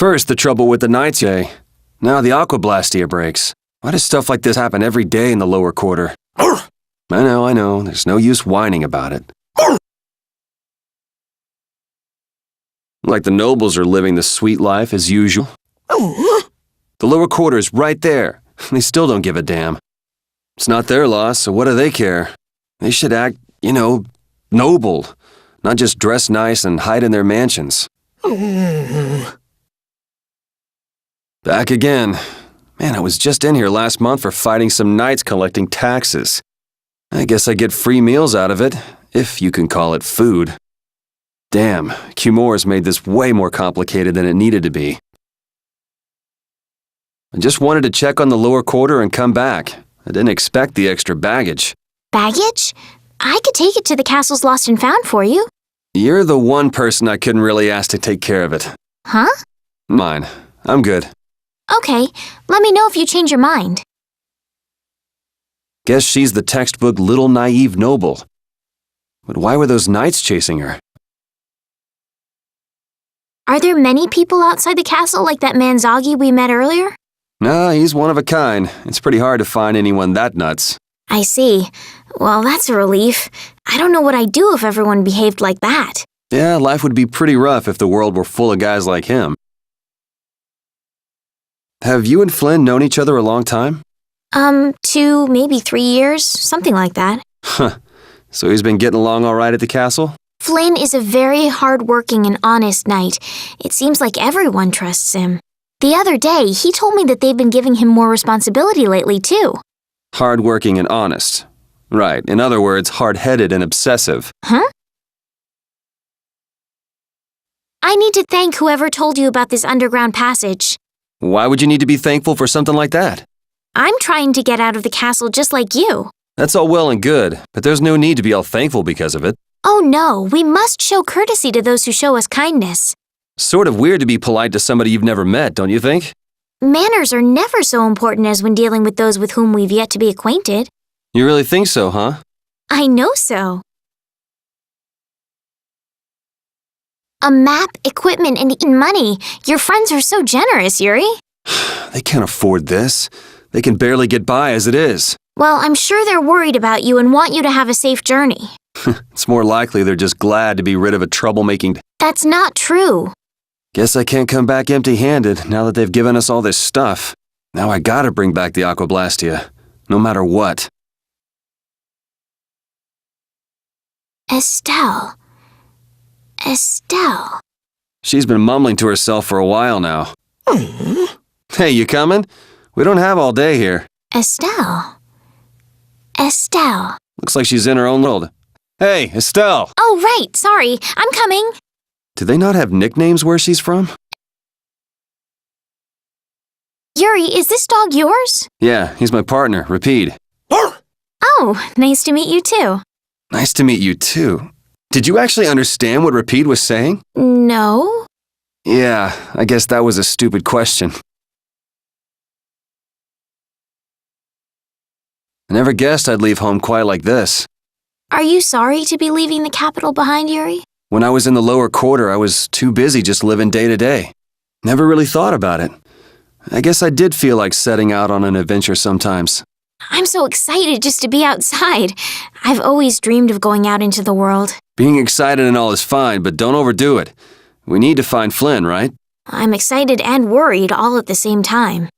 First, the trouble with the Knights, now the Aquablastia breaks. Why does stuff like this happen every day in the lower quarter? I know, there's no use whining about it. Like the nobles are living the sweet life as usual. The lower quarter is right there. They still don't give a damn. It's not their loss, so what do they care? They should act, noble, not just dress nice and hide in their mansions. Back again. Man, I was just in here last month for fighting some knights collecting taxes. I guess I get free meals out of it, if you can call it food. Damn, Cumor's made this way more complicated than it needed to be. I just wanted to check on the lower quarter and come back. I didn't expect the extra baggage. Baggage? I could take it to the castle's lost and found for you. You're the one person I couldn't really ask to take care of it. Huh? Mine. I'm good. Okay, let me know if you change your mind. Guess she's the textbook little naive noble. But why were those knights chasing her? Are there many people outside the castle like that man Zoggy we met earlier? Nah, he's one of a kind. It's pretty hard to find anyone that nuts. I see. Well, that's a relief. I don't know what I'd do if everyone behaved like that. Yeah, life would be pretty rough if the world were full of guys like him. Have you and Flynn known each other a long time? 2, maybe 3 years, something like that. Huh. So he's been getting along all right at the castle? Flynn is a very hard-working and honest knight. It seems like everyone trusts him. The other day, he told me that they've been giving him more responsibility lately, too. Hard-working and honest. Right, in other words, hard-headed and obsessive. Huh? I need to thank whoever told you about this underground passage. Why would you need to be thankful for something like that? I'm trying to get out of the castle just like you. That's all well and good, but there's no need to be all thankful because of it. Oh no, we must show courtesy to those who show us kindness. Sort of weird to be polite to somebody you've never met, don't you think? Manners are never so important as when dealing with those with whom we've yet to be acquainted. You really think so, huh? I know so. A map, equipment, and even money. Your friends are so generous, Yuri. They can't afford this. They can barely get by as it is. Well, I'm sure they're worried about you and want you to have a safe journey. It's more likely they're just glad to be rid of a troublemaking... That's not true. Guess I can't come back empty-handed now that they've given us all this stuff. Now I gotta bring back the Aquablastia, no matter what. Estelle. She's been mumbling to herself for a while now. Hey, you coming? We don't have all day here. Estelle. Looks like she's in her own world. Hey, Estelle! Oh, right, sorry. I'm coming. Do they not have nicknames where she's from? Yuri, is this dog yours? Yeah, he's my partner, Rapide. Oh, nice to meet you too. Nice to meet you too. Did you actually understand what Rapide was saying? No. Yeah, I guess that was a stupid question. I never guessed I'd leave home quite like this. Are you sorry to be leaving the capital behind, Yuri? When I was in the lower quarter, I was too busy just living day to day. Never really thought about it. I guess I did feel like setting out on an adventure sometimes. I'm so excited just to be outside. I've always dreamed of going out into the world. Being excited and all is fine, but don't overdo it. We need to find Flynn, right? I'm excited and worried all at the same time.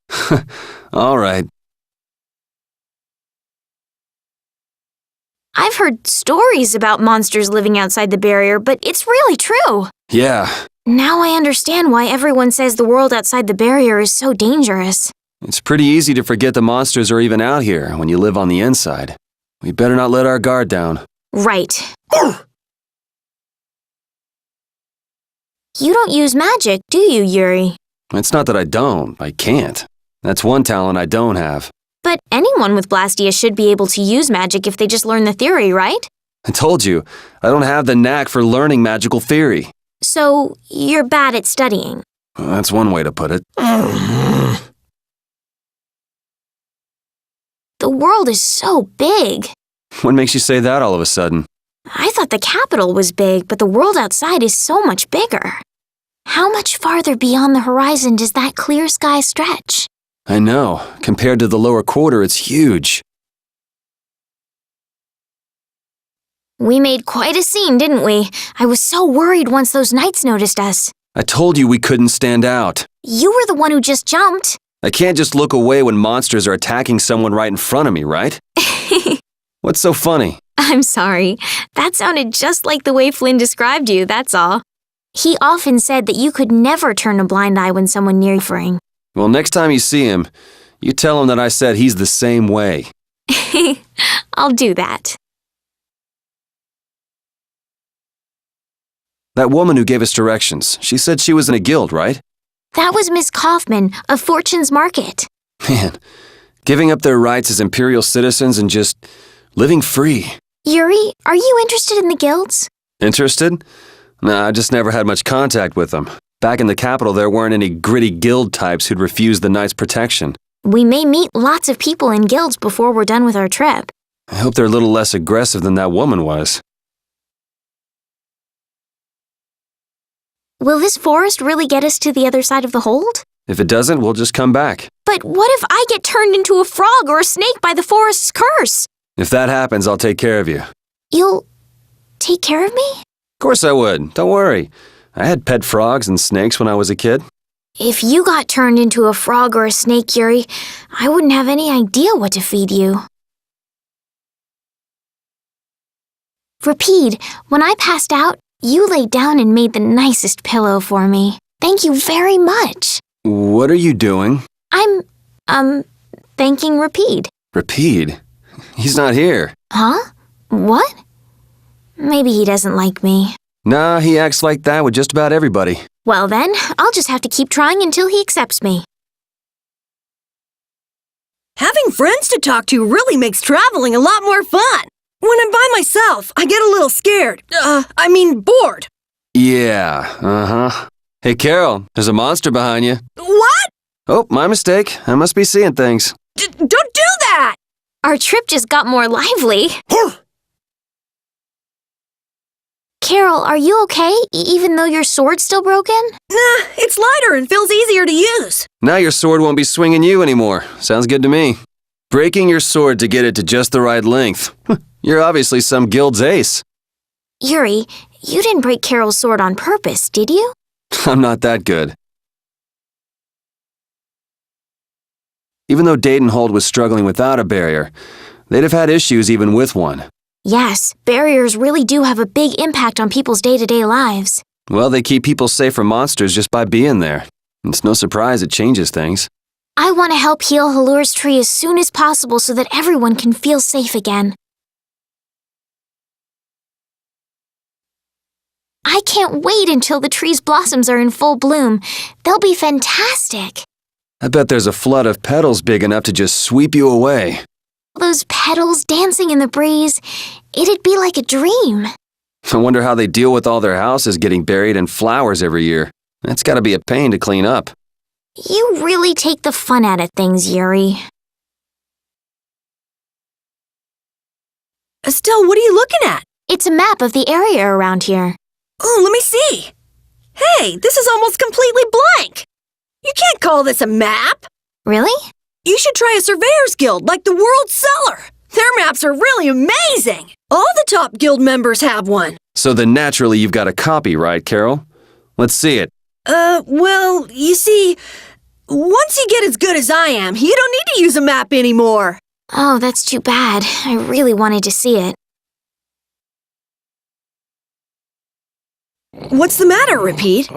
All right. I've heard stories about monsters living outside the barrier, but it's really true. Yeah. Now I understand why everyone says the world outside the barrier is so dangerous. It's pretty easy to forget the monsters are even out here when you live on the inside. We better not let our guard down. Right. You don't use magic, do you, Yuri? It's not that I don't. I can't. That's one talent I don't have. But anyone with Blastia should be able to use magic if they just learn the theory, right? I told you, I don't have the knack for learning magical theory. So, you're bad at studying. That's one way to put it. The world is so big. What makes you say that all of a sudden? I thought the capital was big, but the world outside is so much bigger. How much farther beyond the horizon does that clear sky stretch? I know. Compared to the lower quarter, it's huge. We made quite a scene, didn't we? I was so worried once those knights noticed us. I told you we couldn't stand out. You were the one who just jumped. I can't just look away when monsters are attacking someone right in front of me, right? What's so funny? I'm sorry. That sounded just like the way Flynn described you, that's all. He often said that you could never turn a blind eye when someone near you is suffering. Well, next time you see him, you tell him that I said he's the same way. I'll do that. That woman who gave us directions, she said she was in a guild, right? That was Miss Kaufman of Fortune's Market. Man, giving up their rights as imperial citizens and just living free. Yuri, are you interested in the guilds? Interested? Nah, I just never had much contact with them. Back in the capital, there weren't any gritty guild types who'd refuse the Knights' protection. We may meet lots of people in guilds before we're done with our trip. I hope they're a little less aggressive than that woman was. Will this forest really get us to the other side of the hold? If it doesn't, we'll just come back. But what if I get turned into a frog or a snake by the forest's curse? If that happens, I'll take care of you. You'll take care of me? Of course I would. Don't worry. I had pet frogs and snakes when I was a kid. If you got turned into a frog or a snake, Yuri, I wouldn't have any idea what to feed you. Rapide, when I passed out, you laid down and made the nicest pillow for me. Thank you very much. What are you doing? I'm thanking Rapide. Rapide? He's not here. Huh? What? Maybe he doesn't like me. Nah, he acts like that with just about everybody. Well then, I'll just have to keep trying until he accepts me. Having friends to talk to really makes traveling a lot more fun. When I'm by myself, I get a little scared. Bored. Yeah, uh-huh. Hey, Carol, there's a monster behind you. What? Oh, my mistake. I must be seeing things. Don't do that! Our trip just got more lively. Carol, are you okay, even though your sword's still broken? Nah, it's lighter and feels easier to use. Now your sword won't be swinging you anymore. Sounds good to me. Breaking your sword to get it to just the right length. You're obviously some guild's ace. Yuri, you didn't break Carol's sword on purpose, did you? I'm not that good. Even though Dadenhold was struggling without a barrier, they'd have had issues even with one. Yes, barriers really do have a big impact on people's day-to-day lives. Well, they keep people safe from monsters just by being there. It's no surprise it changes things. I want to help heal Halur's tree as soon as possible so that everyone can feel safe again. I can't wait until the tree's blossoms are in full bloom. They'll be fantastic. I bet there's a flood of petals big enough to just sweep you away. Those petals dancing in the breeze, it'd be like a dream. I wonder how they deal with all their houses getting buried in flowers every year. That's gotta be a pain to clean up. You really take the fun out of things, Yuri. Estelle, what are you looking at? It's a map of the area around here. Oh, let me see. Hey, this is almost completely blank. You can't call this a map. Really? You should try a surveyor's guild like the World Cellar. Their maps are really amazing. All the top guild members have one. So then naturally you've got a copy, right, Carol? Let's see it. Well, you see, once you get as good as I am, you don't need to use a map anymore. Oh, that's too bad. I really wanted to see it. What's the matter, Rapide?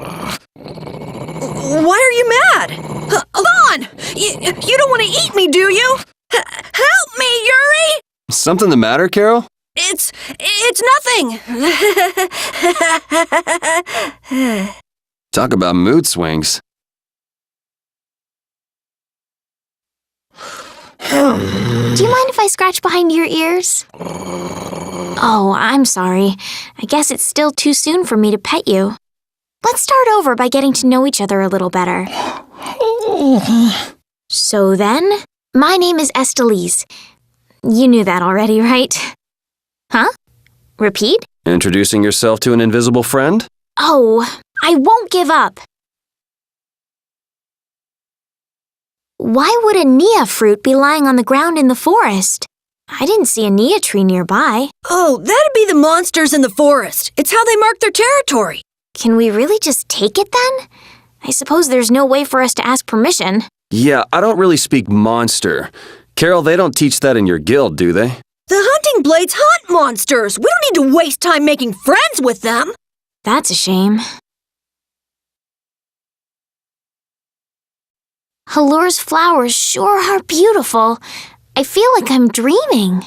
Why are you mad? Hold on! You don't want to eat me, do you? Help me, Yuri! Something the matter, Carol? It's nothing. Talk about mood swings. Do you mind if I scratch behind your ears? Oh, I'm sorry. I guess it's still too soon for me to pet you. Let's start over by getting to know each other a little better. So then, my name is Estelise. You knew that already, right? Huh? Repeat? Introducing yourself to an invisible friend? Oh, I won't give up. Why would a Nia fruit be lying on the ground in the forest? I didn't see a Nia tree nearby. Oh, that'd be the monsters in the forest. It's how they mark their territory. Can we really just take it then? I suppose there's no way for us to ask permission. Yeah, I don't really speak monster. Carol, they don't teach that in your guild, do they? The hunting blades hunt monsters. We don't need to waste time making friends with them. That's a shame. Halur's flowers sure are beautiful. I feel like I'm dreaming.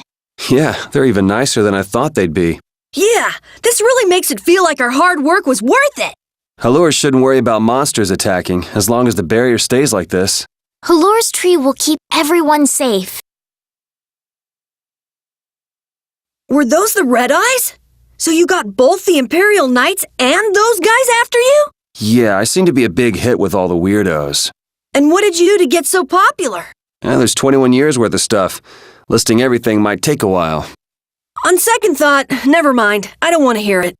Yeah, they're even nicer than I thought they'd be. Yeah, this really makes it feel like our hard work was worth it. Halur shouldn't worry about monsters attacking, as long as the barrier stays like this. Halur's tree will keep everyone safe. Were those the Red Eyes? So you got both the Imperial Knights and those guys after you? Yeah, I seem to be a big hit with all the weirdos. And what did you do to get so popular? There's 21 years worth of stuff. Listing everything might take a while. On second thought, never mind. I don't want to hear it.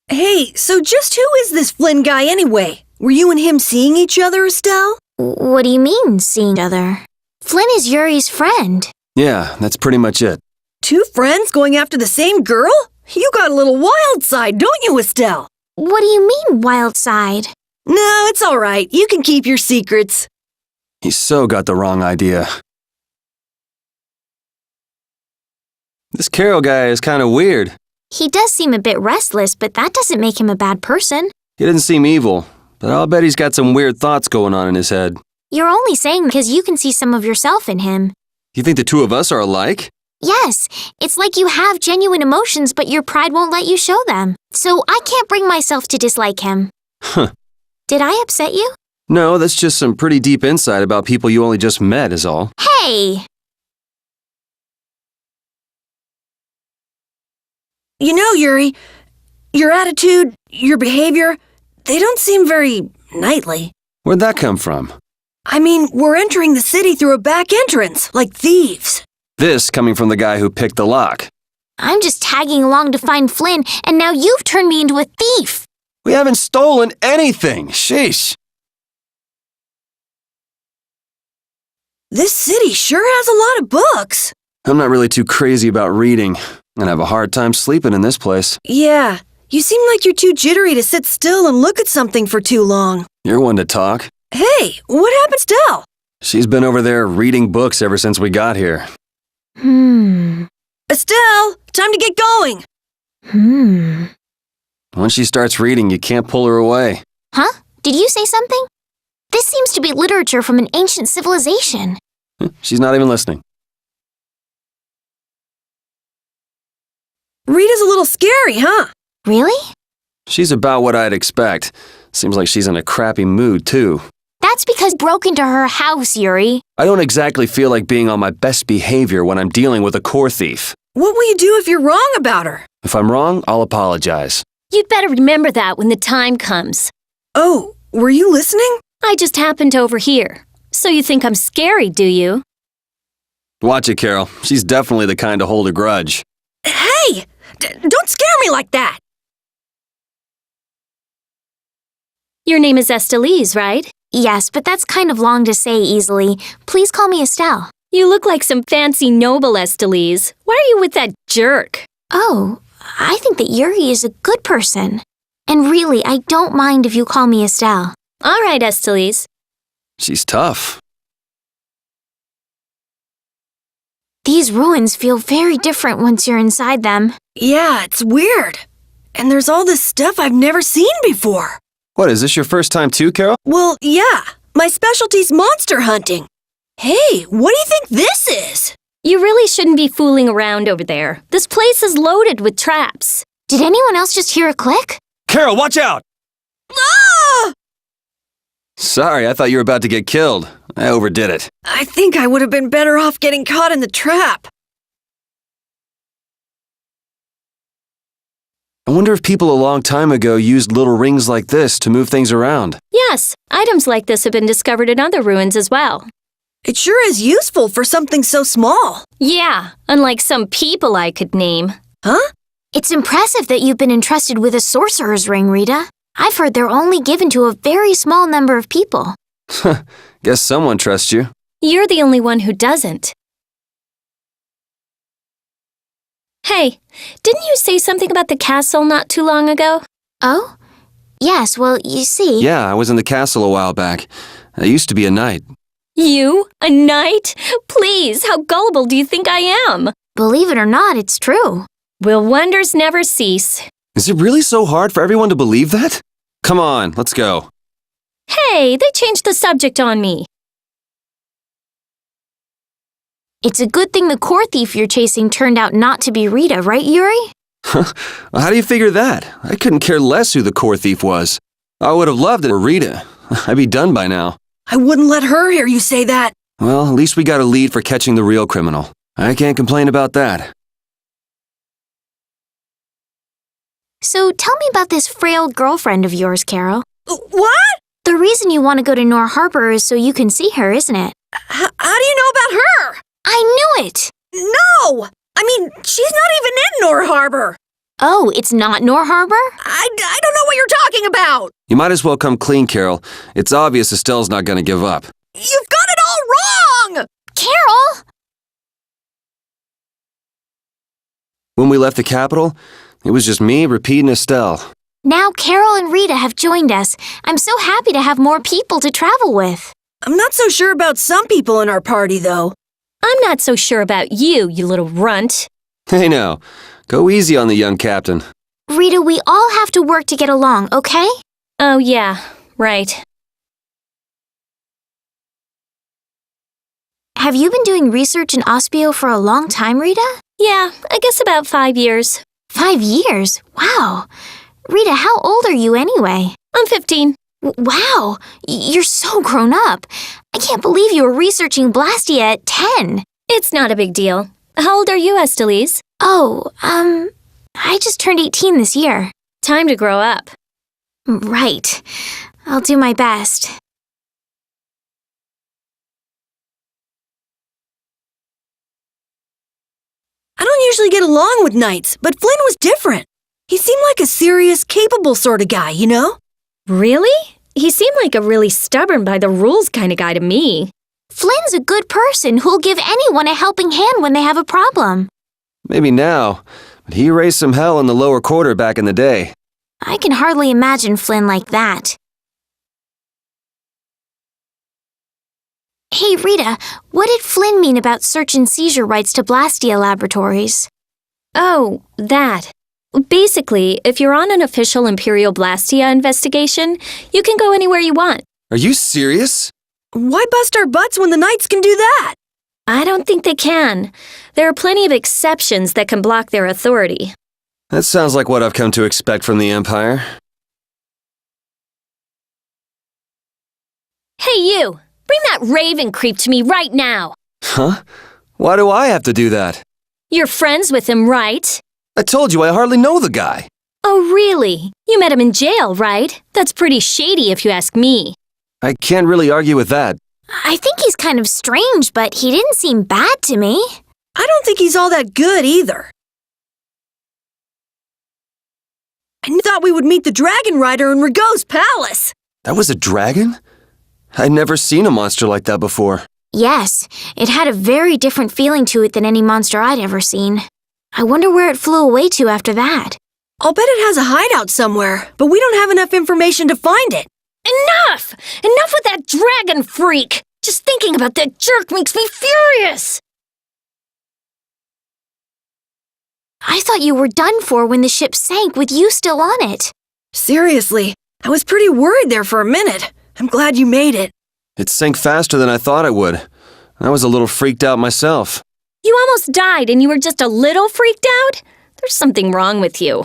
Hey, so just who is this Flynn guy anyway? Were you and him seeing each other, Estelle? What do you mean, seeing each other? Flynn is Yuri's friend. Yeah, that's pretty much it. Two friends going after the same girl? You got a little wild side, don't you, Estelle? What do you mean, wild side? No, it's all right. You can keep your secrets. He's so got the wrong idea. This Carol guy is kind of weird. He does seem a bit restless, but that doesn't make him a bad person. He doesn't seem evil, but I'll bet he's got some weird thoughts going on in his head. You're only saying because you can see some of yourself in him. You think the two of us are alike? Yes, it's like you have genuine emotions, but your pride won't let you show them. So I can't bring myself to dislike him. Huh. Did I upset you? No, that's just some pretty deep insight about people you only just met is all. Hey! You know, Yuri, your attitude, your behavior, they don't seem very knightly. Where'd that come from? I mean, we're entering the city through a back entrance, like thieves. This coming from the guy who picked the lock. I'm just tagging along to find Flynn, and now you've turned me into a thief. We haven't stolen anything. Sheesh. This city sure has a lot of books. I'm not really too crazy about reading, and I have a hard time sleeping in this place. Yeah, you seem like you're too jittery to sit still and look at something for too long. You're one to talk. Hey, what happened to Estelle? She's been over there reading books ever since we got here. Estelle, time to get going. Once she starts reading, you can't pull her away. Huh? Did you say something? This seems to be literature from an ancient civilization. She's not even listening. Rita's a little scary, huh? Really? She's about what I'd expect. Seems like she's in a crappy mood, too. That's because broke into her house, Yuri. I don't exactly feel like being on my best behavior when I'm dealing with a core thief. What will you do if you're wrong about her? If I'm wrong, I'll apologize. You'd better remember that when the time comes. Oh, were you listening? I just happened to overhear. So you think I'm scary, do you? Watch it, Carol. She's definitely the kind to hold a grudge. Hey! Don't scare me like that! Your name is Estelise, right? Yes, but that's kind of long to say easily. Please call me Estelle. You look like some fancy noble, Estelise. Why are you with that jerk? Oh, I think that Yuri is a good person. And really, I don't mind if you call me Estelle. All right, Estelise. She's tough. These ruins feel very different once you're inside them. Yeah, it's weird. And there's all this stuff I've never seen before. What, is this your first time too, Carol? Well, yeah. My specialty's monster hunting. Hey, what do you think this is? You really shouldn't be fooling around over there. This place is loaded with traps. Did anyone else just hear a click? Carol, watch out! Ah! Sorry, I thought you were about to get killed. I overdid it. I think I would have been better off getting caught in the trap. I wonder if people a long time ago used little rings like this to move things around. Yes, items like this have been discovered in other ruins as well. It sure is useful for something so small. Yeah, unlike some people I could name. Huh? It's impressive that you've been entrusted with a sorcerer's ring, Rita. I've heard they're only given to a very small number of people. Guess someone trusts you. You're the only one who doesn't. Hey, didn't you say something about the castle not too long ago? Oh? Yes, well, you see... Yeah, I was in the castle a while back. I used to be a knight. You? A knight? Please, how gullible do you think I am? Believe it or not, it's true. Will wonders never cease? Is it really so hard for everyone to believe that? Come on, let's go. Hey, they changed the subject on me. It's a good thing the core thief you're chasing turned out not to be Rita, right, Yuri? How do you figure that? I couldn't care less who the core thief was. I would have loved it for Rita. I'd be done by now. I wouldn't let her hear you say that. Well, at least we got a lead for catching the real criminal. I can't complain about that. So tell me about this frail girlfriend of yours, Carol. What? The reason you want to go to Nor Harbor is so you can see her, isn't it? How do you know about her? I knew it! No! I mean, she's not even in Nor Harbor. Oh, it's not Nor Harbor? I don't know what you're talking about. You might as well come clean, Carol. It's obvious Estelle's not going to give up. You've got it all wrong! Carol! When we left the capital, it was just me, Repeat, and Estelle. Now Carol and Rita have joined us. I'm so happy to have more people to travel with. I'm not so sure about some people in our party, though. I'm not so sure about you, you little runt. Hey now, go easy on the young captain. Rita, we all have to work to get along, okay? Oh, yeah, right. Have you been doing research in Ospio for a long time, Rita? Yeah, I guess about 5 years. 5 years? Wow. Rita, how old are you anyway? I'm 15. Wow, you're so grown up. I can't believe you were researching Blastia at 10. It's not a big deal. How old are you, Estelise? Oh, I just turned 18 this year. Time to grow up. Right. I'll do my best. I don't usually get along with knights, but Flynn was different. He seemed like a serious, capable sort of guy, you know? Really? He seemed like a really stubborn by the rules kind of guy to me. Flynn's a good person who'll give anyone a helping hand when they have a problem. Maybe now, but he raised some hell in the lower quarter back in the day. I can hardly imagine Flynn like that. Hey, Rita, what did Flynn mean about search and seizure rights to Blastia Laboratories? Oh, that. Basically, if you're on an official Imperial Blastia investigation, you can go anywhere you want. Are you serious? Why bust our butts when the knights can do that? I don't think they can. There are plenty of exceptions that can block their authority. That sounds like what I've come to expect from the Empire. Hey, you! Bring that raven creep to me right now! Huh? Why do I have to do that? You're friends with him, right? I told you I hardly know the guy. Oh, really? You met him in jail, right? That's pretty shady if you ask me. I can't really argue with that. I think he's kind of strange, but he didn't seem bad to me. I don't think he's all that good either. I thought we would meet the Dragon Rider in Rigaud's palace. That was a dragon? I'd never seen a monster like that before. Yes, it had a very different feeling to it than any monster I'd ever seen. I wonder where it flew away to after that. I'll bet it has a hideout somewhere, but we don't have enough information to find it. Enough! Enough with that dragon freak! Just thinking about that jerk makes me furious! I thought you were done for when the ship sank with you still on it. Seriously, I was pretty worried there for a minute. I'm glad you made it. It sank faster than I thought it would. I was a little freaked out myself. You almost died and you were just a little freaked out? There's something wrong with you.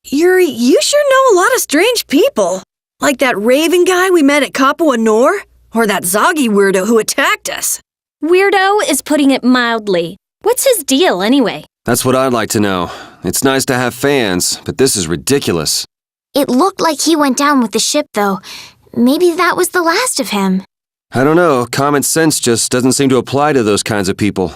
Yuri, you sure know a lot of strange people. Like that raven guy we met at Capua Nor, or that Zoggy weirdo who attacked us. Weirdo is putting it mildly. What's his deal, anyway? That's what I'd like to know. It's nice to have fans, but this is ridiculous. It looked like he went down with the ship, though. Maybe that was the last of him. I don't know, common sense just doesn't seem to apply to those kinds of people.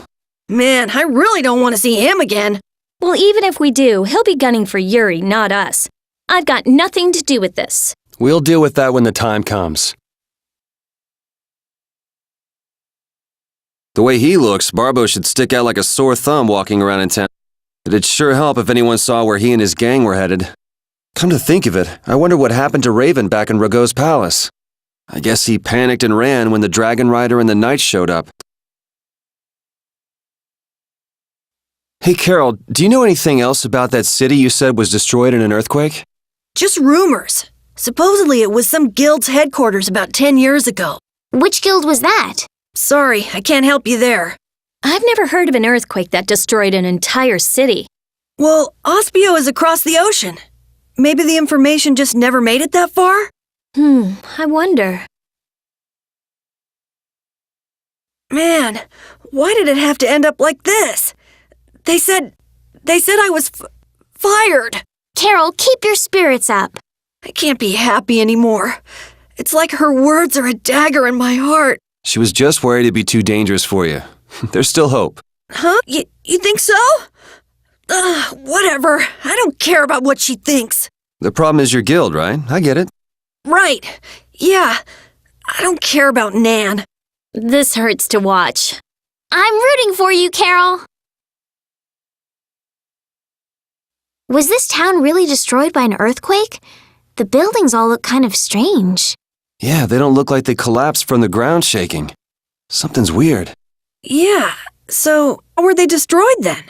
Man, I really don't want to see him again. Well, even if we do, he'll be gunning for Yuri, not us. I've got nothing to do with this. We'll deal with that when the time comes. The way he looks, Barbo should stick out like a sore thumb walking around in town. It'd sure help if anyone saw where he and his gang were headed. Come to think of it, I wonder what happened to Raven back in Rago's palace. I guess he panicked and ran when the Dragon Rider and the Knights showed up. Hey Carol, do you know anything else about that city you said was destroyed in an earthquake? Just rumors. Supposedly it was some guild's headquarters about 10 years ago. Which guild was that? Sorry, I can't help you there. I've never heard of an earthquake that destroyed an entire city. Well, Ospio is across the ocean. Maybe the information just never made it that far? I wonder. Man, why did it have to end up like this? They said I was fired. Carol, keep your spirits up. I can't be happy anymore. It's like her words are a dagger in my heart. She was just worried it'd be too dangerous for you. There's still hope. Huh? You think so? Whatever. I don't care about what she thinks. The problem is your guild, right? I get it. Right. Yeah. I don't care about Nan. This hurts to watch. I'm rooting for you, Carol. Was this town really destroyed by an earthquake? The buildings all look kind of strange. Yeah, they don't look like they collapsed from the ground shaking. Something's weird. Yeah. So, how were they destroyed then?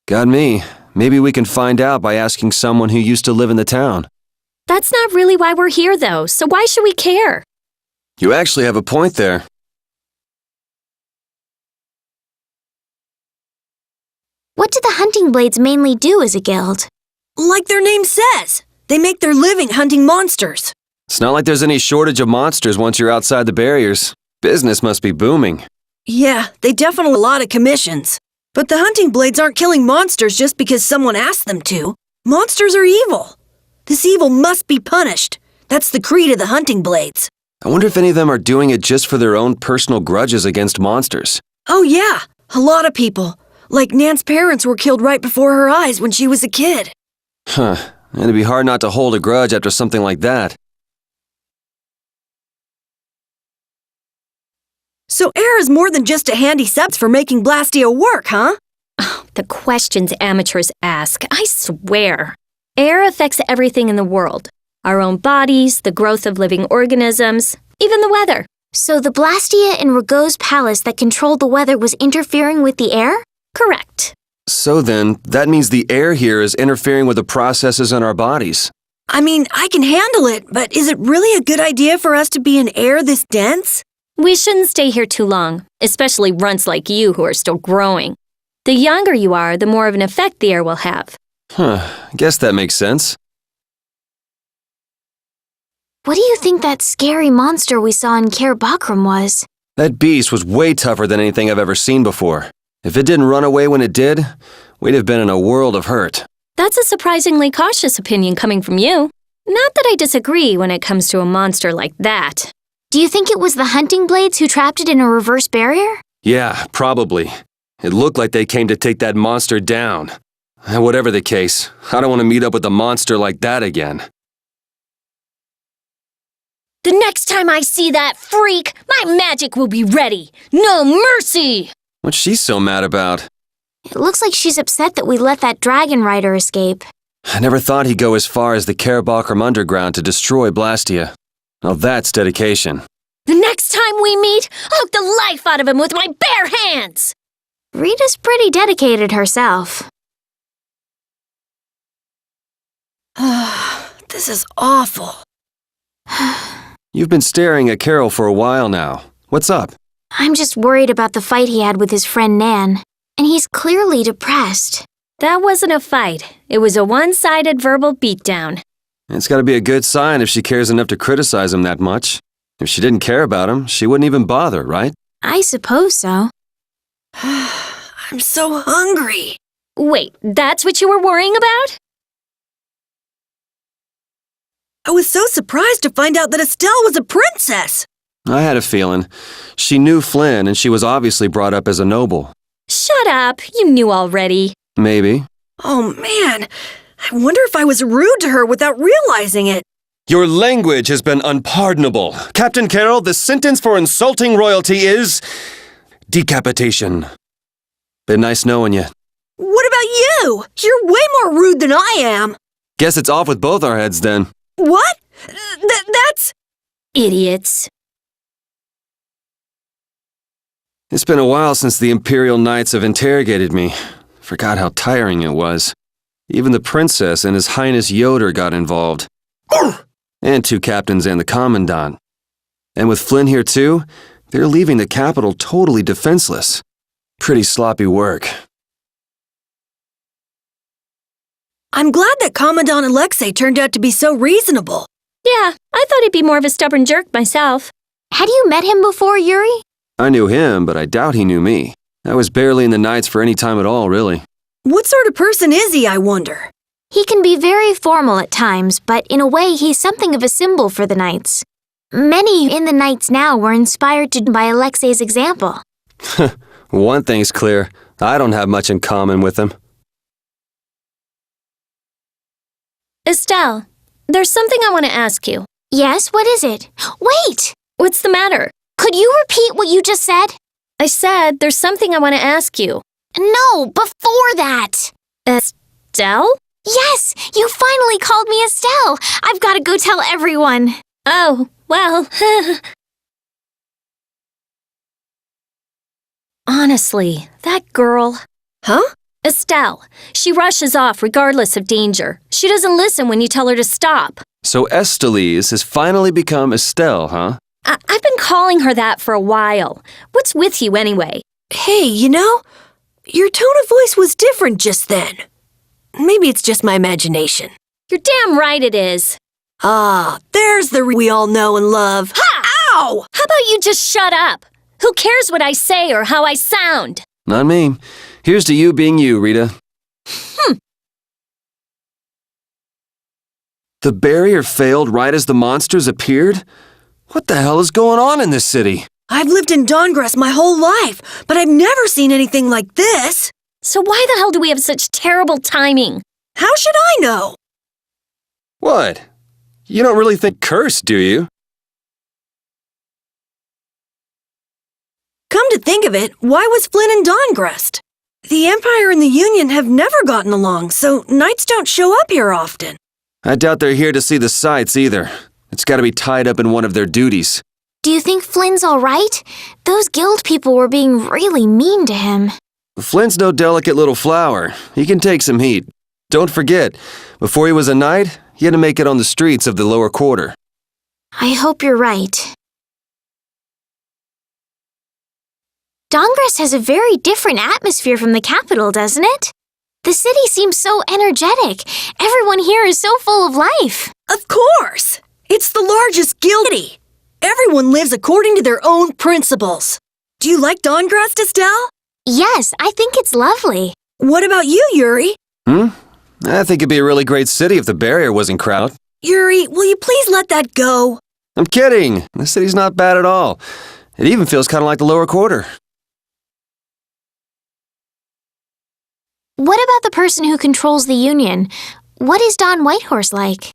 Got me. Maybe we can find out by asking someone who used to live in the town. That's not really why we're here, though, so why should we care? You actually have a point there. What do the Hunting Blades mainly do as a guild? Like their name says, they make their living hunting monsters. It's not like there's any shortage of monsters once you're outside the barriers. Business must be booming. Yeah, they definitely have a lot of commissions. But the Hunting Blades aren't killing monsters just because someone asked them to. Monsters are evil. This evil must be punished. That's the creed of the Hunting Blades. I wonder if any of them are doing it just for their own personal grudges against monsters. Oh yeah, a lot of people. Like Nan's parents were killed right before her eyes when she was a kid. Huh. It'd be hard not to hold a grudge after something like that. So air is more than just a handy subs for making Blastia work, huh? The questions amateurs ask, I swear. Air affects everything in the world. Our own bodies, the growth of living organisms, even the weather. So the Blastia in Rago's palace that controlled the weather was interfering with the air? Correct. So then, that means the air here is interfering with the processes in our bodies. I mean, I can handle it, but is it really a good idea for us to be in air this dense? We shouldn't stay here too long, especially runts like you who are still growing. The younger you are, the more of an effect the air will have. Huh, guess that makes sense. What do you think that scary monster we saw in Kaer Bakram was? That beast was way tougher than anything I've ever seen before. If it didn't run away when it did, we'd have been in a world of hurt. That's a surprisingly cautious opinion coming from you. Not that I disagree when it comes to a monster like that. Do you think it was the Hunting Blades who trapped it in a reverse barrier? Yeah, probably. It looked like they came to take that monster down. Whatever the case, I don't want to meet up with a monster like that again. The next time I see that freak, my magic will be ready. No mercy! What's she so mad about? It looks like she's upset that we let that Dragon Rider escape. I never thought he'd go as far as the Kaer Bakram Underground to destroy Blastia. Now that's dedication. The next time we meet, I'll hook the life out of him with my bare hands! Rita's pretty dedicated herself. This is awful. You've been staring at Carol for a while now. What's up? I'm just worried about the fight he had with his friend Nan. And he's clearly depressed. That wasn't a fight. It was a one-sided verbal beatdown. It's gotta be a good sign if she cares enough to criticize him that much. If she didn't care about him, she wouldn't even bother, right? I suppose so. I'm so hungry. Wait, that's what you were worrying about? I was so surprised to find out that Estelle was a princess. I had a feeling. She knew Flynn, and she was obviously brought up as a noble. Shut Shut up. You knew already. Maybe. Oh, man. I wonder if I was rude to her without realizing it. Your language has been unpardonable. Captain Carroll, the sentence for insulting royalty is decapitation. Been nice knowing you. What about you? You're way more rude than I am. Guess it's off with both our heads then. What? That's... Idiots. It's been a while since the Imperial Knights have interrogated me. Forgot how tiring it was. Even the princess and His Highness Yoder got involved. And 2 captains and the commandant. And with Flynn here too, they're leaving the capital totally defenseless. Pretty sloppy work. I'm glad that Commandant Alexei turned out to be so reasonable. Yeah, I thought he'd be more of a stubborn jerk myself. Had you met him before, Yuri? I knew him, but I doubt he knew me. I was barely in the Knights for any time at all, really. What sort of person is he, I wonder? He can be very formal at times, but in a way he's something of a symbol for the Knights. Many in the Knights now were inspired by Alexei's example. One thing's clear. I don't have much in common with him. Estelle, there's something I want to ask you. Yes, what is it? Wait! What's the matter? Could you repeat what you just said? I said there's something I want to ask you. No, before that! Estelle? Yes, you finally called me Estelle. I've got to go tell everyone. Oh, well. Honestly, that girl... Huh? Estelle. She rushes off regardless of danger. She doesn't listen when you tell her to stop. So Estelise has finally become Estelle, huh? I've been calling her that for a while. What's with you anyway? Hey, you know, your tone of voice was different just then. Maybe it's just my imagination. You're damn right it is. Ah, there's the we all know and love. Ha! Ow! How about you just shut up? Who cares what I say or how I sound? Not me. Here's to you being you, Rita. The barrier failed right as the monsters appeared? What the hell is going on in this city? I've lived in Dongrass my whole life, but I've never seen anything like this. So why the hell do we have such terrible timing? How should I know? What? You don't really think cursed, do you? Come to think of it, why was Flynn in Dongrest? The Empire and the Union have never gotten along, so knights don't show up here often. I doubt they're here to see the sights either. It's gotta be tied up in one of their duties. Do you think Flynn's all right? Those guild people were being really mean to him. Flynn's no delicate little flower. He can take some heat. Don't forget, before he was a knight, he had to make it on the streets of the lower quarter. I hope you're right. Dongrass has a very different atmosphere from the capital, doesn't it? The city seems so energetic. Everyone here is so full of life. Of course! It's the largest guild city. Everyone lives according to their own principles. Do you like Dongrass, Estelle? Yes, I think it's lovely. What about you, Yuri? I think it'd be a really great city if the barrier wasn't crowded. Yuri, will you please let that go? I'm kidding. The city's not bad at all. It even feels kind of like the lower quarter. What about the person who controls the Union? What is Don Whitehorse like?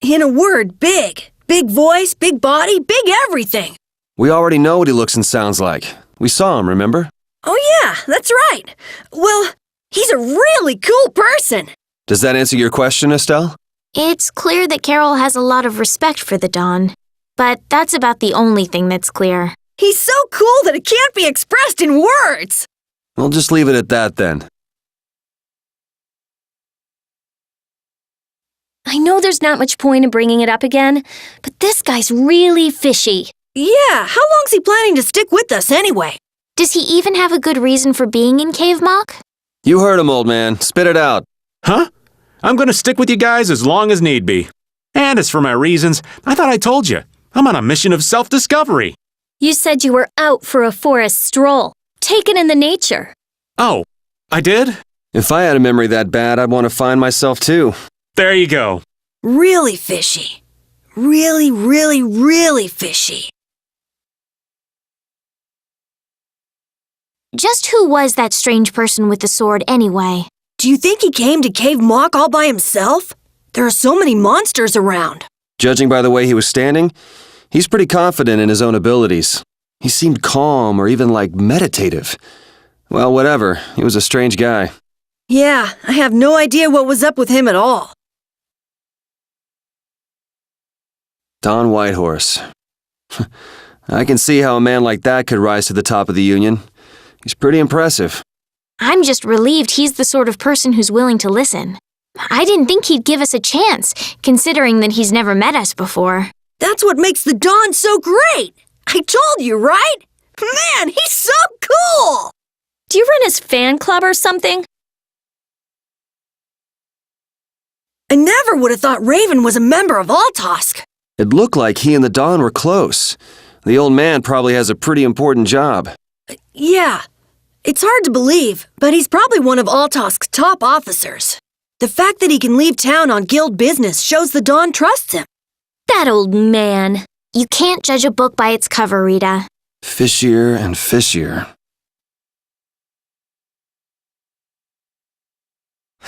In a word, big. Big voice, big body, big everything. We already know what he looks and sounds like. We saw him, remember? Oh yeah, that's right. Well, he's a really cool person. Does that answer your question, Estelle? It's clear that Carol has a lot of respect for the Don. But that's about the only thing that's clear. He's so cool that it can't be expressed in words. We'll just leave it at that then. I know there's not much point in bringing it up again, but this guy's really fishy. Yeah, how long's he planning to stick with us anyway? Does he even have a good reason for being in Cave Mock? You heard him, old man. Spit it out. Huh? I'm gonna stick with you guys as long as need be. And as for my reasons, I thought I told you. I'm on a mission of self-discovery. You said you were out for a forest stroll, taken in the nature. Oh, I did? If I had a memory that bad, I'd want to find myself too. There you go. Really fishy. Really, really, really fishy. Just who was that strange person with the sword anyway? Do you think he came to Cave Mock all by himself? There are so many monsters around. Judging by the way he was standing, he's pretty confident in his own abilities. He seemed calm or even meditative. Well, whatever. He was a strange guy. Yeah, I have no idea what was up with him at all. Don Whitehorse. I can see how a man like that could rise to the top of the Union. He's pretty impressive. I'm just relieved he's the sort of person who's willing to listen. I didn't think he'd give us a chance, considering that he's never met us before. That's what makes the Dawn so great! I told you, right? Man, he's so cool! Do you run his fan club or something? I never would have thought Raven was a member of Altosk. It looked like he and the Don were close. The old man probably has a pretty important job. Yeah, it's hard to believe, but he's probably one of Altosk's top officers. The fact that he can leave town on guild business shows the Dawn trusts him. That old man. You can't judge a book by its cover, Rita. Fishier and fishier.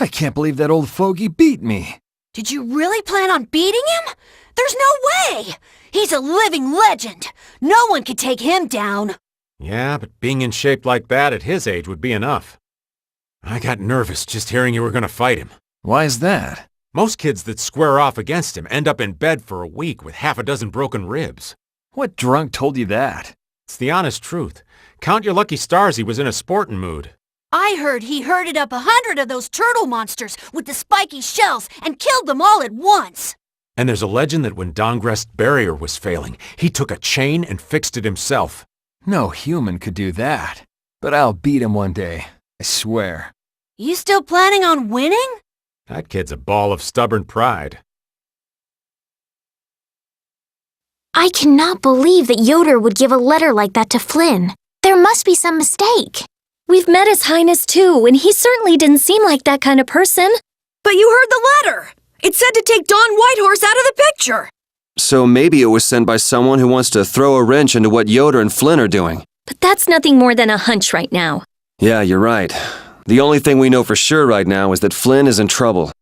I can't believe that old fogey beat me. Did you really plan on beating him? There's no way! He's a living legend. No one could take him down. Yeah, but being in shape like that at his age would be enough. I got nervous just hearing you were going to fight him. Why is that? Most kids that square off against him end up in bed for a week with half a dozen broken ribs. What drunk told you that? It's the honest truth. Count your lucky stars he was in a sporting mood. I heard he herded up 100 of those turtle monsters with the spiky shells and killed them all at once. And there's a legend that when Dongrest's barrier was failing, he took a chain and fixed it himself. No human could do that. But I'll beat him one day, I swear. You still planning on winning? That kid's a ball of stubborn pride. I cannot believe that Yoder would give a letter like that to Flynn. There must be some mistake. We've met His Highness too, and he certainly didn't seem like that kind of person. But you heard the letter! It said to take Don Whitehorse out of the picture! So maybe it was sent by someone who wants to throw a wrench into what Yoder and Flynn are doing. But that's nothing more than a hunch right now. Yeah, you're right. The only thing we know for sure right now is that Flynn is in trouble.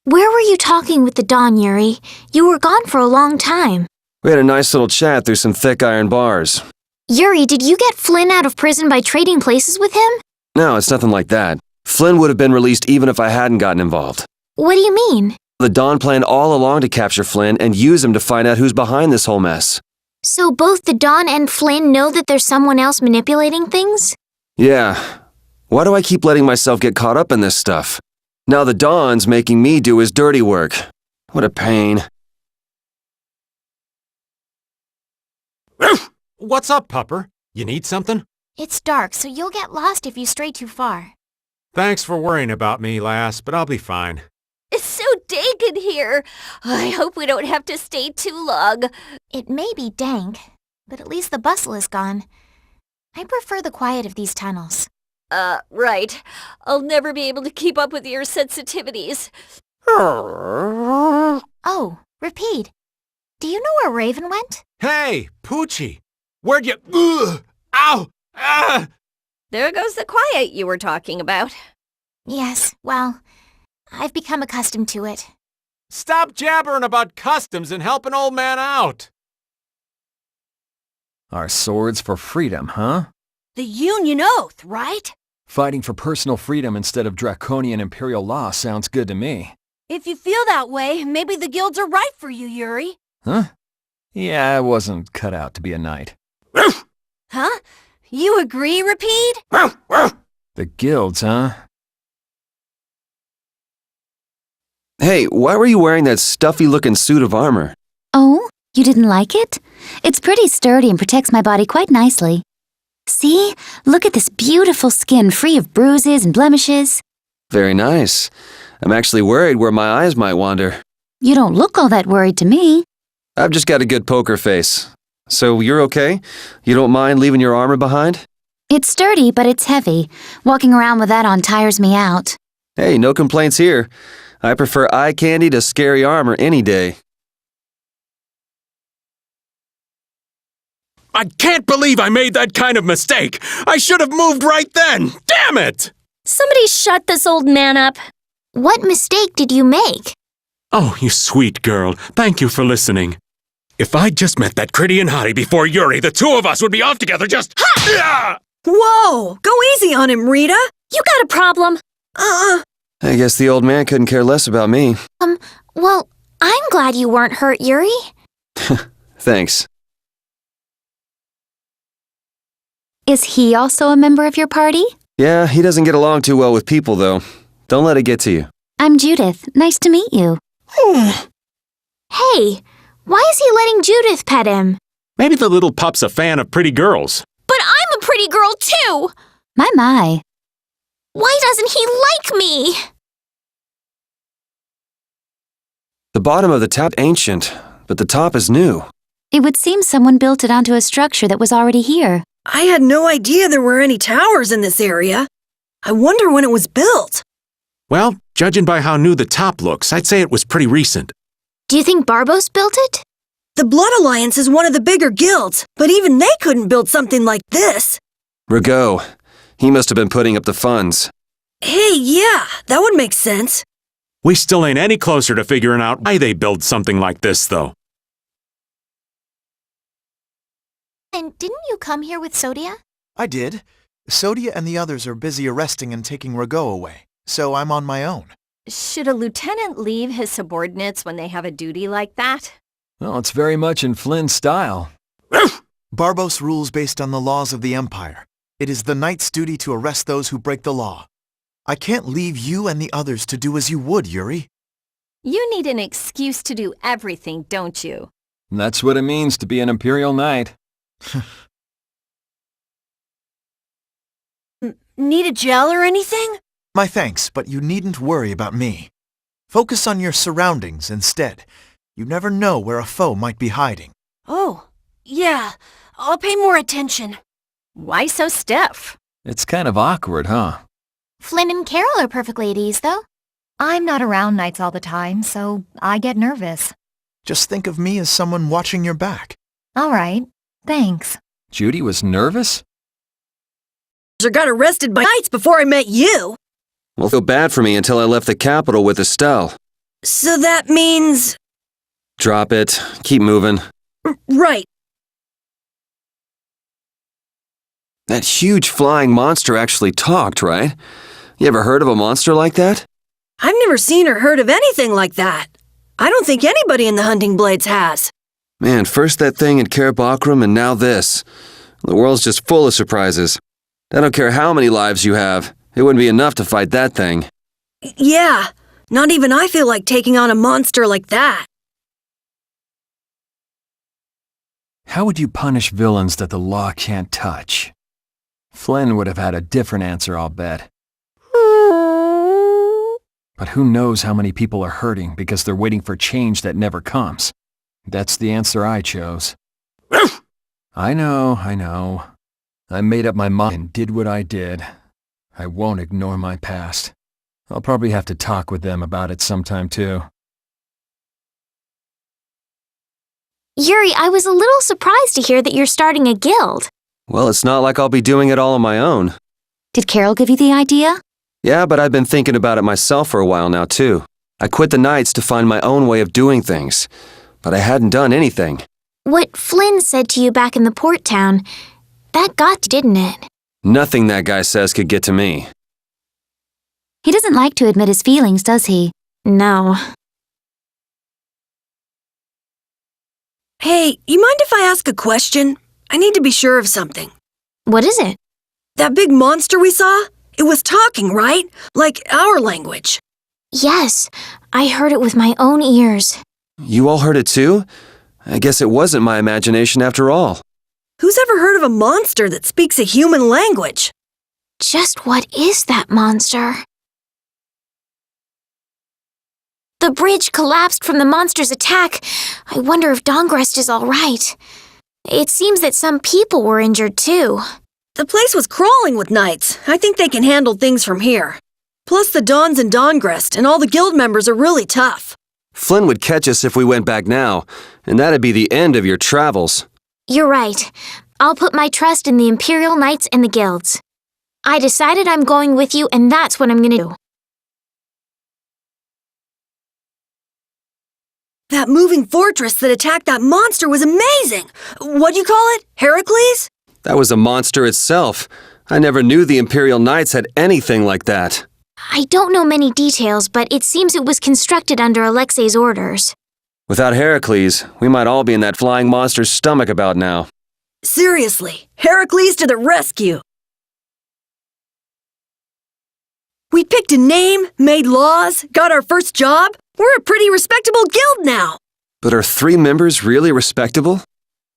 Where were you talking with the Dawn, Yuri? You were gone for a long time. We had a nice little chat through some thick iron bars. Yuri, did you get Flynn out of prison by trading places with him? No, it's nothing like that. Flynn would have been released even if I hadn't gotten involved. What do you mean? The Dawn planned all along to capture Flynn and use him to find out who's behind this whole mess. So both the Dawn and Flynn know that there's someone else manipulating things? Yeah. Why do I keep letting myself get caught up in this stuff? Now the Dawn's making me do his dirty work. What a pain. What's up, Pupper? You need something? It's dark, so you'll get lost if you stray too far. Thanks for worrying about me, lass, but I'll be fine. It's so dank in here. I hope we don't have to stay too long. It may be dank, but at least the bustle is gone. I prefer the quiet of these tunnels. Right. I'll never be able to keep up with your sensitivities. Oh, repeat. Do you know where Raven went? Hey, Poochie! Where'd you... Ow! Ah! There goes the quiet you were talking about. Yes, well, I've become accustomed to it. Stop jabbering about customs and help an old man out! Our swords for freedom, huh? The Union Oath, right? Fighting for personal freedom instead of draconian imperial law sounds good to me. If you feel that way, maybe the guilds are right for you, Yuri. Huh? Yeah, I wasn't cut out to be a knight. Huh? You agree, Repeat? The guilds, huh? Hey, why were you wearing that stuffy-looking suit of armor? Oh, you didn't like it? It's pretty sturdy and protects my body quite nicely. See? Look at this beautiful skin free of bruises and blemishes. Very nice. I'm actually worried where my eyes might wander. You don't look all that worried to me. I've just got a good poker face. So you're okay? You don't mind leaving your armor behind? It's sturdy, but it's heavy. Walking around with that on tires me out. Hey, no complaints here. I prefer eye candy to scary armor any day. I can't believe I made that kind of mistake! I should have moved right then! Damn it! Somebody shut this old man up. What mistake did you make? Oh, you sweet girl. Thank you for listening. If I'd just met that Critian hottie before Yuri, the two of us would be off together just... Ha! Whoa! Go easy on him, Rita! You got a problem? I guess the old man couldn't care less about me. Well, I'm glad you weren't hurt, Yuri. Thanks. Is he also a member of your party? Yeah, he doesn't get along too well with people, though. Don't let it get to you. I'm Judith. Nice to meet you. Hey, why is he letting Judith pet him? Maybe the little pup's a fan of pretty girls. But I'm a pretty girl, too! My. Why doesn't he like me? The bottom of the tap ancient, but the top is new. It would seem someone built it onto a structure that was already here. I had no idea there were any towers in this area. I wonder when it was built. Well, judging by how new the top looks, I'd say it was pretty recent. Do you think Barbos built it? The Blood Alliance is one of the bigger guilds, but even they couldn't build something like this. Rigaud. He must have been putting up the funds. Hey, yeah, that would make sense. We still ain't any closer to figuring out why they build something like this, though. And didn't you come here with Sodia? I did. Sodia and the others are busy arresting and taking Rigaud away, so I'm on my own. Should a lieutenant leave his subordinates when they have a duty like that? Well, it's very much in Flynn's style. Barbos rules based on the laws of the Empire. It is the knight's duty to arrest those who break the law. I can't leave you and the others to do as you would, Yuri. You need an excuse to do everything, don't you? That's what it means to be an Imperial Knight. Need a gel or anything? My thanks, but you needn't worry about me. Focus on your surroundings instead. You never know where a foe might be hiding. Oh, yeah. I'll pay more attention. Why so stiff? It's kind of awkward, huh? Flynn and Carol are perfectly at ease, though. I'm not around nights all the time, so I get nervous. Just think of me as someone watching your back. All right, thanks. Judy was nervous? I got arrested by knights before I met you. Well, feel bad for me until I left the capital with Estelle. So that means... Drop it. Keep moving. Right. That huge flying monster actually talked, right? You ever heard of a monster like that? I've never seen or heard of anything like that. I don't think anybody in the Hunting Blades has. Man, first that thing in Karabakram and now this. The world's just full of surprises. I don't care how many lives you have. It wouldn't be enough to fight that thing. Yeah, not even I feel like taking on a monster like that. How would you punish villains that the law can't touch? Flynn would have had a different answer, I'll bet. But who knows how many people are hurting because they're waiting for change that never comes. That's the answer I chose. I know. I made up my mind and did what I did. I won't ignore my past. I'll probably have to talk with them about it sometime too. Yuri, I was a little surprised to hear that you're starting a guild. Well, it's not like I'll be doing it all on my own. Did Carol give you the idea? Yeah, but I've been thinking about it myself for a while now, too. I quit the Knights to find my own way of doing things. But I hadn't done anything. What Flynn said to you back in the port town, that got you, didn't it? Nothing that guy says could get to me. He doesn't like to admit his feelings, does he? No. Hey, you mind if I ask a question? I need to be sure of something. What is it? That big monster we saw? It was talking, right? Like our language. Yes, I heard it with my own ears. You all heard it too? I guess it wasn't my imagination after all. Who's ever heard of a monster that speaks a human language? Just what is that monster? The bridge collapsed from the monster's attack. I wonder if Dongrest is all right. It seems that some people were injured too. The place was crawling with knights. I think they can handle things from here. Plus the Dons in Dongrest and all the guild members are really tough. Flynn would catch us if we went back now, and that'd be the end of your travels. You're right. I'll put my trust in the Imperial Knights and the guilds. I decided I'm going with you, and that's what I'm gonna do. That moving fortress that attacked that monster was amazing! What'd you call it? Heracles? That was a monster itself. I never knew the Imperial Knights had anything like that. I don't know many details, but it seems it was constructed under Alexei's orders. Without Heracles, we might all be in that flying monster's stomach about now. Seriously, Heracles to the rescue! We picked a name, made laws, got our first job. We're a pretty respectable guild now. But are 3 members really respectable?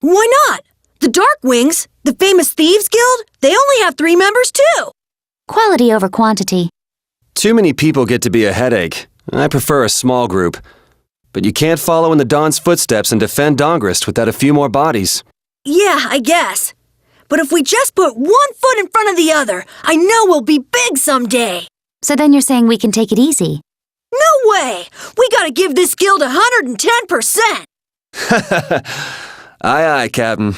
Why not? The Darkwings, the famous thieves guild, they only have 3 members too. Quality over quantity. Too many people get to be a headache. I prefer a small group. But you can't follow in the Dawn's footsteps and defend Dongrist without a few more bodies. Yeah, I guess. But if we just put one foot in front of the other, I know we'll be big someday. So then you're saying we can take it easy? No way! We gotta give this guild 110%! Aye, aye, Captain.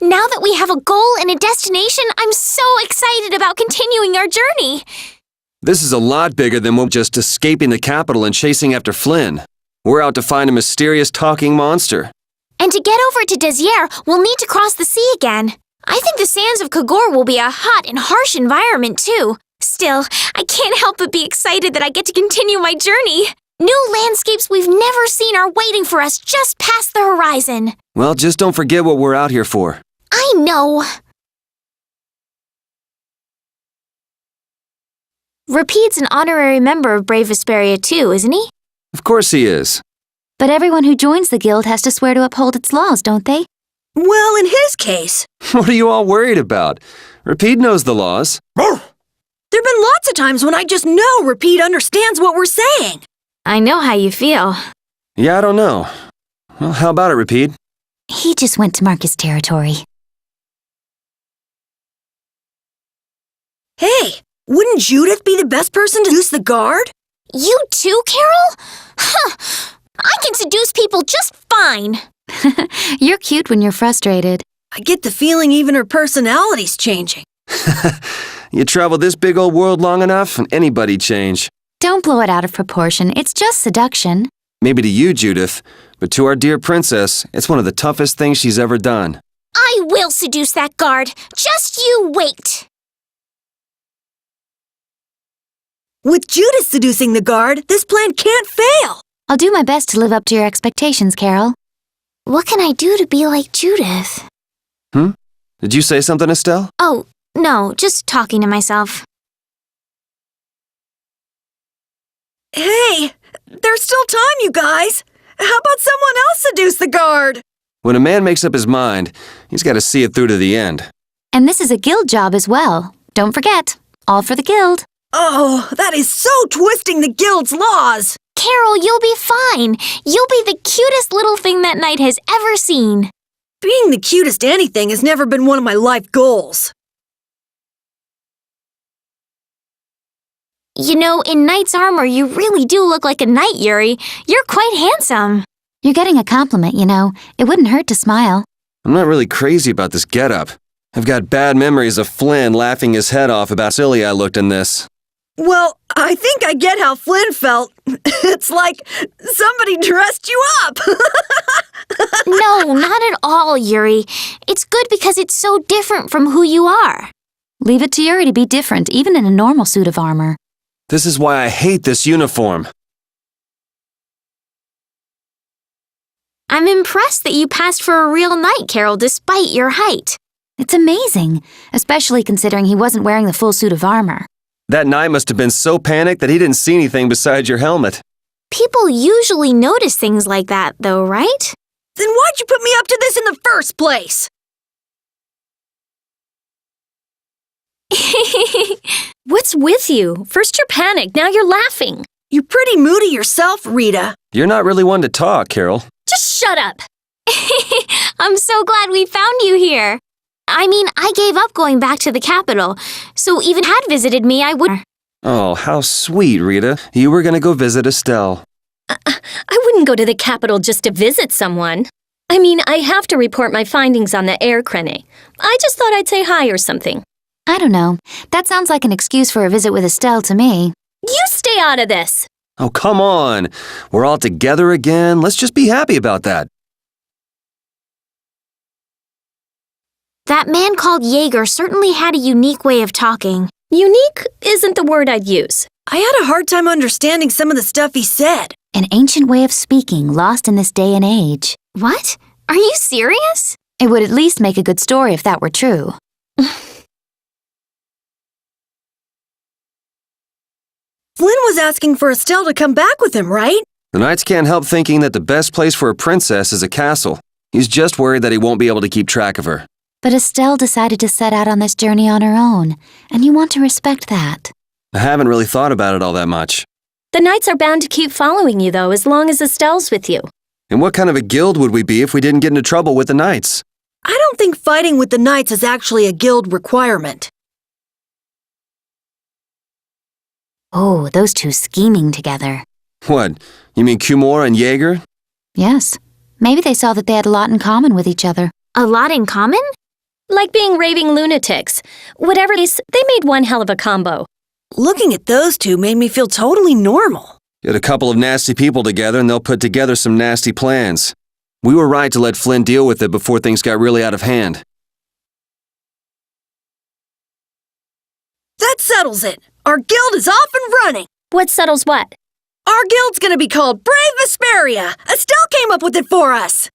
Now that we have a goal and a destination, I'm so excited about continuing our journey. This is a lot bigger than just escaping the capital and chasing after Flynn. We're out to find a mysterious talking monster. And to get over to Desire, we'll need to cross the sea again. I think the sands of Kagor will be a hot and harsh environment, too. Still, I can't help but be excited that I get to continue my journey. New landscapes we've never seen are waiting for us just past the horizon. Well, just don't forget what we're out here for. I know. Rapide's an honorary member of Brave Vesperia too, isn't he? Of course he is. But everyone who joins the guild has to swear to uphold its laws, don't they? Well, in his case... What are you all worried about? Rapide knows the laws. There've been lots of times when I just know Rapide understands what we're saying. I know how you feel. Yeah, I don't know. Well, how about it, Rapide? He just went to mark his territory. Hey, wouldn't Judith be the best person to seduce the guard? You too, Carol? Huh. I can seduce people just fine. You're cute when you're frustrated. I get the feeling even her personality's changing. You travel this big old world long enough and anybody'd change. Don't blow it out of proportion. It's just seduction. Maybe to you, Judith, but to our dear princess, it's one of the toughest things she's ever done. I will seduce that guard. Just you wait. With Judith seducing the guard, this plan can't fail. I'll do my best to live up to your expectations, Carol. What can I do to be like Judith? Did you say something, Estelle? Oh, no, just talking to myself. Hey, there's still time, you guys. How about someone else seduce the guard? When a man makes up his mind, he's got to see it through to the end. And this is a guild job as well. Don't forget, all for the guild. Oh, that is so twisting the guild's laws. Carol, you'll be fine. You'll be the cutest little thing that knight has ever seen. Being the cutest anything has never been one of my life goals. You know, in knight's armor, you really do look like a knight, Yuri. You're quite handsome. You're getting a compliment, you know. It wouldn't hurt to smile. I'm not really crazy about this getup. I've got bad memories of Flynn laughing his head off about how silly I looked in this. Well, I think I get how Flynn felt. It's like somebody dressed you up. No, not at all, Yuri. It's good because it's so different from who you are. Leave it to Yuri to be different, even in a normal suit of armor. This is why I hate this uniform. I'm impressed that you passed for a real knight, Carol, despite your height. It's amazing, especially considering he wasn't wearing the full suit of armor. That knight must have been so panicked that he didn't see anything besides your helmet. People usually notice things like that, though, right? Then why'd you put me up to this in the first place? What's with you? First you're panicked, now you're laughing. You're pretty moody yourself, Rita. You're not really one to talk, Carol. Just shut up. I'm so glad we found you here. I mean, I gave up going back to the capital, so even had visited me, I would. Oh, how sweet, Rita. You were gonna go visit Estelle. I wouldn't go to the capital just to visit someone. I mean, I have to report my findings on the air crane. I just thought I'd say hi or something. I don't know. That sounds like an excuse for a visit with Estelle to me. You stay out of this! Oh, come on. We're all together again. Let's just be happy about that. That man called Jaeger certainly had a unique way of talking. Unique isn't the word I'd use. I had a hard time understanding some of the stuff he said. An ancient way of speaking lost in this day and age. What? Are you serious? It would at least make a good story if that were true. Flynn was asking for Estelle to come back with him, right? The Knights can't help thinking that the best place for a princess is a castle. He's just worried that he won't be able to keep track of her. But Estelle decided to set out on this journey on her own, and you want to respect that. I haven't really thought about it all that much. The Knights are bound to keep following you, though, as long as Estelle's with you. And what kind of a guild would we be if we didn't get into trouble with the Knights? I don't think fighting with the Knights is actually a guild requirement. Oh, those two scheming together. What? You mean Kumor and Jaeger? Yes. Maybe they saw that they had a lot in common with each other. A lot in common? Like being raving lunatics. Whatever it is, they made one hell of a combo. Looking at those two made me feel totally normal. Get a couple of nasty people together and they'll put together some nasty plans. We were right to let Flynn deal with it before things got really out of hand. That settles it. Our guild is off and running. What settles what? Our guild's gonna be called Brave Vesperia. Estelle came up with it for us.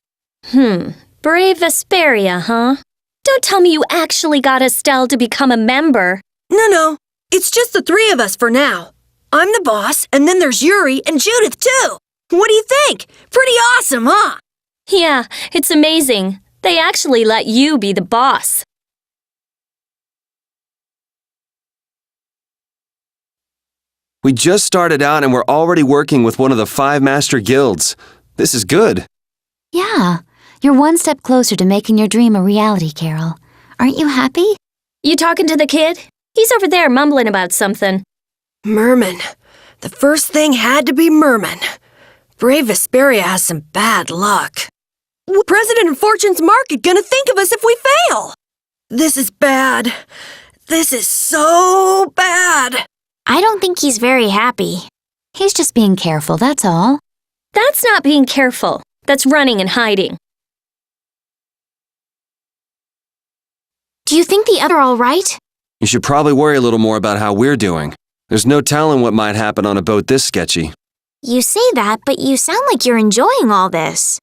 Brave Vesperia, huh? Don't tell me you actually got Estelle to become a member. No. It's just the three of us for now. I'm the boss, and then there's Yuri and Judith, too. What do you think? Pretty awesome, huh? Yeah, it's amazing. They actually let you be the boss. We just started out and we're already working with one of the 5 master guilds. This is good. Yeah, you're one step closer to making your dream a reality, Carol. Aren't you happy? You talking to the kid? He's over there mumbling about something. Merman. The first thing had to be Merman. Brave Vesperia has some bad luck. What President of Fortune's Market gonna think of us if we fail? This is bad. This is so bad. I don't think he's very happy. He's just being careful, that's all. That's not being careful. That's running and hiding. Do you think the other all right? You should probably worry a little more about how we're doing. There's no telling what might happen on a boat this sketchy. You say that, but you sound like you're enjoying all this.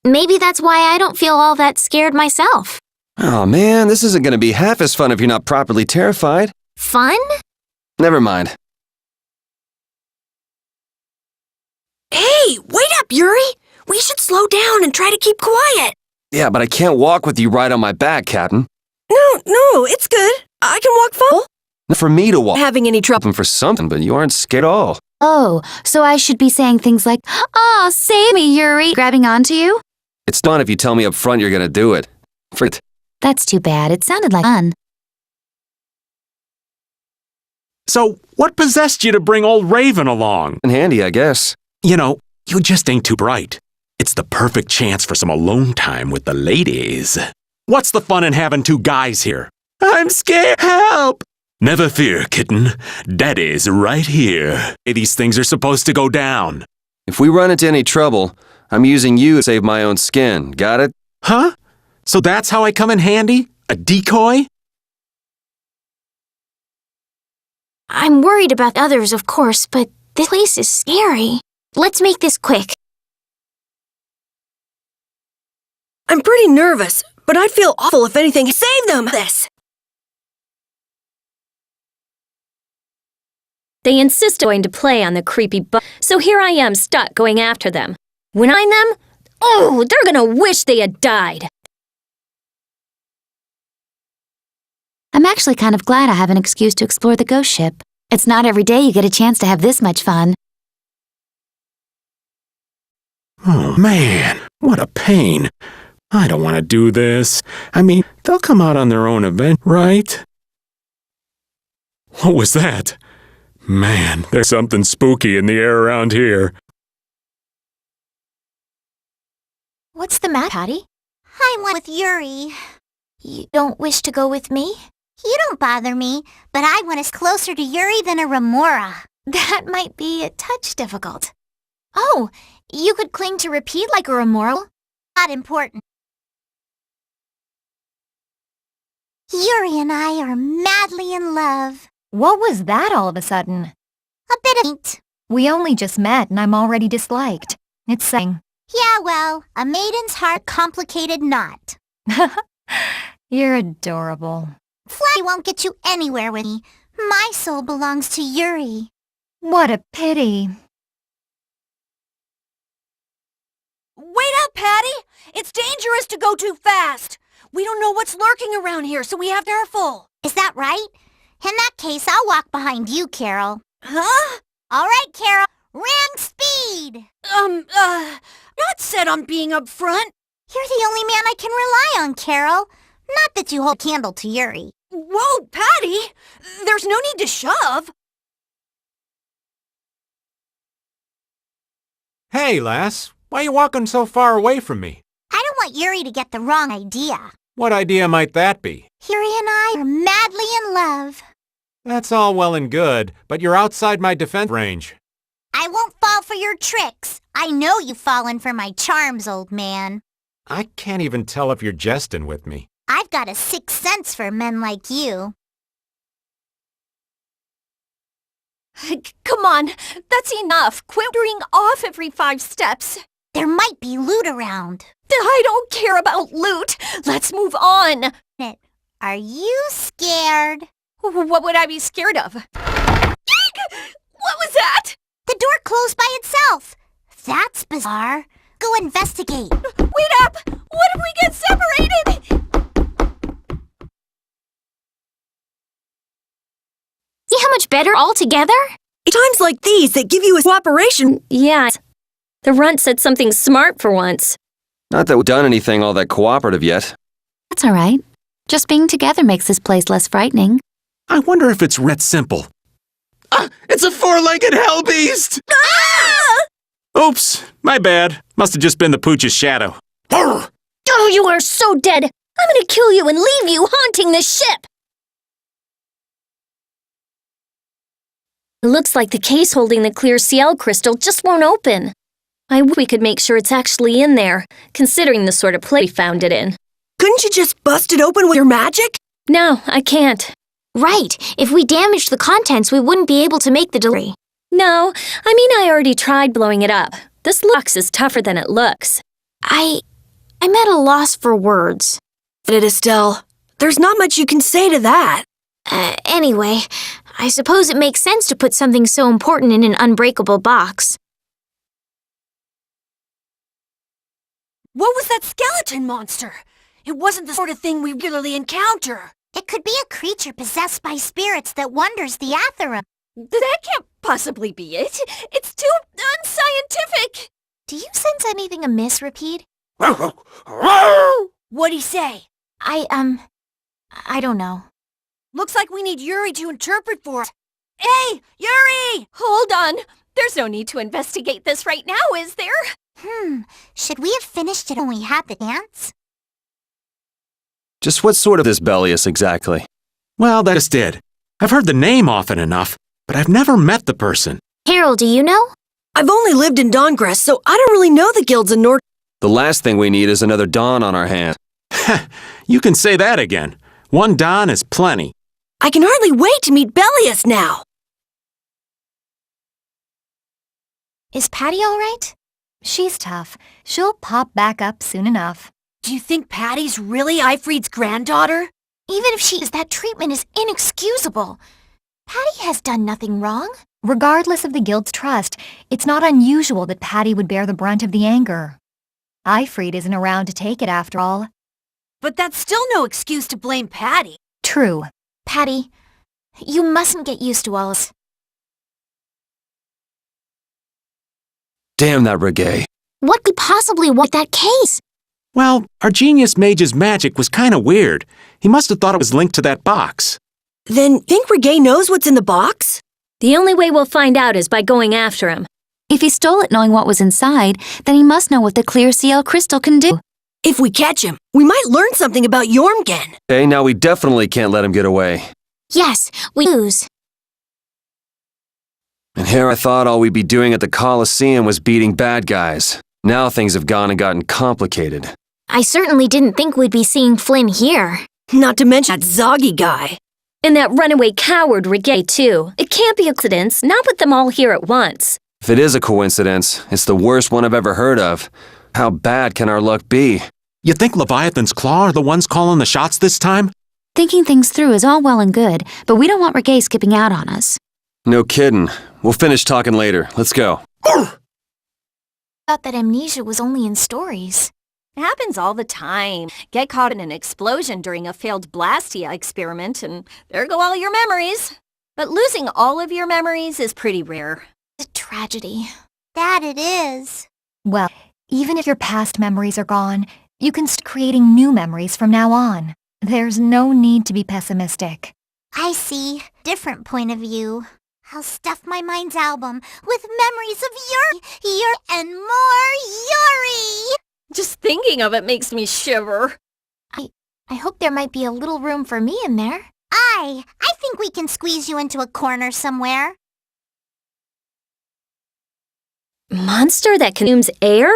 Maybe that's why I don't feel all that scared myself. Oh man, this isn't gonna be half as fun if you're not properly terrified. Fun? Never mind. Hey, wait up, Yuri! We should slow down and try to keep quiet. Yeah, but I can't walk with you right on my back, Captain. No, it's good. I can walk full. Not for me to walk. Having any trouble? For something, but you aren't scared at all. Oh, so I should be saying things like, "Aw, save me, Yuri," grabbing onto you? It's fun if you tell me up front you're gonna do it. Frit. That's too bad. It sounded like fun. So, what possessed you to bring old Raven along? And handy, I guess. You know, you just ain't too bright. It's the perfect chance for some alone time with the ladies. What's the fun in having 2 guys here? I'm scared. Help! Never fear, kitten. Daddy's right here. These things are supposed to go down. If we run into any trouble, I'm using you to save my own skin. Got it? Huh? So that's how I come in handy? A decoy? I'm worried about others, of course, but this place is scary. Let's make this quick. I'm pretty nervous, but I'd feel awful if anything saved them this. They insist on going to play on the creepy so here I am stuck going after them. When I'm them, oh, they're gonna wish they had died. I'm actually kind of glad I have an excuse to explore the ghost ship. It's not every day you get a chance to have this much fun. Oh, man, what a pain. I don't want to do this. I mean, they'll come out on their own event, right? What was that? Man, there's something spooky in the air around here. What's the matter, Patty? I went with Yuri. You don't wish to go with me? You don't bother me, but I want us closer to Yuri than a remora. That might be a touch difficult. Oh, you could cling to repeat like a remora? Not important. Yuri and I are madly in love. What was that all of a sudden? A bit of it. We only just met and I'm already disliked. It's saying. Yeah, well, a maiden's heart complicated knot. You're adorable. Fly won't get you anywhere with me. My soul belongs to Yuri. What a pity. Wait up, Patty! It's dangerous to go too fast. We don't know what's lurking around here, so we have to be careful. Is that right? In that case, I'll walk behind you, Carol. Huh? All right, Carol. Ram speed! Not set on being up front. You're the only man I can rely on, Carol. Not that you hold a candle to Yuri. Whoa, Patty! There's no need to shove. Hey, lass. Why you walking so far away from me? I don't want Yuri to get the wrong idea. What idea might that be? Yuri and I are madly in love. That's all well and good, but you're outside my defense range. I won't fall for your tricks. I know you've fallen for my charms, old man. I can't even tell if you're jesting with me. I've got a sixth sense for men like you. Come on, that's enough. Quit wandering off every 5 steps. There might be loot around. I don't care about loot. Let's move on. Are you scared? What would I be scared of? What was that? The door closed by itself. That's bizarre. Go investigate. Wait up! What if we get separated? See how much better all together? Times like these that give you a cooperation. Yeah, the runt said something smart for once. Not that we've done anything all that cooperative yet. That's all right. Just being together makes this place less frightening. I wonder if it's that simple. It's a 4-legged hell beast! Oops, my bad. Must have just been the pooch's shadow. Oh, you are so dead. I'm gonna kill you and leave you haunting the ship. It looks like the case holding the clear CL crystal just won't open. I wish we could make sure it's actually in there, considering the sort of place we found it in. Couldn't you just bust it open with your magic? No, I can't. Right. If we damaged the contents, we wouldn't be able to make the delivery. No, I mean I already tried blowing it up. This box is tougher than it looks. I'm at a loss for words. Estelle, there's not much you can say to that. Anyway, I suppose it makes sense to put something so important in an unbreakable box. What was that skeleton monster? It wasn't the sort of thing we regularly encounter. It could be a creature possessed by spirits that wanders the Atherum. That can't possibly be it. It's too unscientific. Do you sense anything amiss, Repeat? What'd he say? I don't know. Looks like we need Yuri to interpret for us. Hey, Yuri! Hold on. There's no need to investigate this right now, is there? Should we have finished it when we had the dance? Just what sort of this Bellius exactly? Well, that just did. I've heard the name often enough, but I've never met the person. Carol, do you know? I've only lived in Dawngress, so I don't really know the guilds in North. The last thing we need is another Dawn on our hands. You can say that again. 1 Dawn is plenty. I can hardly wait to meet Bellius now. Is Patty all right? She's tough. She'll pop back up soon enough. Do you think Patty's really Ifried's granddaughter? Even if she is, that treatment is inexcusable. Patty has done nothing wrong. Regardless of the guild's trust, it's not unusual that Patty would bear the brunt of the anger. Ifried isn't around to take it after all. But that's still no excuse to blame Patty. True. Patty, you mustn't get used to all this. Damn that Reggae. What could possibly want that case? Well, our genius mage's magic was kind of weird. He must have thought it was linked to that box. Then think Reggae knows what's in the box? The only way we'll find out is by going after him. If he stole it knowing what was inside, then he must know what the clear CL crystal can do. If we catch him, we might learn something about Jormgen. Okay, now we definitely can't let him get away. Yes, we lose. And here I thought all we'd be doing at the Coliseum was beating bad guys. Now things have gone and gotten complicated. I certainly didn't think we'd be seeing Flynn here. Not to mention that Zoggy guy. And that runaway coward Reggae, too. It can't be a coincidence, not with them all here at once. If it is a coincidence, it's the worst one I've ever heard of. How bad can our luck be? You think Leviathan's Claw are the ones calling the shots this time? Thinking things through is all well and good, but we don't want Reggae skipping out on us. No kidding. We'll finish talking later. Let's go. Thought that amnesia was only in stories. It happens all the time. Get caught in an explosion during a failed Blastia experiment, and there go all your memories. But losing all of your memories is pretty rare. A tragedy. That it is. Well, even if your past memories are gone, you can start creating new memories from now on. There's no need to be pessimistic. I see. Different point of view. I'll stuff my mind's album with memories of Yuri, and more Yuri! Just thinking of it makes me shiver. I hope there might be a little room for me in there. I think we can squeeze you into a corner somewhere. Monster that consumes air?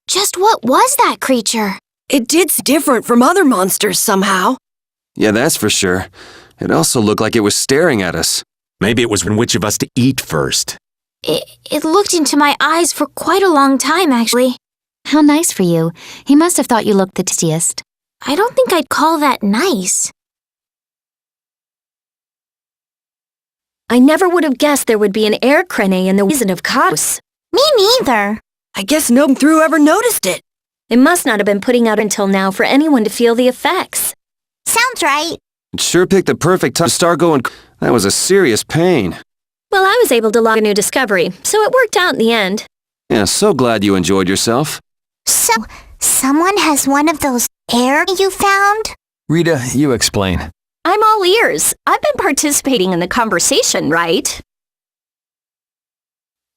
Just what was that creature? It did different from other monsters somehow. Yeah, that's for sure. It also looked like it was staring at us. Maybe it was when which of us to eat first. It looked into my eyes for quite a long time, actually. How nice for you. He must have thought you looked the tastiest. I don't think I'd call that nice. I never would have guessed there would be an air crane in the Wizard of Kaos. Me neither. I guess no one ever noticed it. It must not have been putting out until now for anyone to feel the effects. Sounds right. It sure picked the perfect time to start going. That was a serious pain. Well, I was able to log a new discovery, so it worked out in the end. Yeah, so glad you enjoyed yourself. So, someone has one of those air you found? Rita, you explain. I'm all ears. I've been participating in the conversation, right?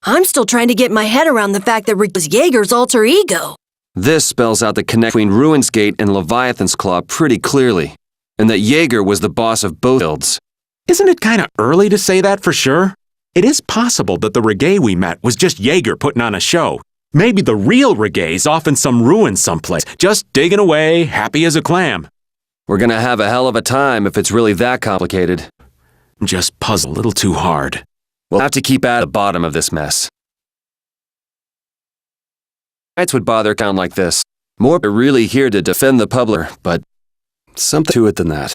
I'm still trying to get my head around the fact that Rick was Jaeger's alter ego. This spells out the connection between Ruin's Gate and Leviathan's Claw pretty clearly, and that Jaeger was the boss of both guilds. Isn't it kind of early to say that for sure? It is possible that the Reggae we met was just Jaeger putting on a show. Maybe the real Reggae's off in some ruin someplace, just digging away, happy as a clam. We're gonna have a hell of a time if it's really that complicated. Just puzzle a little too hard. We'll have to keep at the bottom of this mess. Knights would bother down like this. More are really here to defend the public, but something to it than that.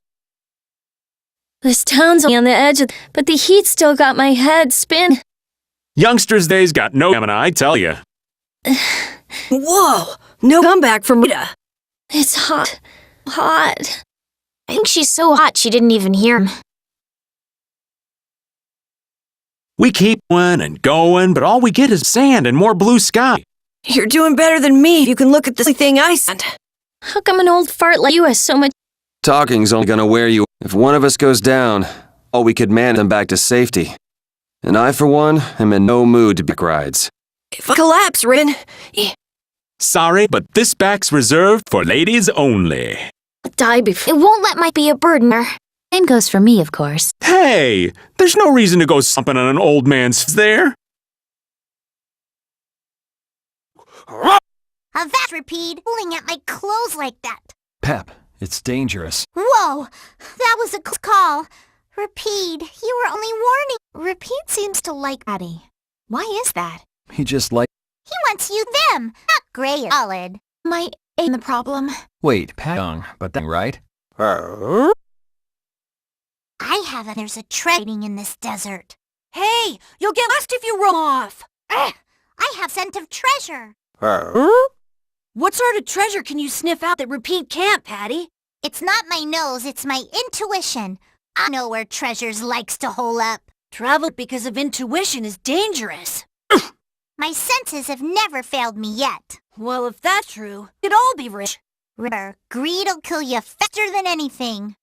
This town's on the edge, but the heat still got my head spin. Youngsters' days got no stamina, I tell you. Whoa! No comeback from Rita. It's hot. Hot. I think she's so hot she didn't even hear him. We keep going and going, but all we get is sand and more blue sky. You're doing better than me if you can look at this thing I sent. How come an old fart like you has so much? Talking's only gonna wear you. If one of us goes down, all we could manage them back to safety. And I, for one, am in no mood to pick rides. If I collapse, Rin. Sorry, but this back's reserved for ladies only. Die before. It won't let Mike be a burdener. Same goes for me, of course. Hey, there's no reason to go stomping on an old man's there. Avast, Repeat, pulling at my clothes like that. Pep, it's dangerous. Whoa, that was a close call. Repeat, you were only warning. Repeat seems to like Patty. Why is that? He just like... He wants you them, not gray or solid. Might ain't the problem. Wait, Pat young, but that right? I have there's a trading in this desert. Hey, you'll get lost if you roam off. I have scent of treasure. What sort of treasure can you sniff out that Repeat can't, Patty? It's not my nose, it's my intuition. I know where treasures likes to hole up. Travel because of intuition is dangerous. My senses have never failed me yet. Well, if that's true, we'd all be rich. Remember, greed'll kill you faster than anything.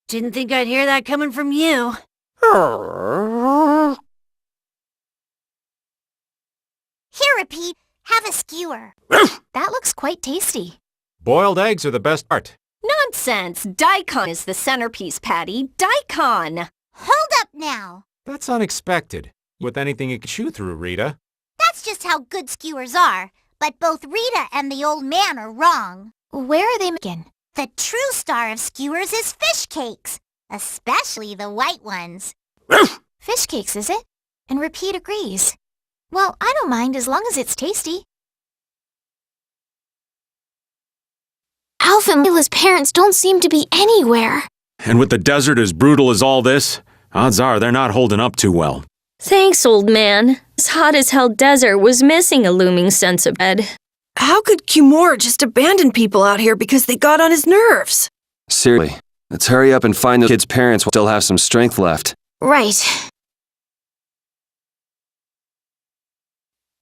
Didn't think I'd hear that coming from you. Here, Repeat, have a skewer. That looks quite tasty. Boiled eggs are the best part. Nonsense! Daikon is the centerpiece, Patty. Daikon! Hold up now. That's unexpected. With anything you can chew through, Rita. That's just how good skewers are. But both Rita and the old man are wrong. Where are they making? The true star of skewers is fish cakes, especially the white ones. Fish cakes, is it? And Repeat agrees. Well, I don't mind as long as it's tasty. Alf and Layla's parents don't seem to be anywhere. And with the desert as brutal as all this, odds are they're not holding up too well. Thanks, old man. This hot-as-hell desert was missing a looming sense of dread. How could Cumore just abandon people out here because they got on his nerves? Seriously, let's hurry up and find the kids' parents while still have some strength left. Right.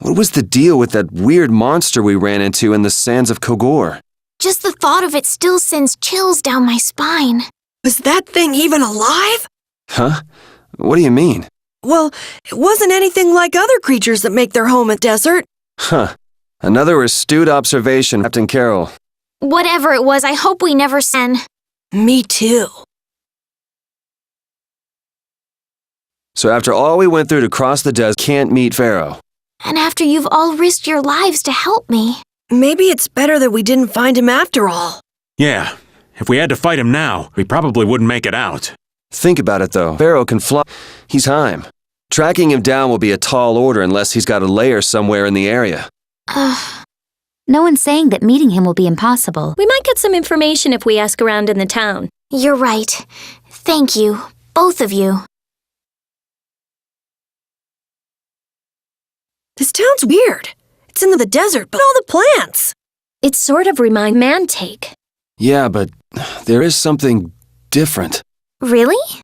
What was the deal with that weird monster we ran into in the sands of Kogor? Just the thought of it still sends chills down my spine. Was that thing even alive? Huh? What do you mean? Well, it wasn't anything like other creatures that make their home at desert. Huh. Another astute observation, Captain Carroll. Whatever it was, I hope we never send. Me too. So after all we went through to cross the desert, can't meet Pharaoh. And after you've all risked your lives to help me. Maybe it's better that we didn't find him after all. Yeah, if we had to fight him now, we probably wouldn't make it out. Think about it though. Pharaoh can fly. He's Heim. Tracking him down will be a tall order unless he's got a lair somewhere in the area. No one's saying that meeting him will be impossible. We might get some information if we ask around in the town. You're right. Thank you, both of you. This town's weird. It's in the desert, but all the plants. It sort of reminds Mantake. Yeah, but there is something different. Really?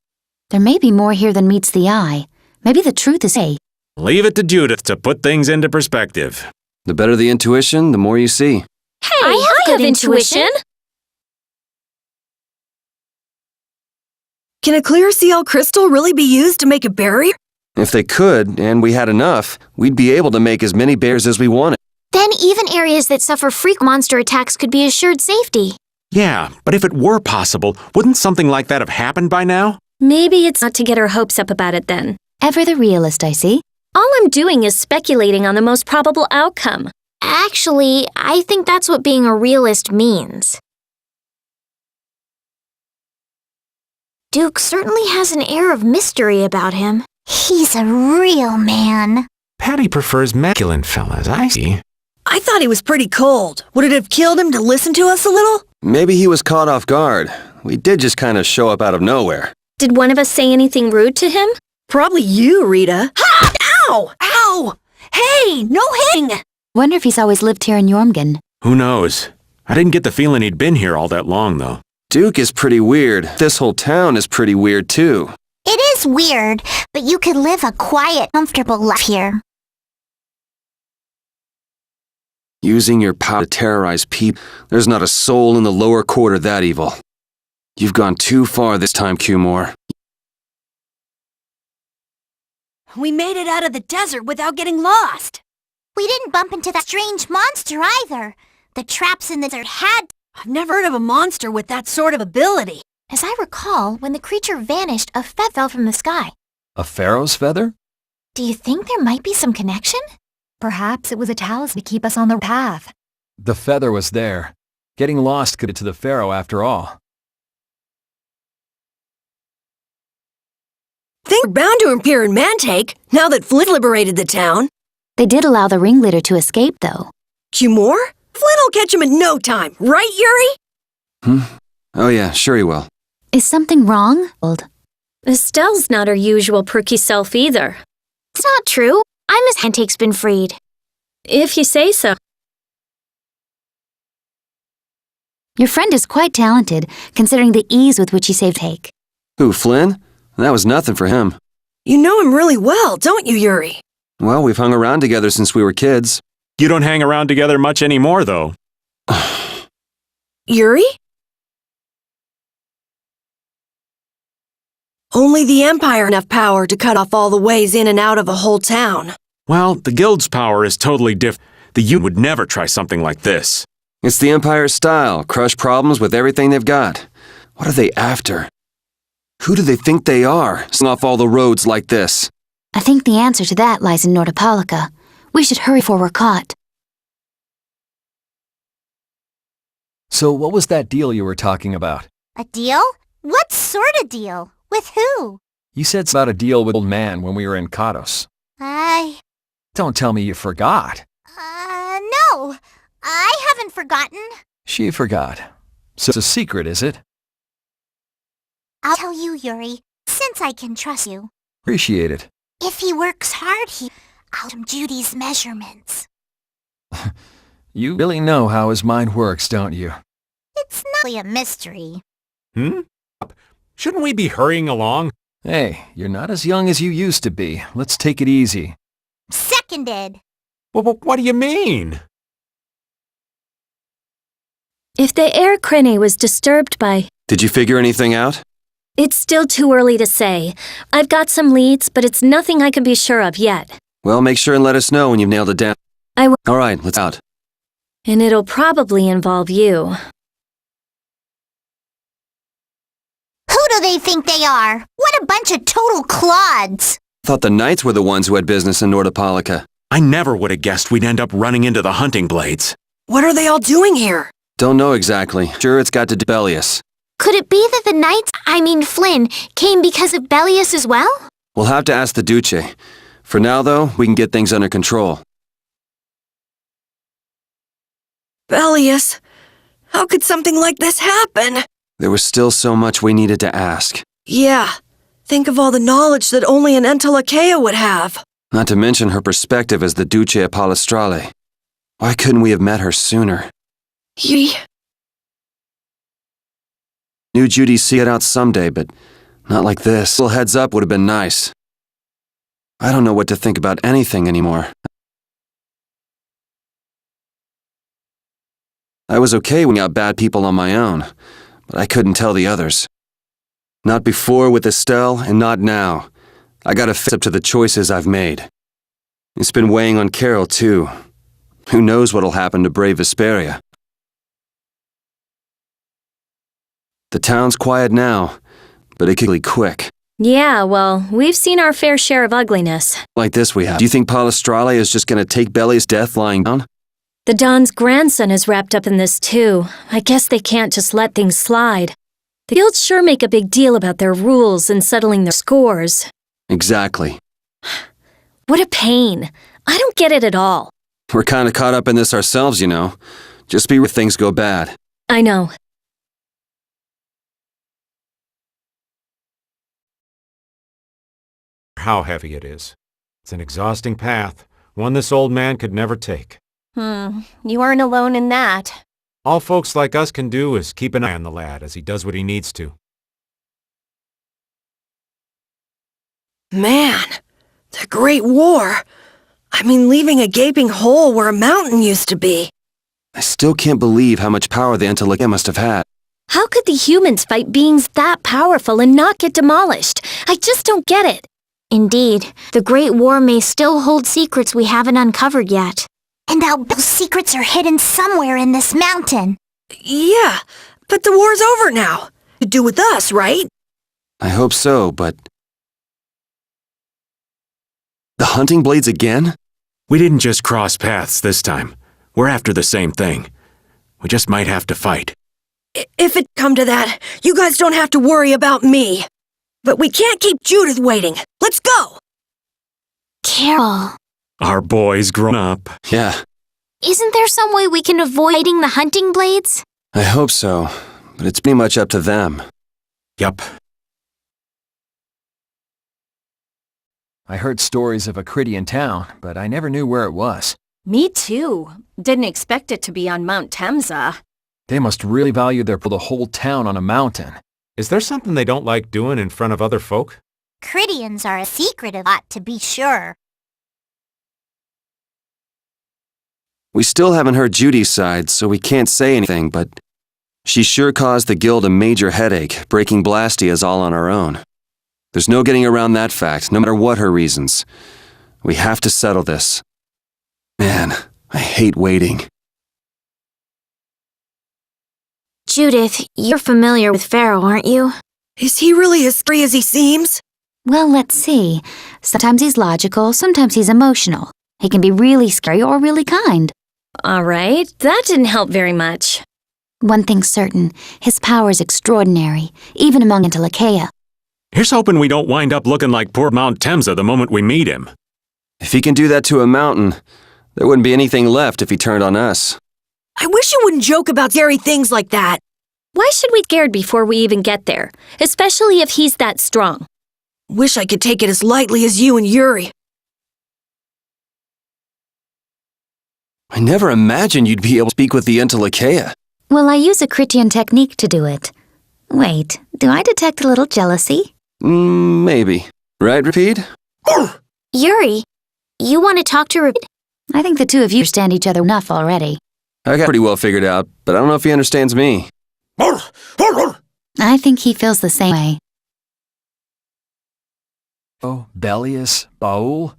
There may be more here than meets the eye. Maybe the truth is A. Leave it to Judith to put things into perspective. The better the intuition, the more you see. Hey, I have intuition. Can a clear CL crystal really be used to make a barrier? If they could, and we had enough, we'd be able to make as many bears as we wanted. Then even areas that suffer freak monster attacks could be assured safety. Yeah, but if it were possible, wouldn't something like that have happened by now? Maybe it's not to get our hopes up about it then. Ever the realist, I see. All I'm doing is speculating on the most probable outcome. Actually, I think that's what being a realist means. Duke certainly has an air of mystery about him. He's a real man. Patty prefers masculine fellas, I see. I thought he was pretty cold. Would it have killed him to listen to us a little? Maybe he was caught off guard. We did just kind of show up out of nowhere. Did one of us say anything rude to him? Probably you, Rita. Ha! Ow! Ow! Hey, no hitting! Wonder if he's always lived here in Jormgen. Who knows? I didn't get the feeling he'd been here all that long, though. Duke is pretty weird. This whole town is pretty weird, too. It is weird, but you could live a quiet, comfortable life here. Using your power to terrorize people. There's not a soul in the lower quarter that evil. You've gone too far this time, Cumore. We made it out of the desert without getting lost. We didn't bump into that strange monster either. The traps in the desert had... I've never heard of a monster with that sort of ability. As I recall, when the creature vanished, a feather fell from the sky. A pharaoh's feather? Do you think there might be some connection? Perhaps it was a talisman to keep us on the path. The feather was there. Getting lost could get to the pharaoh after all. Things are bound to appear in Mantake, now that Flint liberated the town. They did allow the ringleader to escape, though. Cumore? Flint will catch him in no time, right, Yuri? Oh yeah, sure he will. Is something wrong? Old. Estelle's not her usual perky self either. It's not true. I'm as Mantake's been freed. If you say so. Your friend is quite talented, considering the ease with which he saved Hake. Who, Flynn? That was nothing for him. You know him really well, don't you, Yuri? Well, we've hung around together since we were kids. You don't hang around together much anymore, though. Yuri? Only the Empire enough power to cut off all the ways in and out of a whole town. Well, the guild's power is totally different. The unit would never try something like this. It's the Empire's style, crush problems with everything they've got. What are they after? Who do they think they are, sing off all the roads like this? I think the answer to that lies in Nordopolica. We should hurry before we're caught. So what was that deal you were talking about? A deal? What sort of deal? With who? You said about a deal with old man when we were in Katos. Don't tell me you forgot. No. I haven't forgotten. She forgot. So it's a secret, is it? I'll tell you, Yuri, since I can trust you. Appreciate it. If he works hard, I'll give him Judy's measurements. You really know how his mind works, don't you? It's not really a mystery. Shouldn't we be hurrying along? Hey, you're not as young as you used to be. Let's take it easy. Seconded. What do you mean? If the air Krene was disturbed by... Did you figure anything out? It's still too early to say. I've got some leads, but it's nothing I can be sure of yet. Well, make sure and let us know when you've nailed it down. I will. All right, let's out. And it'll probably involve you. Who do they think they are? What a bunch of total clods! I thought the knights were the ones who had business in Nordopolica. I never would have guessed we'd end up running into the hunting blades. What are they all doing here? Don't know exactly. Sure, it's got to do Bellius. Could it be that the knights, Flynn, came because of Bellius as well? We'll have to ask the Duce. For now, though, we can get things under control. Bellius, how could something like this happen? There was still so much we needed to ask. Yeah, think of all the knowledge that only an Entelakea would have. Not to mention her perspective as the Duce of Palestrale. Why couldn't we have met her sooner? Knew Judy'd see it out someday, but not like this. A little heads up would have been nice. I don't know what to think about anything anymore. I was okay when I got bad people on my own, but I couldn't tell the others. Not before with Estelle, and not now. I gotta face up to the choices I've made. It's been weighing on Carol, too. Who knows what'll happen to brave Vesperia? The town's quiet now, but it could be quick. Yeah, well, we've seen our fair share of ugliness. Like this we have. Do you think Palestrale is just gonna take Belli's death lying down? The Don's grandson is wrapped up in this too. I guess they can't just let things slide. The guilds sure make a big deal about their rules and settling their scores. Exactly. What a pain. I don't get it at all. We're kinda caught up in this ourselves, you know. Just be where things go bad. I know. How heavy it is. It's an exhausting path, one this old man could never take. You aren't alone in that. All folks like us can do is keep an eye on the lad as he does what he needs to. Man, the Great War. Leaving a gaping hole where a mountain used to be. I still can't believe how much power the Entelakea must have had. How could the humans fight beings that powerful and not get demolished? I just don't get it. Indeed, the Great War may still hold secrets we haven't uncovered yet. And those secrets are hidden somewhere in this mountain. Yeah, but the war's over now. To do with us, right? I hope so, but... The hunting blades again? We didn't just cross paths this time. We're after the same thing. We just might have to fight. If it come to that, you guys don't have to worry about me. But we can't keep Judith waiting. Let's go! Carol. Our boy's grown up. Yeah. Isn't there some way we can avoid fighting the hunting blades? I hope so, but it's pretty much up to them. Yup. I heard stories of a Cridian town, but I never knew where it was. Me too. Didn't expect it to be on Mount Temza. They must really value the whole town on a mountain. Is there something they don't like doing in front of other folk? Cridians are a secretive lot, to be sure. We still haven't heard Judy's side, so we can't say anything, but she sure caused the guild a major headache, breaking Blastia's all on her own. There's no getting around that fact, no matter what her reasons. We have to settle this. Man, I hate waiting. Judith, you're familiar with Pharaoh, aren't you? Is he really as scary as he seems? Well, let's see. Sometimes he's logical, sometimes he's emotional. He can be really scary or really kind. All right, that didn't help very much. One thing's certain, his power is extraordinary, even among Antilocheia. Here's hoping we don't wind up looking like poor Mount Temsa the moment we meet him. If he can do that to a mountain, there wouldn't be anything left if he turned on us. I wish you wouldn't joke about scary things like that. Why should we get scared before we even get there? Especially if he's that strong. Wish I could take it as lightly as you and Yuri. I never imagined you'd be able to speak with the Antilocheia. Well, I use a Critian technique to do it. Wait, do I detect a little jealousy? Maybe. Right, Rapide? Yuri, you want to talk to Rapide? I think the two of you understand each other enough already. I got pretty well figured out, but I don't know if he understands me. I think he feels the same way. Oh, Belius, Baul?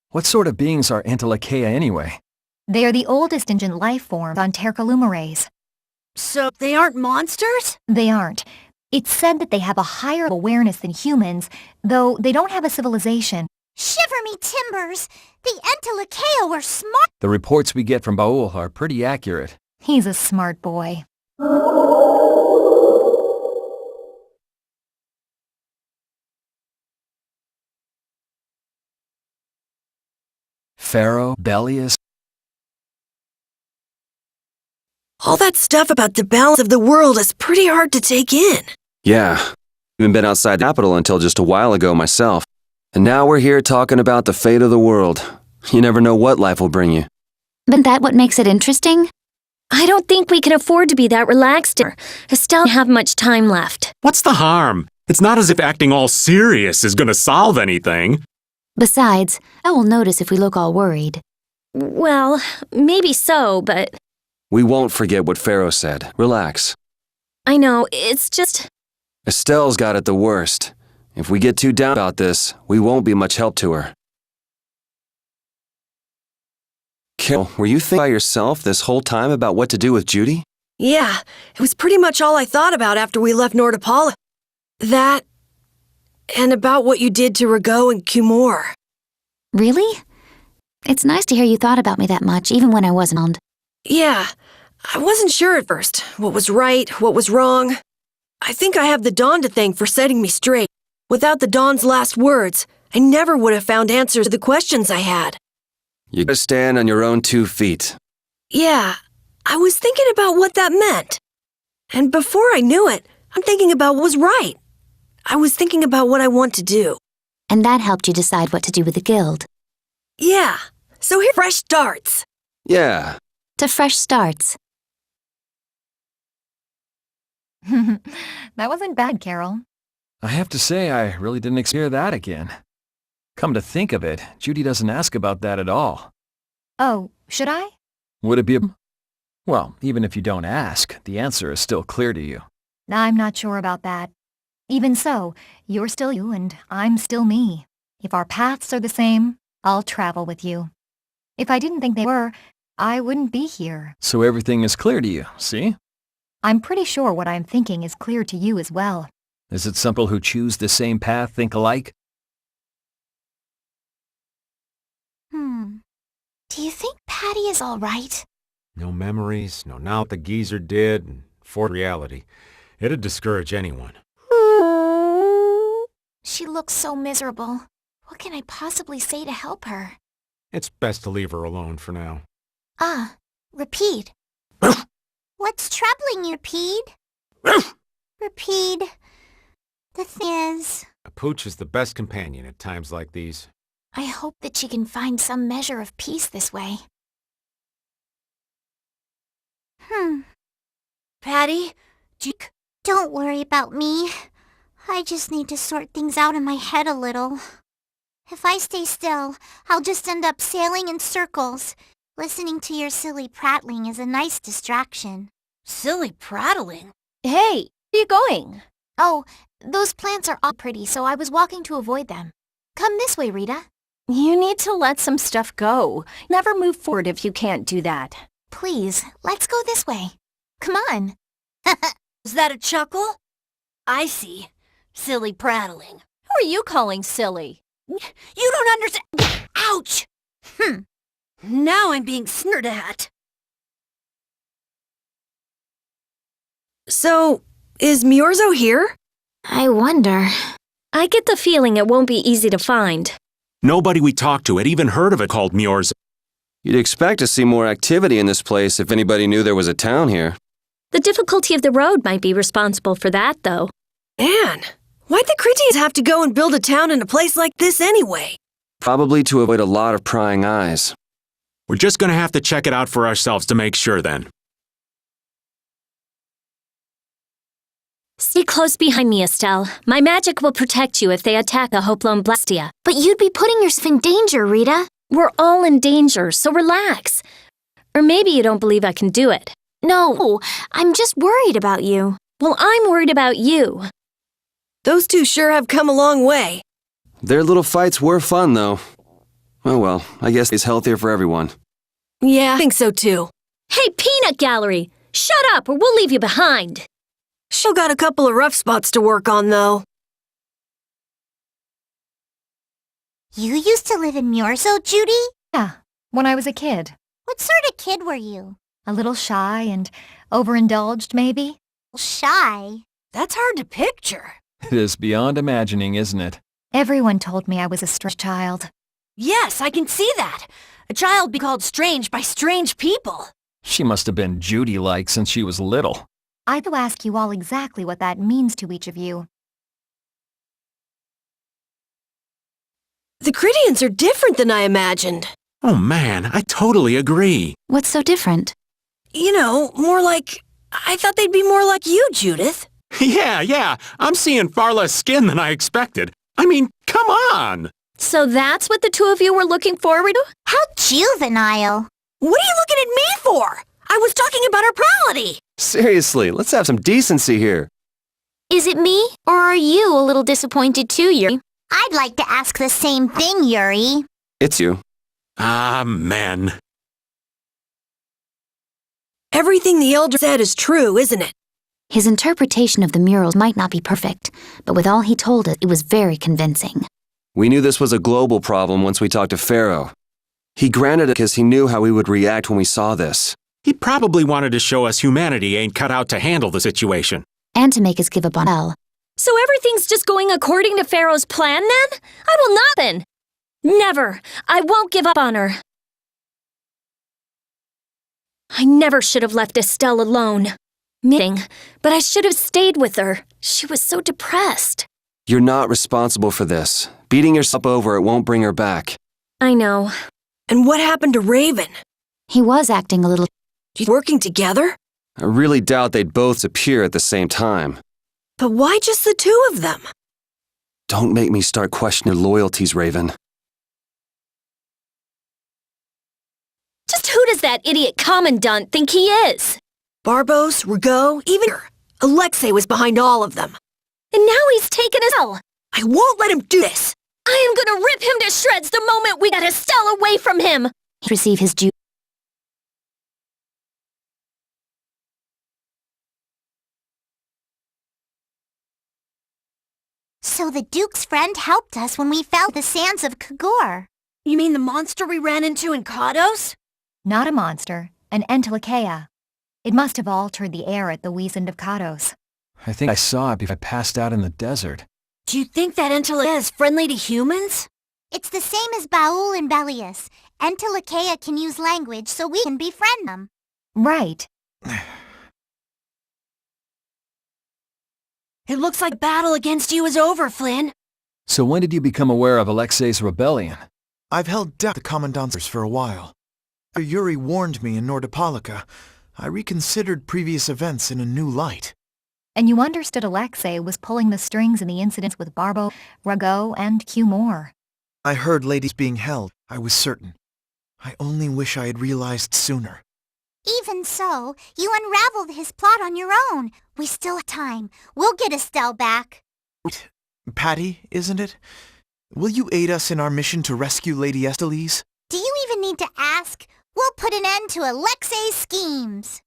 What sort of beings are Antilocheia anyway? They are the oldest ancient life forms on Tercalumares. So they aren't monsters? They aren't. It's said that they have a higher awareness than humans, though they don't have a civilization. Shiver me timbers! The Antilocheia were smart! The reports we get from Baul are pretty accurate. He's a smart boy. Pharaoh, Belius. All that stuff about the balance of the world is pretty hard to take in. Yeah. Even been outside the capital until just a while ago myself. And now we're here talking about the fate of the world. You never know what life will bring you. But isn't that what makes it interesting? I don't think we can afford to be that relaxed. Estelle doesn't have much time left. What's the harm? It's not as if acting all serious is gonna solve anything. Besides, I will notice if we look all worried. Well, maybe so, but We won't forget what Pharaoh said. Relax. I know, it's just... Estelle's got it the worst. If we get too down about this, we won't be much help to her. Carol, were you thinking by yourself this whole time about what to do with Judy? Yeah, it was pretty much all I thought about after we left Nordapala. That, and about what you did to Rago and Cumore. Really? It's nice to hear you thought about me that much, even when I wasn't around. Yeah, I wasn't sure at first what was right, what was wrong. I think I have the Dawn to thank for setting me straight. Without the Dawn's last words, I never would have found answers to the questions I had. You gotta stand on your own 2 feet. Yeah, I was thinking about what that meant. And before I knew it, I'm thinking about what was right. I was thinking about what I want to do. And that helped you decide what to do with the guild. Yeah, so here fresh starts. Yeah. To fresh starts. That wasn't bad, Carol. I have to say, I really didn't hear that again. Come to think of it, Judy doesn't ask about that at all. Oh, should I? Would it be a... Well, even if you don't ask, the answer is still clear to you. I'm not sure about that. Even so, you're still you and I'm still me. If our paths are the same, I'll travel with you. If I didn't think they were, I wouldn't be here. So everything is clear to you, see? I'm pretty sure what I'm thinking is clear to you as well. Is it simple who choose the same path think alike? Do you think Patty is all right? No memories, no now what the geezer did, and for reality. It'd discourage anyone. She looks so miserable. What can I possibly say to help her? It's best to leave her alone for now. Rapide. What's troubling you, Rapide? Rapide. The thing is... A pooch is the best companion at times like these. I hope that she can find some measure of peace this way. Patty? Don't worry about me. I just need to sort things out in my head a little. If I stay still, I'll just end up sailing in circles. Listening to your silly prattling is a nice distraction. Silly prattling? Hey, where are you going? Oh, those plants are all pretty, so I was walking to avoid them. Come this way, Rita. You need to let some stuff go. Never move forward if you can't do that. Please, let's go this way. Come on. Is that a chuckle? I see. Silly prattling. Who are you calling silly? You don't understand. Ouch! Now I'm being sneered at. So, is Miorzo here? I wonder. I get the feeling it won't be easy to find. Nobody we talked to had even heard of it called Muir's. You'd expect to see more activity in this place if anybody knew there was a town here. The difficulty of the road might be responsible for that, though. Anne, why'd the Critians have to go and build a town in a place like this anyway? Probably to avoid a lot of prying eyes. We're just gonna have to check it out for ourselves to make sure then. Stay close behind me, Estelle. My magic will protect you if they attack the Hoplon Blastia. But you'd be putting yourself in danger, Rita. We're all in danger, so relax. Or maybe you don't believe I can do it. No, I'm just worried about you. Well, I'm worried about you. Those two sure have come a long way. Their little fights were fun, though. Oh well, I guess it's healthier for everyone. Yeah, I think so too. Hey, Peanut Gallery! Shut up or we'll leave you behind. She'll got a couple of rough spots to work on, though. You used to live in Miorzo, Judy? Yeah, when I was a kid. What sort of kid were you? A little shy and overindulged, maybe? Shy. That's hard to picture. It is beyond imagining, isn't it? Everyone told me I was a strange child. Yes, I can see that. A child be called strange by strange people. She must have been Judy-like since she was little. I'd to ask you all exactly what that means to each of you. The Critians are different than I imagined. Oh man, I totally agree. What's so different? You know, more like... I thought they'd be more like you, Judith. Yeah, I'm seeing far less skin than I expected. I mean, come on! So that's what the two of you were looking forward to? How juvenile. What are you looking at me for? I was talking about our prowity. Seriously, let's have some decency here. Is it me, or are you a little disappointed too, Yuri? I'd like to ask the same thing, Yuri. It's you. Ah, man. Everything the Elder said is true, isn't it? His interpretation of the murals might not be perfect, but with all he told us, it was very convincing. We knew this was a global problem once we talked to Pharaoh. He granted it because he knew how we would react when we saw this. He probably wanted to show us humanity ain't cut out to handle the situation. And to make us give up on Elle. So everything's just going according to Pharaoh's plan then? I will not then. Never. I won't give up on her. I never should have left Estelle alone. But I should have stayed with her. She was so depressed. You're not responsible for this. Beating yourself over it won't bring her back. I know. And what happened to Raven? He was acting a little... Working together? I really doubt they'd both appear at the same time. But why just the two of them? Don't make me start questioning your loyalties, Raven. Just who does that idiot commandant think he is? Barbos, Rigaud, even Alexei was behind all of them. And now he's taken Estelle. I won't let him do this. I am gonna rip him to shreds the moment we get Estelle away from him. receive his due... So the Duke's friend helped us when we fell the sands of Kagor. You mean the monster we ran into in Kados? Not a monster, an Entelekea. It must have altered the air at the Wiesent of Kados. I think I saw it before I passed out in the desert. Do you think that Entelekea is friendly to humans? It's the same as Baul and Belius. Entelekea can use language so we can befriend them. Right. It looks like battle against you is over, Flynn. So when did you become aware of Alexei's rebellion? I've held deaf the Commandant's for a while. After Yuri warned me in Nordopolica, I reconsidered previous events in a new light. And you understood Alexei was pulling the strings in the incidents with Barbo, Rigaud, and Q Moore. I heard ladies being held, I was certain. I only wish I had realized sooner. Even so, you unraveled his plot on your own. We still have time. We'll get Estelle back. Patty, isn't it? Will you aid us in our mission to rescue Lady Estellise? Do you even need to ask? We'll put an end to Alexei's schemes.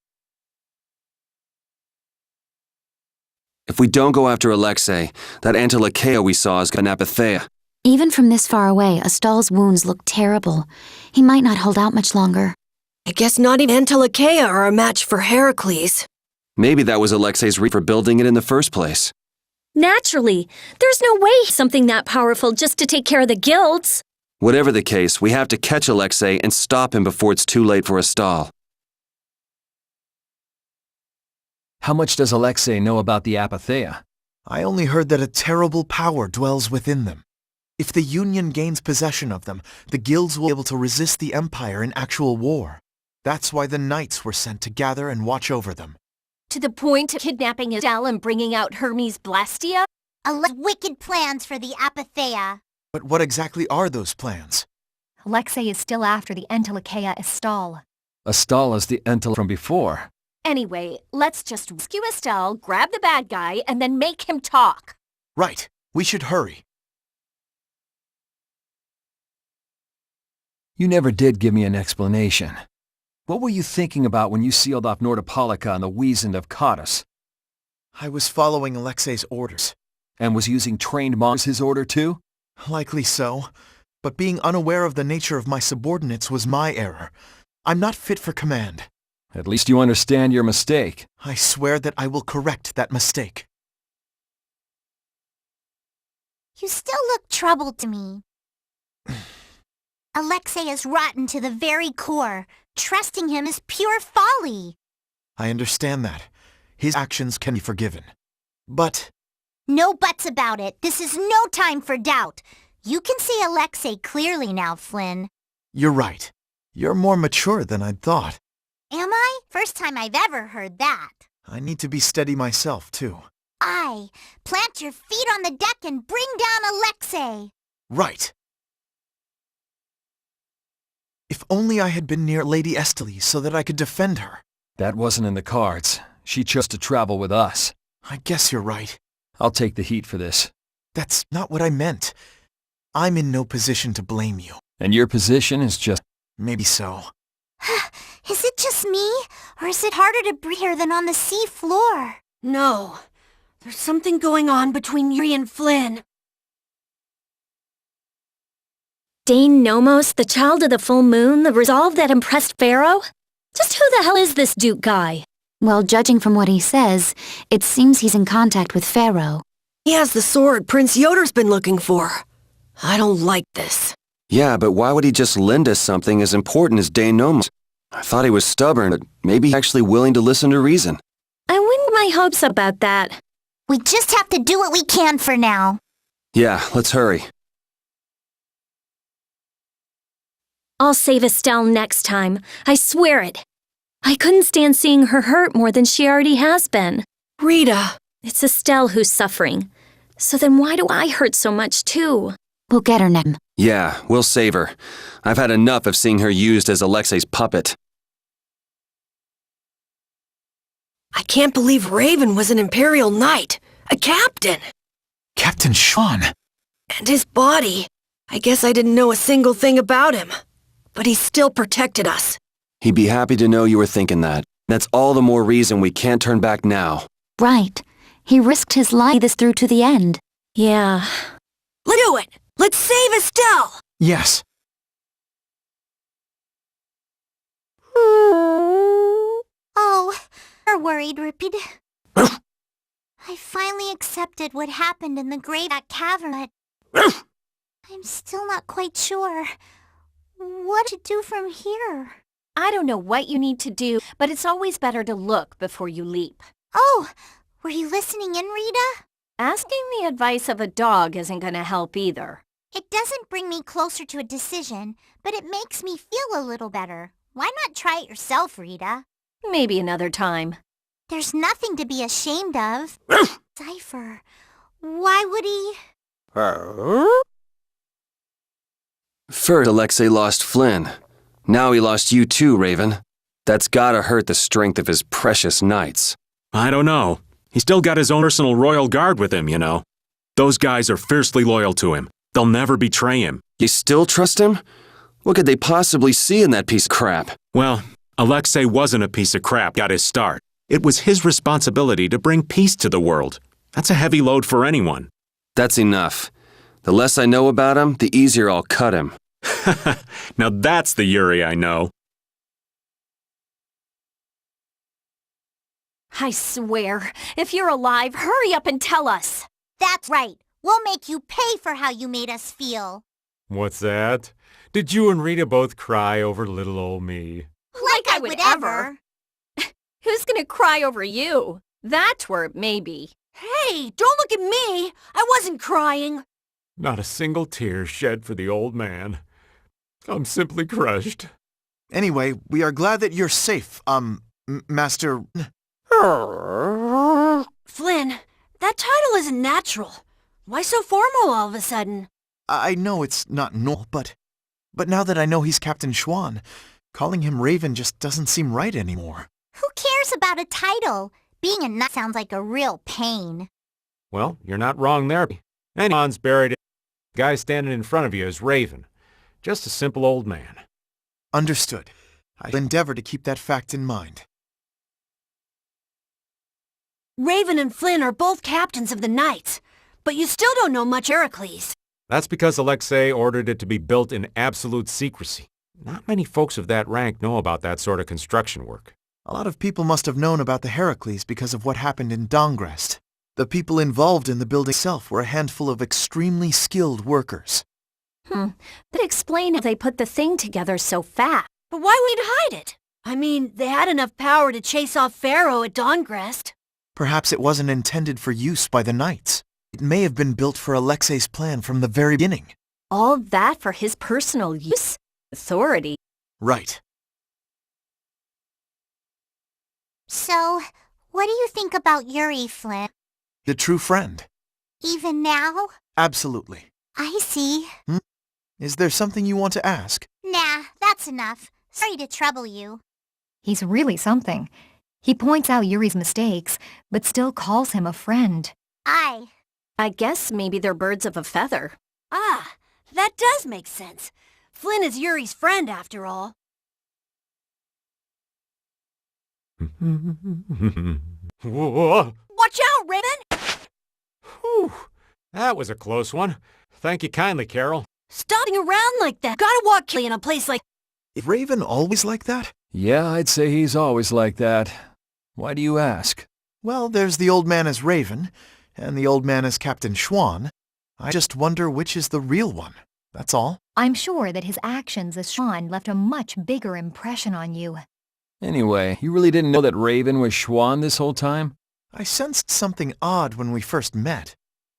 If we don't go after Alexei, that Antilochea we saw is an apatheia. Even from this far away, Astal's wounds look terrible. He might not hold out much longer. I guess not even Antilochea are a match for Heracles. Maybe that was Alexei's reason for building it in the first place. Naturally. There's no way something that powerful just to take care of the guilds. Whatever the case, we have to catch Alexei and stop him before it's too late for Astal. How much does Alexei know about the apatheia? I only heard that a terrible power dwells within them. If the Union gains possession of them, the guilds will be able to resist the Empire in actual war. That's why the knights were sent to gather and watch over them. To the point of kidnapping Estelle and bringing out Hermes Blastia? Wicked plans for the apatheia. But what exactly are those plans? Alexei is still after the Antilochea Astal. Astal is the Entel from before. Anyway, let's just rescue Estelle, grab the bad guy, and then make him talk. Right. We should hurry. You never did give me an explanation. What were you thinking about when you sealed off Nordopolica and the Wiesent of Cottus? I was following Alexei's orders. And was using trained monsters his order too? Likely so. But being unaware of the nature of my subordinates was my error. I'm not fit for command. At least you understand your mistake. I swear that I will correct that mistake. You still look troubled to me. Alexei is rotten to the very core. Trusting him is pure folly. I understand that. His actions can be forgiven. But... No buts about it. This is no time for doubt. You can see Alexei clearly now, Flynn. You're right. You're more mature than I'd thought. Am I? First time I've ever heard that. I need to be steady myself, too. Aye. Plant your feet on the deck and bring down Alexei. Right. If only I had been near Lady Estellise so that I could defend her. That wasn't in the cards. She chose to travel with us. I guess you're right. I'll take the heat for this. That's not what I meant. I'm in no position to blame you. And your position is just... Maybe so. Is it just me? Or is it harder to breathe here than on the sea floor? No. There's something going on between Yuri and Flynn. Dane Nomos, the child of the full moon, the resolve that impressed Pharaoh? Just who the hell is this Duke guy? Well, judging from what he says, it seems he's in contact with Pharaoh. He has the sword Prince Yoder's been looking for. I don't like this. Yeah, but why would he just lend us something as important as Dane Nomos? I thought he was stubborn, but maybe he's actually willing to listen to reason. I wouldn't my hopes about that. We just have to do what we can for now. Yeah, let's hurry. I'll save Estelle next time. I swear it. I couldn't stand seeing her hurt more than she already has been. Rita! It's Estelle who's suffering. So then why do I hurt so much too? We'll get her next. Yeah, we'll save her. I've had enough of seeing her used as Alexei's puppet. I can't believe Raven was an Imperial Knight. A captain! Captain Sean! And his body. I guess I didn't know a single thing about him. But he still protected us. He'd be happy to know you were thinking that. That's all the more reason we can't turn back now. Right. He risked his life this through to the end. Yeah. Let's do it! Let's save Estelle! Yes. Oh, you're worried, Ripid. I finally accepted what happened in the Great Cavern, but I'm still not quite sure what to do from here. I don't know what you need to do, but it's always better to look before you leap. Oh, were you listening in, Rita? Asking the advice of a dog isn't going to help either. It doesn't bring me closer to a decision, but it makes me feel a little better. Why not try it yourself, Rita? Maybe another time. There's nothing to be ashamed of. Cypher, why would he... First, Alexei lost Flynn. Now he lost you too, Raven. That's gotta hurt the strength of his precious knights. I don't know. He's still got his own personal royal guard with him, you know. Those guys are fiercely loyal to him. They'll never betray him. You still trust him? What could they possibly see in that piece of crap? Well, Alexei wasn't a piece of crap, got his start. It was his responsibility to bring peace to the world. That's a heavy load for anyone. That's enough. The less I know about him, the easier I'll cut him. Now that's the Yuri I know. I swear, if you're alive, hurry up and tell us. That's right. We'll make you pay for how you made us feel. What's that? Did you and Rita both cry over little old me? Like I would ever. Who's gonna cry over you? That's where it may be. Hey, don't look at me. I wasn't crying. Not a single tear shed for the old man. I'm simply crushed. Anyway, we are glad that you're safe, Master... Flynn, that title isn't natural. Why so formal all of a sudden? I know it's not normal, but now that I know he's Captain Schwan, calling him Raven just doesn't seem right anymore. Who cares about a title? Being a nut sounds like a real pain. Well, you're not wrong there. And Schwan's buried. The guy standing in front of you is Raven. Just a simple old man. Understood. I'll endeavor to keep that fact in mind. Raven and Flynn are both captains of the Knights, but you still don't know much Heracles. That's because Alexei ordered it to be built in absolute secrecy. Not many folks of that rank know about that sort of construction work. A lot of people must have known about the Heracles because of what happened in Dongrest. The people involved in the building itself were a handful of extremely skilled workers. But explain how they put the thing together so fast. But why would they hide it? I mean, they had enough power to chase off Pharaoh at Dongrest. Perhaps it wasn't intended for use by the Knights. It may have been built for Alexei's plan from the very beginning. All that for his personal use? Authority. Right. So, what do you think about Yuri, Flynn? The true friend. Even now? Absolutely. I see. Is there something you want to ask? Nah, that's enough. Sorry to trouble you. He's really something. He points out Yuri's mistakes, but still calls him a friend. I guess maybe they're birds of a feather. Ah, that does make sense. Flynn is Yuri's friend, after all. Whoa. Watch out, Raven! Whew. That was a close one. Thank you kindly, Carol. Stopping around like that. Gotta walk in a place like... Is Raven always like that? Yeah, I'd say he's always like that. Why do you ask? Well, there's the old man as Raven, and the old man as Captain Schwan. I just wonder which is the real one. That's all. I'm sure that his actions as Schwan left a much bigger impression on you. Anyway, you really didn't know that Raven was Schwan this whole time? I sensed something odd when we first met,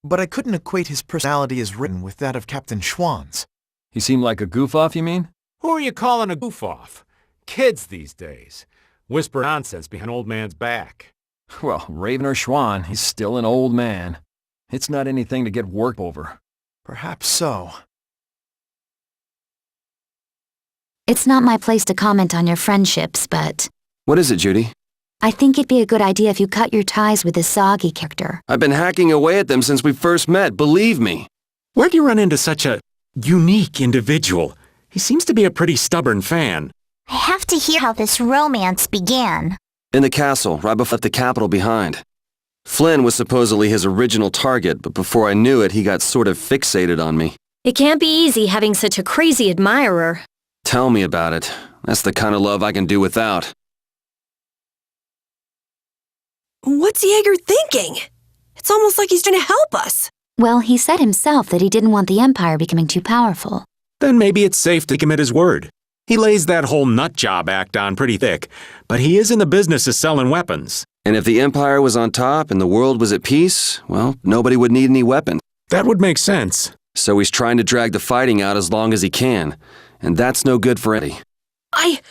but I couldn't equate his personality as written with that of Captain Schwan's. He seemed like a goof-off, you mean? Who are you calling a goof-off? Kids these days. Whisper nonsense behind old man's back. Well, Raven or Schwan, he's still an old man. It's not anything to get worked over. Perhaps so. It's not my place to comment on your friendships, but What is it, Judy? I think it'd be a good idea if you cut your ties with this Soggy character. I've been hacking away at them since we first met, believe me. Where'd you run into such a unique individual? He seems to be a pretty stubborn fan. I have to hear how this romance began. In the castle, right before I left the capital behind. Flynn was supposedly his original target, but before I knew it, he got sort of fixated on me. It can't be easy having such a crazy admirer. Tell me about it. That's the kind of love I can do without. What's Jaeger thinking? It's almost like he's trying to help us. Well, he said himself that he didn't want the Empire becoming too powerful. Then maybe it's safe to take him at his word. He lays that whole nut job act on pretty thick, but he is in the business of selling weapons. And if the Empire was on top and the world was at peace, well, nobody would need any weapons. That would make sense. So he's trying to drag the fighting out as long as he can. And that's no good for Eddie. I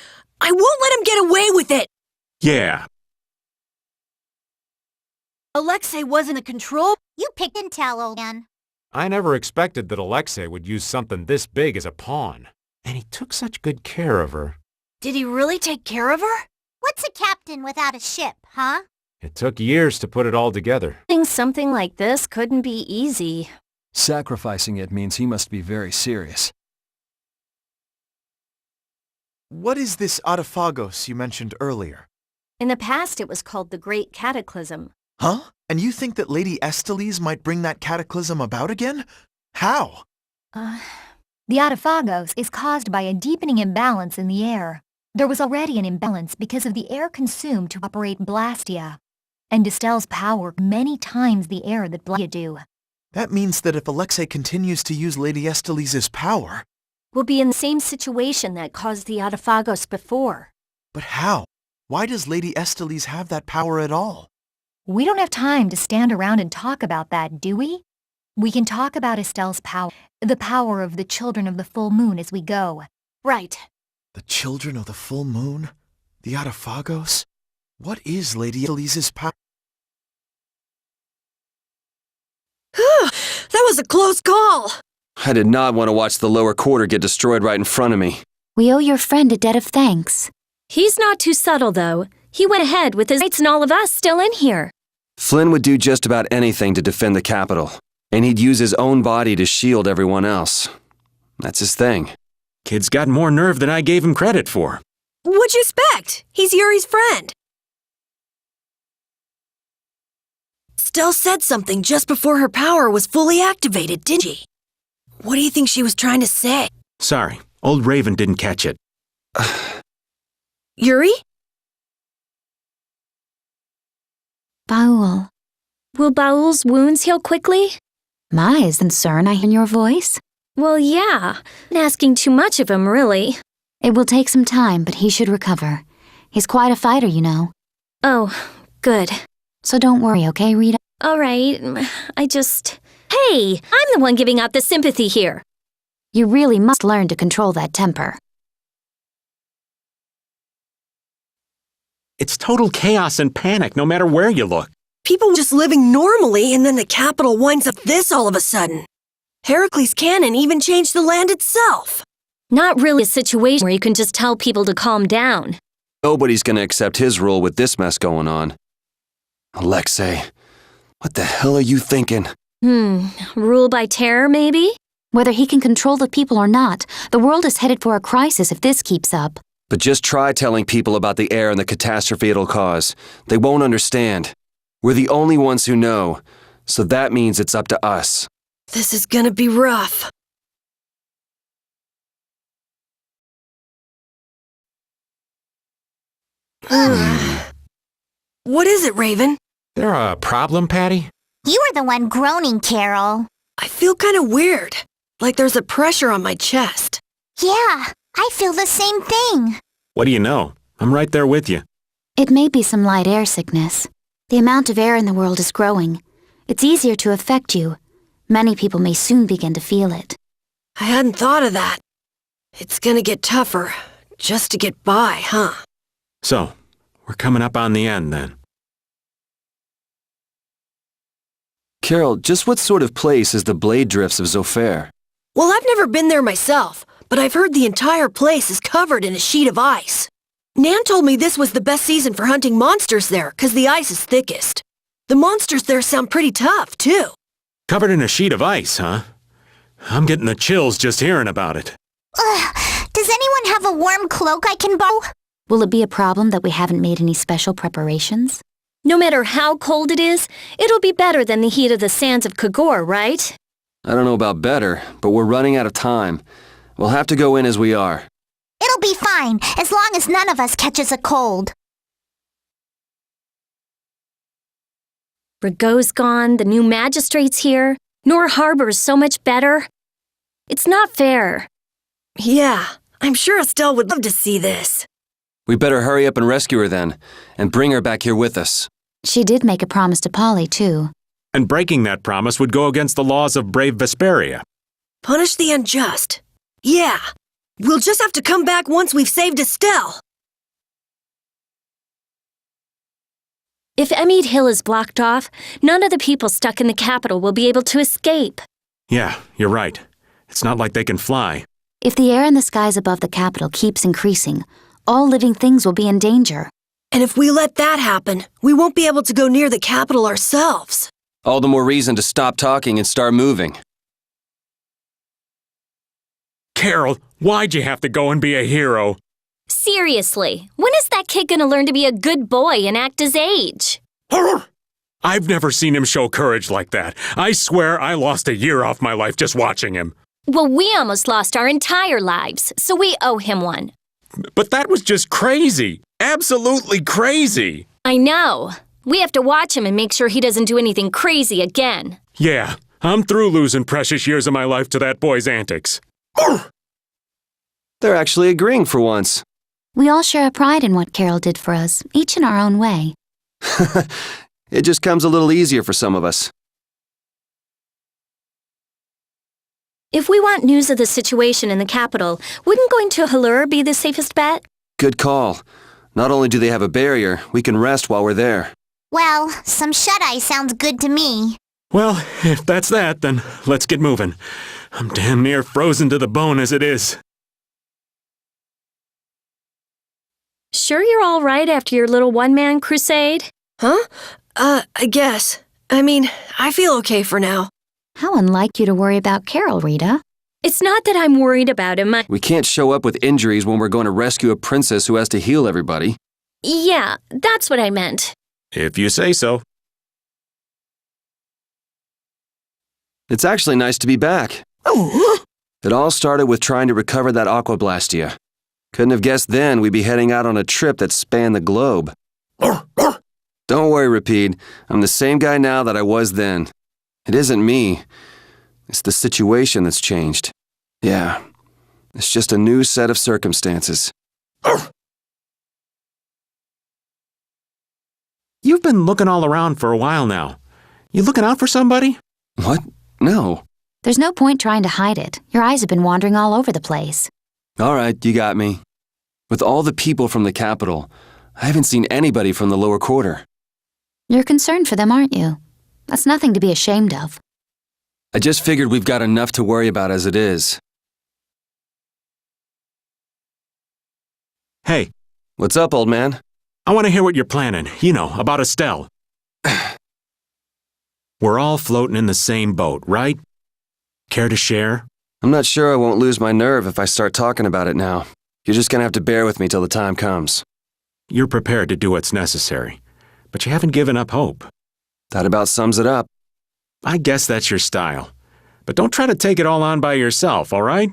won't let him get away with it. Yeah. Alexei wasn't a control... You picked and tell, old man. I never expected that Alexei would use something this big as a pawn. And he took such good care of her. Did he really take care of her? What's a captain without a ship, huh? It took years to put it all together. Something like this couldn't be easy. Sacrificing it means he must be very serious. What is this Autophagos you mentioned earlier? In the past, it was called the Great Cataclysm. Huh? And you think that Lady Estellise might bring that cataclysm about again? How? The Autophagos is caused by a deepening imbalance in the air. There was already an imbalance because of the air consumed to operate Blastia, and distills power many times the air that Blastia do. That means that if Alexei continues to use Lady Estellise's power... We'll be in the same situation that caused the Autophagos before. But how? Why does Lady Estellise have that power at all? We don't have time to stand around and talk about that, do we? We can talk about Estelle's power, the power of the Children of the Full Moon as we go. Right. The Children of the Full Moon? The Autophagos? What is Lady Estellise's power? That was a close call! I did not want to watch the lower quarter get destroyed right in front of me. We owe your friend a debt of thanks. He's not too subtle, though. He went ahead with his rights and all of us still in here. Flynn would do just about anything to defend the capital, and he'd use his own body to shield everyone else. That's his thing. Kid's got more nerve than I gave him credit for. What'd you expect? He's Yuri's friend. Stell said something just before her power was fully activated, didn't she? What do you think she was trying to say? Sorry, old Raven didn't catch it. Yuri? Baul. Will Baul's wounds heal quickly? My, is concern I hear in your voice? Well, yeah. Not asking too much of him, really. It will take some time, but he should recover. He's quite a fighter, you know. Oh, good. So don't worry, okay, Rita? All right, Hey, I'm the one giving out the sympathy here. You really must learn to control that temper. It's total chaos and panic no matter where you look. People just living normally, and then the capital winds up this all of a sudden. Heracles' cannon even changed the land itself. Not really a situation where you can just tell people to calm down. Nobody's gonna accept his role with this mess going on. Alexei, what the hell are you thinking? Rule by terror, maybe? Whether he can control the people or not, the world is headed for a crisis if this keeps up. But just try telling people about the air and the catastrophe it'll cause. They won't understand. We're the only ones who know, so that means it's up to us. This is gonna be rough. What is it, Raven? There a problem, Patty? You were the one groaning, Carol. I feel kind of weird, like there's a pressure on my chest. Yeah, I feel the same thing. What do you know? I'm right there with you. It may be some light air sickness. The amount of air in the world is growing. It's easier to affect you. Many people may soon begin to feel it. I hadn't thought of that. It's gonna get tougher, just to get by, huh? So, we're coming up on the end then. Carol, just what sort of place is the Blade Drifts of Zofair? Well, I've never been there myself, but I've heard the entire place is covered in a sheet of ice. Nan told me this was the best season for hunting monsters there, 'cause the ice is thickest. The monsters there sound pretty tough, too. Covered in a sheet of ice, huh? I'm getting the chills just hearing about it. Ugh, does anyone have a warm cloak I can borrow? Will it be a problem that we haven't made any special preparations? No matter how cold it is, it'll be better than the heat of the sands of Kagor, right? I don't know about better, but we're running out of time. We'll have to go in as we are. It'll be fine, as long as none of us catches a cold. Rigaud's gone, the new magistrate's here. Nor Harbor's so much better. It's not fair. Yeah, I'm sure Estelle would love to see this. We better hurry up and rescue her then, and bring her back here with us. She did make a promise to Polly, too. And breaking that promise would go against the laws of brave Vesperia. Punish the unjust. Yeah, we'll just have to come back once we've saved Estelle. If Emmede Hill is blocked off, none of the people stuck in the capital will be able to escape. Yeah, you're right. It's not like they can fly. If the air in the skies above the capital keeps increasing, all living things will be in danger. And if we let that happen, we won't be able to go near the capital ourselves. All the more reason to stop talking and start moving. Carol, why'd you have to go and be a hero? Seriously, when is that kid gonna learn to be a good boy and act his age? I've never seen him show courage like that. I swear I lost a year off my life just watching him. Well, we almost lost our entire lives, so we owe him one. But that was just crazy. Absolutely crazy. I know. We have to watch him and make sure he doesn't do anything crazy again. Yeah, I'm through losing precious years of my life to that boy's antics. They're actually agreeing for once. We all share a pride in what Carol did for us, each in our own way. It just comes a little easier for some of us. If we want news of the situation in the capital, wouldn't going to Halur be the safest bet? Good call. Not only do they have a barrier, we can rest while we're there. Well, some shut-eye sounds good to me. Well, if that's that, then let's get moving. I'm damn near frozen to the bone as it is. Sure you're all right after your little one-man crusade? Huh? I guess. I mean, I feel okay for now. How unlike you to worry about Carol, Rita. It's not that I'm worried about him. We can't show up with injuries when we're going to rescue a princess who has to heal everybody. Yeah, that's what I meant. If you say so. It's actually nice to be back. It all started with trying to recover that aquablastia. Couldn't have guessed then we'd be heading out on a trip that spanned the globe. Don't worry, Rapide. I'm the same guy now that I was then. It isn't me. It's the situation that's changed. Yeah, it's just a new set of circumstances. You've been looking all around for a while now. You looking out for somebody? What? No. There's no point trying to hide it. Your eyes have been wandering all over the place. All right, you got me. With all the people from the capital, I haven't seen anybody from the lower quarter. You're concerned for them, aren't you? That's nothing to be ashamed of. I just figured we've got enough to worry about as it is. Hey, What's up, old man? I want to hear what you're planning. You know, about Estelle. We're all floating in the same boat, right? Care to share? I'm not sure I won't lose my nerve if I start talking about it now. You're just gonna have to bear with me till the time comes. You're prepared to do what's necessary, but you haven't given up hope. That about sums it up. I guess that's your style. But don't try to take it all on by yourself, all right?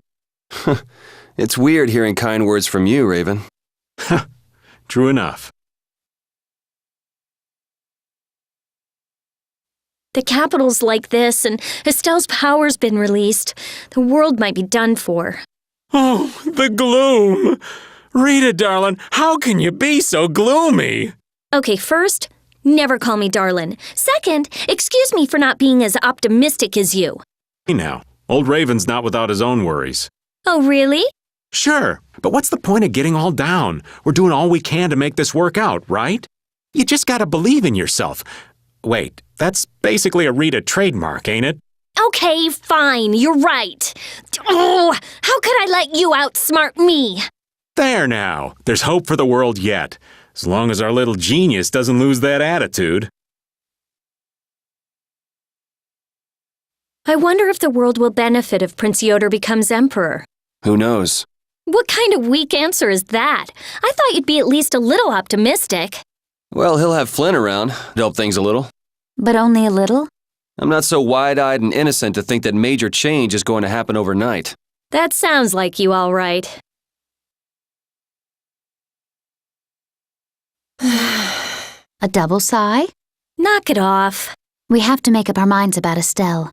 It's weird hearing kind words from you, Raven. True enough. The capital's like this, and Estelle's power's been released. The world might be done for. Oh, the gloom! Rita, darling, how can you be so gloomy? Okay, first, never call me darling. Second, excuse me for not being as optimistic as you. Hey now, old Raven's not without his own worries. Oh, really? Sure, but what's the point of getting all down? We're doing all we can to make this work out, right? You just gotta believe in yourself. Wait, that's basically a Rita trademark, ain't it? Okay, fine, you're right. Oh, how could I let you outsmart me? There now, there's hope for the world yet. As long as our little genius doesn't lose that attitude. I wonder if the world will benefit if Prince Yoder becomes emperor. Who knows? What kind of weak answer is that? I thought you'd be at least a little optimistic. Well, he'll have Flynn around to help things a little. But only a little? I'm not so wide-eyed and innocent to think that major change is going to happen overnight. That sounds like you all right. A double sigh? Knock it off. We have to make up our minds about Estelle.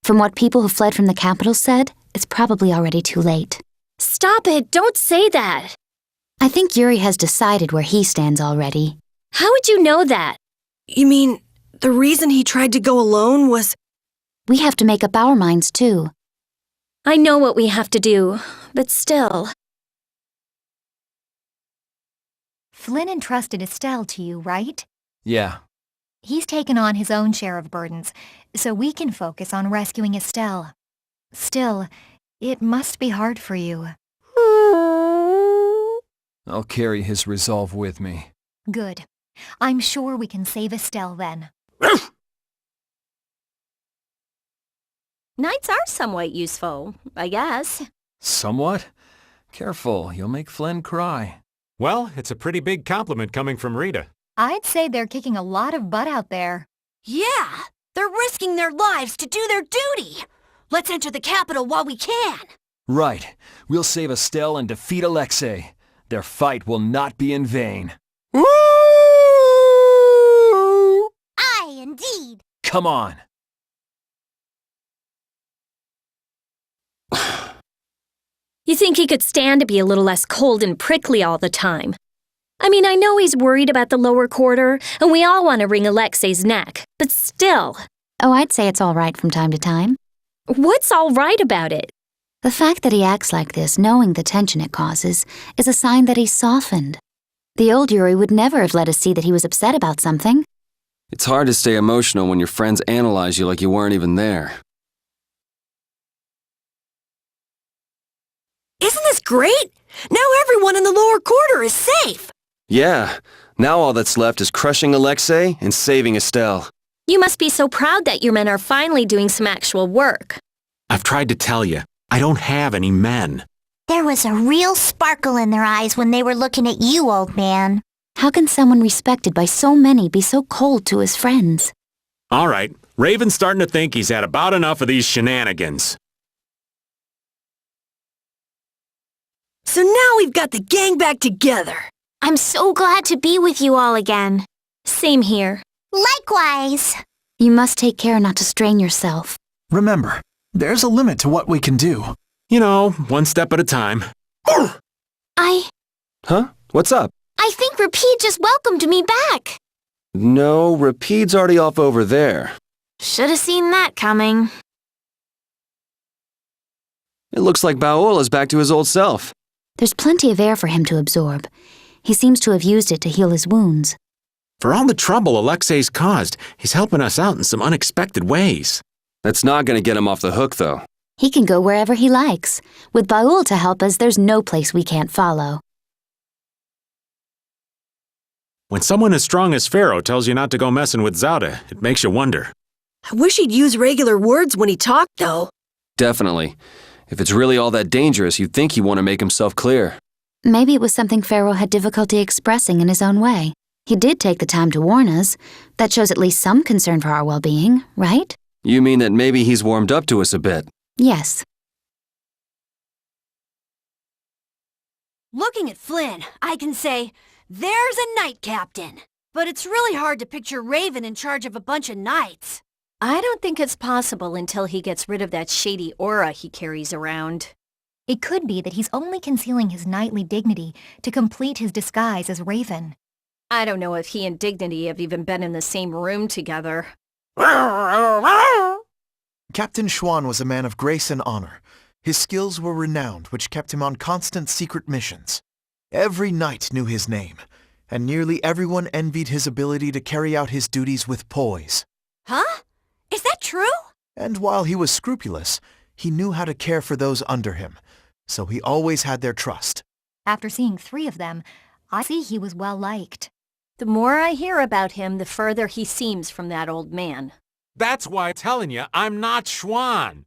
From what people who fled from the capital said, it's probably already too late. Stop it, don't say that. I think Yuri has decided where he stands already. How would you know that? You mean the reason he tried to go alone was... We have to make up our minds too. I know what we have to do, but still. Flynn entrusted Estelle to you, right? Yeah. He's taken on his own share of burdens, so we can focus on rescuing Estelle. Still, it must be hard for you. I'll carry his resolve with me. Good. I'm sure we can save Estelle then. Knights are somewhat useful, I guess. Somewhat. Careful, you'll make Flynn cry. Well, it's a pretty big compliment coming from Rita. I'd say they're kicking a lot of butt out there. Yeah, they're risking their lives to do their duty. Let's enter the capital while we can. Right. We'll save Estelle and defeat Alexei. Their fight will not be in vain. Aye, indeed. Come on. You think he could stand to be a little less cold and prickly all the time? I mean, I know he's worried about the lower quarter, and we all want to wring Alexei's neck, but still. Oh, I'd say it's all right from time to time. What's all right about it? The fact that he acts like this, knowing the tension it causes, is a sign that he's softened. The old Yuri would never have let us see that he was upset about something. It's hard to stay emotional when your friends analyze you like you weren't even there. Isn't this great? Now everyone in the lower quarter is safe. Yeah, now all that's left is crushing Alexei and saving Estelle. You must be so proud that your men are finally doing some actual work. I've tried to tell you, I don't have any men. There was a real sparkle in their eyes when they were looking at you, old man. How can someone respected by so many be so cold to his friends? All right, Raven's starting to think he's had about enough of these shenanigans. So now we've got the gang back together. I'm so glad to be with you all again. Same here. Likewise. You must take care not to strain yourself. Remember, there's a limit to what we can do. You know, one step at a time. Huh? What's up? I think Rapide just welcomed me back. No, Rapide's already off over there. Should have seen that coming. It looks like Baol is back to his old self. There's plenty of air for him to absorb. He seems to have used it to heal his wounds. For all the trouble Alexei's caused, he's helping us out in some unexpected ways. That's not going to get him off the hook, though. He can go wherever he likes. With Baul to help us, there's no place we can't follow. When someone as strong as Pharaoh tells you not to go messing with Zauda, it makes you wonder. I wish he'd use regular words when he talked, though. Definitely. If it's really all that dangerous, you'd think he'd want to make himself clear. Maybe it was something Pharaoh had difficulty expressing in his own way. He did take the time to warn us. That shows at least some concern for our well-being, right? You mean that maybe he's warmed up to us a bit? Yes. Looking at Flynn, I can say, there's a knight captain. But it's really hard to picture Raven in charge of a bunch of knights. I don't think it's possible until he gets rid of that shady aura he carries around. It could be that he's only concealing his knightly dignity to complete his disguise as Raven. I don't know if he and Dignity have even been in the same room together. Captain Schwan was a man of grace and honor. His skills were renowned, which kept him on constant secret missions. Every knight knew his name, and nearly everyone envied his ability to carry out his duties with poise. Huh? Is that true? And while he was scrupulous, he knew how to care for those under him, so he always had their trust. After seeing 3 of them, I see he was well-liked. The more I hear about him, the further he seems from that old man. That's why I'm telling you, I'm not Schwan.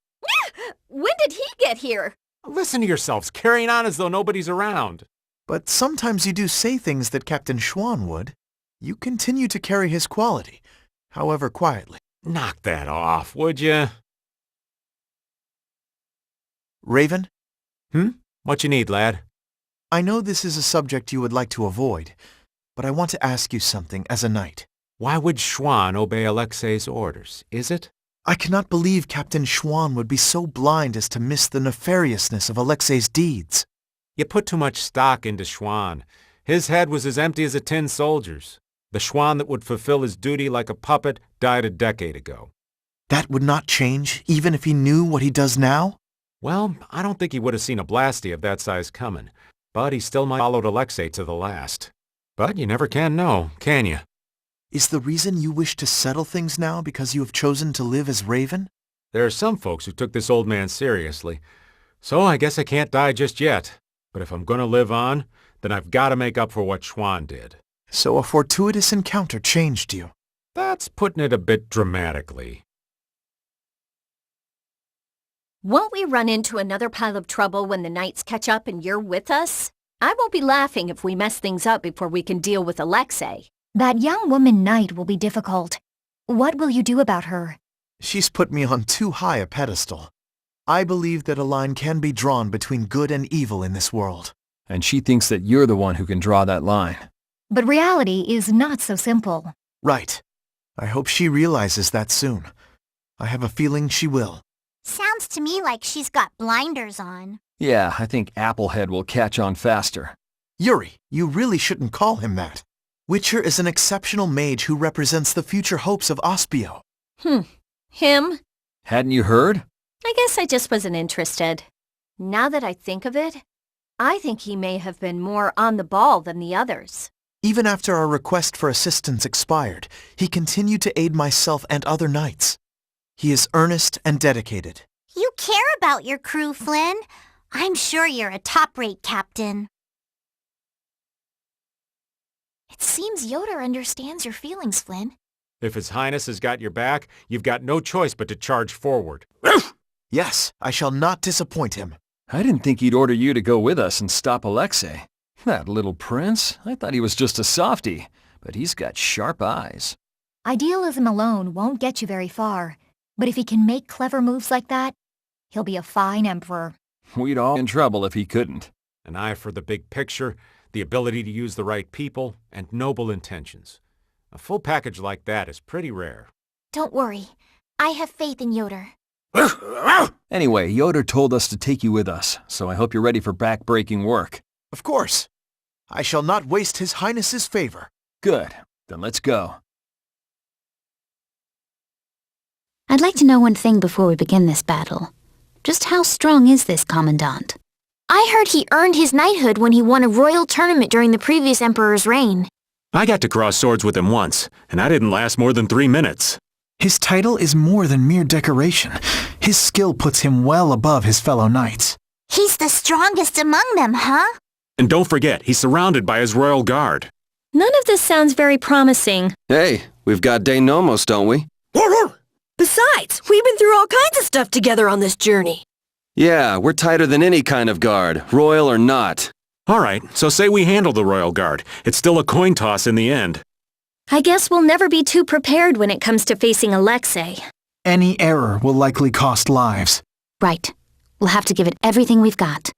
When did he get here? Listen to yourselves, carrying on as though nobody's around. But sometimes you do say things that Captain Schwan would. You continue to carry his quality, however quietly. Knock that off, would you? Raven, What you need, lad? I know this is a subject you would like to avoid, but I want to ask you something as a knight. Why would Schwan obey Alexei's orders, is it? I cannot believe Captain Schwan would be so blind as to miss the nefariousness of Alexei's deeds. You put too much stock into Schwan. His head was as empty as a tin soldier's. The Schwan that would fulfill his duty like a puppet died a decade ago. That would not change, even if he knew what he does now? Well, I don't think he would have seen a blasty of that size coming, but he still might have followed Alexei to the last. But you never can know, can you? Is the reason you wish to settle things now because you have chosen to live as Raven? There are some folks who took this old man seriously, so I guess I can't die just yet. But if I'm going to live on, then I've got to make up for what Schwan did. So a fortuitous encounter changed you. That's putting it a bit dramatically. Won't we run into another pile of trouble when the Knights catch up and you're with us? I won't be laughing if we mess things up before we can deal with Alexei. That young woman knight will be difficult. What will you do about her? She's put me on too high a pedestal. I believe that a line can be drawn between good and evil in this world. And she thinks that you're the one who can draw that line. But reality is not so simple. Right. I hope she realizes that soon. I have a feeling she will. Sounds to me like she's got blinders on. Yeah, I think Applehead will catch on faster. Yuri, you really shouldn't call him that. Witcher is an exceptional mage who represents the future hopes of Ospio. Him? Hadn't you heard? I guess I just wasn't interested. Now that I think of it, I think he may have been more on the ball than the others. Even after our request for assistance expired, he continued to aid myself and other knights. He is earnest and dedicated. You care about your crew, Flynn. I'm sure you're a top-rate captain. It seems Yoder understands your feelings, Flynn. If His Highness has got your back, you've got no choice but to charge forward. Yes, I shall not disappoint him. I didn't think he'd order you to go with us and stop Alexei. That little prince, I thought he was just a softie, but he's got sharp eyes. Idealism alone won't get you very far. But if he can make clever moves like that, he'll be a fine emperor. We'd all be in trouble if he couldn't. An eye for the big picture, the ability to use the right people, and noble intentions. A full package like that is pretty rare. Don't worry. I have faith in Yoder. Anyway, Yoder told us to take you with us, so I hope you're ready for back-breaking work. Of course. I shall not waste His Highness's favor. Good. Then let's go. I'd like to know one thing before we begin this battle. Just how strong is this Commandant? I heard he earned his knighthood when he won a royal tournament during the previous emperor's reign. I got to cross swords with him once, and I didn't last more than 3 minutes. His title is more than mere decoration. His skill puts him well above his fellow knights. He's the strongest among them, huh? And don't forget, he's surrounded by his royal guard. None of this sounds very promising. Hey, we've got De Nomos, don't we? Besides, we've been through all kinds of stuff together on this journey. Yeah, we're tighter than any kind of guard, royal or not. All right, so say we handle the royal guard. It's still a coin toss in the end. I guess we'll never be too prepared when it comes to facing Alexei. Any error will likely cost lives. Right. We'll have to give it everything we've got.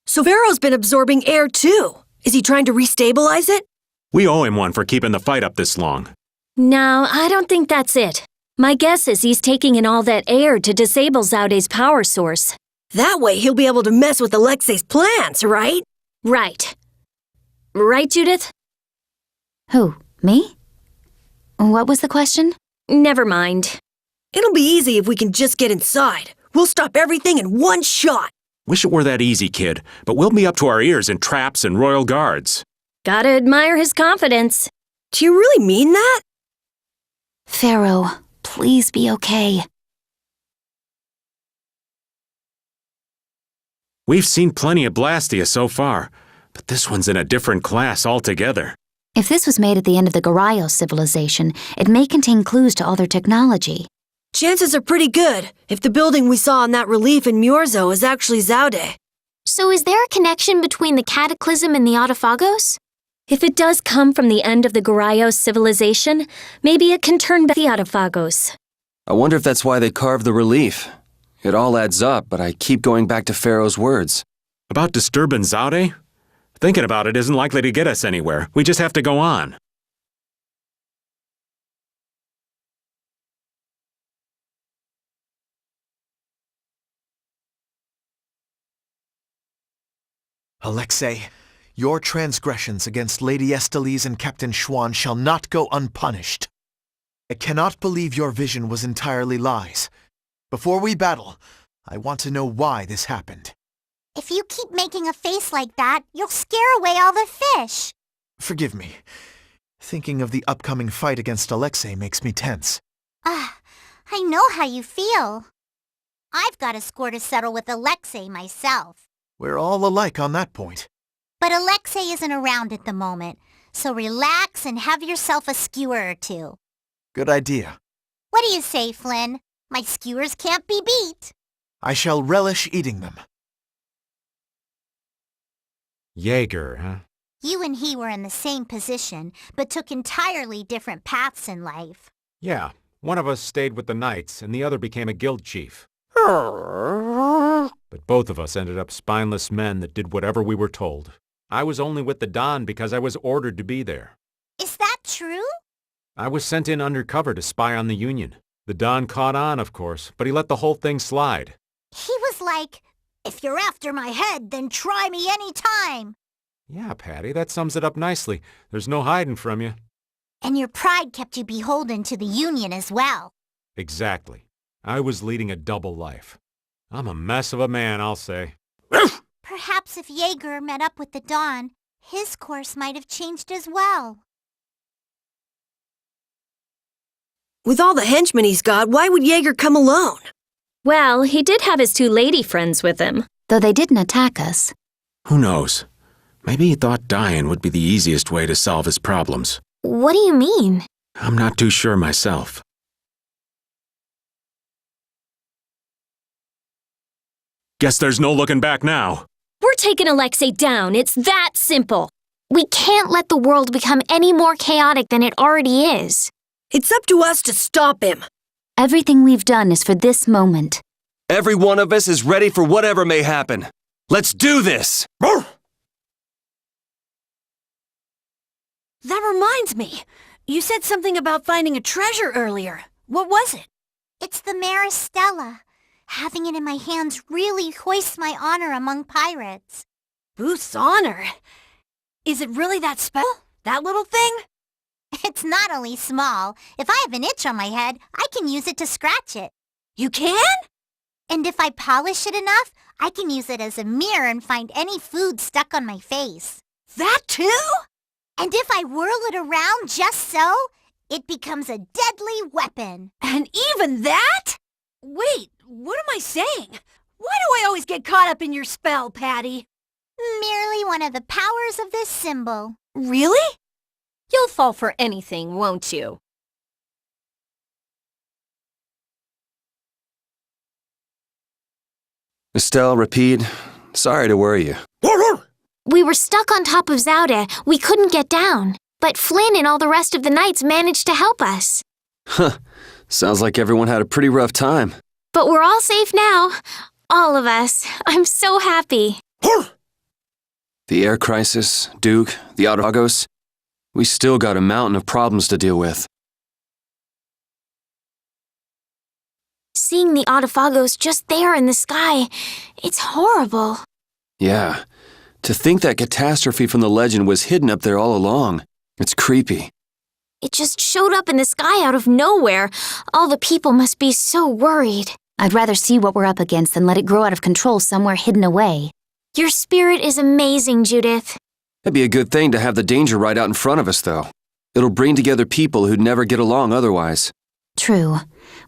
So Pharaoh's been absorbing air too. Is he trying to restabilize it? We owe him one for keeping the fight up this long. No, I don't think that's it. My guess is he's taking in all that air to disable Zaude's power source. That way he'll be able to mess with Alexei's plans, right? Right. Right, Judith? Who? Me? What was the question? Never mind. It'll be easy if we can just get inside. We'll stop everything in one shot. Wish it were that easy, kid, but we'll be up to our ears in traps and royal guards. Gotta admire his confidence. Do you really mean that? Pharaoh, please be okay. We've seen plenty of Blastia so far, but this one's in a different class altogether. If this was made at the end of the Garayos civilization, it may contain clues to all their technology. Chances are pretty good if the building we saw in that relief in Murzo is actually Zaude. So is there a connection between the Cataclysm and the Autophagos? If it does come from the end of the Garayos civilization, maybe it can turn back the Autophagos. I wonder if that's why they carved the relief. It all adds up, but I keep going back to Pharaoh's words. About disturbing Zaude? Thinking about it isn't likely to get us anywhere. We just have to go on. Alexei, your transgressions against Lady Estellise and Captain Schwann shall not go unpunished. I cannot believe your vision was entirely lies. Before we battle, I want to know why this happened. If you keep making a face like that, you'll scare away all the fish. Forgive me. Thinking of the upcoming fight against Alexei makes me tense. I know how you feel. I've got a score to settle with Alexei myself. We're all alike on that point. But Alexei isn't around at the moment, so relax and have yourself a skewer or two. Good idea. What do you say, Flynn? My skewers can't be beat. I shall relish eating them. Jaeger, huh? You and he were in the same position, but took entirely different paths in life. Yeah, one of us stayed with the Knights, and the other became a guild chief. But both of us ended up spineless men that did whatever we were told. I was only with the Don because I was ordered to be there. Is that true? I was sent in undercover to spy on the Union. The Don caught on, of course, but he let the whole thing slide. He was like, if you're after my head, then try me any time. Yeah, Patty, that sums it up nicely. There's no hiding from you. And your pride kept you beholden to the Union as well. Exactly. I was leading a double life. I'm a mess of a man, I'll say. Perhaps if Jaeger met up with the Dawn, his course might have changed as well. With all the henchmen he's got, why would Jaeger come alone? Well, he did have his two lady friends with him. Though they didn't attack us. Who knows? Maybe he thought dying would be the easiest way to solve his problems. What do you mean? I'm not too sure myself. Guess there's no looking back now. We're taking Alexei down. It's that simple. We can't let the world become any more chaotic than it already is. It's up to us to stop him. Everything we've done is for this moment. Every one of us is ready for whatever may happen. Let's do this! That reminds me. You said something about finding a treasure earlier. What was it? It's the Maristella. Having it in my hands really hoists my honor among pirates. Boosts honor. Is it really that special? That little thing? It's not only small. If I have an itch on my head, I can use it to scratch it. You can? And if I polish it enough, I can use it as a mirror and find any food stuck on my face. That too? And if I whirl it around just so, it becomes a deadly weapon. And even that? Wait, what am I saying? Why do I always get caught up in your spell, Patty? Merely one of the powers of this symbol. Really? You'll fall for anything, won't you? Estelle, repeat. Sorry to worry you. We were stuck on top of Zauda. We couldn't get down. But Flynn and all the rest of the knights managed to help us. Huh. Sounds like everyone had a pretty rough time. But we're all safe now. All of us. I'm so happy. The air crisis, Duke, the Autogos. We still got a mountain of problems to deal with. Seeing the Autophagos just there in the sky, it's horrible. Yeah. To think that catastrophe from the legend was hidden up there all along. It's creepy. It just showed up in the sky out of nowhere. All the people must be so worried. I'd rather see what we're up against than let it grow out of control somewhere hidden away. Your spirit is amazing, Judith. It'd be a good thing to have the danger right out in front of us, though. It'll bring together people who'd never get along otherwise. True.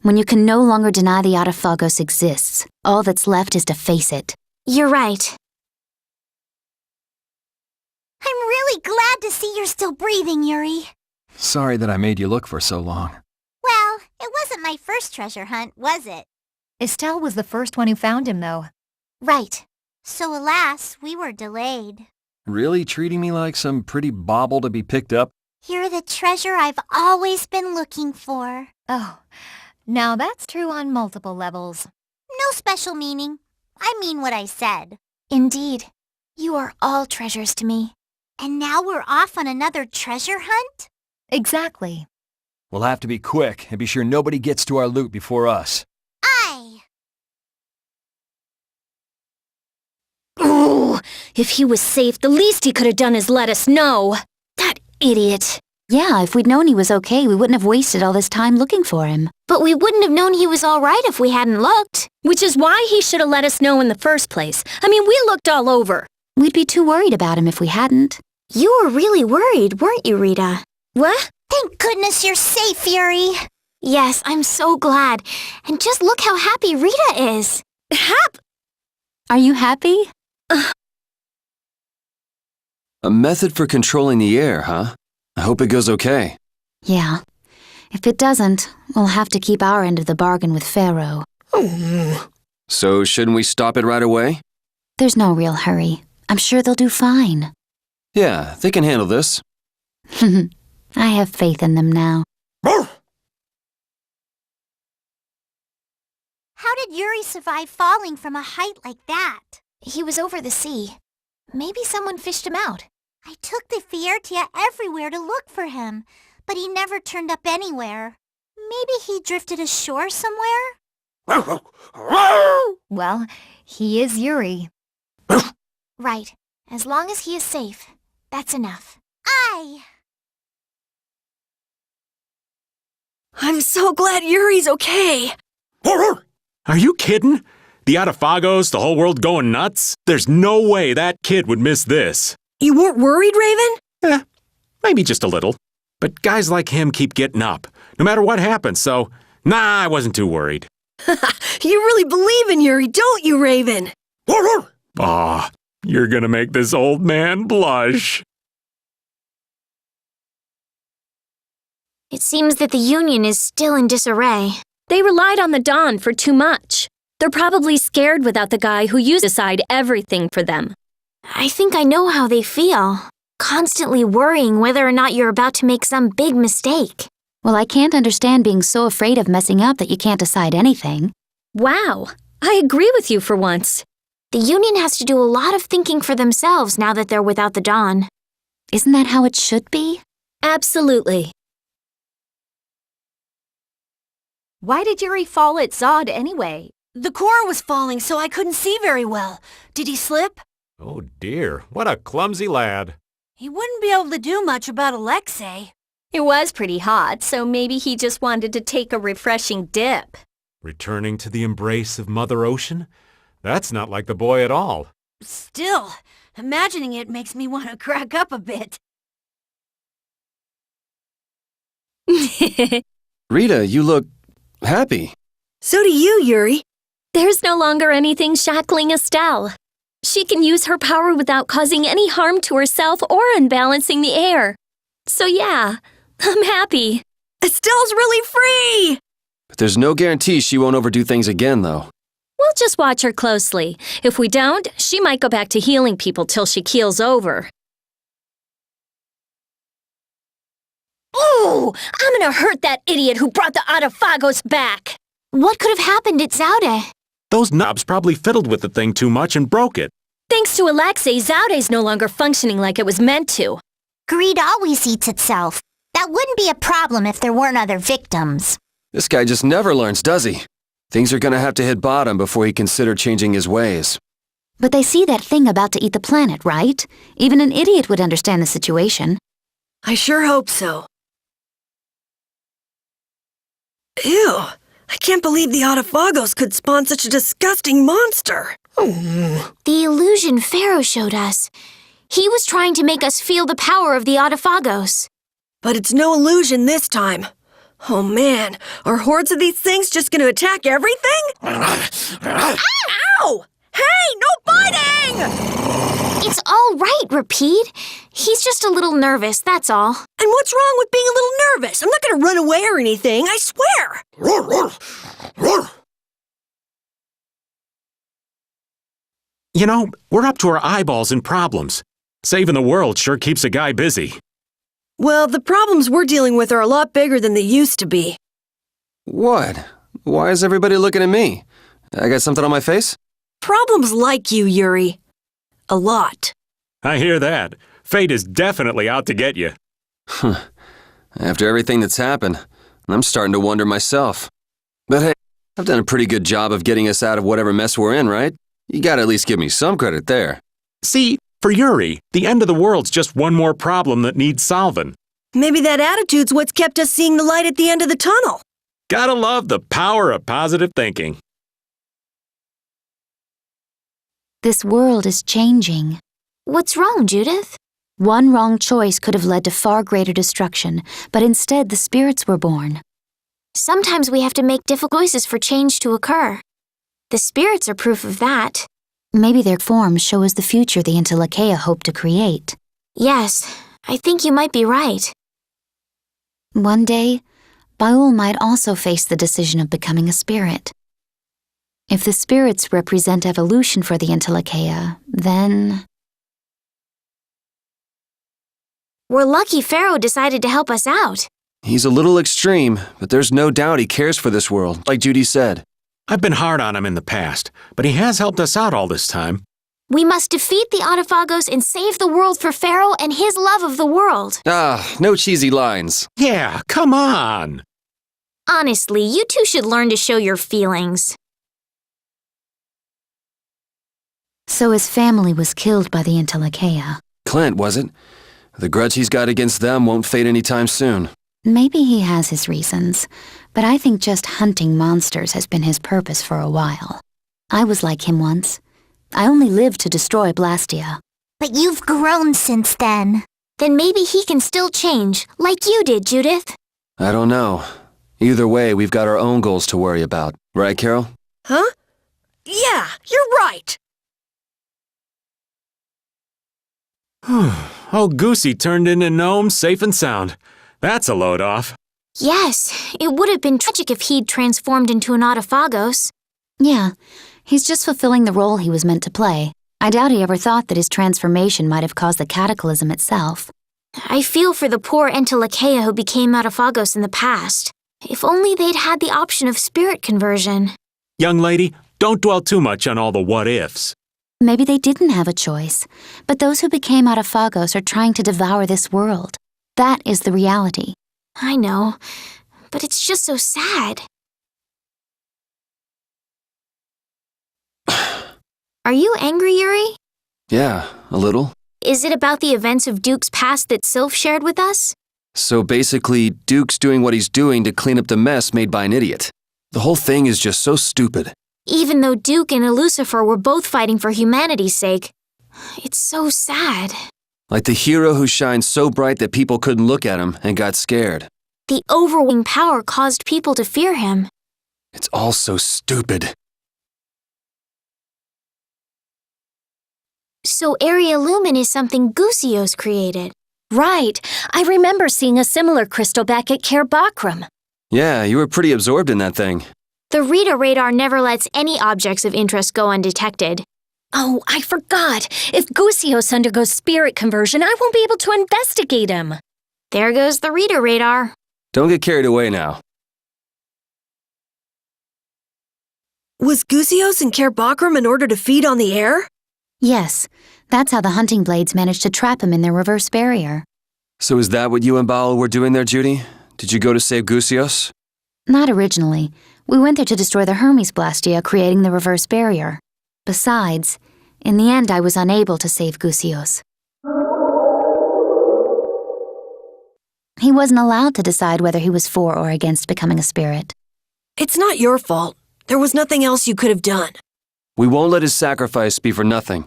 When you can no longer deny the Autophagos exists, all that's left is to face it. You're right. I'm really glad to see you're still breathing, Yuri. Sorry that I made you look for so long. Well, it wasn't my first treasure hunt, was it? Estelle was the first one who found him, though. Right. So alas, we were delayed. Really treating me like some pretty bauble to be picked up? You're the treasure I've always been looking for. Oh, now that's true on multiple levels. No special meaning. I mean what I said. Indeed. You are all treasures to me. And now we're off on another treasure hunt? Exactly. We'll have to be quick and be sure nobody gets to our loot before us. Aye! Ooh, if he was safe, the least he could have done is let us know. That idiot. Yeah, if we'd known he was okay, we wouldn't have wasted all this time looking for him. But we wouldn't have known he was all right if we hadn't looked. Which is why he should have let us know in the first place. I mean, we looked all over. We'd be too worried about him if we hadn't. You were really worried, weren't you, Rita? What? Thank goodness you're safe, Yuri. Yes, I'm so glad. And just look how happy Rita is. Are you happy? A method for controlling the air, huh? I hope it goes okay. Yeah. If it doesn't, we'll have to keep our end of the bargain with Pharaoh. So shouldn't we stop it right away? There's no real hurry. I'm sure they'll do fine. Yeah, they can handle this. I have faith in them now. How did Yuri survive falling from a height like that? He was over the sea. Maybe someone fished him out. I took the Fiertia everywhere to look for him, but he never turned up anywhere. Maybe he drifted ashore somewhere? Well, he is Yuri. Right. As long as he is safe, that's enough. I'm so glad Yuri's okay. Are you kidding? The Adafagos, the whole world going nuts? There's no way that kid would miss this. You weren't worried, Raven? Maybe just a little. But guys like him keep getting up, no matter what happens, so, nah, I wasn't too worried. You really believe in Yuri, don't you, Raven? Aw, you're gonna make this old man blush. It seems that the Union is still in disarray. They relied on the Dawn for too much. They're probably scared without the guy who used to decide everything for them. I think I know how they feel. Constantly worrying whether or not you're about to make some big mistake. Well, I can't understand being so afraid of messing up that you can't decide anything. Wow, I agree with you for once. The Union has to do a lot of thinking for themselves now that they're without the Dawn. Isn't that how it should be? Absolutely. Why did Yuri fall at Zod anyway? The core was falling, so I couldn't see very well. Did he slip? Oh dear, what a clumsy lad. He wouldn't be able to do much about Alexei. It was pretty hot, so maybe he just wanted to take a refreshing dip. Returning to the embrace of Mother Ocean? That's not like the boy at all. Still, imagining it makes me want to crack up a bit. Rita, you look happy. So do you, Yuri. There's no longer anything shackling Estelle. She can use her power without causing any harm to herself or unbalancing the air. So yeah, I'm happy. Estelle's really free! But there's no guarantee she won't overdo things again, though. We'll just watch her closely. If we don't, she might go back to healing people till she keels over. Ooh! I'm gonna hurt that idiot who brought the Adafagos back! What could have happened at Zaude? Those knobs probably fiddled with the thing too much and broke it. Thanks to Alexei, Zaude's no longer functioning like it was meant to. Greed always eats itself. That wouldn't be a problem if there weren't other victims. This guy just never learns, does he? Things are gonna have to hit bottom before he consider changing his ways. But they see that thing about to eat the planet, right? Even an idiot would understand the situation. I sure hope so. Ew! I can't believe the Adafagos could spawn such a disgusting monster. The illusion Pharaoh showed us. He was trying to make us feel the power of the Adafagos. But it's no illusion this time. Oh man, are hordes of these things just gonna attack everything? Ow! Hey, no biting! It's all right, Repeat. He's just a little nervous, that's all. And what's wrong with being a little nervous? I'm not gonna run away or anything, I swear! You know, we're up to our eyeballs in problems. Saving the world sure keeps a guy busy. Well, the problems we're dealing with are a lot bigger than they used to be. What? Why is everybody looking at me? I got something on my face? Problems like you, Yuri. A lot. I hear that. Fate is definitely out to get you. After everything that's happened, I'm starting to wonder myself. But hey, I've done a pretty good job of getting us out of whatever mess we're in, right? You gotta at least give me some credit there. See, for Yuri, the end of the world's just one more problem that needs solving. Maybe that attitude's what's kept us seeing the light at the end of the tunnel. Gotta love the power of positive thinking. This world is changing. What's wrong, Judith? One wrong choice could have led to far greater destruction, but instead the spirits were born. Sometimes we have to make difficult choices for change to occur. The spirits are proof of that. Maybe their forms show us the future the Intelakea hope to create. Yes, I think you might be right. One day, Baul might also face the decision of becoming a spirit. If the spirits represent evolution for the Entelecheia, then... We're lucky Pharaoh decided to help us out. He's a little extreme, but there's no doubt he cares for this world, like Judy said. I've been hard on him in the past, but he has helped us out all this time. We must defeat the Autophagos and save the world for Pharaoh and his love of the world. Ah, no cheesy lines. Yeah, come on! Honestly, you two should learn to show your feelings. So his family was killed by the Entelecheia. Clint, was it? The grudge he's got against them won't fade anytime soon. Maybe he has his reasons, but I think just hunting monsters has been his purpose for a while. I was like him once. I only lived to destroy Blastia. But you've grown since then. Then maybe he can still change, like you did, Judith. I don't know. Either way, we've got our own goals to worry about. Right, Carol? Huh? Yeah, you're right. Oh, Goosey turned into Gnome safe and sound. That's a load off. Yes, it would have been tragic if he'd transformed into an Autophagos. Yeah, he's just fulfilling the role he was meant to play. I doubt he ever thought that his transformation might have caused the cataclysm itself. I feel for the poor Entelecheia who became Autophagos in the past. If only they'd had the option of spirit conversion. Young lady, don't dwell too much on all the what-ifs. Maybe they didn't have a choice, but those who became Autophagos are trying to devour this world. That is the reality. I know, but it's just so sad. Are you angry, Yuri? Yeah, a little. Is it about the events of Duke's past that Sylph shared with us? So basically, Duke's doing what he's doing to clean up the mess made by an idiot. The whole thing is just so stupid. Even though Duke and Lucifer were both fighting for humanity's sake. It's so sad. Like the hero who shined so bright that people couldn't look at him and got scared. The overwhelming power caused people to fear him. It's all so stupid. So Area Lumen is something Gusios created. Right. I remember seeing a similar crystal back at Cair Bakram. Yeah, you were pretty absorbed in that thing. The Rita radar never lets any objects of interest go undetected. Oh, I forgot. If Gusios undergoes spirit conversion, I won't be able to investigate him. There goes the Rita radar. Don't get carried away now. Was Gusios in Cair Bakram in order to feed on the air? Yes, that's how the hunting blades managed to trap him in their reverse barrier. So is that what you and Baal were doing there, Judy? Did you go to save Gusios? Not originally. We went there to destroy the Hermes Blastia, creating the reverse barrier. Besides, in the end I was unable to save Gusios. He wasn't allowed to decide whether he was for or against becoming a spirit. It's not your fault. There was nothing else you could have done. We won't let his sacrifice be for nothing.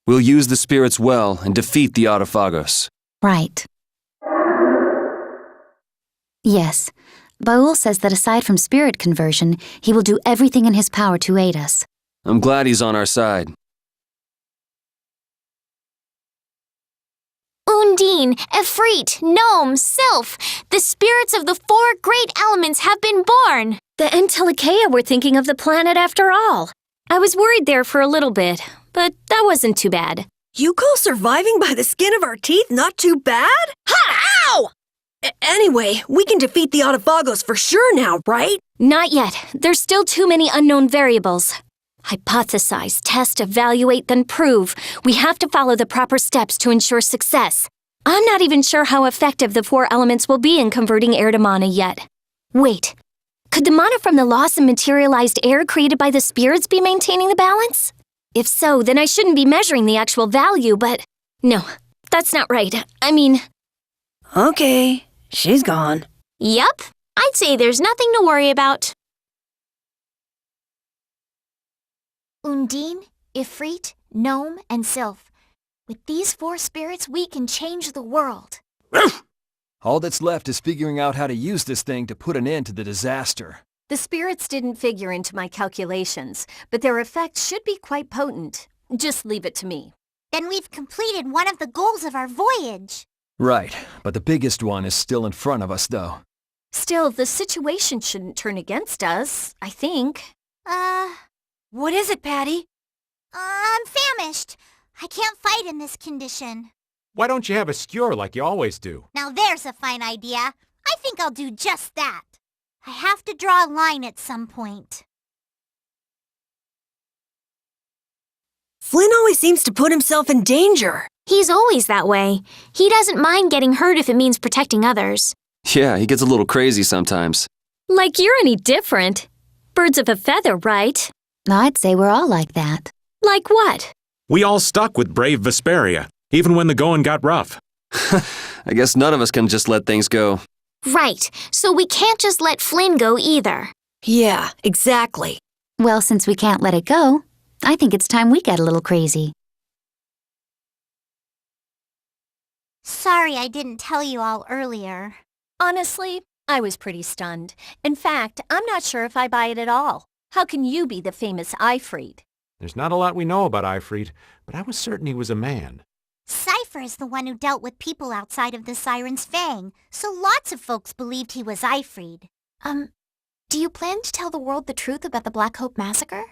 We'll use the spirits well and defeat the Autophagos. Right. Yes, Baul says that aside from spirit conversion, he will do everything in his power to aid us. I'm glad he's on our side. Undine, Efreet, Gnome, Sylph, the spirits of the four great elements have been born. The Entelecheia were thinking of the planet after all. I was worried there for a little bit, but that wasn't too bad. You call surviving by the skin of our teeth not too bad? Ha! Ow! Anyway, we can defeat the Autophagos for sure now, right? Not yet. There's still too many unknown variables. Hypothesize, test, evaluate, then prove. We have to follow the proper steps to ensure success. I'm not even sure how effective the four elements will be in converting air to mana yet. Wait, could the mana from the loss of materialized air created by the spirits be maintaining the balance? If so, then I shouldn't be measuring the actual value, but... No, that's not right. I mean... Okay, she's gone. Yup, I'd say there's nothing to worry about. Undine, Ifrit, Gnome, and Sylph. With these four spirits, we can change the world. All that's left is figuring out how to use this thing to put an end to the disaster. The spirits didn't figure into my calculations, but their effects should be quite potent. Just leave it to me. Then we've completed one of the goals of our voyage. Right, but the biggest one is still in front of us, though. Still, the situation shouldn't turn against us, I think. What is it, Patty? I'm famished. I can't fight in this condition. Why don't you have a skewer like you always do? Now there's a fine idea. I think I'll do just that. I have to draw a line at some point. Flynn always seems to put himself in danger. He's always that way. He doesn't mind getting hurt if it means protecting others. Yeah, he gets a little crazy sometimes. Like you're any different. Birds of a feather, right? I'd say we're all like that. Like what? We all stuck with brave Vesperia, even when the going got rough. I guess none of us can just let things go. Right, so we can't just let Flynn go either. Yeah, exactly. Well, since we can't let it go, I think it's time we get a little crazy. Sorry I didn't tell you all earlier. Honestly, I was pretty stunned. In fact, I'm not sure if I buy it at all. How can you be the famous Ifrit? There's not a lot we know about Ifrit, but I was certain he was a man. Cypher is the one who dealt with people outside of the Siren's Fang, so lots of folks believed he was Ifrit. Do you plan to tell the world the truth about the Black Hope Massacre?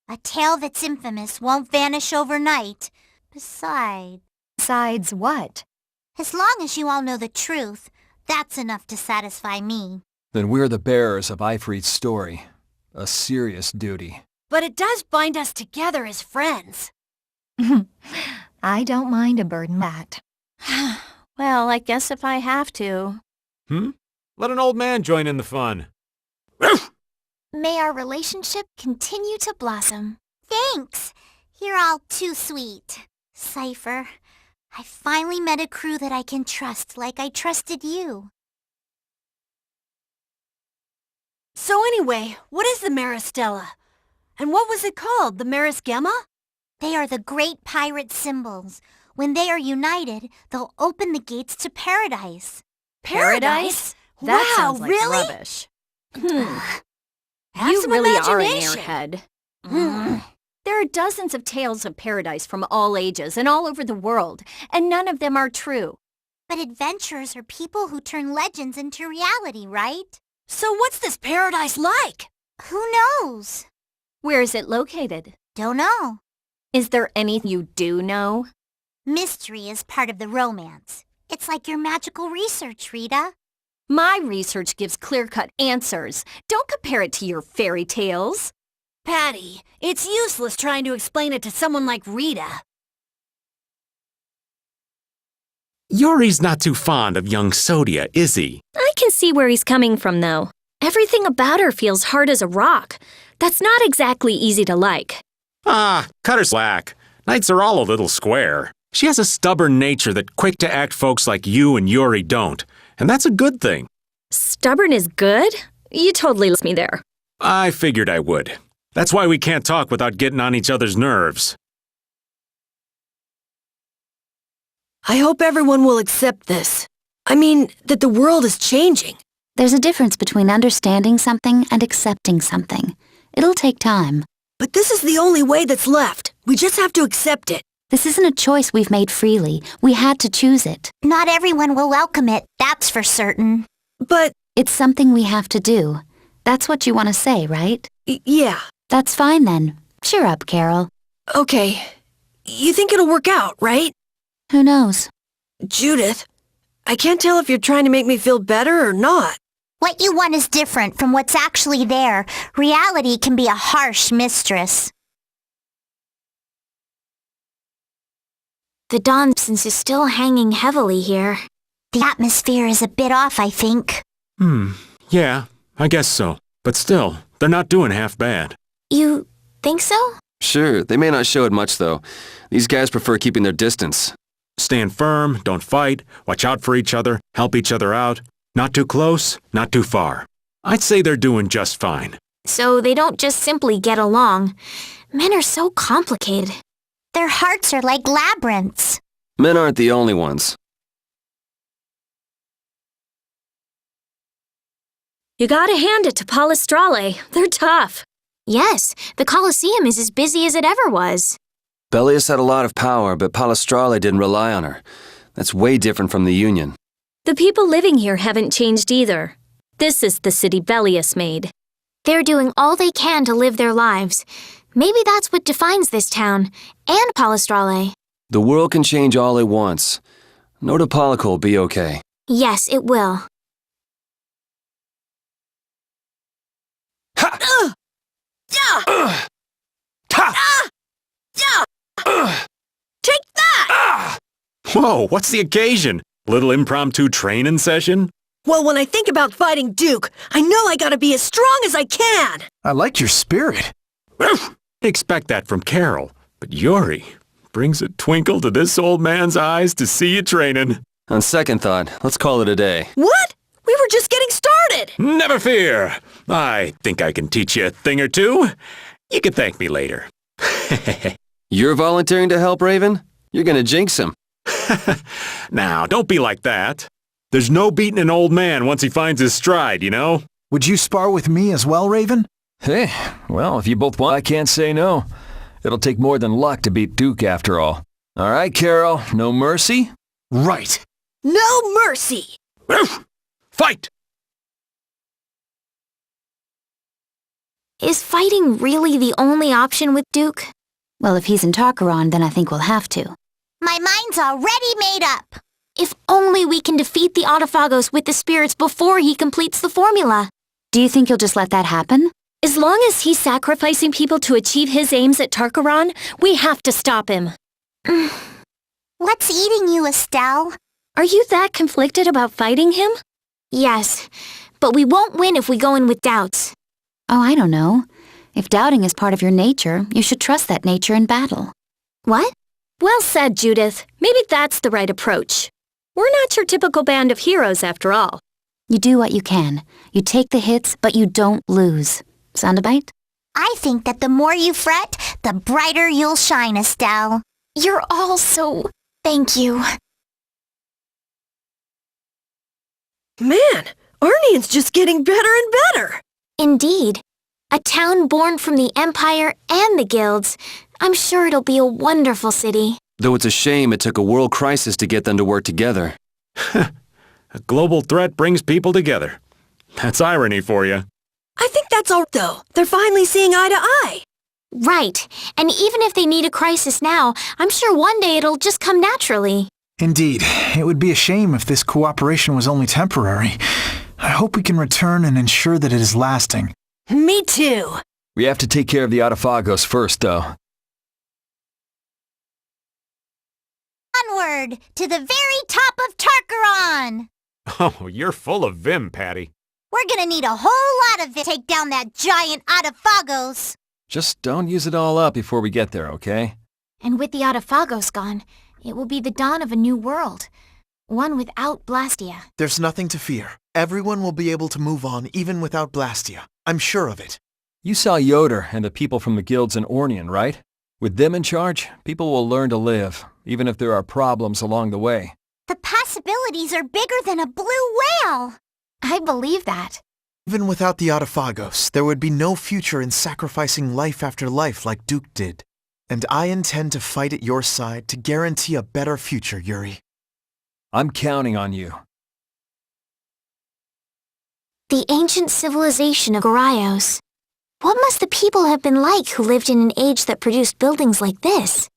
A tale that's infamous won't vanish overnight. Besides, Besides what? as long as you all know the truth, that's enough to satisfy me. Then we're the bearers of Ifrit's story. A serious duty. But it does bind us together as friends. I don't mind a burden that. Well, I guess if I have to. Let an old man join in the fun. May our relationship continue to blossom. Thanks. You're all too sweet. Cypher, I finally met a crew that I can trust like I trusted you. So anyway, what is the Maristella? And what was it called, the Marisgemma? They are the great pirate symbols. When they are united, they'll open the gates to paradise. Paradise? That Wow, sounds like really? rubbish. Have You some really are an imagination. airhead. There are dozens of tales of paradise from all ages and all over the world, and none of them are true. But adventurers are people who turn legends into reality, right? So what's this paradise like? Who knows? Where is it located? Don't know. Is there anything you do know? Mystery is part of the romance. It's like your magical research, Rita. My research gives clear-cut answers. Don't compare it to your fairy tales. Patty, it's useless trying to explain it to someone like Rita. Yuri's not too fond of young Sodia, is he? I can see where he's coming from, though. Everything about her feels hard as a rock. That's not exactly easy to like. Ah, cut her slack. Knights are all a little square. She has a stubborn nature that quick-to-act folks like you and Yuri don't, and that's a good thing. Stubborn is good? You totally lost me there. I figured I would. That's why we can't talk without getting on each other's nerves. I hope everyone will accept this. I mean, that the world is changing. There's a difference between understanding something and accepting something. It'll take time. But this is the only way that's left. We just have to accept it. This isn't a choice we've made freely. We had to choose it. Not everyone will welcome it, that's for certain. But, It's something we have to do. That's what you want to say, right? yeah, That's fine then. Cheer up, Carol. okay. You think it'll work out, right? Who knows? Judith, I can't tell if you're trying to make me feel better or not. What you want is different from what's actually there. Reality can be a harsh mistress. The dawn absence is still hanging heavily here. The atmosphere is a bit off, I think. Yeah, I guess so. But still, they're not doing half bad. You think so? Sure, they may not show it much, though. These guys prefer keeping their distance. Stand firm, don't fight, watch out for each other, help each other out. Not too close, not too far. I'd say they're doing just fine. So they don't just simply get along. Men are so complicated. Their hearts are like labyrinths. Men aren't the only ones. You gotta hand it to Palestrale. They're tough. Yes, the Colosseum is as busy as it ever was. Bellius had a lot of power, but Palestrale didn't rely on her. That's way different from the Union. The people living here haven't changed either. This is the city Velius made. They're doing all they can to live their lives. Maybe that's what defines this town, and Palestrale. The world can change all it wants. Nordapalica will be okay. Yes, it will. Ha! Yeah! Ha! Yeah! Take that! Whoa, what's the occasion? Little impromptu training session? Well, when I think about fighting Duke, I know I gotta be as strong as I can! I like your spirit. Expect that from Carol, but Yuri brings a twinkle to this old man's eyes to see you training. On second thought, let's call it a day. What? We were just getting started! Never fear. I think I can teach you a thing or two. You can thank me later. You're volunteering to help, Raven? You're gonna jinx him. Now, don't be like that. There's no beating an old man once he finds his stride, you know? Would you spar with me as well, Raven? Hey, well, if you both want, I can't say no. It'll take more than luck to beat Duke after all. All right, Carol, no mercy? Right. No mercy! Fight! Is fighting really the only option with Duke? Well, if he's in Tarkaron, then I think we'll have to. My mind's already made up. If only we can defeat the Autophagos with the spirits before he completes the formula. Do you think you'll just let that happen? As long as he's sacrificing people to achieve his aims at Tarkaron, we have to stop him. What's eating you, Estelle? Are you that conflicted about fighting him? Yes, but we won't win if we go in with doubts. Oh, I don't know. If doubting is part of your nature, you should trust that nature in battle. What? Well said, Judith. Maybe that's the right approach. We're not your typical band of heroes, after all. You do what you can. You take the hits, but you don't lose. Sound a bite? I think that the more you fret, the brighter you'll shine, Estelle. You're all so... Thank you. Man, Arnian's just getting better and better! Indeed. A town born from the Empire and the Guilds. I'm sure it'll be a wonderful city. Though it's a shame it took a world crisis to get them to work together. A global threat brings people together. That's irony for you. I think that's all, though. They're finally seeing eye to eye. Right. And even if they need a crisis now, I'm sure one day it'll just come naturally. Indeed. It would be a shame if this cooperation was only temporary. I hope we can return and ensure that it is lasting. Me too. We have to take care of the Autophagos first, though. Onward to the very top of Tarkaron! Oh, you're full of vim, Patty. We're gonna need a whole lot of it to take down that giant Autophagos. Just don't use it all up before we get there, okay? And with the Autophagos gone, it will be the dawn of a new world. One without Blastia. There's nothing to fear. Everyone will be able to move on even without Blastia. I'm sure of it. You saw Yoder and the people from the guilds in Ornian, right? With them in charge, people will learn to live, even if there are problems along the way. The possibilities are bigger than a blue whale. I believe that. Even without the Autophagos, there would be no future in sacrificing life after life like Duke did. And I intend to fight at your side to guarantee a better future, Yuri. I'm counting on you. The ancient civilization of Goraios. What must the people have been like who lived in an age that produced buildings like this?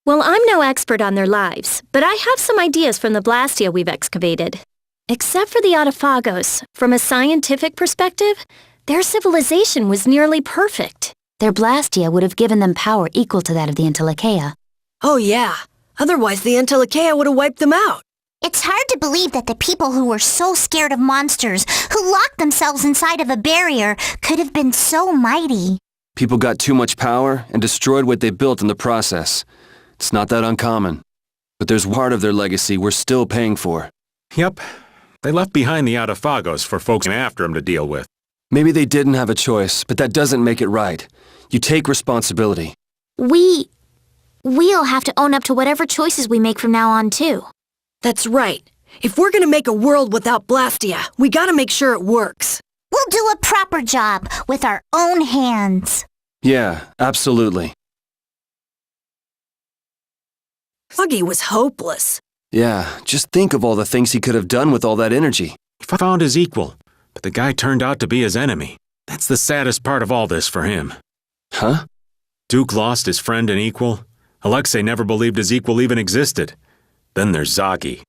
Well, I'm no expert on their lives, but I have some ideas from the Blastia we've excavated. Except for the Autophagos, from a scientific perspective, their civilization was nearly perfect. Their Blastia would have given them power equal to that of the Entelekea. Oh yeah. Otherwise the Entelekea would have wiped them out. It's hard to believe that the people who were so scared of monsters, who locked themselves inside of a barrier, could have been so mighty. People got too much power and destroyed what they built in the process. It's not that uncommon. But there's part of their legacy we're still paying for. Yep. They left behind the Autophagos for folks after them to deal with. Maybe they didn't have a choice, but that doesn't make it right. You take responsibility. We'll have to own up to whatever choices we make from now on, too. That's right. If we're gonna make a world without Blastia, we gotta make sure it works. We'll do a proper job with our own hands. Yeah, absolutely. Foggy was hopeless. Yeah, just think of all the things he could have done with all that energy. He found his equal. but the guy turned out to be his enemy. That's the saddest part of all this for him. Huh? Duke lost his friend and equal. Alexei never believed his equal even existed. Then there's Zagi.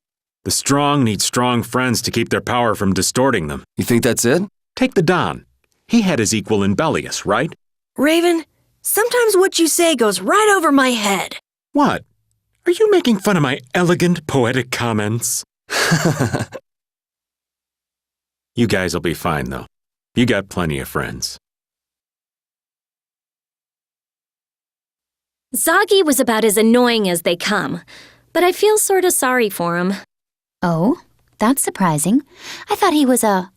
The strong need strong friends to keep their power from distorting them. You think that's it? Take the Don. He had his equal in Bellius, right? Raven, sometimes what you say goes right over my head. What? Are you making fun of my elegant, poetic comments? You guys will be fine, though. You got plenty of friends. Zagi was about as annoying as they come, but I feel sort of sorry for him. Oh, that's surprising. I thought he was a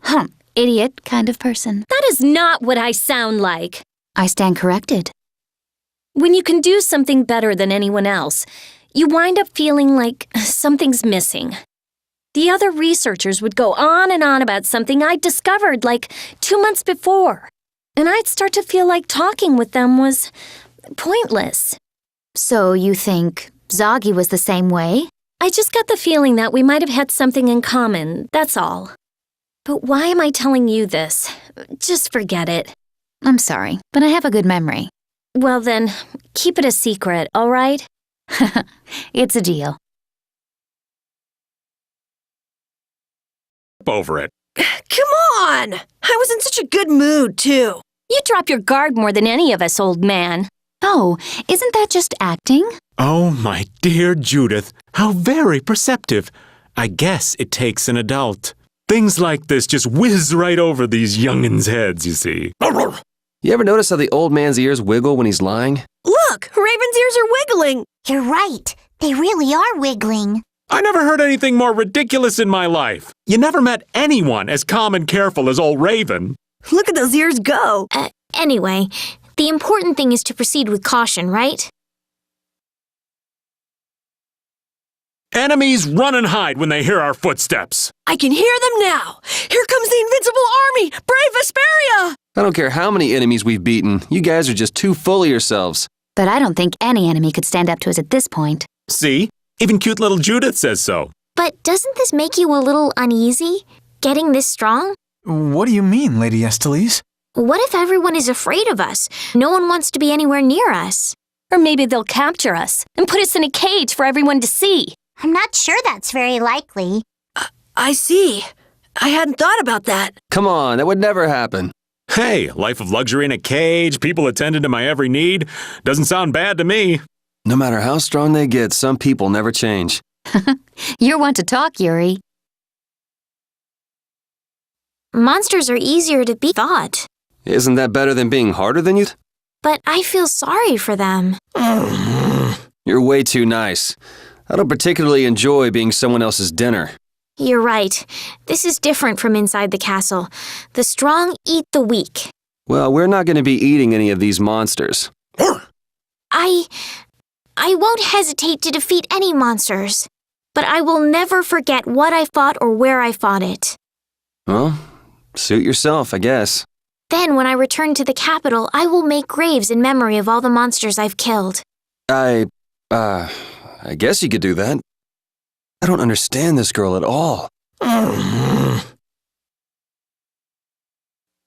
idiot kind of person. That is not what I sound like. I stand corrected. When you can do something better than anyone else, you wind up feeling like something's missing. The other researchers would go on and on about something I'd discovered like 2 months before, and I'd start to feel like talking with them was pointless. So you think Zagi was the same way? I just got the feeling that we might have had something in common, that's all. But why am I telling you this? Just forget it. I'm sorry, but I have a good memory. Well then, keep it a secret, all right? It's a deal. Over it. Come on! I was in such a good mood, too. You drop your guard more than any of us, old man. Oh, isn't that just acting? Oh, my dear Judith, how very perceptive. I guess it takes an adult. Things like this just whiz right over these young'uns' heads, you see. You ever notice how the old man's ears wiggle when he's lying? Look, Raven's ears are wiggling. You're right. They really are wiggling. I never heard anything more ridiculous in my life. You never met anyone as calm and careful as old Raven. Look at those ears go. Anyway, the important thing is to proceed with caution, right? Enemies run and hide when they hear our footsteps. I can hear them now. Here comes the invincible army. Brave Vesperia! I don't care how many enemies we've beaten. You guys are just too full of yourselves. But I don't think any enemy could stand up to us at this point. See? Even cute little Judith says so. But doesn't this make you a little uneasy? Getting this strong? What do you mean, Lady Estelise? What if everyone is afraid of us? No one wants to be anywhere near us. Or maybe they'll capture us and put us in a cage for everyone to see. I'm not sure that's very likely. I see. I hadn't thought about that. Come on, that would never happen. Hey, life of luxury in a cage, people attending to my every need. Doesn't sound bad to me. No matter how strong they get, some people never change. You're one to talk, Yuri. Monsters are easier to beat than thought. Isn't that better than being harder than you? But I feel sorry for them. You're way too nice. I don't particularly enjoy being someone else's dinner. You're right. This is different from inside the castle. The strong eat the weak. Well, we're not going to be eating any of these monsters. I won't hesitate to defeat any monsters. But I will never forget what I fought or where I fought it. Well, suit yourself, I guess. Then, when I return to the capital, I will make graves in memory of all the monsters I've killed. I guess you could do that. I don't understand this girl at all.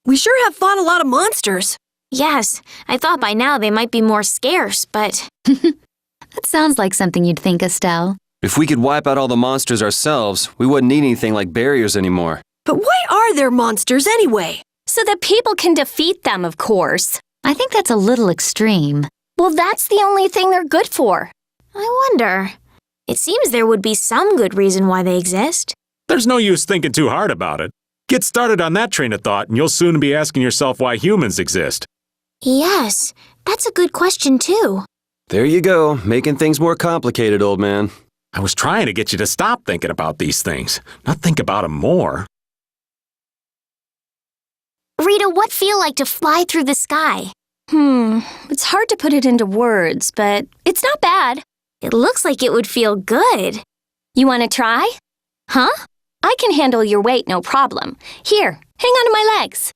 We sure have fought a lot of monsters. Yes, I thought by now they might be more scarce, but... That sounds like something you'd think, Estelle. If we could wipe out all the monsters ourselves, we wouldn't need anything like barriers anymore. But why are there monsters anyway? So that people can defeat them, of course. I think that's a little extreme. Well, that's the only thing they're good for. I wonder. It seems there would be some good reason why they exist. There's no use thinking too hard about it. Get started on that train of thought and you'll soon be asking yourself why humans exist. Yes, that's a good question too. There you go, making things more complicated, old man. I was trying to get you to stop thinking about these things, not think about them more. Rita, what feel like to fly through the sky? It's hard to put it into words, but it's not bad. It looks like it would feel good. You want to try? Huh? I can handle your weight, no problem. Here, hang on to my legs.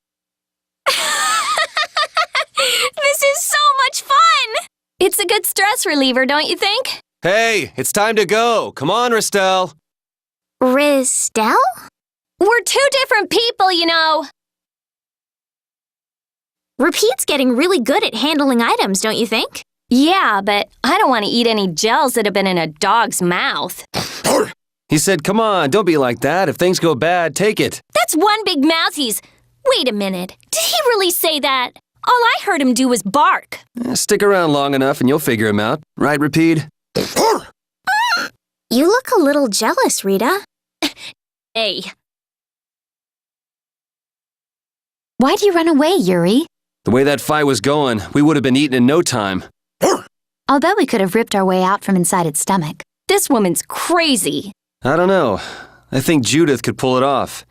This is so much fun! It's a good stress reliever, don't you think? Hey, it's time to go. Come on, Ristel. Ristel? We're two different people, you know. Repeat's getting really good at handling items, don't you think? Yeah, but I don't want to eat any gels that have been in a dog's mouth. He said, come on, don't be like that. If things go bad, take it. That's one big mouth he's... Wait a minute. Did he really say that? All I heard him do was bark. Stick around long enough and you'll figure him out. Right, Repeat? You look a little jealous, Rita. Hey. Why'd you run away, Yuri? The way that fight was going, we would have been eaten in no time. I'll bet we could have ripped our way out from inside its stomach. This woman's crazy. I don't know. I think Judith could pull it off.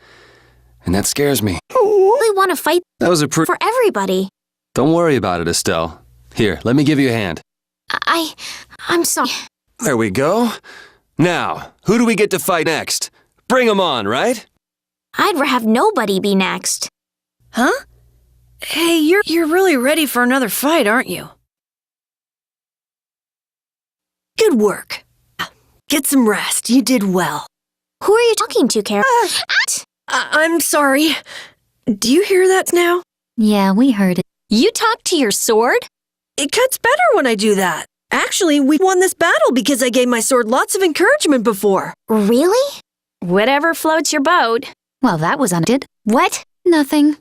And that scares me. We want to fight That was a for everybody. Don't worry about it, Estelle. Here, let me give you a hand. I'm sorry. There we go. Now, who do we get to fight next? Bring 'em on, right? I'd rather have nobody be next. Huh? Hey, you're really ready for another fight, aren't you? Good work. Get some rest. You did well. Who are you talking to, Carol? I'm sorry. Do you hear that now? Yeah, we heard it. You talk to your sword? It cuts better when I do that. Actually, we won this battle because I gave my sword lots of encouragement before. Really? Whatever floats your boat. Well, that was undid. What? Nothing.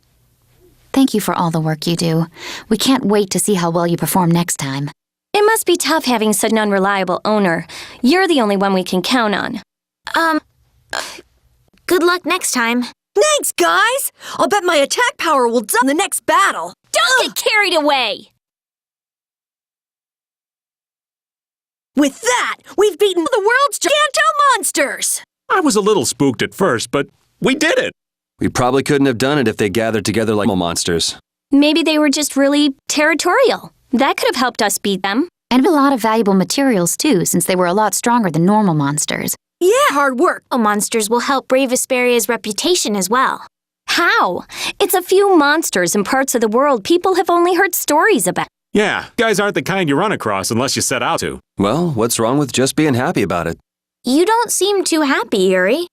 Thank you for all the work you do. We can't wait to see how well you perform next time. It must be tough having such an unreliable owner. You're the only one we can count on. Good luck next time. Thanks, guys! I'll bet my attack power will double in the next battle. Don't get carried away! With that, we've beaten the world's Giganto monsters! I was a little spooked at first, but we did it. We probably couldn't have done it if they gathered together like monsters. Maybe they were just really territorial. That could have helped us beat them. And a lot of valuable materials, too, since they were a lot stronger than normal monsters. Yeah, hard work. Monsters will help brave Vesperia's reputation as well. How? It's a few monsters in parts of the world people have only heard stories about. Yeah, guys aren't the kind you run across unless you set out to. Well, what's wrong with just being happy about it? You don't seem too happy, Yuri.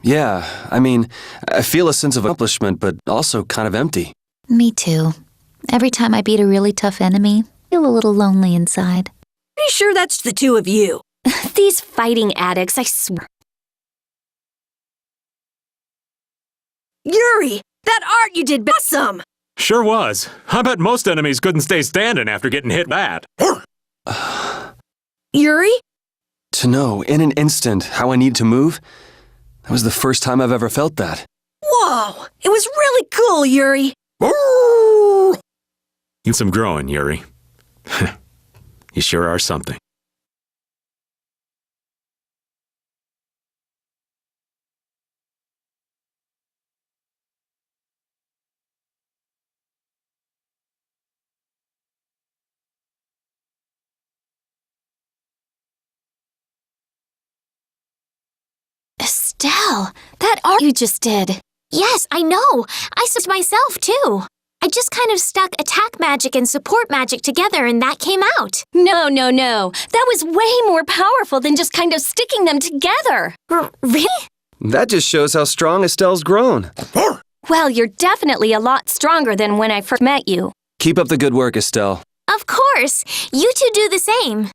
Yeah, I mean, I feel a sense of accomplishment, but also kind of empty. Me too. Every time I beat a really tough enemy, I feel a little lonely inside. Pretty sure that's the two of you. These fighting addicts, I swear. Yuri, that art you did awesome! Sure was. I bet most enemies couldn't stay standing after getting hit bad. Yuri? To know in an instant how I need to move, that was the first time I've ever felt that. Whoa! It was really cool, Yuri! You some growing, Yuri. You sure are something. Estelle, That art you just did. yes, I know. I said myself, too. I just kind of stuck attack magic and support magic together and that came out. No. That was way more powerful than just kind of sticking them together. Really? That just shows how strong Estelle's grown. Well, you're definitely a lot stronger than when I first met you. Keep up the good work, Estelle. Of course. You two do the same.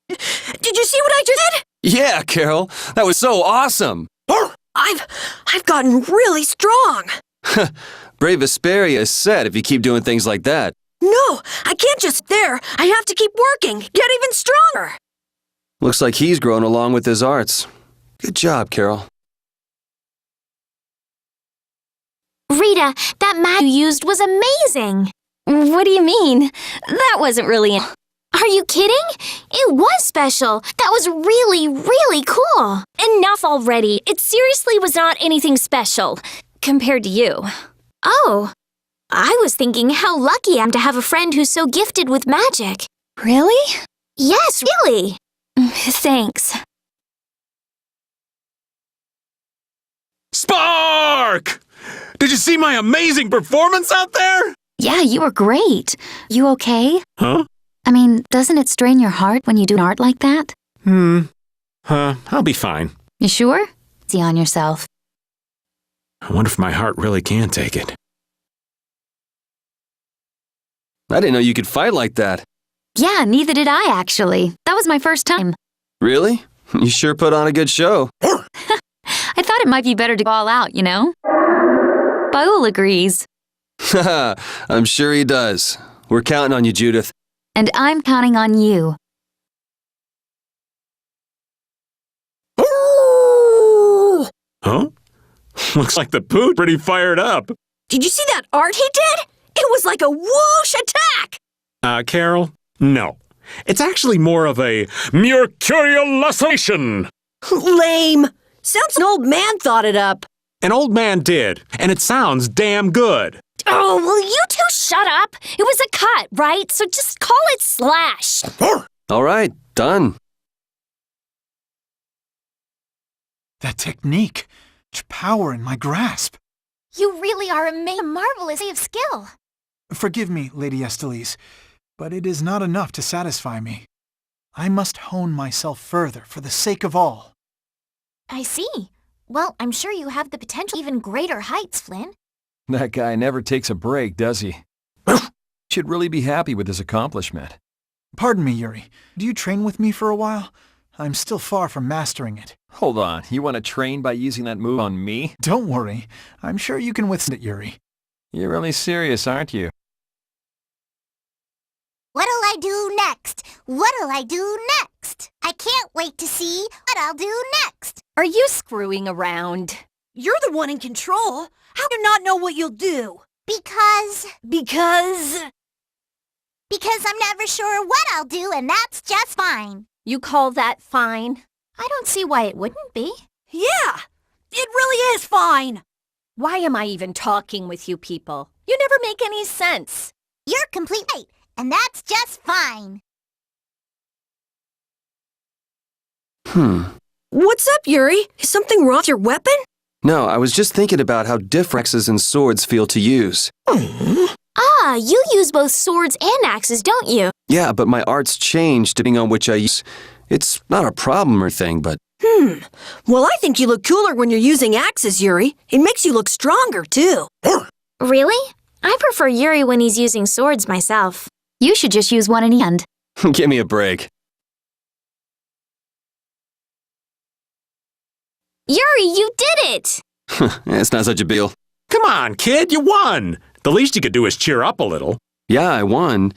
Did you see what I just did? Yeah, Carol, that was so awesome. I've gotten really strong. Brave Vesperia is set if you keep doing things like that. No, I can't just there. I have to keep working, get even stronger. Looks like he's grown along with his arts. Good job, Carol. Rita, that magic you used was amazing. What do you mean? That wasn't really... Are you kidding? It was special. That was really, really cool. Enough already. It seriously was not anything special. Compared to you. Oh, I was thinking how lucky I am to have a friend who's so gifted with magic. Really? Yes, really. Thanks. Spark! Did you see my amazing performance out there? Yeah, you were great. You okay? Huh? I mean, doesn't it strain your heart when you do art like that? I'll be fine. You sure? Easy on yourself. I wonder if my heart really can take it. I didn't know you could fight like that. Yeah, neither did I, actually. That was my first time. Really? You sure put on a good show. I thought it might be better to go all out, you know? Baul agrees. Haha, I'm sure he does. We're counting on you, Judith. And I'm counting on you. Huh? Looks like the poo's pretty fired up. Did you see that art he did? It was like a whoosh attack! Carol? No. It's actually more of a mercurial laceration. Lame. Sounds an old man thought it up. An old man did, and it sounds damn good. Oh, will you two shut up? It was a cut, right? So just call it slash. All right, done. That technique. Such power in my grasp. You really are a marvelous of skill. Forgive me, Lady Estellise, but it is not enough to satisfy me. I must hone myself further for the sake of all. I see. Well, I'm sure you have the potential even greater heights, Flynn. That guy never takes a break, does he? Should really be happy with his accomplishment. Pardon me, Yuri. Do you train with me for a while? I'm still far from mastering it. Hold on, you want to train by using that move on me? Don't worry. I'm sure you can withstand it, Yuri. You're really serious, aren't you? What'll I do next? What'll I do next? I can't wait to see what I'll do next. Are you screwing around? You're the one in control. How do you not know what you'll do? Because Because I'm never sure what I'll do, and that's just fine. You call that fine? I don't see why it wouldn't be. Yeah, it really is fine. Why am I even talking with you people? You never make any sense. You're complete right, and that's just fine. What's up, Yuri? Is something wrong with your weapon? No, I was just thinking about how different axes and swords feel to use. Ah, you use both swords and axes, don't you? Yeah, but my art's changed depending on which I use. It's not a problem or thing, but... Well, I think you look cooler when you're using axes, Yuri. It makes you look stronger, too. Really? I prefer Yuri when he's using swords myself. You should just use one in the end. Give me a break. Yuri, you did it! It's not such a big deal. Come on, kid, you won. The least you could do is cheer up a little. Yeah, I won,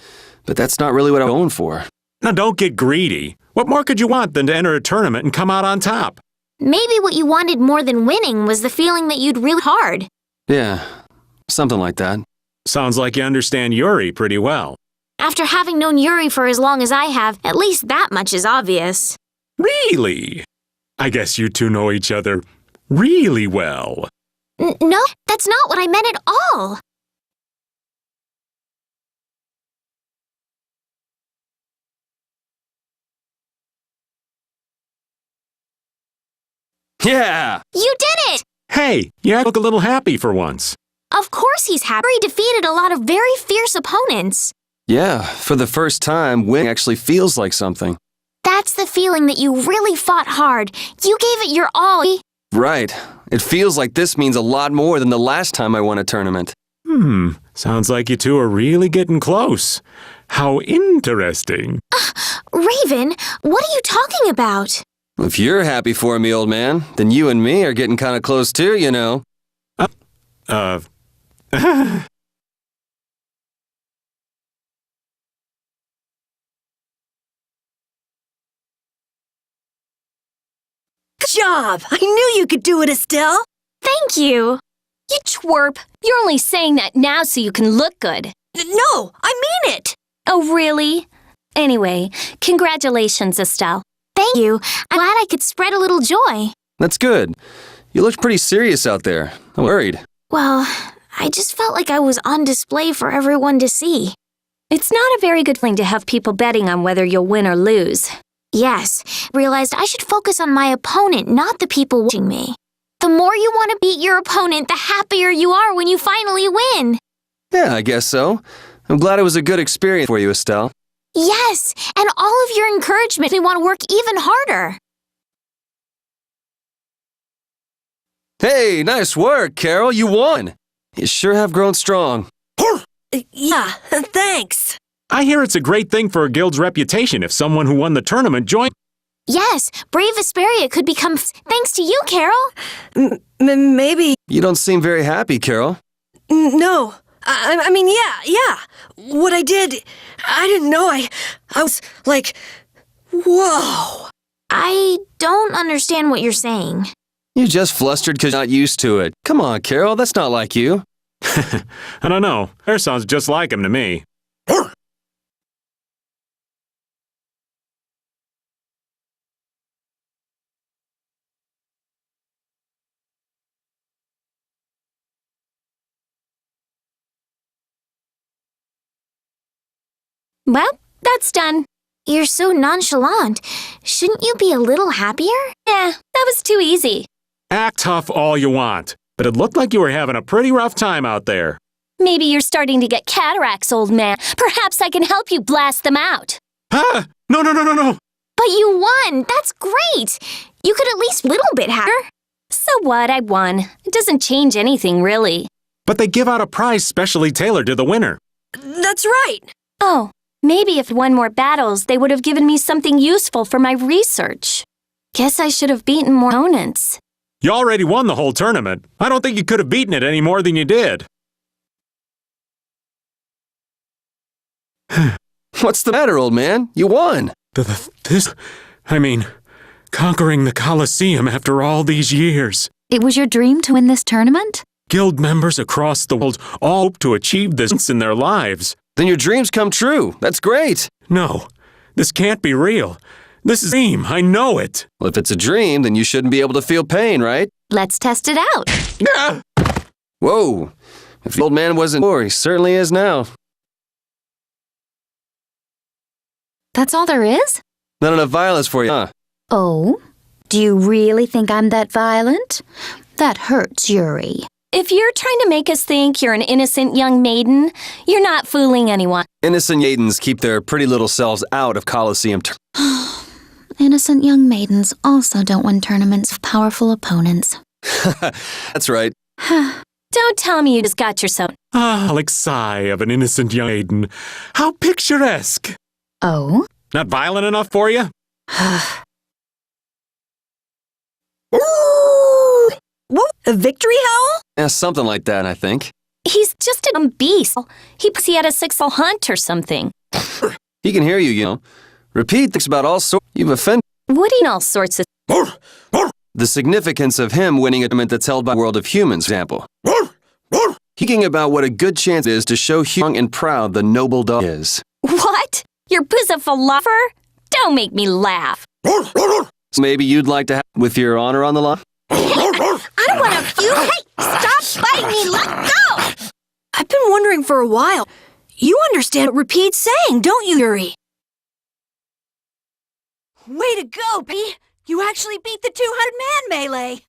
but that's not really what I'm going for. Now don't get greedy. What more could you want than to enter a tournament and come out on top? Maybe what you wanted more than winning was the feeling that you'd really hard. Yeah, something like that. Sounds like you understand Yuri pretty well. After having known Yuri for as long as I have, at least that much is obvious. Really? I guess you two know each other really well. No, that's not what I meant at all. Yeah! You did it! Hey, you look a little happy for once. Of course he's happy. He defeated a lot of very fierce opponents. Yeah, for the first time, winning actually feels like something. That's the feeling that you really fought hard. You gave it your all. Right. It feels like this means a lot more than the last time I won a tournament. Sounds like you two are really getting close. How interesting. Raven, what are you talking about? If you're happy for me, old man, then you and me are getting kind of close too, you know. Good job! I knew you could do it, Estelle! Thank you. You twerp. You're only saying that now so you can look good. No, I mean it! Oh, really? Anyway, congratulations, Estelle. Thank you. I'm glad I could spread a little joy. That's good. You looked pretty serious out there. I'm worried. Well, I just felt like I was on display for everyone to see. It's not a very good thing to have people betting on whether you'll win or lose. Yes, realized I should focus on my opponent, not the people watching me. The more you want to beat your opponent, the happier you are when you finally win. Yeah, I guess so. I'm glad it was a good experience for you, Estelle. Yes, and all of your encouragement made me want to work even harder. Hey, nice work, Carol. You won. You sure have grown strong. Yeah, thanks. I hear it's a great thing for a guild's reputation if someone who won the tournament joined. Yes, Brave Vesperia could become thanks to you, Carol. Maybe. You don't seem very happy, Carol. No. I mean, yeah. What I did, I didn't know. I was like, whoa. I don't understand what you're saying. You're just flustered because you're not used to it. Come on, Carol, that's not like you. I don't know. Hair sounds just like him to me. Well, that's done. You're so nonchalant. Shouldn't you be a little happier? Yeah, that was too easy. Act tough all you want, but it looked like you were having a pretty rough time out there. Maybe you're starting to get cataracts, old man. Perhaps I can help you blast them out. Ah! No. But you won! That's great! You could at least little bit happier. So what? I won. It doesn't change anything, really. But they give out a prize specially tailored to the winner. That's right. Oh, maybe if won more battles, they would have given me something useful for my research. Guess I should have beaten more opponents. You already won the whole tournament. I don't think you could have beaten it any more than you did. What's the matter, old man? You won. Conquering the Colosseum after all these years. It was your dream to win this tournament? Guild members across the world all hope to achieve this in their lives. Then your dreams come true. That's great. No, this can't be real. This is a dream. I know it. Well, if it's a dream, then you shouldn't be able to feel pain, right? Let's test it out. Ah! Whoa. If the old man wasn't before, he certainly is now. That's all there is? Not enough violence for you, huh? Oh? Do you really think I'm that violent? That hurts, Yuri. If you're trying to make us think you're an innocent young maiden, you're not fooling anyone. Innocent maidens keep their pretty little selves out of Colosseum. Innocent young maidens also don't win tournaments with powerful opponents. That's right. Don't tell me you just got yourself. Ah, like sigh of an innocent young maiden. How picturesque. Oh? Not violent enough for you? What? A victory howl? Yeah, something like that, I think. He's just a dumb beast. He had a successful hunt or something. He can hear you, you know. Repeat things about all sorts. You've offended. What do you know all sorts of... The significance of him winning a tournament that's held by the world of humans, for example. Speaking about what a good chance it is to show young and proud the noble dog is. What? Your pussiful lover? Don't make me laugh. So maybe you'd like to have with your honor on the line? I don't want to feud. Hey, stop biting me. Let go. I've been wondering for a while. You understand what Repeat's saying, don't you, Yuri? Way to go, P! You actually beat the 200-man melee!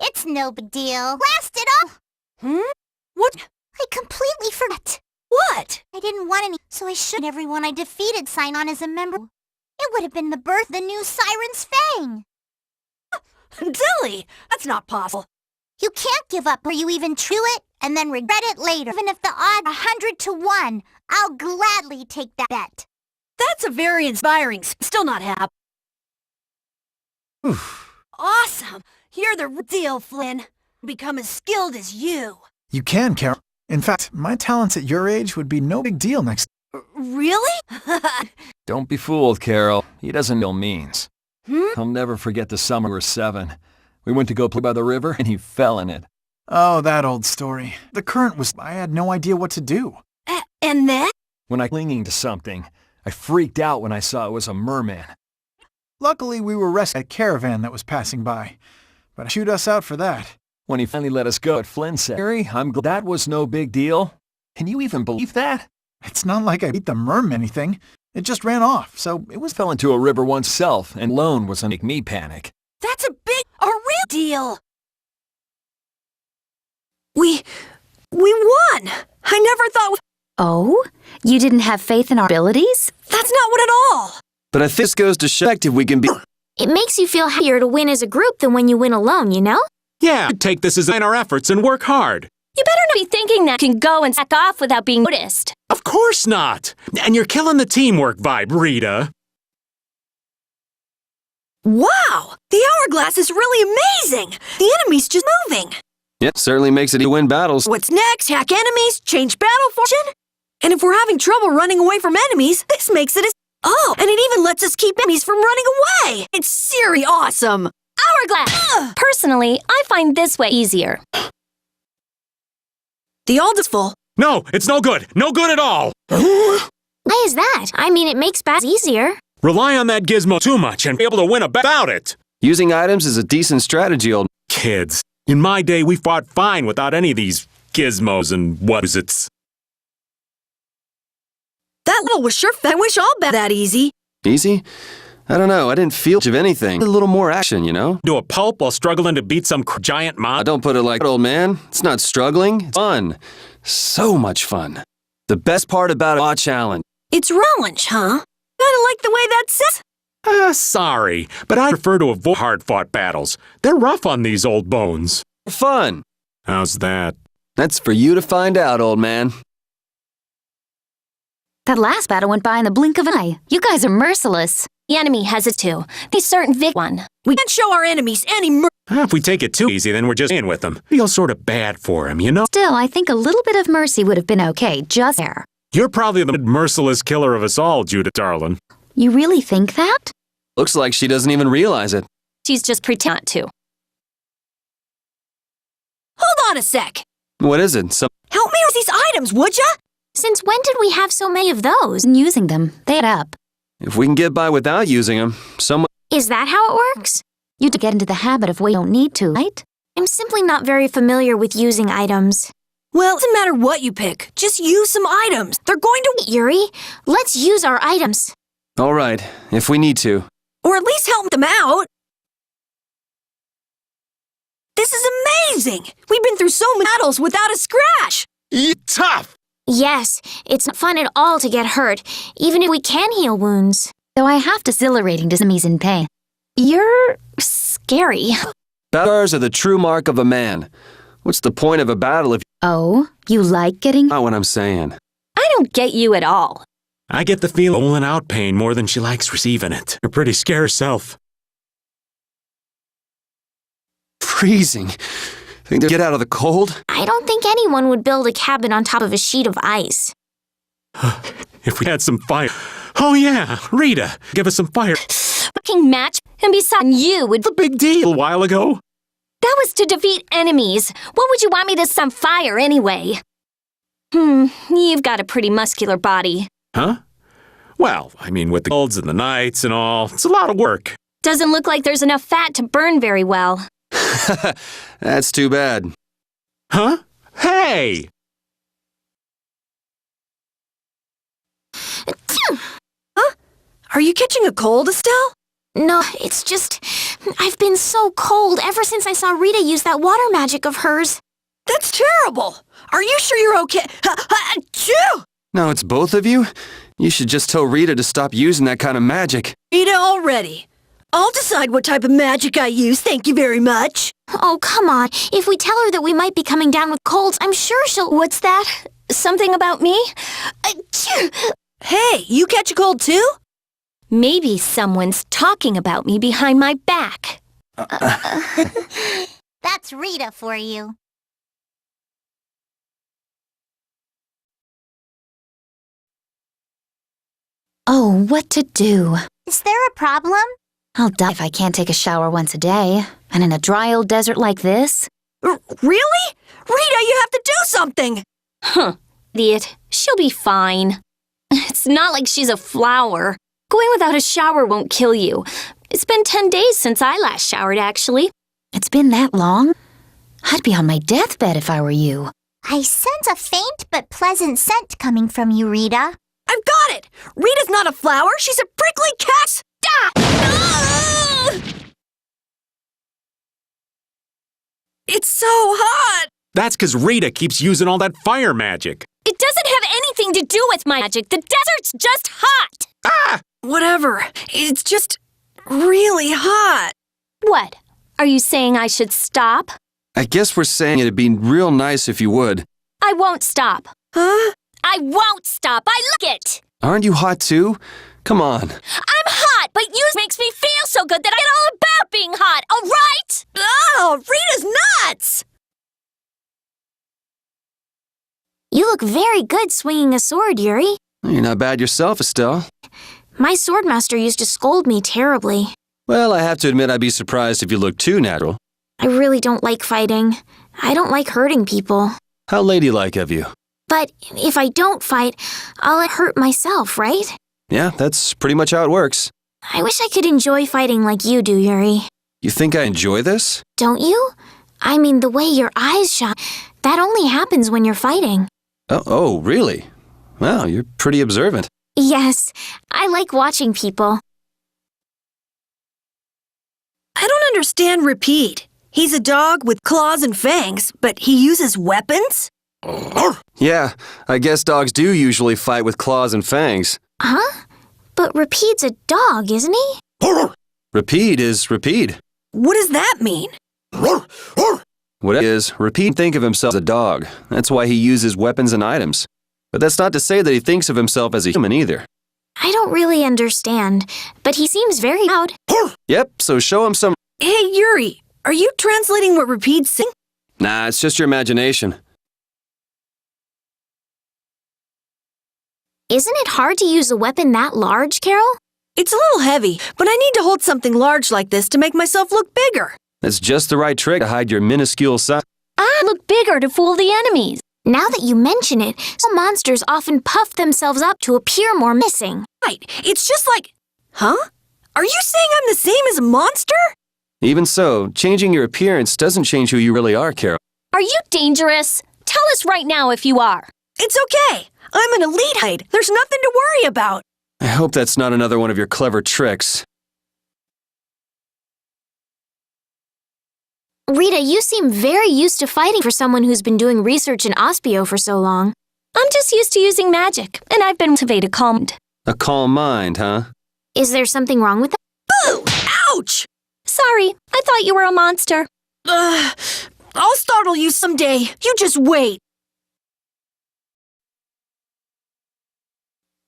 It's no big deal. Blast it up! What? I completely forgot. What? I didn't want any, so I should everyone I defeated sign on as a member. It would have been the birth of the new Siren's Fang. Dilly! That's not possible. You can't give up or you even true it and then regret it later. Even if the odds are 100 to 1, I'll gladly take that bet. That's a very inspiring, still not happy. Awesome! You're the real deal, Flynn. Become as skilled as you. You can, Carol. In fact, my talents at your age would be no big deal next. Really? Don't be fooled, Carol. He doesn't know what it means. I'll never forget the summer we were 7. We went to go play by the river, and he fell in it. Oh, that old story. The current was... I had no idea what to do. And then? When I was clinging to something, I freaked out when I saw it was a merman. Luckily, we were rescued at a caravan that was passing by. But shoot us out for that. When he finally let us go, Flynn said, "Harry, I'm glad that was no big deal." Can you even believe that? It's not like I beat the merman anything. It just ran off, so it was... Fell into a river once self, and alone was to make me panic. That's a real deal! We won! I never thought... Oh? You didn't have faith in our abilities? That's not what at all! But I think this goes to show if we can be... It makes you feel happier to win as a group than when you win alone, you know? Yeah, take this as our efforts and work hard. You better not be thinking that you can go and sack off without being noticed. Of course not. And you're killing the teamwork vibe, Rita. Wow! The hourglass is really amazing! The enemy's just moving! Yep, certainly makes it easy to win battles. What's next? Hack enemies? Change battle fortune? And if we're having trouble running away from enemies, this makes it Oh, and it even lets us keep enemies from running away! It's seriously awesome! Hourglass! Personally, I find this way easier. The ult is full. No, it's no good. No good at all. Why is that? I mean, it makes battles easier. Rely on that gizmo too much and be able to win without it. Using items is a decent strategy, old Kids, in my day, we fought fine without any of these gizmos and what's-its. That level was sure I wish all that easy. Easy? I don't know. I didn't feel much of anything. A little more action, you know? Do a pulp while struggling to beat some giant mob? Don't put it like that, old man. It's not struggling. It's fun. So much fun. The best part about a challenge. It's challenge, huh? Kinda like the way that says. Sorry, but I prefer to avoid hard-fought battles. They're rough on these old bones. Fun. How's that? That's for you to find out, old man. That last battle went by in the blink of an eye. You guys are merciless. The enemy has it too. The certain one. We can't show our enemies any If we take it too easy, then we're just in with them. Feels sort of bad for him, you know? Still, I think a little bit of mercy would have been okay, just there. You're probably the merciless killer of us all, Judith, darling. You really think that? Looks like she doesn't even realize it. She's just pretending not to. Hold on a sec. What is it? Help me with these items, would ya? Since when did we have so many of those? And using them, they add up. If we can get by without using them, someone... Is that how it works? You get into the habit of what you don't need to, right? I'm simply not very familiar with using items. Well, it doesn't matter what you pick. Just use some items. They're going to... Yuri, let's use our items. All right, if we need to. Or at least help them out. This is amazing! We've been through so many battles without a scratch! Tough! Yes, it's not fun at all to get hurt, even if we can heal wounds. Though I have to exhilarating to enemies in pain. You're scary. Battle scars are the true mark of a man. What's the point of a battle if... Oh, you like getting... Not what I'm saying. I don't get you at all. I get the feeling doling out pain more than she likes receiving it. You're pretty scarce self. Freezing. Think they'll get out of the cold? I don't think anyone would build a cabin on top of a sheet of ice. If we had some fire. Oh yeah, Rita, give us some fire. Fucking match, and besides, you would... The big deal a while ago. That was to defeat enemies. What would you want me to some fire anyway? You've got a pretty muscular body. Huh? Well, I mean, with the colds and the nights and all, it's a lot of work. Doesn't look like there's enough fat to burn very well. That's too bad. Huh? Hey! Huh? Are you catching a cold, Estelle? No, it's just... I've been so cold ever since I saw Rita use that water magic of hers. That's terrible! Are you sure you're okay? Achoo! Now it's both of you? You should just tell Rita to stop using that kind of magic. Rita already. I'll decide what type of magic I use, thank you very much. Oh, come on. If we tell her that we might be coming down with colds, I'm sure she'll... What's that? Something about me? Hey, you catch a cold too? Maybe someone's talking about me behind my back. That's Rita for you. Oh, what to do? Is there a problem? I'll die if I can't take a shower once a day. And in a dry old desert like this? Really? Rita, you have to do something! Huh. Idiot. She'll be fine. It's not like she's a flower. Going without a shower won't kill you. It's been 10 days since I last showered, actually. It's been that long? I'd be on my deathbed if I were you. I sense a faint but pleasant scent coming from you, Rita. I've got it! Rita's not a flower, she's a prickly cat! It's so hot! That's because Rita keeps using all that fire magic. It doesn't have anything to do with my magic. The desert's just hot! Ah! Whatever. It's just really hot. What? Are you saying I should stop? I guess we're saying it'd be real nice if you would. I won't stop. Huh? I won't stop. I like it. Aren't you hot too? Come on. I'm hot, but you makes me feel so good that I get all about being hot, all right? Oh, Rita's nuts! You look very good swinging a sword, Yuri. You're not bad yourself, Estelle. My swordmaster used to scold me terribly. Well, I have to admit I'd be surprised if you looked too natural. I really don't like fighting. I don't like hurting people. How ladylike of you. But if I don't fight, I'll hurt myself, right? Yeah, that's pretty much how it works. I wish I could enjoy fighting like you do, Yuri. You think I enjoy this? Don't you? I mean, the way your eyes shine, that only happens when you're fighting. Oh, really? Wow, you're pretty observant. Yes, I like watching people. I don't understand Repeat. He's a dog with claws and fangs, but he uses weapons? Yeah, I guess dogs do usually fight with claws and fangs. Huh? But Repeat's a dog, isn't he? Repeat is Repeat. What does that mean? What it is, Repeat think of himself as a dog. That's why he uses weapons and items. But that's not to say that he thinks of himself as a human either. I don't really understand, but he seems very loud. Yep, so show him some... Hey, Yuri, are you translating what Repeat's saying? Nah, it's just your imagination. Isn't it hard to use a weapon that large, Carol? It's a little heavy, but I need to hold something large like this to make myself look bigger. That's just the right trick to hide your minuscule size. I look bigger to fool the enemies. Now that you mention it, some monsters often puff themselves up to appear more missing. Right, it's just like... Huh? Are you saying I'm the same as a monster? Even so, changing your appearance doesn't change who you really are, Carol. Are you dangerous? Tell us right now if you are. It's okay. I'm an elite height. There's nothing to worry about. I hope that's not another one of your clever tricks. Rita, you seem very used to fighting for someone who's been doing research in Ospio for so long. I'm just used to using magic, and I've been cultivated calmed. A calm mind, huh? Is there something wrong with that? Boo! Ouch! Sorry, I thought you were a monster. I'll startle you someday. You just wait.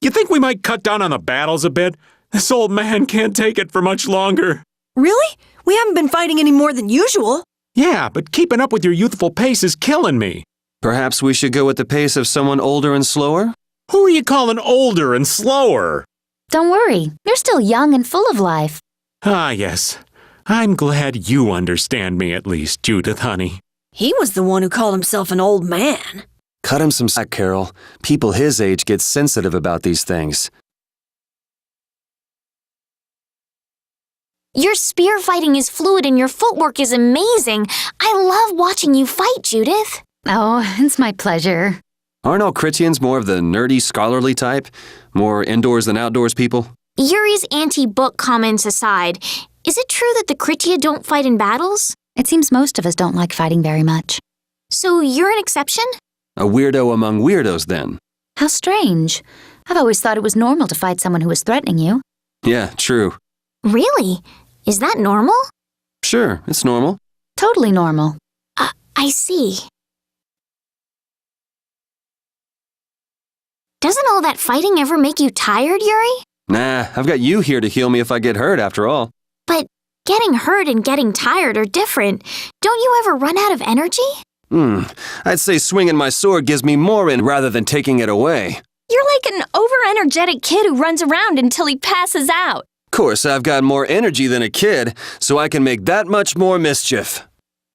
You think we might cut down on the battles a bit? This old man can't take it for much longer. Really? We haven't been fighting any more than usual. Yeah, but keeping up with your youthful pace is killing me. Perhaps we should go at the pace of someone older and slower? Who are you calling older and slower? Don't worry, you're still young and full of life. Ah, yes. I'm glad you understand me at least, Judith, honey. He was the one who called himself an old man. Cut him some slack, Carol. People his age get sensitive about these things. Your spear fighting is fluid and your footwork is amazing. I love watching you fight, Judith. Oh, it's my pleasure. Aren't all Critians more of the nerdy, scholarly type? More indoors than outdoors people? Yuri's anti-book comments aside, is it true that the Critia don't fight in battles? It seems most of us don't like fighting very much. So you're an exception? A weirdo among weirdos, then. How strange. I've always thought it was normal to fight someone who was threatening you. Yeah, true. Really? Is that normal? Sure, it's normal. Totally normal. I see. Doesn't all that fighting ever make you tired, Yuri? Nah, I've got you here to heal me if I get hurt, after all. But getting hurt and getting tired are different. Don't you ever run out of energy? I'd say swinging my sword gives me more in rather than taking it away. You're like an over-energetic kid who runs around until he passes out. Of course, I've got more energy than a kid, so I can make that much more mischief.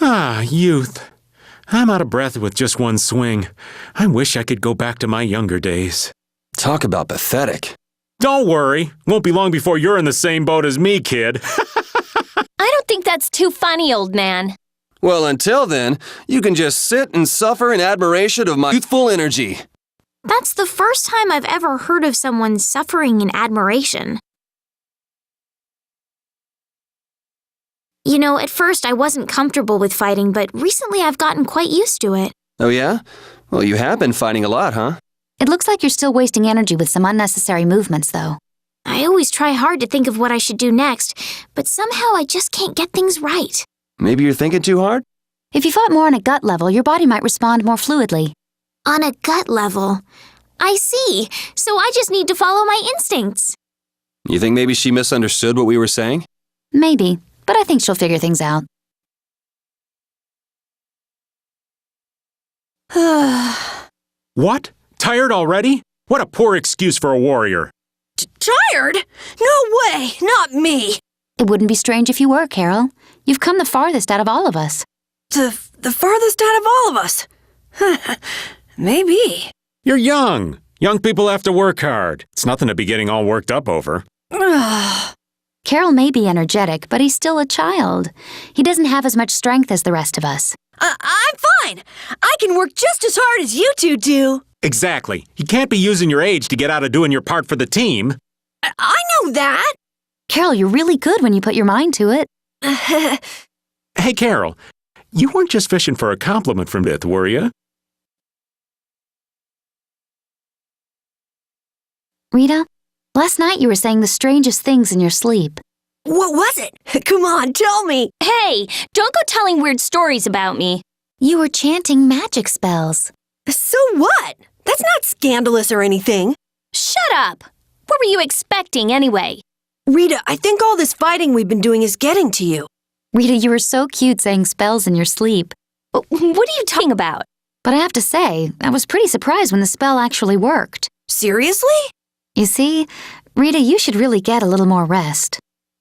Ah, youth. I'm out of breath with just one swing. I wish I could go back to my younger days. Talk about pathetic. Don't worry. Won't be long before you're in the same boat as me, kid. I don't think that's too funny, old man. Well, until then, you can just sit and suffer in admiration of my youthful energy. That's the first time I've ever heard of someone suffering in admiration. You know, at first I wasn't comfortable with fighting, but recently I've gotten quite used to it. Oh yeah? Well, you have been fighting a lot, huh? It looks like you're still wasting energy with some unnecessary movements, though. I always try hard to think of what I should do next, but somehow I just can't get things right. Maybe you're thinking too hard? If you fought more on a gut level, your body might respond more fluidly. On a gut level. I see. So I just need to follow my instincts. You think maybe she misunderstood what we were saying? Maybe, but I think she'll figure things out. What? Tired already? What a poor excuse for a warrior. Tired? No way! Not me! It wouldn't be strange if you were, Carol. You've come the farthest out of all of us. The farthest out of all of us. Maybe. You're young. Young people have to work hard. It's nothing to be getting all worked up over. Carol may be energetic, but he's still a child. He doesn't have as much strength as the rest of us. I'm fine. I can work just as hard as you two do. Exactly. You can't be using your age to get out of doing your part for the team. I know that. Carol, you're really good when you put your mind to it. Hey, Carol, you weren't just fishing for a compliment from Beth, were you? Rita, last night you were saying the strangest things in your sleep. What was it? Come on, tell me. Hey, don't go telling weird stories about me. You were chanting magic spells. So what? That's not scandalous or anything. Shut up! What were you expecting anyway? Rita, I think all this fighting we've been doing is getting to you. Rita, you were so cute saying spells in your sleep. What are you talking about? But I have to say, I was pretty surprised when the spell actually worked. Seriously? You see, Rita, you should really get a little more rest.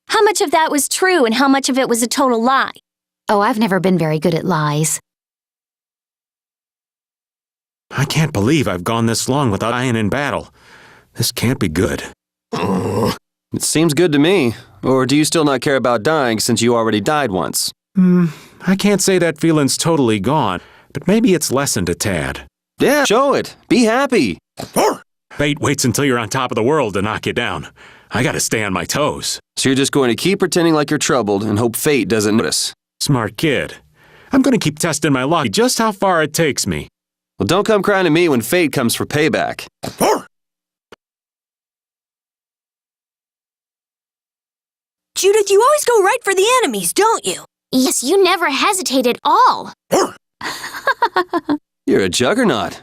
How much of that was true and how much of it was a total lie? Oh, I've never been very good at lies. I can't believe I've gone this long without dying in battle. This can't be good. It seems good to me. Or do you still not care about dying since you already died once? I can't say that feeling's totally gone, but maybe it's lessened a tad. Yeah, show it. Be happy. Fate waits until you're on top of the world to knock you down. I gotta stay on my toes. So you're just going to keep pretending like you're troubled and hope fate doesn't notice. Smart kid. I'm gonna keep testing my luck just how far it takes me. Well, don't come crying to me when fate comes for payback. Judith, you always go right for the enemies, don't you? Yes, you never hesitate at all. You're a juggernaut.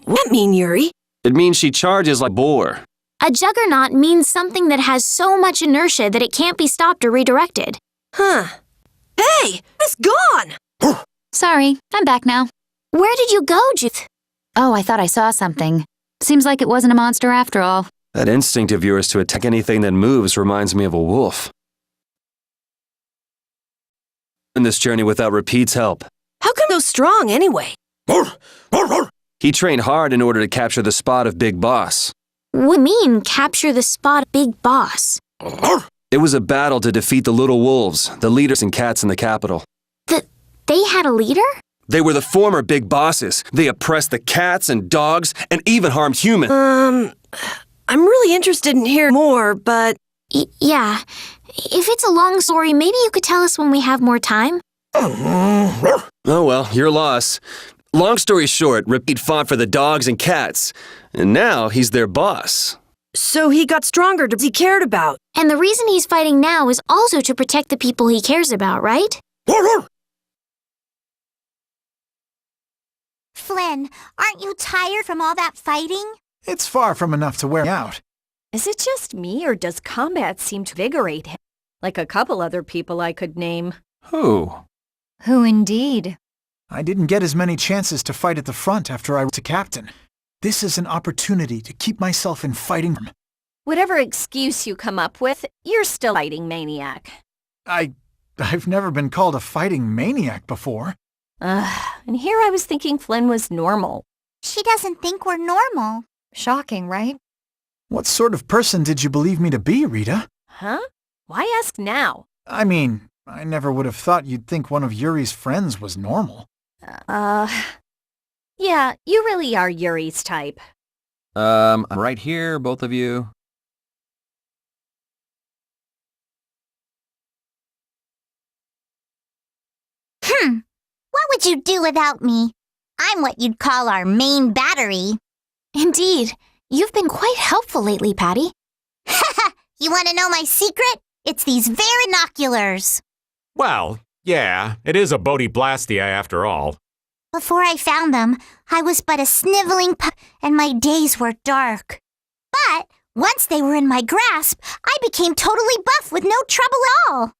What mean, Yuri? It means she charges like a boar. A juggernaut means something that has so much inertia that it can't be stopped or redirected. Huh. Hey, it's gone! Sorry, I'm back now. Where did you go, Judith? Oh, I thought I saw something. Seems like it wasn't a monster after all. That instinct of yours to attack anything that moves reminds me of a wolf. In this journey without Repeat's help. How come so strong anyway? He trained hard in order to capture the spot of Big Boss. What do you mean, capture the spot, Big Boss? It was a battle to defeat the little wolves, the leaders and cats in the capital. They had a leader? They were the former big bosses. They oppressed the cats and dogs and even harmed humans. I'm really interested in hearing more, but... Yeah. If it's a long story, maybe you could tell us when we have more time. Oh well, your loss. Long story short, Repeat fought for the dogs and cats, and now he's their boss. So he got stronger to he cared about. And the reason he's fighting now is also to protect the people he cares about, right? Flynn, aren't you tired from all that fighting? It's far from enough to wear me out. Is it just me, or does combat seem to invigorate him? Like a couple other people I could name. Who? Who indeed? I didn't get as many chances to fight at the front after I was a captain. This is an opportunity to keep myself in fighting form. Whatever excuse you come up with, you're still a fighting maniac. I've never been called a fighting maniac before. And here I was thinking Flynn was normal. She doesn't think we're normal. Shocking, right? What sort of person did you believe me to be, Rita? Huh? Why ask now? I mean, I never would have thought you'd think one of Yuri's friends was normal. Yeah, you really are Yuri's type. I'm right here, both of you. What would you do without me? I'm what you'd call our main battery. Indeed. You've been quite helpful lately, Patty. You want to know my secret? It's these very binoculars. Well, Yeah, it is a Bodhi-blastia after all. Before I found them, I was but a sniveling pup, and my days were dark. But once they were in my grasp, I became totally buff with no trouble at all.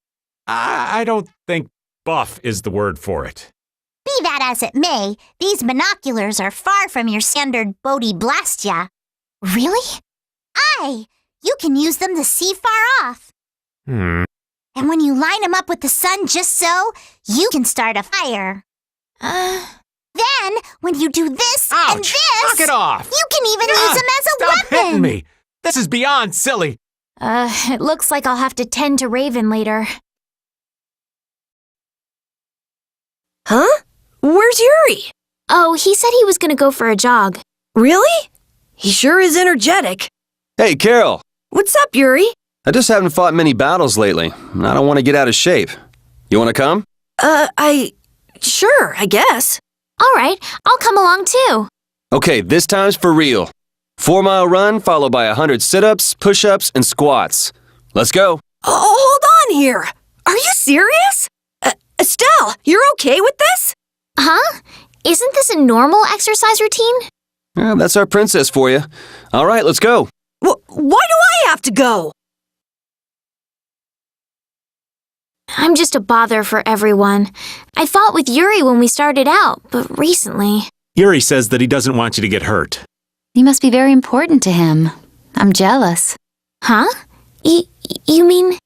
I don't think buff is the word for it. Be that as it may, these binoculars are far from your standard Bodhi-blastia. Really? Aye, you can use them to see far off. And when you line them up with the sun just so, you can start a fire. Then, when you do this and Ouch! this, Knock it off! you can even use them as a Stop weapon. hitting me! This is beyond silly! It looks like I'll have to tend to Raven later. Huh? Where's Yuri? Oh, he said he was gonna go for a jog. Really? He sure is energetic. Hey, Carol. What's up, Yuri? I just haven't fought many battles lately, and I don't want to get out of shape. You want to come? Sure, I guess. All right, I'll come along too. Okay, this time's for real. 4-mile run followed by 100 sit-ups, push-ups, and squats. Let's go. Oh, hold on here. Are you serious? Estelle, you're okay with this? Huh? Isn't this a normal exercise routine? Yeah, that's our princess for you. All right, let's go. Why do I have to go? I'm just a bother for everyone. I fought with Yuri when we started out, but recently... Yuri says that he doesn't want you to get hurt. You must be very important to him. I'm jealous. Huh? You mean...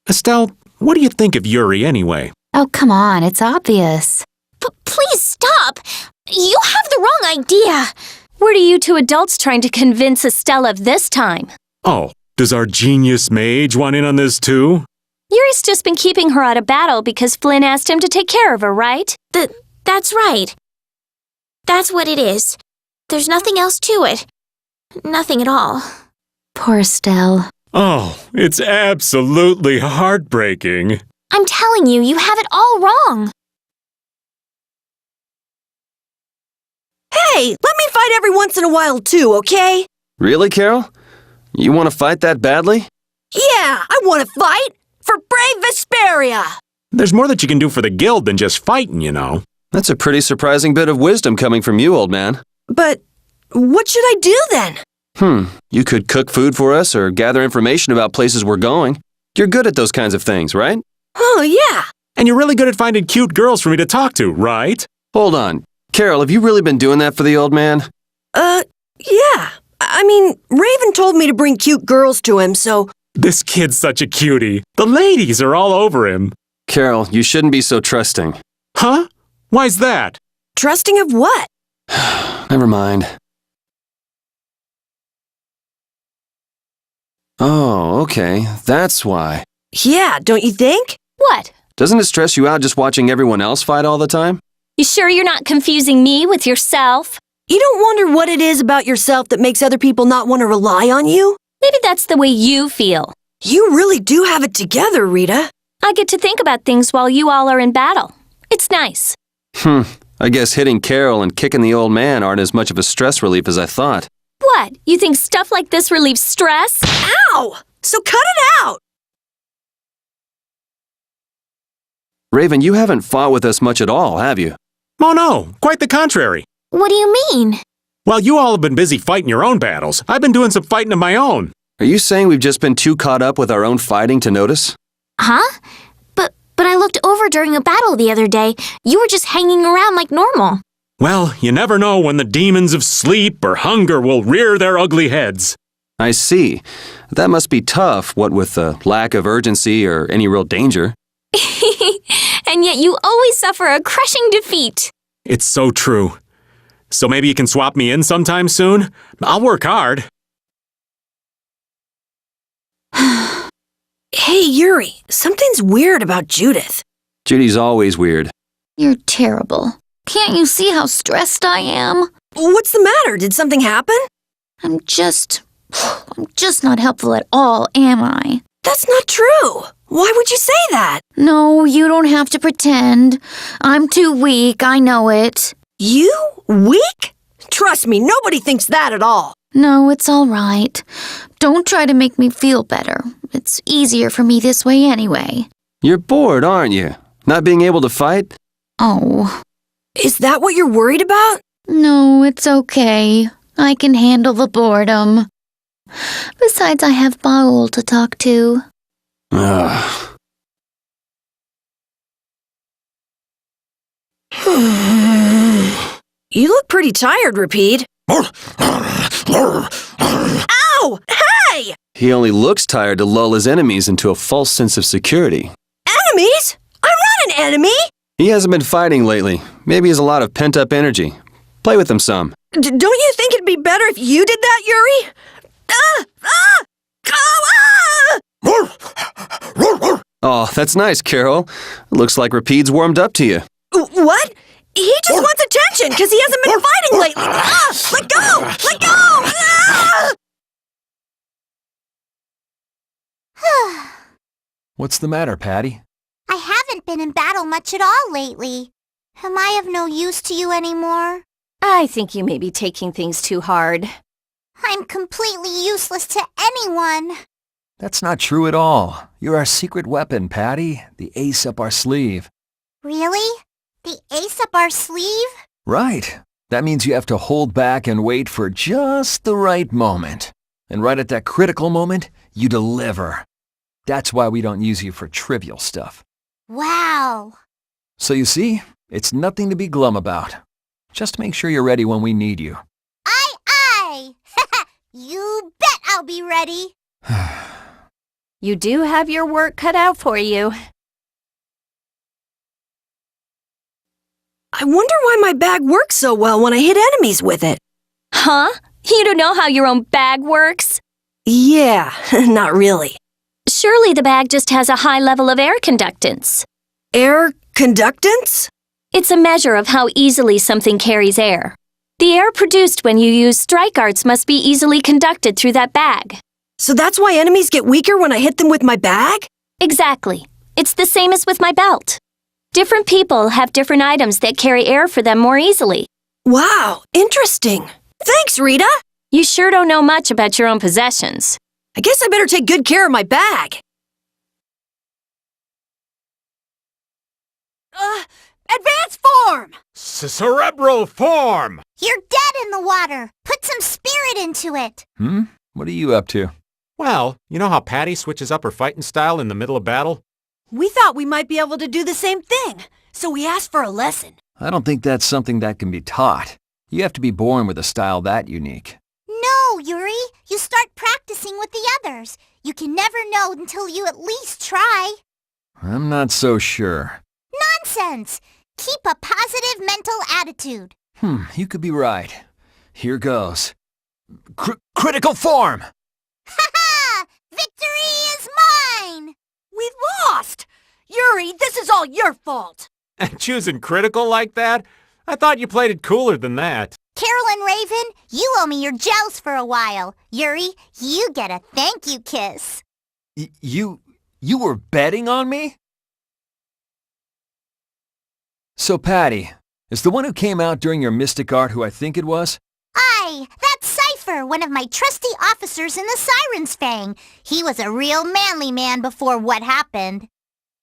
Estelle, what do you think of Yuri anyway? Oh, come on, it's obvious. Please stop! You have the wrong idea! What are you two adults trying to convince Estelle of this time? Oh, does our genius mage want in on this too? Yuri's just been keeping her out of battle because Flynn asked him to take care of her, right? That's right. That's what it is. There's nothing else to it. Nothing at all. Poor Estelle. Oh, it's absolutely heartbreaking. I'm telling you, you have it all wrong. Hey, let me fight every once in a while too, okay? Really, Carol? You want to fight that badly? Yeah, I want to fight! For brave Vesperia! There's more that you can do for the guild than just fighting, you know. That's a pretty surprising bit of wisdom coming from you, old man. But what should I do then? You could cook food for us or gather information about places we're going. You're good at those kinds of things, right? Oh, yeah. And you're really good at finding cute girls for me to talk to, right? Hold on. Carol, have you really been doing that for the old man? Yeah. I mean, Raven told me to bring cute girls to him, so... This kid's such a cutie. The ladies are all over him. Carol, you shouldn't be so trusting. Huh? Why's that? Trusting of what? Never mind. Oh, okay. That's why. Yeah, don't you think? What? Doesn't it stress you out just watching everyone else fight all the time? You sure you're not confusing me with yourself? You don't wonder what it is about yourself that makes other people not want to rely on you? Maybe that's the way you feel. You really do have it together, Rita. I get to think about things while you all are in battle. It's nice. I guess hitting Carol and kicking the old man aren't as much of a stress relief as I thought. What? You think stuff like this relieves stress? Ow! So cut it out! Raven, you haven't fought with us much at all, have you? Oh no, quite the contrary. What do you mean? While you all have been busy fighting your own battles, I've been doing some fighting of my own. Are you saying we've just been too caught up with our own fighting to notice? Huh? But I looked over during a battle the other day. You were just hanging around like normal. Well, you never know when the demons of sleep or hunger will rear their ugly heads. I see. That must be tough, what with the lack of urgency or any real danger. And yet you always suffer a crushing defeat. It's so true. So maybe you can swap me in sometime soon? I'll work hard. Hey, Yuri, something's weird about Judith. Judy's always weird. You're terrible. Can't you see how stressed I am? What's the matter? Did something happen? I'm just not helpful at all, am I? That's not true. Why would you say that? No, you don't have to pretend. I'm too weak, I know it. You? Weak? Trust me, nobody thinks that at all. No, it's all right. Don't try to make me feel better. It's easier for me this way anyway. You're bored, aren't you? Not being able to fight? Oh, Is that what you're worried about? no, it's okay. I can handle the boredom. Besides, I have Baul to talk to. Ugh. You look pretty tired, Repeat. Ow! Hey! He only looks tired to lull his enemies into a false sense of security. Enemies? I'm not an enemy! He hasn't been fighting lately. Maybe he has a lot of pent-up energy. Play with him some. Don't you think it'd be better if you did that, Yuri? Oh, that's nice, Carol. Looks like Rapide's warmed up to you. What? He just wants attention because he hasn't been fighting lately. Let go! Let go! What's the matter, Patty? I haven't been in battle much at all lately. Am I of no use to you anymore? I think you may be taking things too hard. I'm completely useless to anyone. That's not true at all. You're our secret weapon, Patty. The ace up our sleeve. Really? The ace up our sleeve? Right. That means you have to hold back and wait for just the right moment. And right at that critical moment, you deliver. That's why we don't use you for trivial stuff. Wow. So you see, it's nothing to be glum about. Just make sure you're ready when we need you. Aye! You bet I'll be ready. You do have your work cut out for you. I wonder why my bag works so well when I hit enemies with it. Huh? You don't know how your own bag works? Yeah, not really. Surely the bag just has a high level of air conductance. Air conductance? It's a measure of how easily something carries air. The air produced when you use strike arts must be easily conducted through that bag. So that's why enemies get weaker when I hit them with my bag? Exactly. It's the same as with my belt. Different people have different items that carry air for them more easily. Wow, interesting. Thanks, Rita. You sure don't know much about your own possessions. I guess I better take good care of my bag. Advanced form! Cerebral form! You're dead in the water. Put some spirit into it. What are you up to? Well, you know how Patty switches up her fighting style in the middle of battle? We thought we might be able to do the same thing, so we asked for a lesson. I don't think that's something that can be taught. You have to be born with a style that unique. No, Yuri. You start practicing with the others. You can never know until you at least try. I'm not so sure. Nonsense! Keep a positive mental attitude. You could be right. Here goes. Critical form! Ha ha! Victory is mine! We lost! Yuri, this is all your fault. And choosing critical like that? I thought you played it cooler than that. Carol and Raven, you owe me your gels for a while. Yuri, you get a thank you kiss. You were betting on me? So, Patty, is the one who came out during your mystic art who I think it was? Aye, that's Cypher, one of my trusty officers in the Siren's Fang. He was a real manly man before what happened.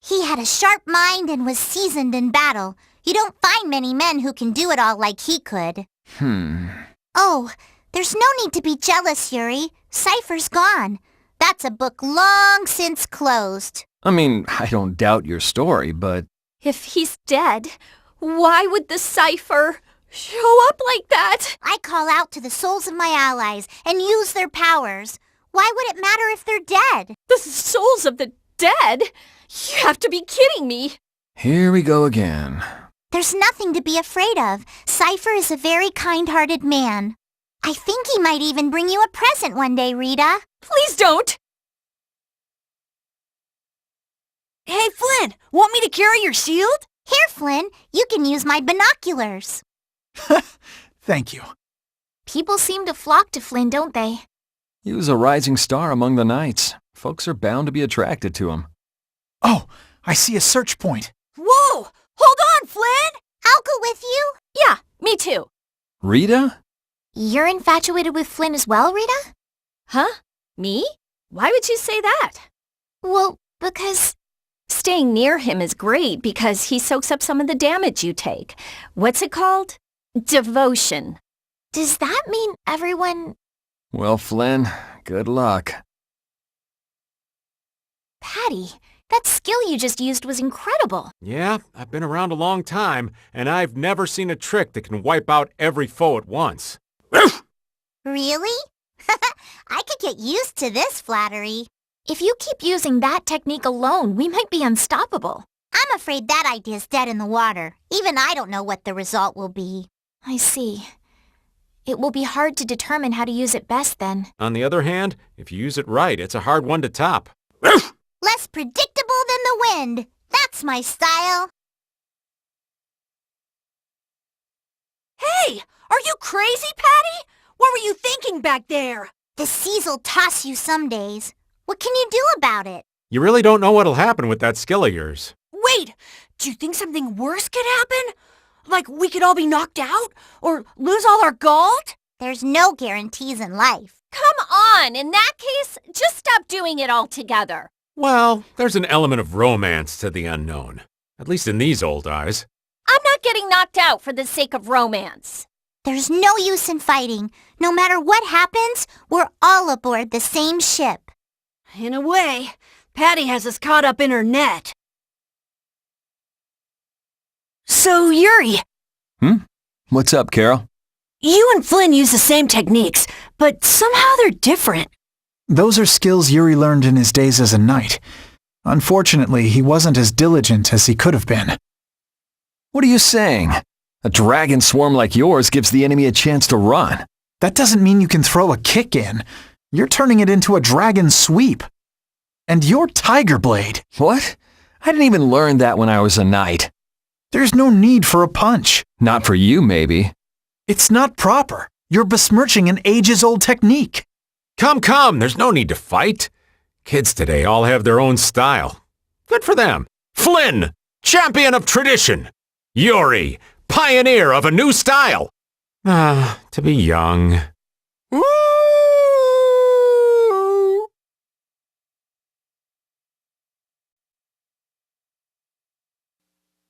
He had a sharp mind and was seasoned in battle. You don't find many men who can do it all like he could. Oh, there's no need to be jealous, Yuri. Cypher's gone. That's a book long since closed. I mean, I don't doubt your story, but... If he's dead, why would the Cypher show up like that? I call out to the souls of my allies and use their powers. Why would it matter if they're dead? The souls of the dead? You have to be kidding me. Here we go again. There's nothing to be afraid of. Cypher is a very kind-hearted man. I think he might even bring you a present one day, Rita. Please don't. Hey, Flynn, want me to carry your shield? Here, Flynn, you can use my binoculars. Thank you. People seem to flock to Flynn, don't they? He was a rising star among the knights. Folks are bound to be attracted to him. Oh, I see a search point. Whoa! Hold on, Flynn! I'll go with you. Yeah, me too. Rita? You're infatuated with Flynn as well, Rita? Huh? Me? Why would you say that? Well, because Staying near him is great because he soaks up some of the damage you take. What's it called? Devotion. Does that mean everyone... Well, Flynn, good luck. Patty, that skill you just used was incredible. Yeah, I've been around a long time, and I've never seen a trick that can wipe out every foe at once. Really? I could get used to this flattery. If you keep using that technique alone, we might be unstoppable. I'm afraid that idea's dead in the water. Even I don't know what the result will be. I see. It will be hard to determine how to use it best then. On the other hand, if you use it right, it's a hard one to top. Less predictable than the wind. That's my style. Hey, are you crazy, Patty? What were you thinking back there? The seas'll toss you some days. What can you do about it? You really don't know what'll happen with that skill of yours. Wait, do you think something worse could happen? Like we could all be knocked out? Or lose all our gold? There's no guarantees in life. Come on, in that case, just stop doing it altogether. Well, there's an element of romance to the unknown. At least in these old eyes. I'm not getting knocked out for the sake of romance. There's no use in fighting. No matter what happens, we're all aboard the same ship. In a way, Patty has us caught up in her net. So, Yuri, What's up, Carol? you and Flynn use the same techniques, but somehow they're different. Those are skills Yuri learned in his days as a knight. Unfortunately, he wasn't as diligent as he could have been. What are you saying? A dragon swarm like yours gives the enemy a chance to run. That doesn't mean you can throw a kick in. You're turning it into a dragon sweep. And you're Tiger Blade. What? I didn't even learn that when I was a knight. There's no need for a punch. Not for you, maybe. It's not proper. You're besmirching an ages-old technique. Come, there's no need to fight. Kids today all have their own style. Good for them. Flynn, champion of tradition. Yuri, pioneer of a new style. To be young.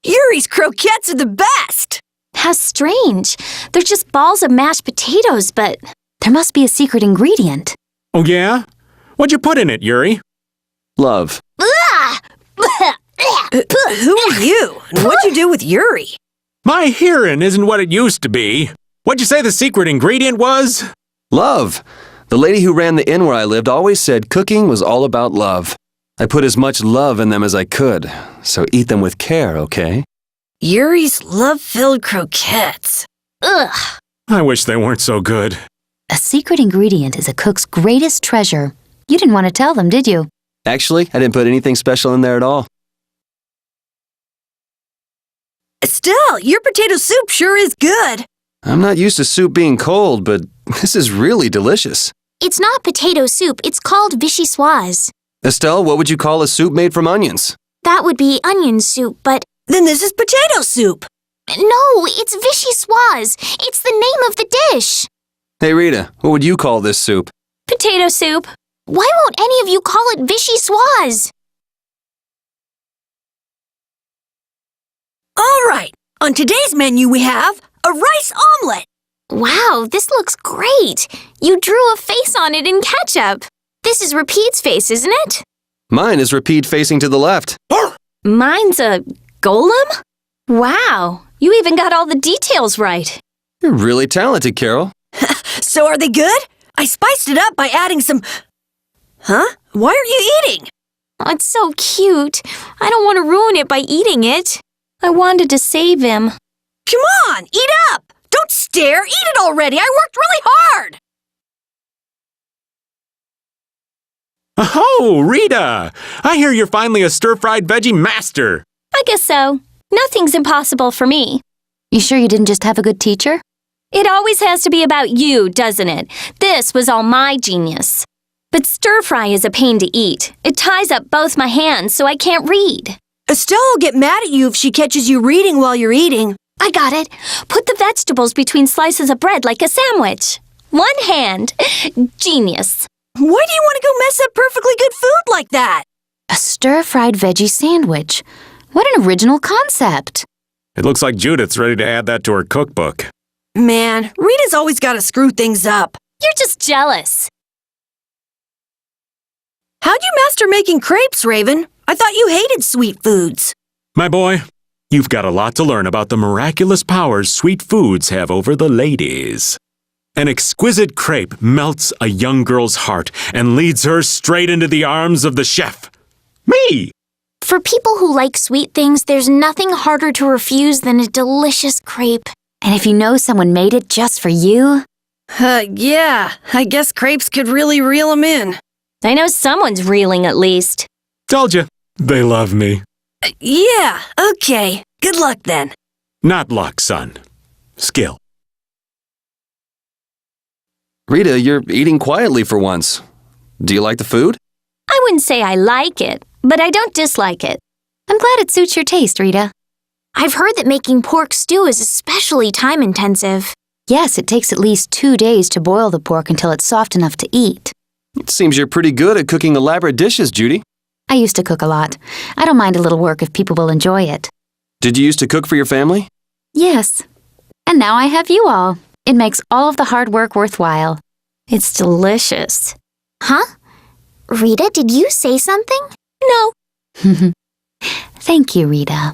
Yuri's croquettes are the best! How strange. They're just balls of mashed potatoes, but there must be a secret ingredient. Oh yeah? What'd you put in it, Yuri? Love. Who are you? And what'd you do with Yuri? My hearing isn't what it used to be. What'd you say the secret ingredient was? Love. The lady who ran the inn where I lived always said cooking was all about love. I put as much love in them as I could, so eat them with care, okay? Yuri's love-filled croquettes. Ugh. I wish they weren't so good. A secret ingredient is a cook's greatest treasure. You didn't want to tell them, did you? Actually, I didn't put anything special in there at all. Estelle, your potato soup sure is good. I'm not used to soup being cold, but this is really delicious. It's not potato soup, it's called vichyssoise. Estelle, what would you call a soup made from onions? That would be onion soup, but... Then this is potato soup. No, it's vichyssoise. It's the name of the dish. Hey Rita, what would you call this soup? Potato soup. Why won't any of you call it vichyssoise? All right, on today's menu we have a rice omelet. Wow, this looks great. You drew a face on it in ketchup. This is Repeat's face, isn't it? Mine is Repeat facing to the left. Mine's a golem? Wow, you even got all the details right. You're really talented, Carol. So are they good? I spiced it up by adding some... Huh? Why are you eating? Oh, it's so cute. I don't want to ruin it by eating it. I wanted to save him. Come on, eat up! Don't stare, eat it already! I worked really hard! Oh, Rita! I hear you're finally a stir-fried veggie master. I guess so. Nothing's impossible for me. You sure you didn't just have a good teacher? It always has to be about you, doesn't it? This was all my genius. But stir-fry is a pain to eat. It ties up both my hands so I can't read. Estelle will get mad at you if she catches you reading while you're eating. I got it. Put the vegetables between slices of bread like a sandwich. One hand. Genius. Why do you want to go mess up perfectly good food like that? A stir-fried veggie sandwich. What an original concept. It looks like Judith's ready to add that to her cookbook. Man, Rita's always got to screw things up. You're just jealous. How'd you master making crepes, Raven? I thought you hated sweet foods. My boy, you've got a lot to learn about the miraculous powers sweet foods have over the ladies. An exquisite crepe melts a young girl's heart and leads her straight into the arms of the chef. Me! For people who like sweet things, there's nothing harder to refuse than a delicious crepe. And if you know someone made it just for you, Yeah, I guess crepes could really reel 'em in. I know someone's reeling at least. Told you, they love me. Yeah, okay. Good luck then. Not luck, son. Skill. Rita, you're eating quietly for once. Do you like the food? I wouldn't say I like it, but I don't dislike it. I'm glad it suits your taste, Rita. I've heard that making pork stew is especially time-intensive. Yes, it takes at least 2 days to boil the pork until it's soft enough to eat. It seems you're pretty good at cooking elaborate dishes, Judy. I used to cook a lot. I don't mind a little work if people will enjoy it. Did you used to cook for your family? Yes. And now I have you all. It makes all of the hard work worthwhile. It's delicious. Huh? Rita, did you say something? No. Thank you, Rita.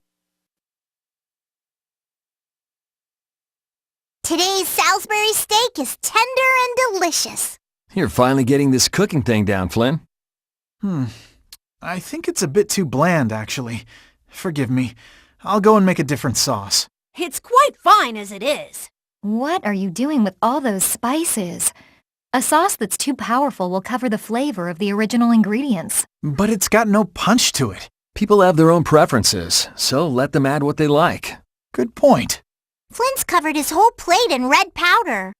Today's Salisbury steak is tender and delicious. You're finally getting this cooking thing down, Flynn. I think it's a bit too bland, actually. Forgive me. I'll go and make a different sauce. It's quite fine as it is. What are you doing with all those spices? A sauce that's too powerful will cover the flavor of the original ingredients. But it's got no punch to it. People have their own preferences, so let them add what they like. Good point. Flynn's covered his whole plate in red powder.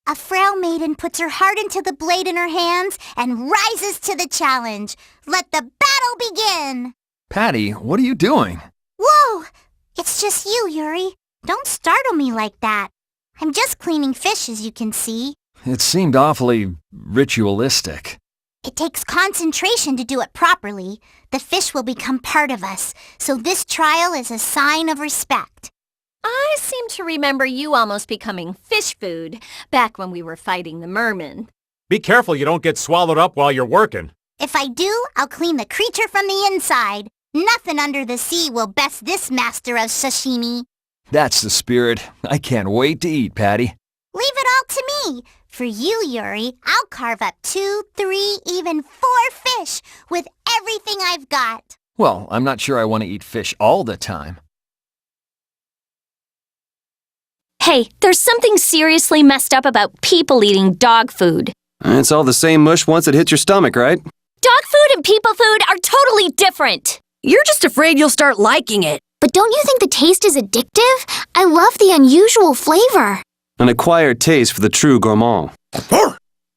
A frail maiden puts her heart into the blade in her hands and rises to the challenge. Let the battle begin! Patty, what are you doing? Whoa! It's just you, Yuri. Don't startle me like that. I'm just cleaning fish, as you can see. It seemed awfully ritualistic. It takes concentration to do it properly. The fish will become part of us, so this trial is a sign of respect. I seem to remember you almost becoming fish food back when we were fighting the merman. Be careful you don't get swallowed up while you're working. If I do, I'll clean the creature from the inside. Nothing under the sea will best this master of sashimi. That's the spirit. I can't wait to eat, Patty. Leave it all to me. For you, Yuri, I'll carve up 2, 3, even 4 fish with everything I've got. Well, I'm not sure I want to eat fish all the time. Hey, there's something seriously messed up about people eating dog food. It's all the same mush once it hits your stomach, right? Dog food and people food are totally different. You're just afraid you'll start liking it. But don't you think the taste is addictive? I love the unusual flavor. An acquired taste for the true gourmand.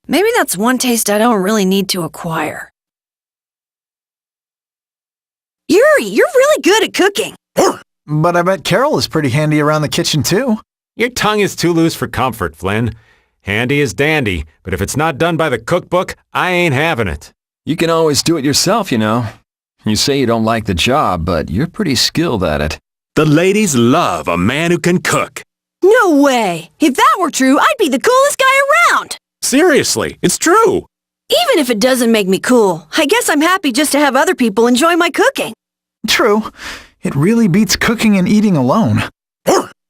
Maybe that's one taste I don't really need to acquire. Yuri, you're really good at cooking. But I bet Carol is pretty handy around the kitchen, too. Your tongue is too loose for comfort, Flynn. Handy is dandy, but if it's not done by the cookbook, I ain't having it. You can always do it yourself, you know. You say you don't like the job, but you're pretty skilled at it. The ladies love a man who can cook. No way! If that were true, I'd be the coolest guy around! Seriously, it's true. Even if it doesn't make me cool, I guess I'm happy just to have other people enjoy my cooking. True. It really beats cooking and eating alone.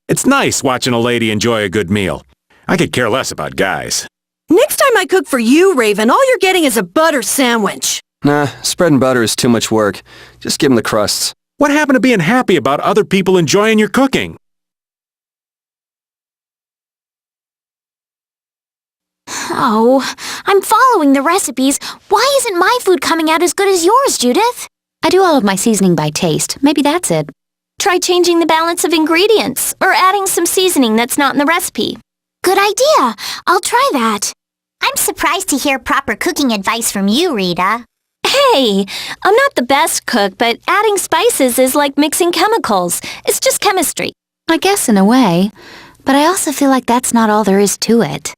It's nice watching a lady enjoy a good meal. I could care less about guys. Next time I cook for you, Raven, all you're getting is a butter sandwich. Nah, spreading butter is too much work. Just give 'em the crusts. What happened to being happy about other people enjoying your cooking? Oh, I'm following the recipes. Why isn't my food coming out as good as yours, Judith? I do all of my seasoning by taste. Maybe that's it. Try changing the balance of ingredients or adding some seasoning that's not in the recipe. Good idea. I'll try that. I'm surprised to hear proper cooking advice from you, Rita. Hey, I'm not the best cook, but adding spices is like mixing chemicals. It's just chemistry. I guess in a way. But I also feel like that's not all there is to it.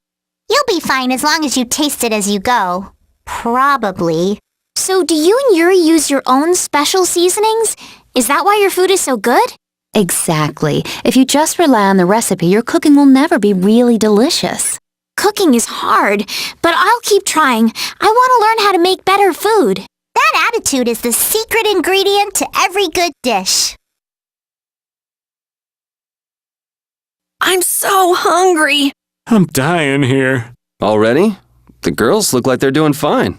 You'll be fine as long as you taste it as you go. Probably. So do you and Yuri use your own special seasonings? Is that why your food is so good? Exactly. If you just rely on the recipe, your cooking will never be really delicious. Cooking is hard, but I'll keep trying. I want to learn how to make better food. That attitude is the secret ingredient to every good dish. I'm so hungry. I'm dying here. Already? The girls look like they're doing fine.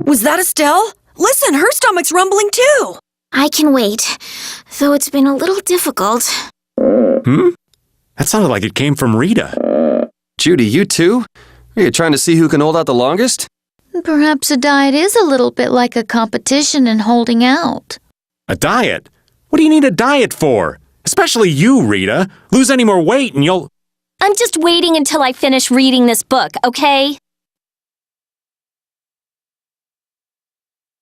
Was that Estelle? Listen, her stomach's rumbling too. I can wait, though it's been a little difficult. That sounded like it came from Rita. Judy, you too? Are you trying to see who can hold out the longest? Perhaps a diet is a little bit like a competition in holding out. A diet? What do you need a diet for? Especially you, Rita. Lose any more weight and you'll... I'm just waiting until I finish reading this book, okay?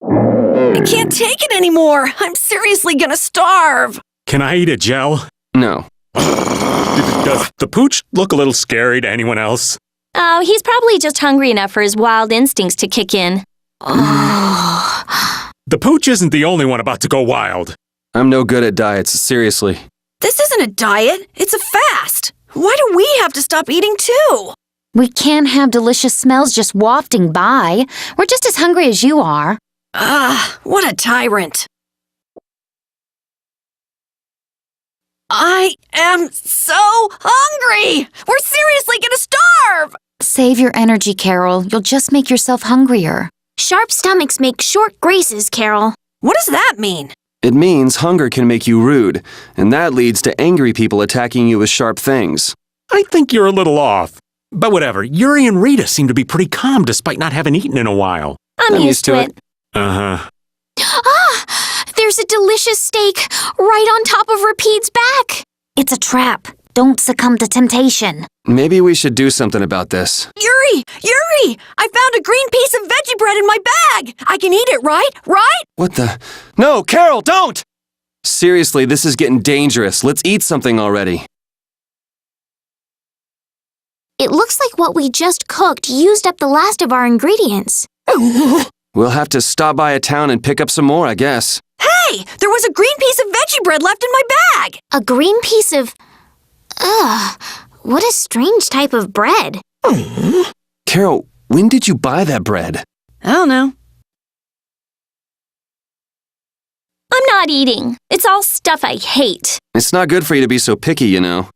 I can't take it anymore. I'm seriously gonna starve. Can I eat a gel? No. Does the pooch look a little scary to anyone else? Oh, he's probably just hungry enough for his wild instincts to kick in. The pooch isn't the only one about to go wild. I'm no good at diets, seriously. This isn't a diet. It's a fast. Why do we have to stop eating too? We can't have delicious smells just wafting by. We're just as hungry as you are. What a tyrant. I am so hungry! We're seriously gonna starve! Save your energy, Carol. You'll just make yourself hungrier. Sharp stomachs make short graces, Carol. What does that mean? It means hunger can make you rude, and that leads to angry people attacking you with sharp things. I think you're a little off. But whatever, Yuri and Rita seem to be pretty calm despite not having eaten in a while. I'm used to it. Uh-huh. There's a delicious steak right on top of Rapide's back. It's a trap. Don't succumb to temptation. Maybe we should do something about this. Yuri! I found a green piece of veggie bread in my bag! I can eat it, right? Right? What the? No, Carol, don't! Seriously, this is getting dangerous. Let's eat something already. It looks like what we just cooked used up the last of our ingredients. We'll have to stop by a town and pick up some more, I guess. Hey! There was a green piece of veggie bread left in my bag! A green piece of... Ugh, what a strange type of bread. Carol, when did you buy that bread? I don't know. I'm not eating. It's all stuff I hate. It's not good for you to be so picky, you know.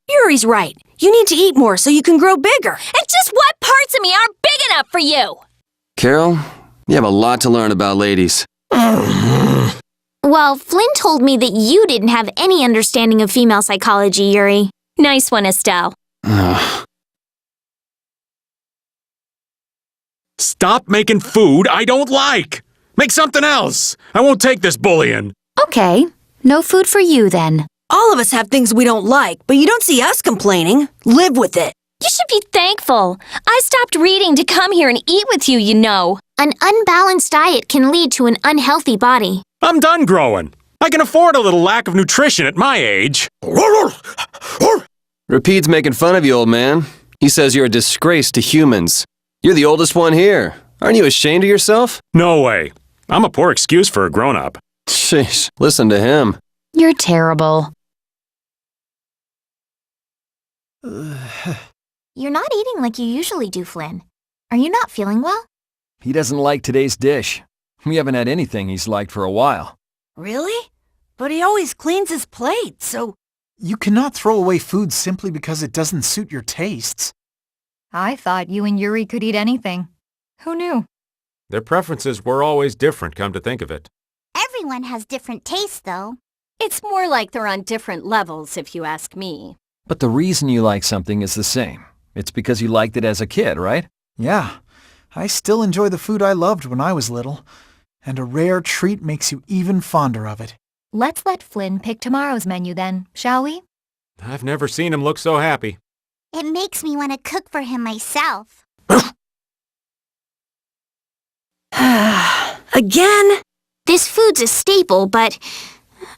Yuri's right. You need to eat more so you can grow bigger. And just what parts of me aren't big enough for you? Carol, you have a lot to learn about ladies. Well, Flynn told me that you didn't have any understanding of female psychology, Yuri. Nice one, Estelle. Stop making food I don't like! Make something else! I won't take this bullying! Okay, no food for you then. All of us have things we don't like, but you don't see us complaining. Live with it. You should be thankful. I stopped reading to come here and eat with you, you know. An unbalanced diet can lead to an unhealthy body. I'm done growing. I can afford a little lack of nutrition at my age. Rapide's making fun of you, old man. He says you're a disgrace to humans. You're the oldest one here. Aren't you ashamed of yourself? No way. I'm a poor excuse for a grown-up. Sheesh, listen to him. You're terrible. You're not eating like you usually do, Flynn. Are you not feeling well? He doesn't like today's dish. We haven't had anything he's liked for a while. Really? But he always cleans his plate, so... You cannot throw away food simply because it doesn't suit your tastes. I thought you and Yuri could eat anything. Who knew? Their preferences were always different, come to think of it. Everyone has different tastes, though. It's more like they're on different levels, if you ask me. But the reason you like something is the same. It's because you liked it as a kid, right? Yeah, I still enjoy the food I loved when I was little, and a rare treat makes you even fonder of it. Let's let Flynn pick tomorrow's menu then, shall we? I've never seen him look so happy. It makes me want to cook for him myself. Again? This food's a staple, but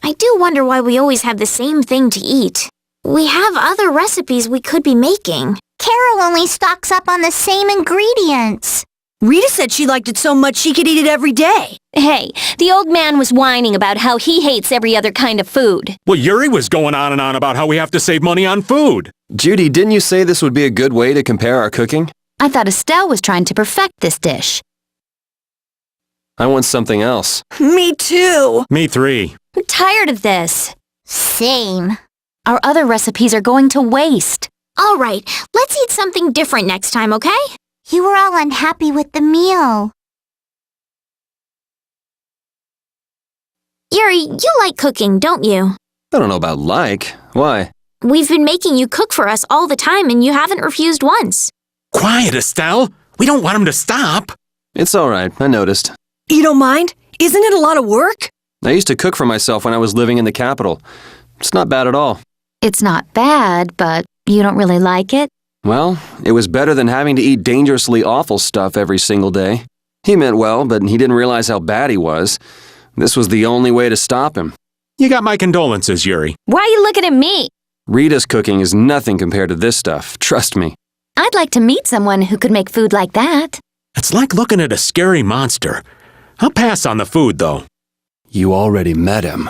I do wonder why we always have the same thing to eat. We have other recipes we could be making. Carol only stocks up on the same ingredients. Rita said she liked it so much she could eat it every day. Hey, the old man was whining about how he hates every other kind of food. Well, Yuri was going on and on about how we have to save money on food. Judy, didn't you say this would be a good way to compare our cooking? I thought Estelle was trying to perfect this dish. I want something else. Me too. Me three. I'm tired of this. Same. Our other recipes are going to waste. All right, let's eat something different next time, okay? You were all unhappy with the meal. Yuri, you like cooking, don't you? I don't know about like. Why? We've been making you cook for us all the time and you haven't refused once. Quiet, Estelle. We don't want him to stop. It's all right, I noticed. You don't mind? Isn't it a lot of work? I used to cook for myself when I was living in the capital. It's not bad at all. It's not bad, but you don't really like it? Well, it was better than having to eat dangerously awful stuff every single day. He meant well, but he didn't realize how bad he was. This was the only way to stop him. You got my condolences, Yuri. Why are you looking at me? Rita's cooking is nothing compared to this stuff, trust me. I'd like to meet someone who could make food like that. It's like looking at a scary monster. I'll pass on the food, though. You already met him.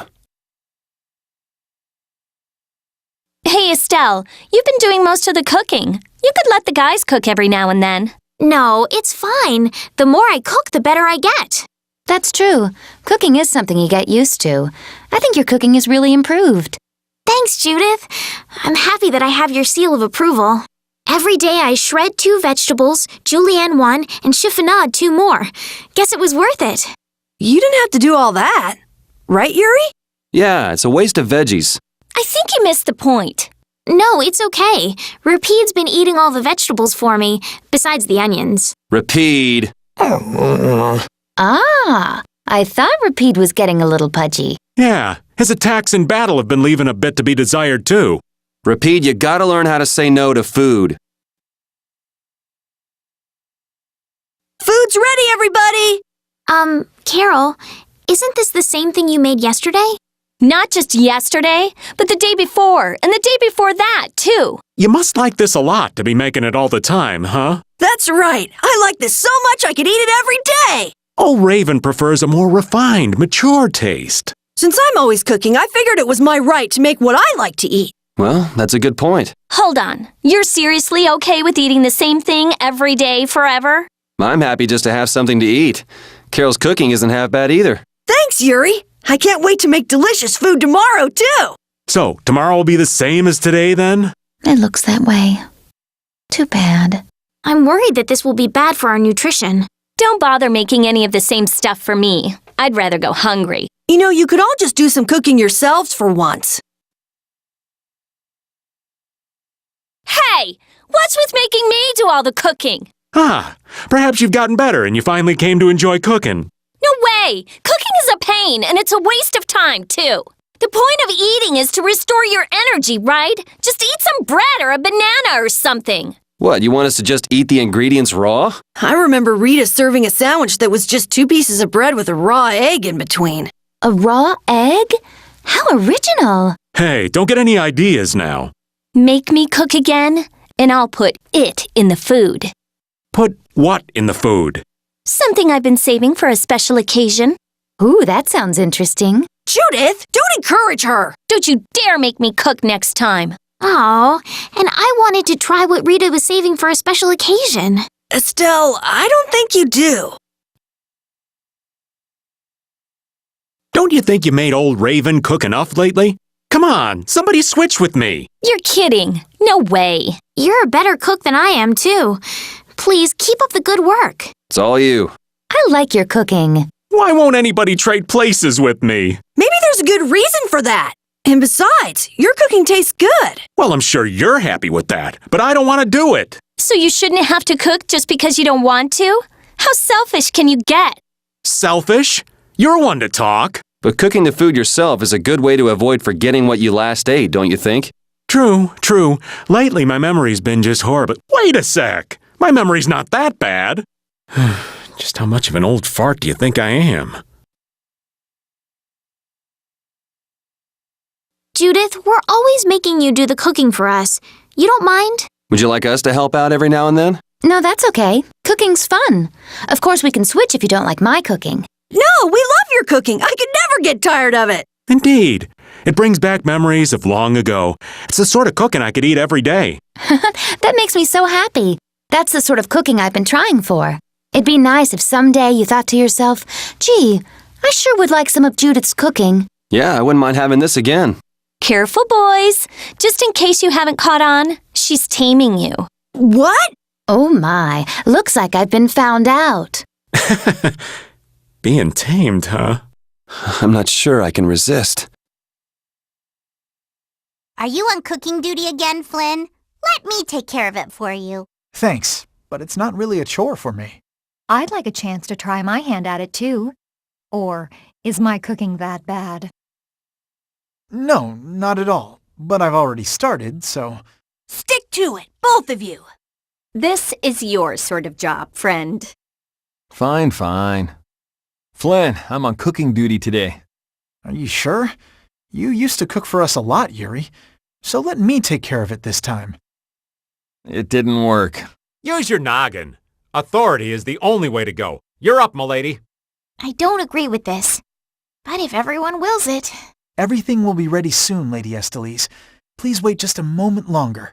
Hey, Estelle, you've been doing most of the cooking. You could let the guys cook every now and then. No, it's fine. The more I cook, the better I get. That's true. Cooking is something you get used to. I think your cooking is really improved. Thanks, Judith. I'm happy that I have your seal of approval. Every day I shred 2 vegetables, julienne 1, and chiffonade 2 more. Guess it was worth it. You didn't have to do all that. Right, Yuri? Yeah, it's a waste of veggies. I think you missed the point. No, it's okay. Rapide's been eating all the vegetables for me, besides the onions. Rapide. Ah, I thought Rapide was getting a little pudgy. Yeah, his attacks in battle have been leaving a bit to be desired, too. Rapide, you gotta learn how to say no to food. Food's ready, everybody! Carol, isn't this the same thing you made yesterday? Not just yesterday, but the day before, and the day before that, too. You must like this a lot to be making it all the time, huh? That's right. I like this so much I could eat it every day. Old Raven prefers a more refined, mature taste. Since I'm always cooking, I figured it was my right to make what I like to eat. Well, that's a good point. Hold on. You're seriously okay with eating the same thing every day forever? I'm happy just to have something to eat. Carol's cooking isn't half bad either. Thanks, Yuri. I can't wait to make delicious food tomorrow, too. So, tomorrow will be the same as today, then? It looks that way. Too bad. I'm worried that this will be bad for our nutrition. Don't bother making any of the same stuff for me. I'd rather go hungry. You know, you could all just do some cooking yourselves for once. Hey! What's with making me do all the cooking? Ah, perhaps you've gotten better and you finally came to enjoy cooking. No way! Cooking is a pain, and it's a waste of time, too. The point of eating is to restore your energy, right? Just eat some bread or a banana or something. What, you want us to just eat the ingredients raw? I remember Rita serving a sandwich that was just 2 pieces of bread with a raw egg in between. A raw egg? How original! Hey, don't get any ideas now. Make me cook again, and I'll put it in the food. Put what in the food? Something I've been saving for a special occasion. Ooh, that sounds interesting. Judith, don't encourage her. Don't you dare make me cook next time. Oh, and I wanted to try what Rita was saving for a special occasion. Estelle, I don't think you do. Don't you think you made old Raven cook enough lately? Come on, somebody switch with me. You're kidding. No way. You're a better cook than I am, too. Please, keep up the good work. It's all you. I like your cooking. Why won't anybody trade places with me? Maybe there's a good reason for that. And besides, your cooking tastes good. Well, I'm sure you're happy with that, but I don't want to do it. So you shouldn't have to cook just because you don't want to? How selfish can you get? Selfish? You're one to talk. But cooking the food yourself is a good way to avoid forgetting what you last ate, don't you think? True, true. Lately, my memory's been just horrible. Wait a sec. My memory's not that bad. Just how much of an old fart do you think I am? Judith, we're always making you do the cooking for us. You don't mind? Would you like us to help out every now and then? No, that's okay. Cooking's fun. Of course, we can switch if you don't like my cooking. No, we love your cooking. I could never get tired of it. Indeed. It brings back memories of long ago. It's the sort of cooking I could eat every day. That makes me so happy. That's the sort of cooking I've been trying for. It'd be nice if someday you thought to yourself, gee, I sure would like some of Judith's cooking. Yeah, I wouldn't mind having this again. Careful, boys. Just in case you haven't caught on, she's taming you. What? Oh my, looks like I've been found out. Being tamed, huh? I'm not sure I can resist. Are you on cooking duty again, Flynn? Let me take care of it for you. Thanks, but it's not really a chore for me. I'd like a chance to try my hand at it too. Or is my cooking that bad? No, not at all. But I've already started, so... Stick to it, both of you. This is your sort of job, friend. Fine, fine. Flynn, I'm on cooking duty today. Are you sure? You used to cook for us a lot, Yuri. So let me take care of it this time. It didn't work. Use your noggin. Authority is the only way to go. You're up, m'lady. I don't agree with this. But if everyone wills it... Everything will be ready soon, Lady Estelise. Please wait just a moment longer.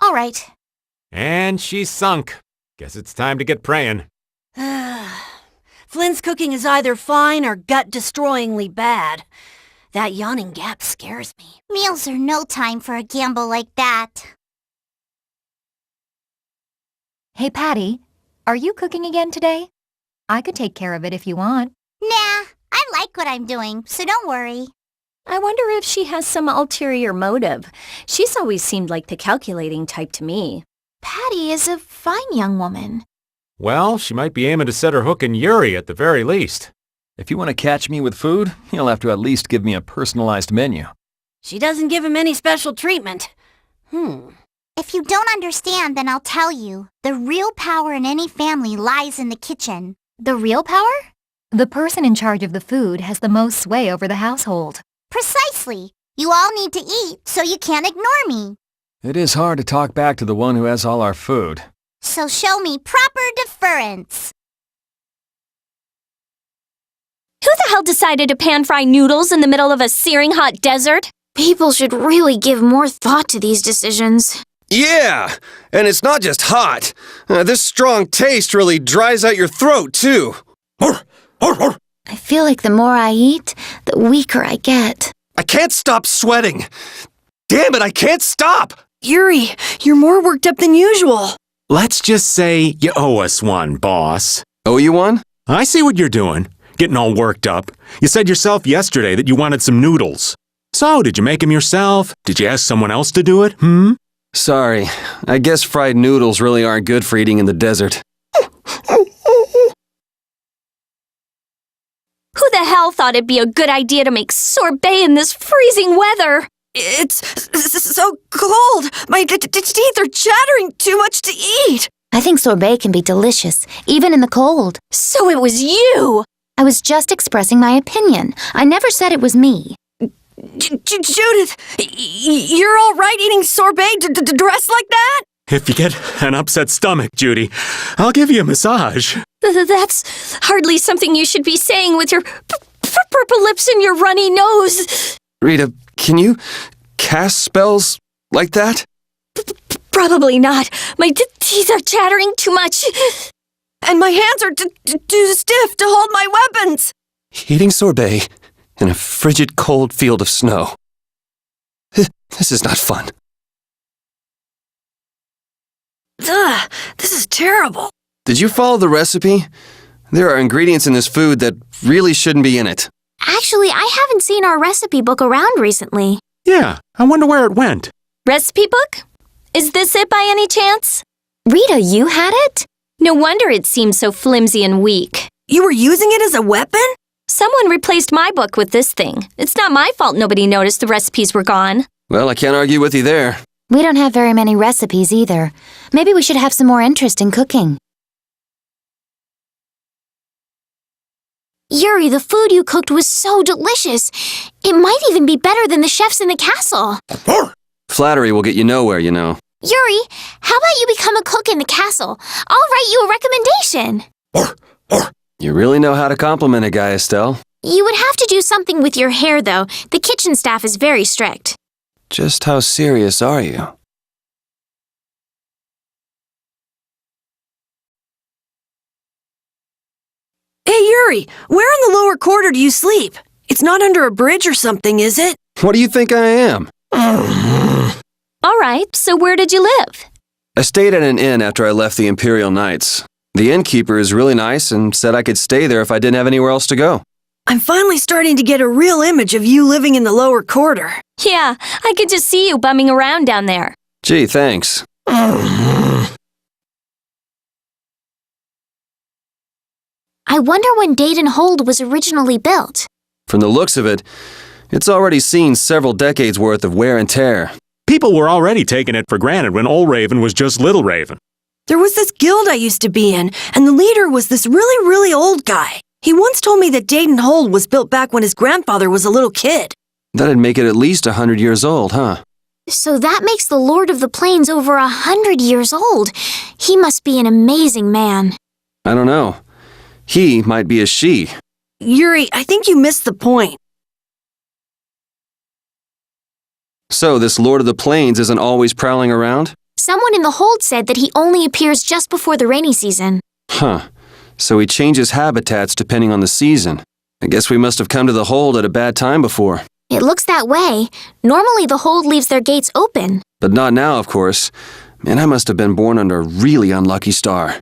All right. And she's sunk. Guess it's time to get praying. Flynn's cooking is either fine or gut-destroyingly bad. That yawning gap scares me. Meals are no time for a gamble like that. Hey, Patty, are you cooking again today? I could take care of it if you want. Nah, I like what I'm doing, so don't worry. I wonder if she has some ulterior motive. She's always seemed like the calculating type to me. Patty is a fine young woman. Well, she might be aiming to set her hook in Yuri at the very least. If you want to catch me with food, you'll have to at least give me a personalized menu. She doesn't give him any special treatment. If you don't understand, then I'll tell you. The real power in any family lies in the kitchen. The real power? The person in charge of the food has the most sway over the household. Precisely. You all need to eat, so you can't ignore me. It is hard to talk back to the one who has all our food. So show me proper deference. Who the hell decided to pan-fry noodles in the middle of a searing hot desert? People should really give more thought to these decisions. Yeah! And it's not just hot. This strong taste really dries out your throat, too. I feel like the more I eat, the weaker I get. I can't stop sweating. Damn it, I can't stop! Yuri, you're more worked up than usual. Let's just say you owe us one, boss. Owe you one? I see what you're doing. Getting all worked up. You said yourself yesterday that you wanted some noodles. So, did you make them yourself? Did you ask someone else to do it? Sorry. I guess fried noodles really aren't good for eating in the desert. Who the hell thought it'd be a good idea to make sorbet in this freezing weather? It's so cold. My teeth are chattering too much to eat. I think sorbet can be delicious, even in the cold. So it was you! I was just expressing my opinion. I never said it was me. Judith, you're all right eating sorbet dressed like that? If you get an upset stomach, Judy, I'll give you a massage. That's hardly something you should be saying with your purple lips and your runny nose. Rita, can you cast spells like that? Probably not. My teeth are chattering too much. And my hands are too stiff to hold my weapons. Eating sorbet in a frigid cold field of snow. This is not fun. Ugh, this is terrible. Did you follow the recipe? There are ingredients in this food that really shouldn't be in it. Actually, I haven't seen our recipe book around recently. Yeah, I wonder where it went. Recipe book? Is this it by any chance? Rita, you had it? No wonder it seemed so flimsy and weak. You were using it as a weapon? Someone replaced my book with this thing. It's not my fault nobody noticed the recipes were gone. Well, I can't argue with you there. We don't have very many recipes either. Maybe we should have some more interest in cooking. Yuri, the food you cooked was so delicious. It might even be better than the chefs in the castle. Flattery will get you nowhere, you know. Yuri, how about you become a cook in the castle? I'll write you a recommendation. You really know how to compliment a guy, Estelle. You would have to do something with your hair, though. The kitchen staff is very strict. Just how serious are you? Hey, Yuri, where in the lower quarter do you sleep? It's not under a bridge or something, is it? What do you think I am? All right, so where did you live? I stayed at an inn after I left the Imperial Knights. The innkeeper is really nice and said I could stay there if I didn't have anywhere else to go. I'm finally starting to get a real image of you living in the lower quarter. Yeah, I could just see you bumming around down there. Gee, thanks. I wonder when Dayton Hold was originally built. From the looks of it, it's already seen several decades worth of wear and tear. People were already taking it for granted when Old Raven was just Little Raven. There was this guild I used to be in, and the leader was this really old guy. He once told me that Dayton Hold was built back when his grandfather was a little kid. That'd make it at least 100 years old, huh? So that makes the Lord of the Plains over 100 years old. He must be an amazing man. I don't know. He might be a she. Yuri, I think you missed the point. So this Lord of the Plains isn't always prowling around? Someone in the hold said that he only appears just before the rainy season. Huh. So he changes habitats depending on the season. I guess we must have come to the hold at a bad time before. It looks that way. Normally the hold leaves their gates open. But not now, of course. Man, I must have been born under a really unlucky star.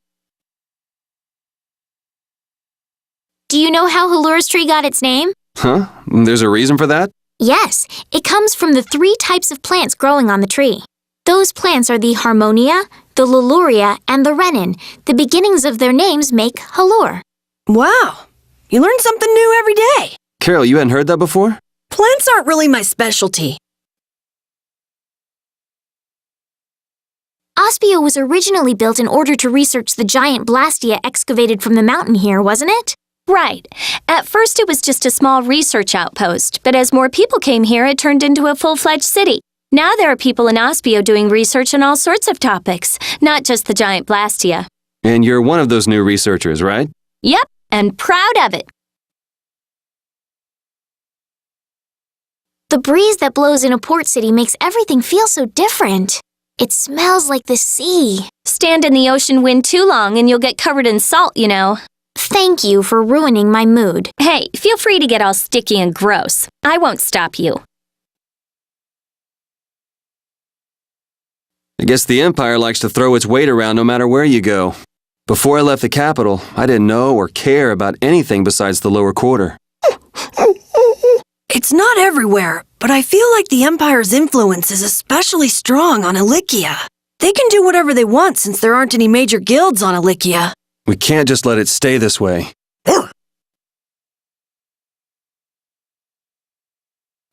Do you know how Halura's tree got its name? Huh? There's a reason for that? Yes, it comes from the 3 types of plants growing on the tree. Those plants are the Harmonia, the Liluria, and the Renin. The beginnings of their names make Halure. Wow, you learn something new every day. Carol, you hadn't heard that before? Plants aren't really my specialty. Ospio was originally built in order to research the giant blastia excavated from the mountain here, wasn't it? Right. At first it was just a small research outpost, but as more people came here, it turned into a full-fledged city. Now there are people in Ospio doing research on all sorts of topics, not just the giant blastia. And you're one of those new researchers, right? Yep, and proud of it. The breeze that blows in a port city makes everything feel so different. It smells like the sea. Stand in the ocean wind too long and you'll get covered in salt, you know. Thank you for ruining my mood. Hey, feel free to get all sticky and gross. I won't stop you. I guess the Empire likes to throw its weight around no matter where you go. Before I left the capital, I didn't know or care about anything besides the lower quarter. It's not everywhere, but I feel like the Empire's influence is especially strong on Ilikia. They can do whatever they want since there aren't any major guilds on Ilikia. We can't just let it stay this way.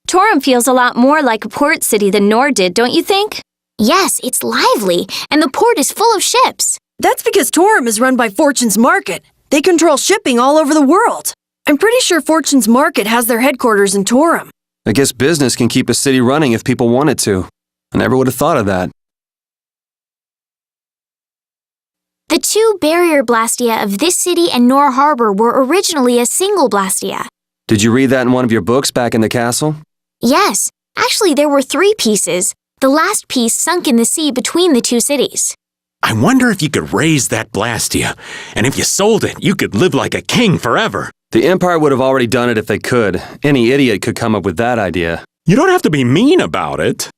Torum feels a lot more like a port city than Nor did, don't you think? Yes, it's lively, and the port is full of ships. That's because Torum is run by Fortune's Market. They control shipping all over the world. I'm pretty sure Fortune's Market has their headquarters in Torum. I guess business can keep a city running if people wanted to. I never would have thought of that. The 2 barrier blastia of this city and Nor Harbor were originally a single blastia. Did you read that in one of your books back in the castle? Yes, actually there were 3 pieces. The last piece sunk in the sea between the 2 cities. I wonder if you could raise that blastia, and if you sold it, you could live like a king forever. The Empire would have already done it if they could. Any idiot could come up with that idea. You don't have to be mean about it.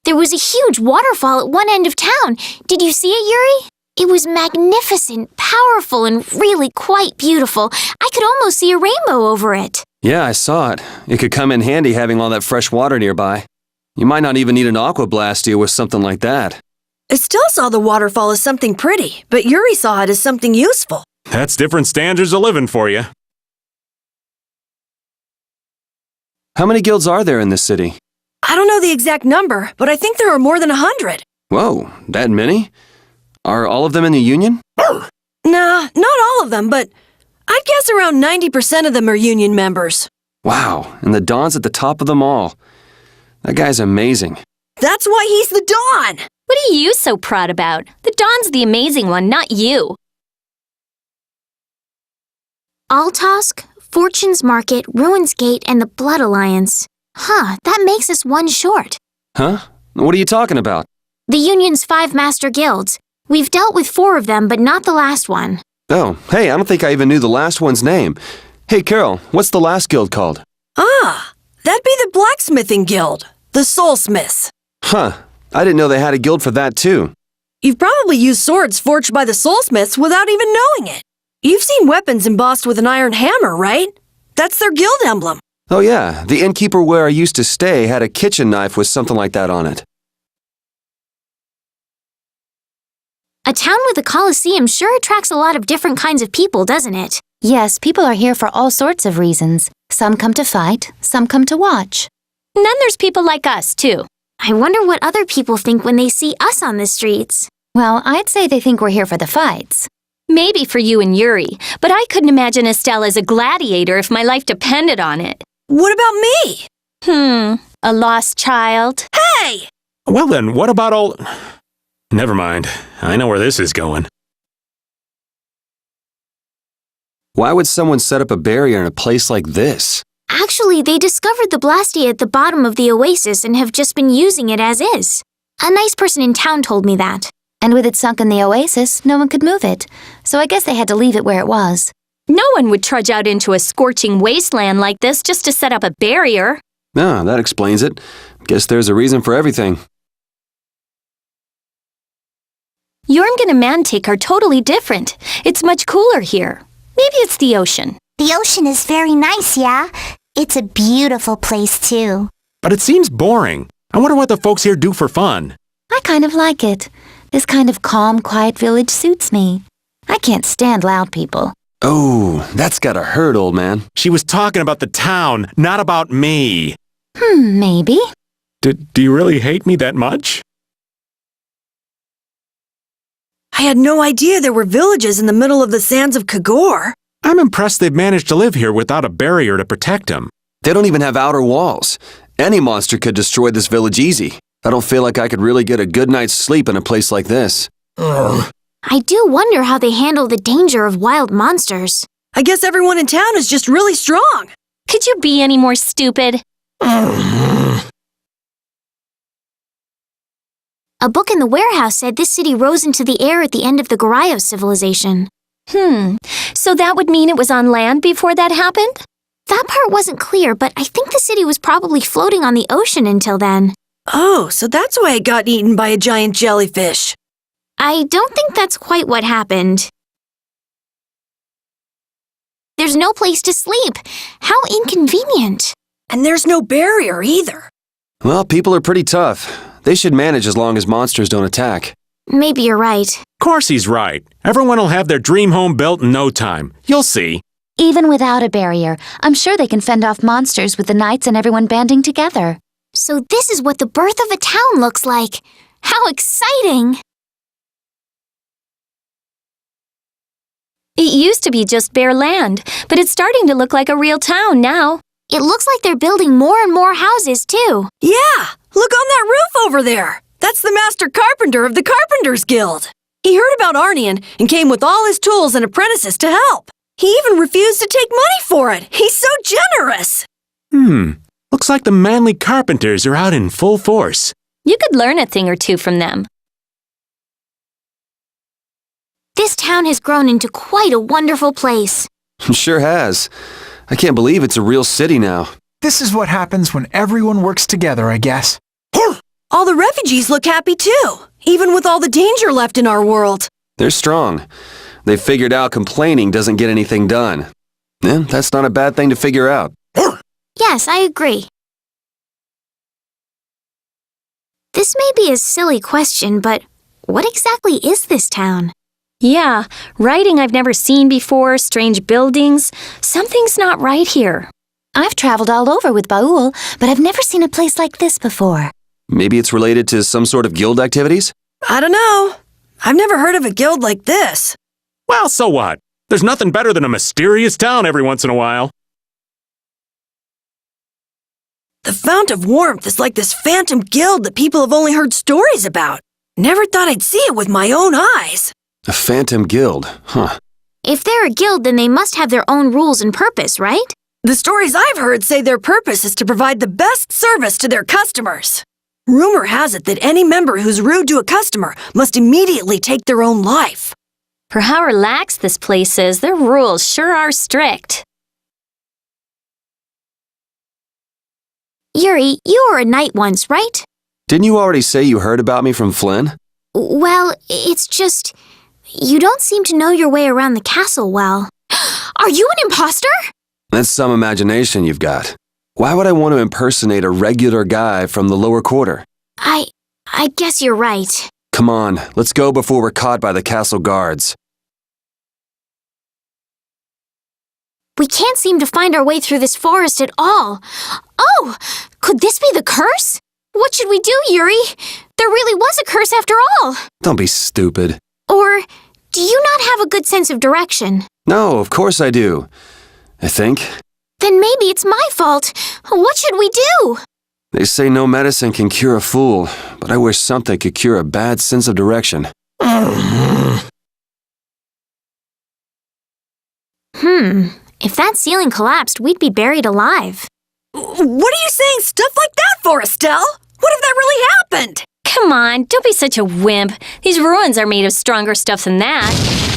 There was a huge waterfall at one end of town. Did you see it, Yuri? It was magnificent, powerful, and really quite beautiful. I could almost see a rainbow over it. Yeah, I saw it. It could come in handy having all that fresh water nearby. You might not even need an aqua blastia with something like that. Estelle saw the waterfall as something pretty, but Yuri saw it as something useful. That's different standards of living for you. How many guilds are there in this city? I don't know the exact number, but I think there are more than 100. Whoa, that many? Are all of them in the Union? Nah, not all of them, but I'd guess around 90% of them are Union members. Wow, and the Dawn's at the top of them all. That guy's amazing. That's why he's the Dawn! What are you so proud about? The Dawn's the amazing one, not you. Altosk, Fortune's Market, Ruins Gate, and the Blood Alliance. Huh, that makes us one short. Huh? What are you talking about? The Union's 5 master guilds. We've dealt with 4 of them, but not the last one. Oh, hey, I don't think I even knew the last one's name. Hey, Carol, what's the last guild called? Ah, that'd be the Blacksmithing Guild. The Soulsmiths. Huh, I didn't know they had a guild for that, too. You've probably used swords forged by the Soulsmiths without even knowing it. You've seen weapons embossed with an iron hammer, right? That's their guild emblem. Oh, yeah, the innkeeper where I used to stay had a kitchen knife with something like that on it. A town with a coliseum sure attracts a lot of different kinds of people, doesn't it? Yes, people are here for all sorts of reasons. Some come to fight, some come to watch. And then there's people like us, too. I wonder what other people think when they see us on the streets. Well, I'd say they think we're here for the fights. Maybe for you and Yuri, but I couldn't imagine Estelle as a gladiator if my life depended on it. What about me? A lost child. Hey! Well then, what about all... Never mind. I know where this is going. Why would someone set up a barrier in a place like this? Actually, they discovered the blastia at the bottom of the oasis and have just been using it as is. A nice person in town told me that. And with it sunk in the oasis, no one could move it. So I guess they had to leave it where it was. No one would trudge out into a scorching wasteland like this just to set up a barrier. Ah, that explains it. Guess there's a reason for everything. Jormungand and Mantic are totally different. It's much cooler here. Maybe it's the ocean. The ocean is very nice, yeah? It's a beautiful place, too. But it seems boring. I wonder what the folks here do for fun. I kind of like it. This kind of calm, quiet village suits me. I can't stand loud people. Oh, that's gotta hurt, old man. She was talking about the town, not about me. Maybe. Do you really hate me that much? I had no idea there were villages in the middle of the sands of Kagor. I'm impressed they've managed to live here without a barrier to protect them. They don't even have outer walls. Any monster could destroy this village easy. I don't feel like I could really get a good night's sleep in a place like this. I do wonder how they handle the danger of wild monsters. I guess everyone in town is just really strong. Could you be any more stupid? A book in the warehouse said this city rose into the air at the end of the Goryeo civilization. So that would mean it was on land before that happened? That part wasn't clear, but I think the city was probably floating on the ocean until then. Oh, so that's why it got eaten by a giant jellyfish. I don't think that's quite what happened. There's no place to sleep. How inconvenient. And there's no barrier either. Well, people are pretty tough. They should manage as long as monsters don't attack. Maybe you're right. Of course he's right. Everyone will have their dream home built in no time. You'll see. Even without a barrier, I'm sure they can fend off monsters with the knights and everyone banding together. So this is what the birth of a town looks like. How exciting! It used to be just bare land, but it's starting to look like a real town now. It looks like they're building more and more houses, too. Yeah, look on that roof over there. That's the master carpenter of the Carpenters Guild. He heard about Arnian and came with all his tools and apprentices to help. He even refused to take money for it. He's so generous. Looks like the manly carpenters are out in full force. You could learn a thing or two from them. This town has grown into quite a wonderful place. Sure has. I can't believe it's a real city now. This is what happens when everyone works together, I guess. All the refugees look happy too, even with all the danger left in our world. They're strong. They figured out complaining doesn't get anything done. And that's not a bad thing to figure out. Yes, I agree. This may be a silly question, but what exactly is this town? Yeah, writing I've never seen before, strange buildings. Something's not right here. I've traveled all over with Baul, but I've never seen a place like this before. Maybe it's related to some sort of guild activities? I don't know. I've never heard of a guild like this. Well, so what? There's nothing better than a mysterious town every once in a while. The Fount of Warmth is like this phantom guild that people have only heard stories about. Never thought I'd see it with my own eyes. A phantom guild, huh? If they're a guild, then they must have their own rules and purpose, right? The stories I've heard say their purpose is to provide the best service to their customers. Rumor has it that any member who's rude to a customer must immediately take their own life. For how relaxed this place is, their rules sure are strict. Yuri, you were a knight once, right? Didn't you already say you heard about me from Flynn? Well, it's just... you don't seem to know your way around the castle well. Are you an imposter? That's some imagination you've got. Why would I want to impersonate a regular guy from the lower quarter? I guess you're right. Come on, let's go before we're caught by the castle guards. We can't seem to find our way through this forest at all. Oh, could this be the curse? What should we do, Yuri? There really was a curse after all. Don't be stupid. Or do you not have a good sense of direction? No, of course I do. I think. Then maybe it's my fault. What should we do? They say no medicine can cure a fool, but I wish something could cure a bad sense of direction. If that ceiling collapsed, we'd be buried alive. What are you saying stuff like that for, Estelle? What if that really happened? Come on, don't be such a wimp. These ruins are made of stronger stuff than that.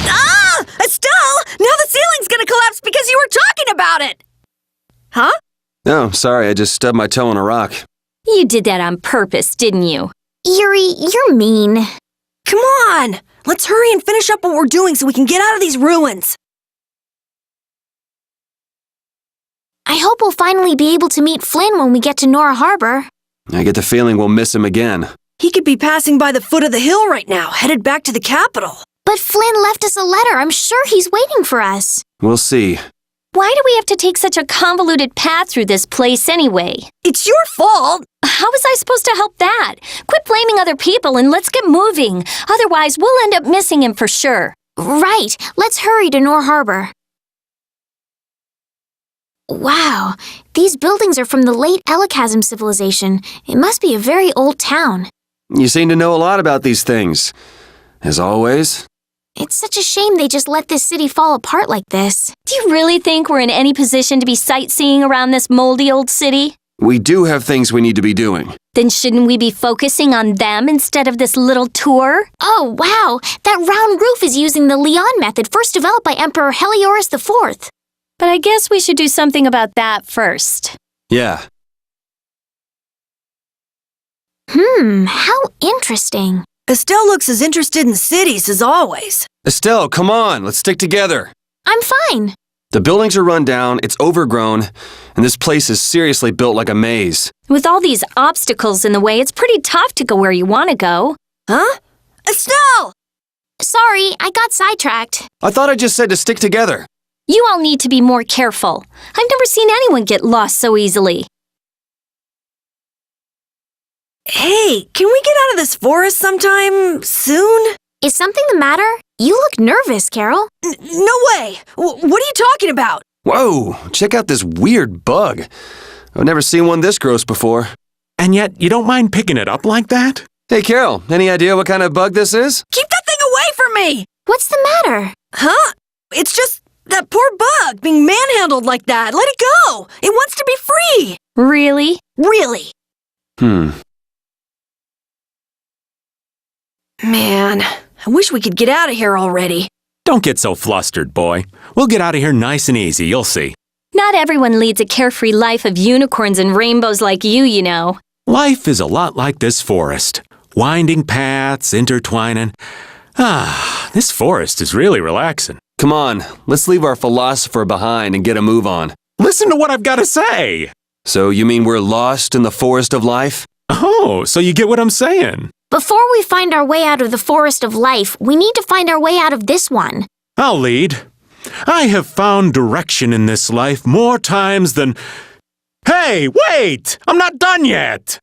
Ah! Estelle! Now the ceiling's gonna collapse because you were talking about it! Huh? No, sorry, I just stubbed my toe on a rock. You did that on purpose, didn't you? Yuri, you're mean. Come on! Let's hurry and finish up what we're doing so we can get out of these ruins. I hope we'll finally be able to meet Flynn when we get to Nora Harbor. I get the feeling we'll miss him again. He could be passing by the foot of the hill right now, headed back to the capital. But Flynn left us a letter. I'm sure he's waiting for us. We'll see. Why do we have to take such a convoluted path through this place anyway? It's your fault! How was I supposed to help that? Quit blaming other people and let's get moving. Otherwise, we'll end up missing him for sure. Right. Let's hurry to Nora Harbor. Wow, these buildings are from the late Elachasm civilization. It must be a very old town. You seem to know a lot about these things. As always. It's such a shame they just let this city fall apart like this. Do you really think we're in any position to be sightseeing around this moldy old city? We do have things we need to be doing. Then shouldn't we be focusing on them instead of this little tour? Oh, wow, that round roof is using the Leon method first developed by Emperor Heliodorus IV. But I guess we should do something about that first. Yeah. How interesting. Estelle looks as interested in cities as always. Estelle, come on, let's stick together. I'm fine. The buildings are run down, it's overgrown, and this place is seriously built like a maze. With all these obstacles in the way, it's pretty tough to go where you want to go. Huh? Estelle! Sorry, I got sidetracked. I thought I just said to stick together. You all need to be more careful. I've never seen anyone get lost so easily. Hey, can we get out of this forest sometime soon? Is something the matter? You look nervous, Carol. No way! What are you talking about? Whoa, check out this weird bug. I've never seen one this gross before. And yet, you don't mind picking it up like that? Hey, Carol, any idea what kind of bug this is? Keep that thing away from me! What's the matter? Huh? It's just that poor bug being manhandled like that. Let it go! It wants to be free! Really? Really. Man, I wish we could get out of here already. Don't get so flustered, boy. We'll get out of here nice and easy, you'll see. Not everyone leads a carefree life of unicorns and rainbows like you know. Life is a lot like this forest. Winding paths, intertwining. This forest is really relaxing. Come on, let's leave our philosopher behind and get a move on. Listen to what I've got to say! So you mean we're lost in the forest of life? Oh, so you get what I'm saying? Before we find our way out of the forest of life, we need to find our way out of this one. I'll lead. I have found direction in this life more times than... Hey, wait! I'm not done yet!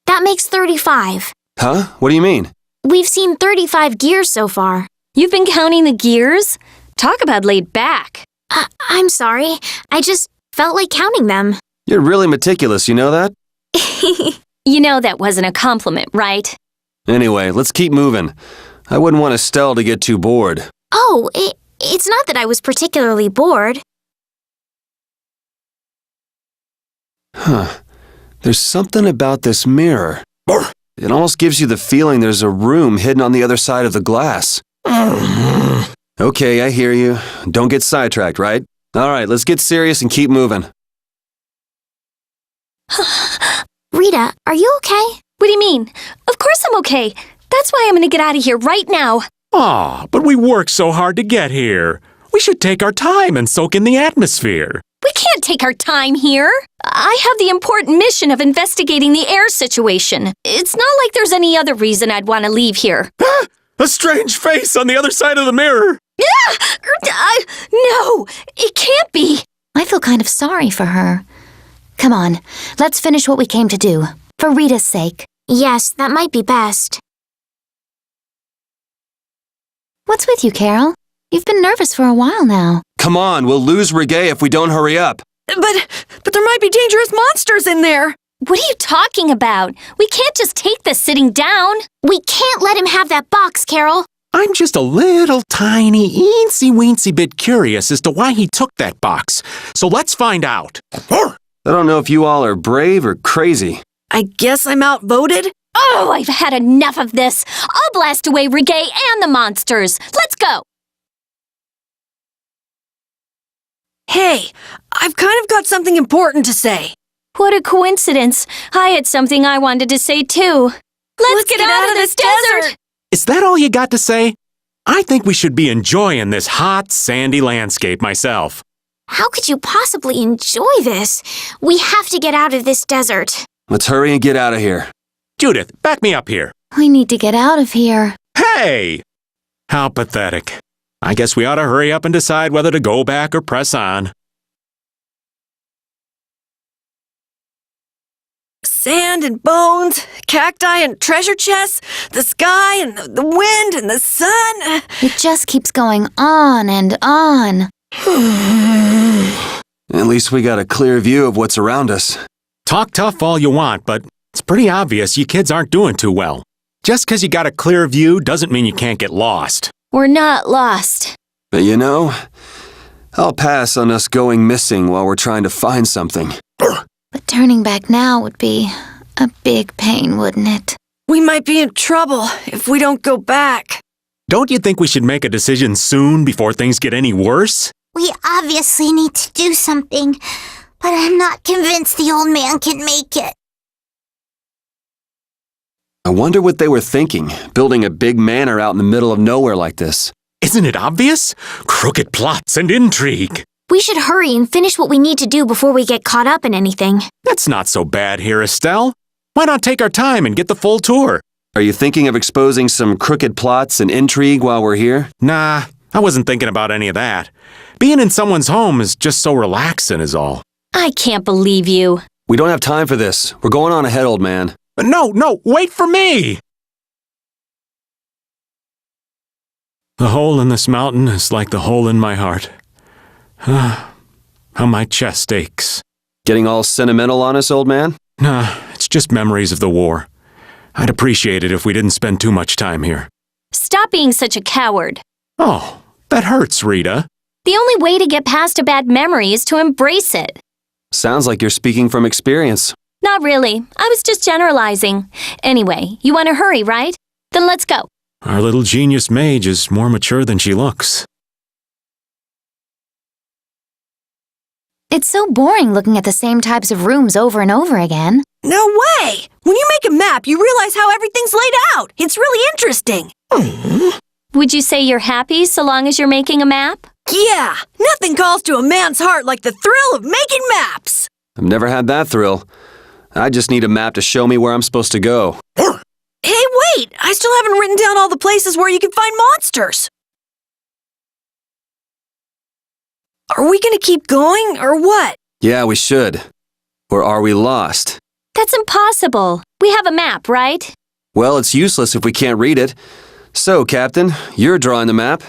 That makes 35. Huh? What do you mean? We've seen 35 gears so far. You've been counting the gears? Talk about laid back. I'm sorry. I just felt like counting them. You're really meticulous, you know that? You know that wasn't a compliment, right? Anyway, let's keep moving. I wouldn't want Estelle to get too bored. Oh, it's not that I was particularly bored. Huh. There's something about this mirror. It almost gives you the feeling there's a room hidden on the other side of the glass. Okay, I hear you. Don't get sidetracked, right? All right, let's get serious and keep moving. Rita, are you okay? What do you mean? Of course I'm okay. That's why I'm gonna get out of here right now. Aw, but we worked so hard to get here. We should take our time and soak in the atmosphere. We can't take our time here. I have the important mission of investigating the air situation. It's not like there's any other reason I'd want to leave here. A strange face on the other side of the mirror. No, it can't be. I feel kind of sorry for her. Come on, let's finish what we came to do. For Rita's sake. Yes, that might be best. What's with you, Carol? You've been nervous for a while now. Come on, we'll lose Reggae if we don't hurry up. But there might be dangerous monsters in there. What are you talking about? We can't just take this sitting down. We can't let him have that box, Carol. I'm just a little tiny, eensy-weensy bit curious as to why he took that box. So let's find out. I don't know if you all are brave or crazy. I guess I'm outvoted? Oh, I've had enough of this. I'll blast away Reggae and the monsters. Let's go. Hey, I've kind of got something important to say. What a coincidence. I had something I wanted to say too. Let's get out of this desert. Is that all you got to say? I think we should be enjoying this hot, sandy landscape myself. How could you possibly enjoy this? We have to get out of this desert. Let's hurry and get out of here. Judith, back me up here. We need to get out of here. Hey! How pathetic. I guess we ought to hurry up and decide whether to go back or press on. Sand and bones, cacti and treasure chests, the sky and the wind and the sun. It just keeps going on and on. At least we got a clear view of what's around us. Talk tough all you want, but it's pretty obvious you kids aren't doing too well. Just 'cause you got a clear view doesn't mean you can't get lost. We're not lost. But you know, I'll pass on us going missing while we're trying to find something. But turning back now would be a big pain, wouldn't it? We might be in trouble if we don't go back. Don't you think we should make a decision soon before things get any worse? We obviously need to do something, but I'm not convinced the old man can make it. I wonder what they were thinking, building a big manor out in the middle of nowhere like this. Isn't it obvious? Crooked plots and intrigue. We should hurry and finish what we need to do before we get caught up in anything. That's not so bad here, Estelle. Why not take our time and get the full tour? Are you thinking of exposing some crooked plots and intrigue while we're here? Nah, I wasn't thinking about any of that. Being in someone's home is just so relaxing is all. I can't believe you. We don't have time for this. We're going on ahead, old man. No, wait for me! The hole in this mountain is like the hole in my heart. How my chest aches. Getting all sentimental on us, old man? Nah, it's just memories of the war. I'd appreciate it if we didn't spend too much time here. Stop being such a coward. Oh, that hurts, Rita. The only way to get past a bad memory is to embrace it. Sounds like you're speaking from experience. Not really. I was just generalizing. Anyway, you want to hurry, right? Then let's go. Our little genius mage is more mature than she looks. It's so boring looking at the same types of rooms over and over again. No way! When you make a map, you realize how everything's laid out. It's really interesting. Would you say you're happy so long as you're making a map? Yeah, nothing calls to a man's heart like the thrill of making maps. I've never had that thrill. I just need a map to show me where I'm supposed to go. Hey, wait! I still haven't written down all the places where you can find monsters. Are we gonna keep going, or what? Yeah, we should. Or are we lost? That's impossible. We have a map, right? Well, it's useless if we can't read it. So, Captain, you're drawing the map.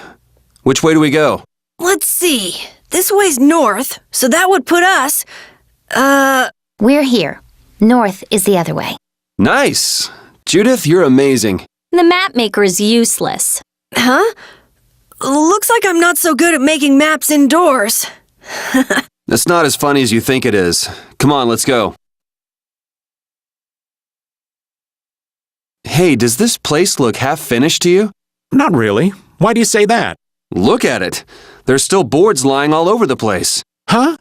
Which way do we go? Let's see. this way's north, so that would put us, We're here. North is the other way. Nice! Judith, you're amazing. The map maker is useless. huh? Looks like I'm not so good at making maps indoors. That's not as funny as you think it is. Come on, let's go. Hey, does this place look half-finished to you? Not really. Why do you say that? Look at it. There's still boards lying all over the place. Huh?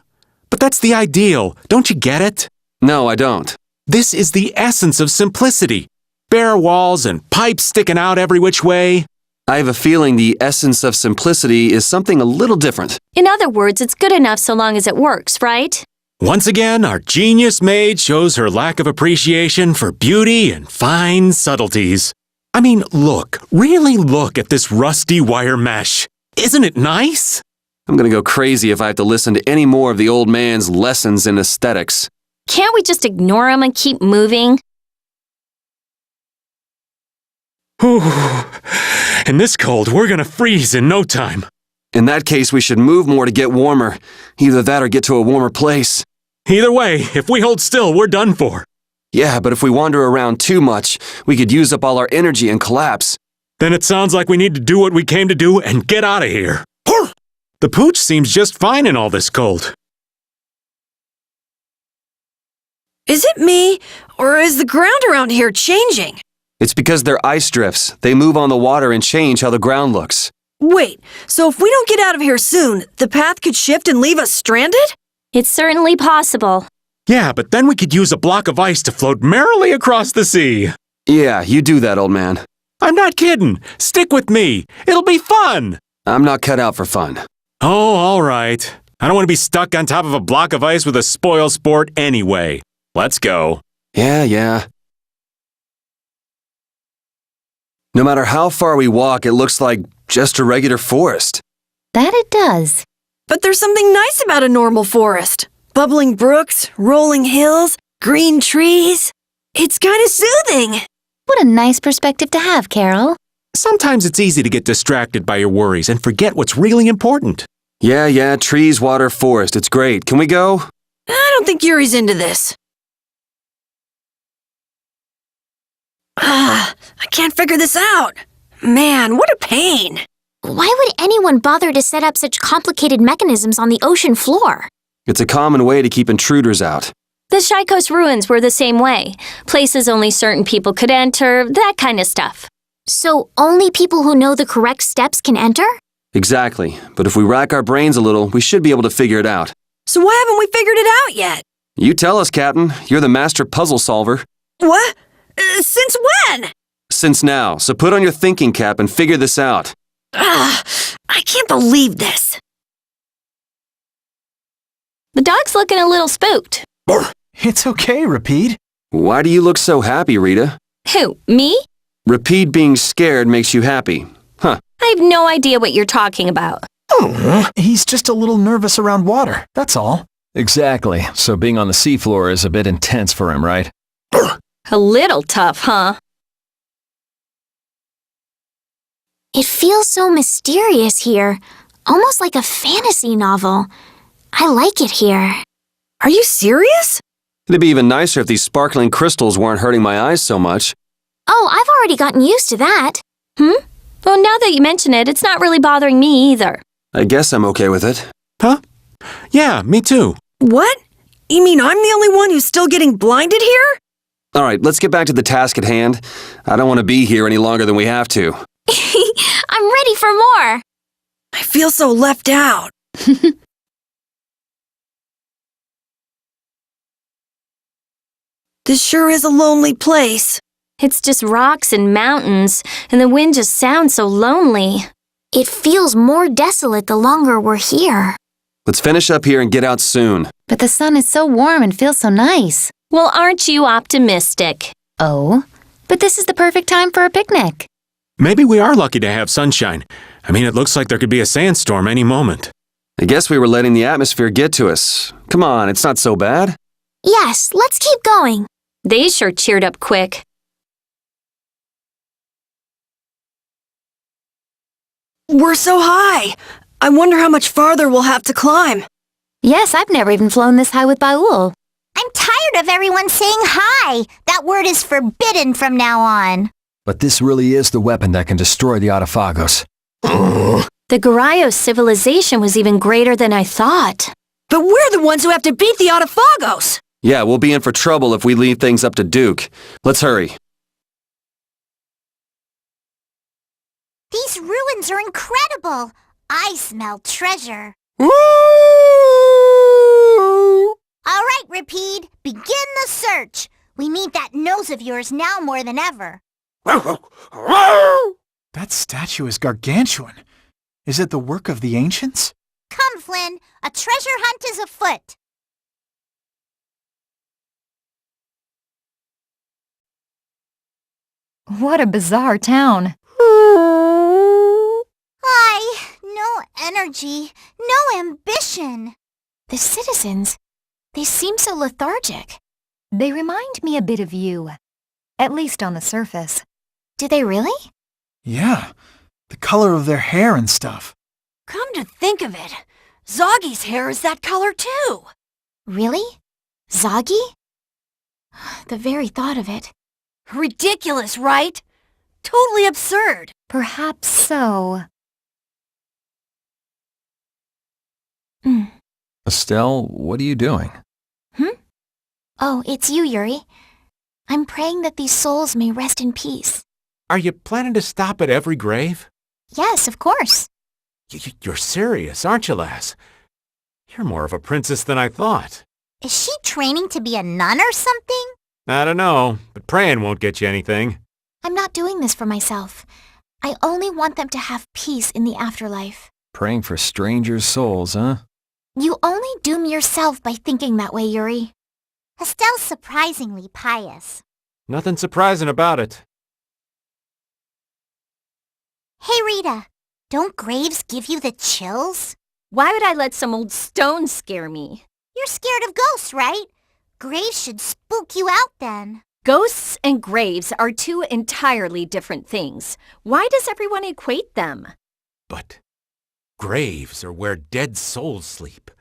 But that's the ideal. Don't you get it? No, I don't. This is the essence of simplicity. Bare walls and pipes sticking out every which way. I have a feeling the essence of simplicity is something a little different. In other words, it's good enough so long as it works, right? Once again, our genius maid shows her lack of appreciation for beauty and fine subtleties. I mean, really look at this rusty wire mesh. Isn't it nice? I'm gonna go crazy if I have to listen to any more of the old man's lessons in aesthetics. Can't we just ignore him and keep moving? Whew. In this cold, we're gonna freeze in no time. In that case, we should move more to get warmer. Either that or get to a warmer place. Either way, if we hold still, we're done for. Yeah, but if we wander around too much, we could use up all our energy and collapse. Then it sounds like we need to do what we came to do and get out of here. The pooch seems just fine in all this cold. Is it me, or is the ground around here changing? It's because they're ice drifts. They move on the water and change how the ground looks. Wait, so if we don't get out of here soon, the path could shift and leave us stranded? It's certainly possible. Yeah, but then we could use a block of ice to float merrily across the sea. Yeah, you do that, old man. I'm not kidding. Stick with me. It'll be fun. I'm not cut out for fun. Oh, all right. I don't want to be stuck on top of a block of ice with a spoil sport anyway. Let's go. Yeah. No matter how far we walk, it looks like just a regular forest. That it does. But there's something nice about a normal forest. Bubbling brooks, rolling hills, green trees. It's kind of soothing. What a nice perspective to have, Carol. Sometimes it's easy to get distracted by your worries and forget what's really important. Yeah, trees, water, forest. It's great. Can we go? I don't think Yuri's into this. I can't figure this out. Man, what a pain. Why would anyone bother to set up such complicated mechanisms on the ocean floor? It's a common way to keep intruders out. The Shikos ruins were the same way. Places only certain people could enter, that kind of stuff. So only people who know the correct steps can enter? Exactly. But if we rack our brains a little, we should be able to figure it out. So why haven't we figured it out yet? You tell us, Captain. You're the master puzzle solver. What? Since when? Since now, so put on your thinking cap and figure this out. I can't believe this. The dog's looking a little spooked. It's okay, Rapide. Why do you look so happy, Rita? Who, me? Rapide being scared makes you happy. Huh. I have no idea what you're talking about. He's just a little nervous around water, that's all. Exactly. So being on the seafloor is a bit intense for him, right? A little tough, huh? It feels so mysterious here, almost like a fantasy novel. I like it here. Are you serious? It'd be even nicer if these sparkling crystals weren't hurting my eyes so much. Oh, I've already gotten used to that. Well, now that you mention it, it's not really bothering me either. I guess I'm okay with it. Huh? Yeah, me too. What? You mean I'm the only one who's still getting blinded here? All right, let's get back to the task at hand. I don't want to be here any longer than we have to. I'm ready for more. I feel so left out. This sure is a lonely place. It's just rocks and mountains, and the wind just sounds so lonely. It feels more desolate the longer we're here. Let's finish up here and get out soon. But the sun is so warm and feels so nice. Well, aren't you optimistic? Oh, but this is the perfect time for a picnic. Maybe we are lucky to have sunshine. I mean, it looks like there could be a sandstorm any moment. I guess we were letting the atmosphere get to us. Come on, it's not so bad. Yes, let's keep going. They sure cheered up quick. We're so high. I wonder how much farther we'll have to climb. Yes, I've never even flown this high with Baul. I'm tired of everyone saying hi. That word is forbidden from now on. But this really is the weapon that can destroy the Autophagos. The Garayo civilization was even greater than I thought. But we're the ones who have to beat the Autophagos. Yeah, we'll be in for trouble if we leave things up to Duke. Let's hurry. These ruins are incredible. I smell treasure. Woo! All right, Rapide, begin the search. We need that nose of yours now more than ever. That statue is gargantuan. Is it the work of the ancients? Come, Flynn, a treasure hunt is afoot. What a bizarre town. No energy, no ambition. The citizens, they seem so lethargic. They remind me a bit of you. At least on the surface. Do they really? Yeah, the color of their hair and stuff. Come to think of it, Zoggy's hair is that color too. Really? Zoggy? The very thought of it. Ridiculous, right? Totally absurd. Perhaps so. Estelle, what are you doing? Oh, it's you, Yuri. I'm praying that these souls may rest in peace. Are you planning to stop at every grave? Yes, of course. You're serious, aren't you, lass? You're more of a princess than I thought. Is she training to be a nun or something? I don't know, but praying won't get you anything. I'm not doing this for myself. I only want them to have peace in the afterlife. Praying for strangers' souls, huh? You only doom yourself by thinking that way, Yuri. Estelle's surprisingly pious. Nothing surprising about it. Hey, Rita, don't graves give you the chills? Why would I let some old stone scare me? You're scared of ghosts, right? Graves should spook you out then. Ghosts and graves are two entirely different things. Why does everyone equate them? But graves are where dead souls sleep.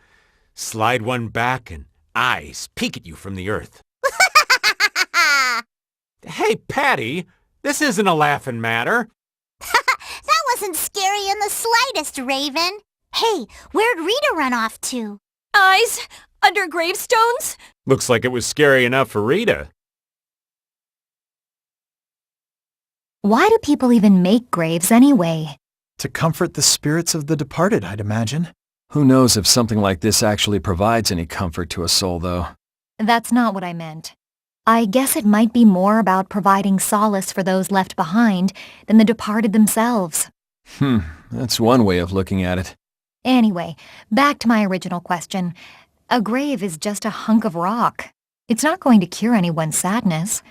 Slide one back and eyes peek at you from the earth. Hey, Patty, this isn't a laughing matter. That wasn't scary in the slightest, Raven. Hey, where'd Rita run off to? Eyes under gravestones? Looks like it was scary enough for Rita. Why do people even make graves anyway? To comfort the spirits of the departed, I'd imagine. Who knows if something like this actually provides any comfort to a soul, though. That's not what I meant. I guess it might be more about providing solace for those left behind than the departed themselves. That's one way of looking at it. Anyway, back to my original question. A grave is just a hunk of rock. It's not going to cure anyone's sadness.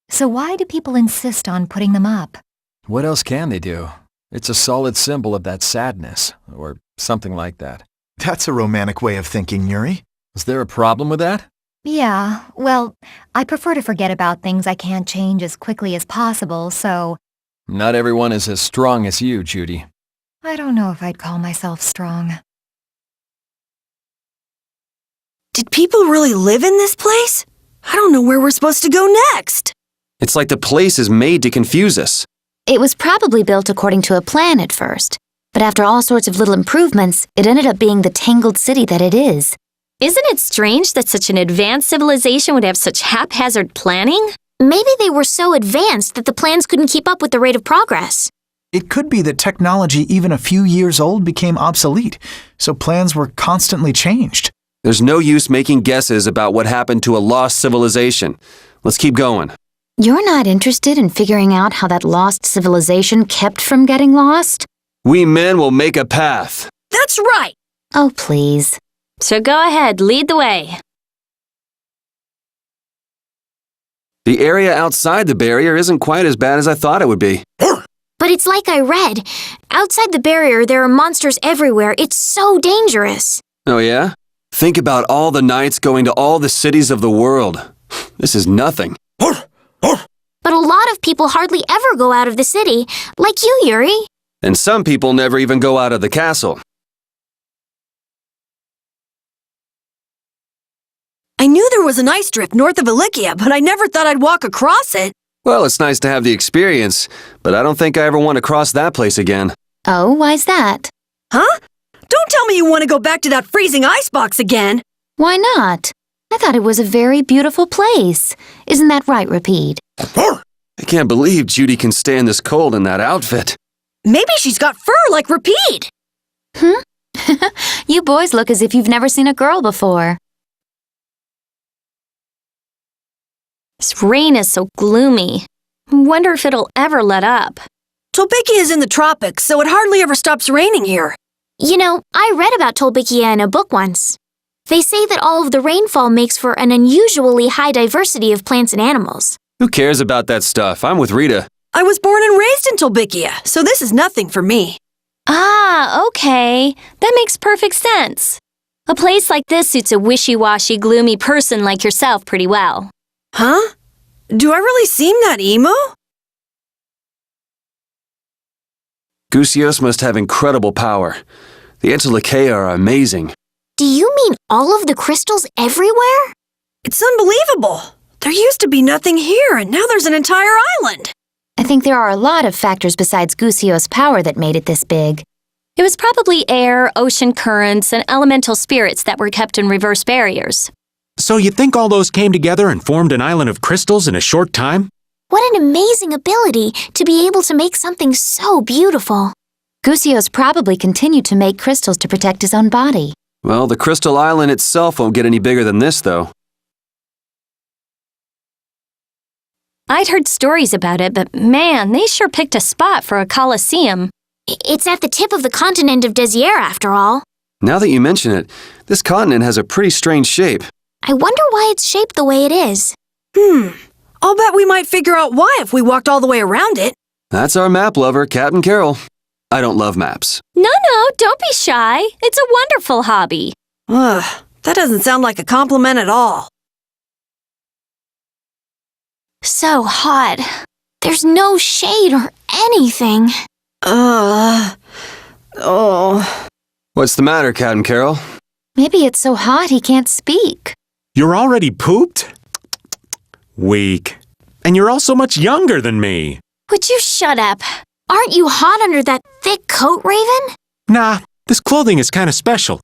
So why do people insist on putting them up? What else can they do? It's a solid symbol of that sadness, or something like that. That's a romantic way of thinking, Yuri. Is there a problem with that? Yeah, well, I prefer to forget about things I can't change as quickly as possible, so... Not everyone is as strong as you, Judy. I don't know if I'd call myself strong. Did people really live in this place? I don't know where we're supposed to go next. It's like the place is made to confuse us. It was probably built according to a plan at first, but after all sorts of little improvements, it ended up being the tangled city that it is. Isn't it strange that such an advanced civilization would have such haphazard planning? Maybe they were so advanced that the plans couldn't keep up with the rate of progress. It could be that technology even a few years old became obsolete, so plans were constantly changed. There's no use making guesses about what happened to a lost civilization. Let's keep going. You're not interested in figuring out how that lost civilization kept from getting lost? We men will make a path. That's right. Oh, please. So go ahead, lead the way. The area outside the barrier isn't quite as bad as I thought it would be. But it's like I read. Outside the barrier, there are monsters everywhere. It's so dangerous. Oh yeah? Think about all the knights going to all the cities of the world. This is nothing. But a lot of people hardly ever go out of the city, like you, Yuri. And some people never even go out of the castle. I knew there was an ice drift north of Ilikia, but I never thought I'd walk across it. Well, it's nice to have the experience, but I don't think I ever want to cross that place again. Oh, why's that? Huh? Don't tell me you want to go back to that freezing icebox again. Why not? I thought it was a very beautiful place. Isn't that right, Repeat? I can't believe Judy can stand this cold in that outfit. Maybe she's got fur like Repeat. You boys look as if you've never seen a girl before. This rain is so gloomy. I wonder if it'll ever let up. Tolbikia is in the tropics, so it hardly ever stops raining here. You know, I read about Tolbikia in a book once. They say that all of the rainfall makes for an unusually high diversity of plants and animals. Who cares about that stuff? I'm with Rita. I was born and raised in Tolbikia, so this is nothing for me. Ah, okay. That makes perfect sense. A place like this suits a wishy-washy, gloomy person like yourself pretty well. Huh? Do I really seem that emo? Gusios must have incredible power. The Antilochea are amazing. Do you mean all of the crystals everywhere? It's unbelievable. There used to be nothing here, and now there's an entire island. I think there are a lot of factors besides Gusio's power that made it this big. It was probably air, ocean currents, and elemental spirits that were kept in reverse barriers. So you think all those came together and formed an island of crystals in a short time? What an amazing ability to be able to make something so beautiful. Gusio's probably continued to make crystals to protect his own body. Well, the Crystal Island itself won't get any bigger than this, though. I'd heard stories about it, but man, they sure picked a spot for a coliseum. It's at the tip of the continent of Desier, after all. Now that you mention it, this continent has a pretty strange shape. I wonder why it's shaped the way it is. I'll bet we might figure out why if we walked all the way around it. That's our map lover, Captain Carroll. I don't love maps. No, don't be shy. It's a wonderful hobby. Ugh, that doesn't sound like a compliment at all. So hot. There's no shade or anything. What's the matter, Captain Carroll? Maybe it's so hot he can't speak. You're already pooped? Weak. And you're also much younger than me. Would you shut up? Aren't you hot under that thick coat, Raven? Nah, this clothing is kind of special.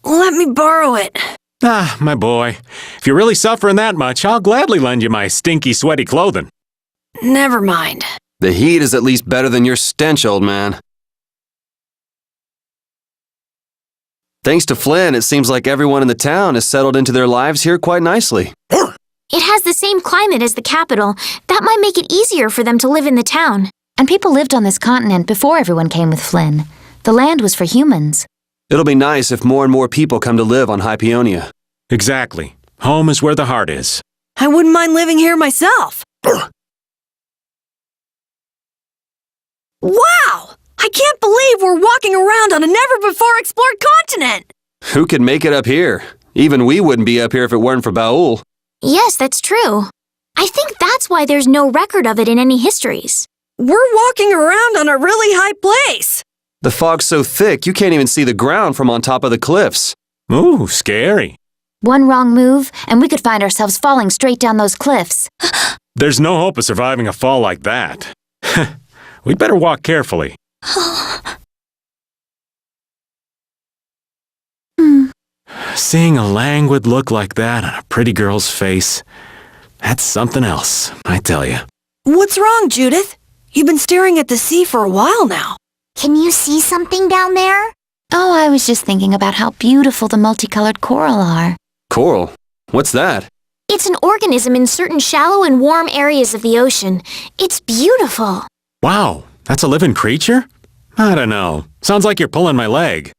Let me borrow it. Ah, my boy. If you're really suffering that much, I'll gladly lend you my stinky, sweaty clothing. Never mind. The heat is at least better than your stench, old man. Thanks to Flynn, it seems like everyone in the town has settled into their lives here quite nicely. It has the same climate as the capital. That might make it easier for them to live in the town. And people lived on this continent before everyone came with Flynn. The land was for humans. It'll be nice if more and more people come to live on Hypeonia. Exactly. Home is where the heart is. I wouldn't mind living here myself. Wow! I can't believe we're walking around on a never-before-explored continent! Who could make it up here? Even we wouldn't be up here if it weren't for Baul. Yes, that's true. I think that's why there's no record of it in any histories. We're walking around on a really high place. The fog's so thick you can't even see the ground from on top of the cliffs. Ooh, scary. One wrong move, and we could find ourselves falling straight down those cliffs. There's no hope of surviving a fall like that. We'd better walk carefully. Seeing a languid look like that on a pretty girl's face, that's something else, I tell you. What's wrong, Judith? You've been staring at the sea for a while now. Can you see something down there? Oh, I was just thinking about how beautiful the multicolored coral are. Coral? What's that? It's an organism in certain shallow and warm areas of the ocean. It's beautiful. Wow, that's a living creature? I don't know. Sounds like you're pulling my leg.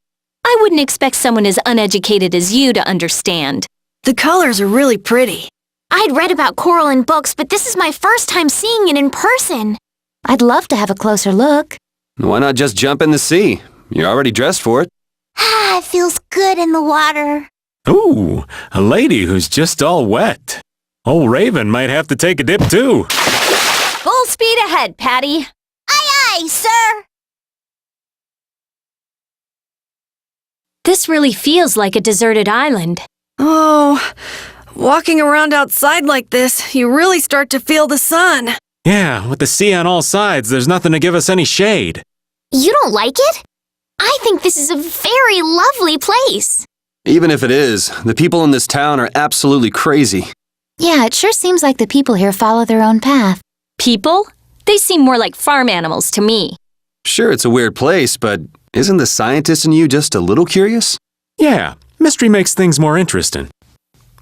I wouldn't expect someone as uneducated as you to understand. The colors are really pretty. I'd read about coral in books, but this is my first time seeing it in person. I'd love to have a closer look. Why not just jump in the sea? You're already dressed for it. Ah, it feels good in the water. Ooh, a lady who's just all wet. Old Raven might have to take a dip too. Full speed ahead, Patty. Aye, aye, sir. This really feels like a deserted island. Oh, Walking around outside like this, you really start to feel the sun. Yeah, with the sea on all sides, there's nothing to give us any shade. You don't like it? I think this is a very lovely place. Even if it is, the people in this town are absolutely crazy. Yeah, it sure seems like the people here follow their own path. People? They seem more like farm animals to me. Sure, it's a weird place, but isn't the scientist in you just a little curious? Yeah, mystery makes things more interesting.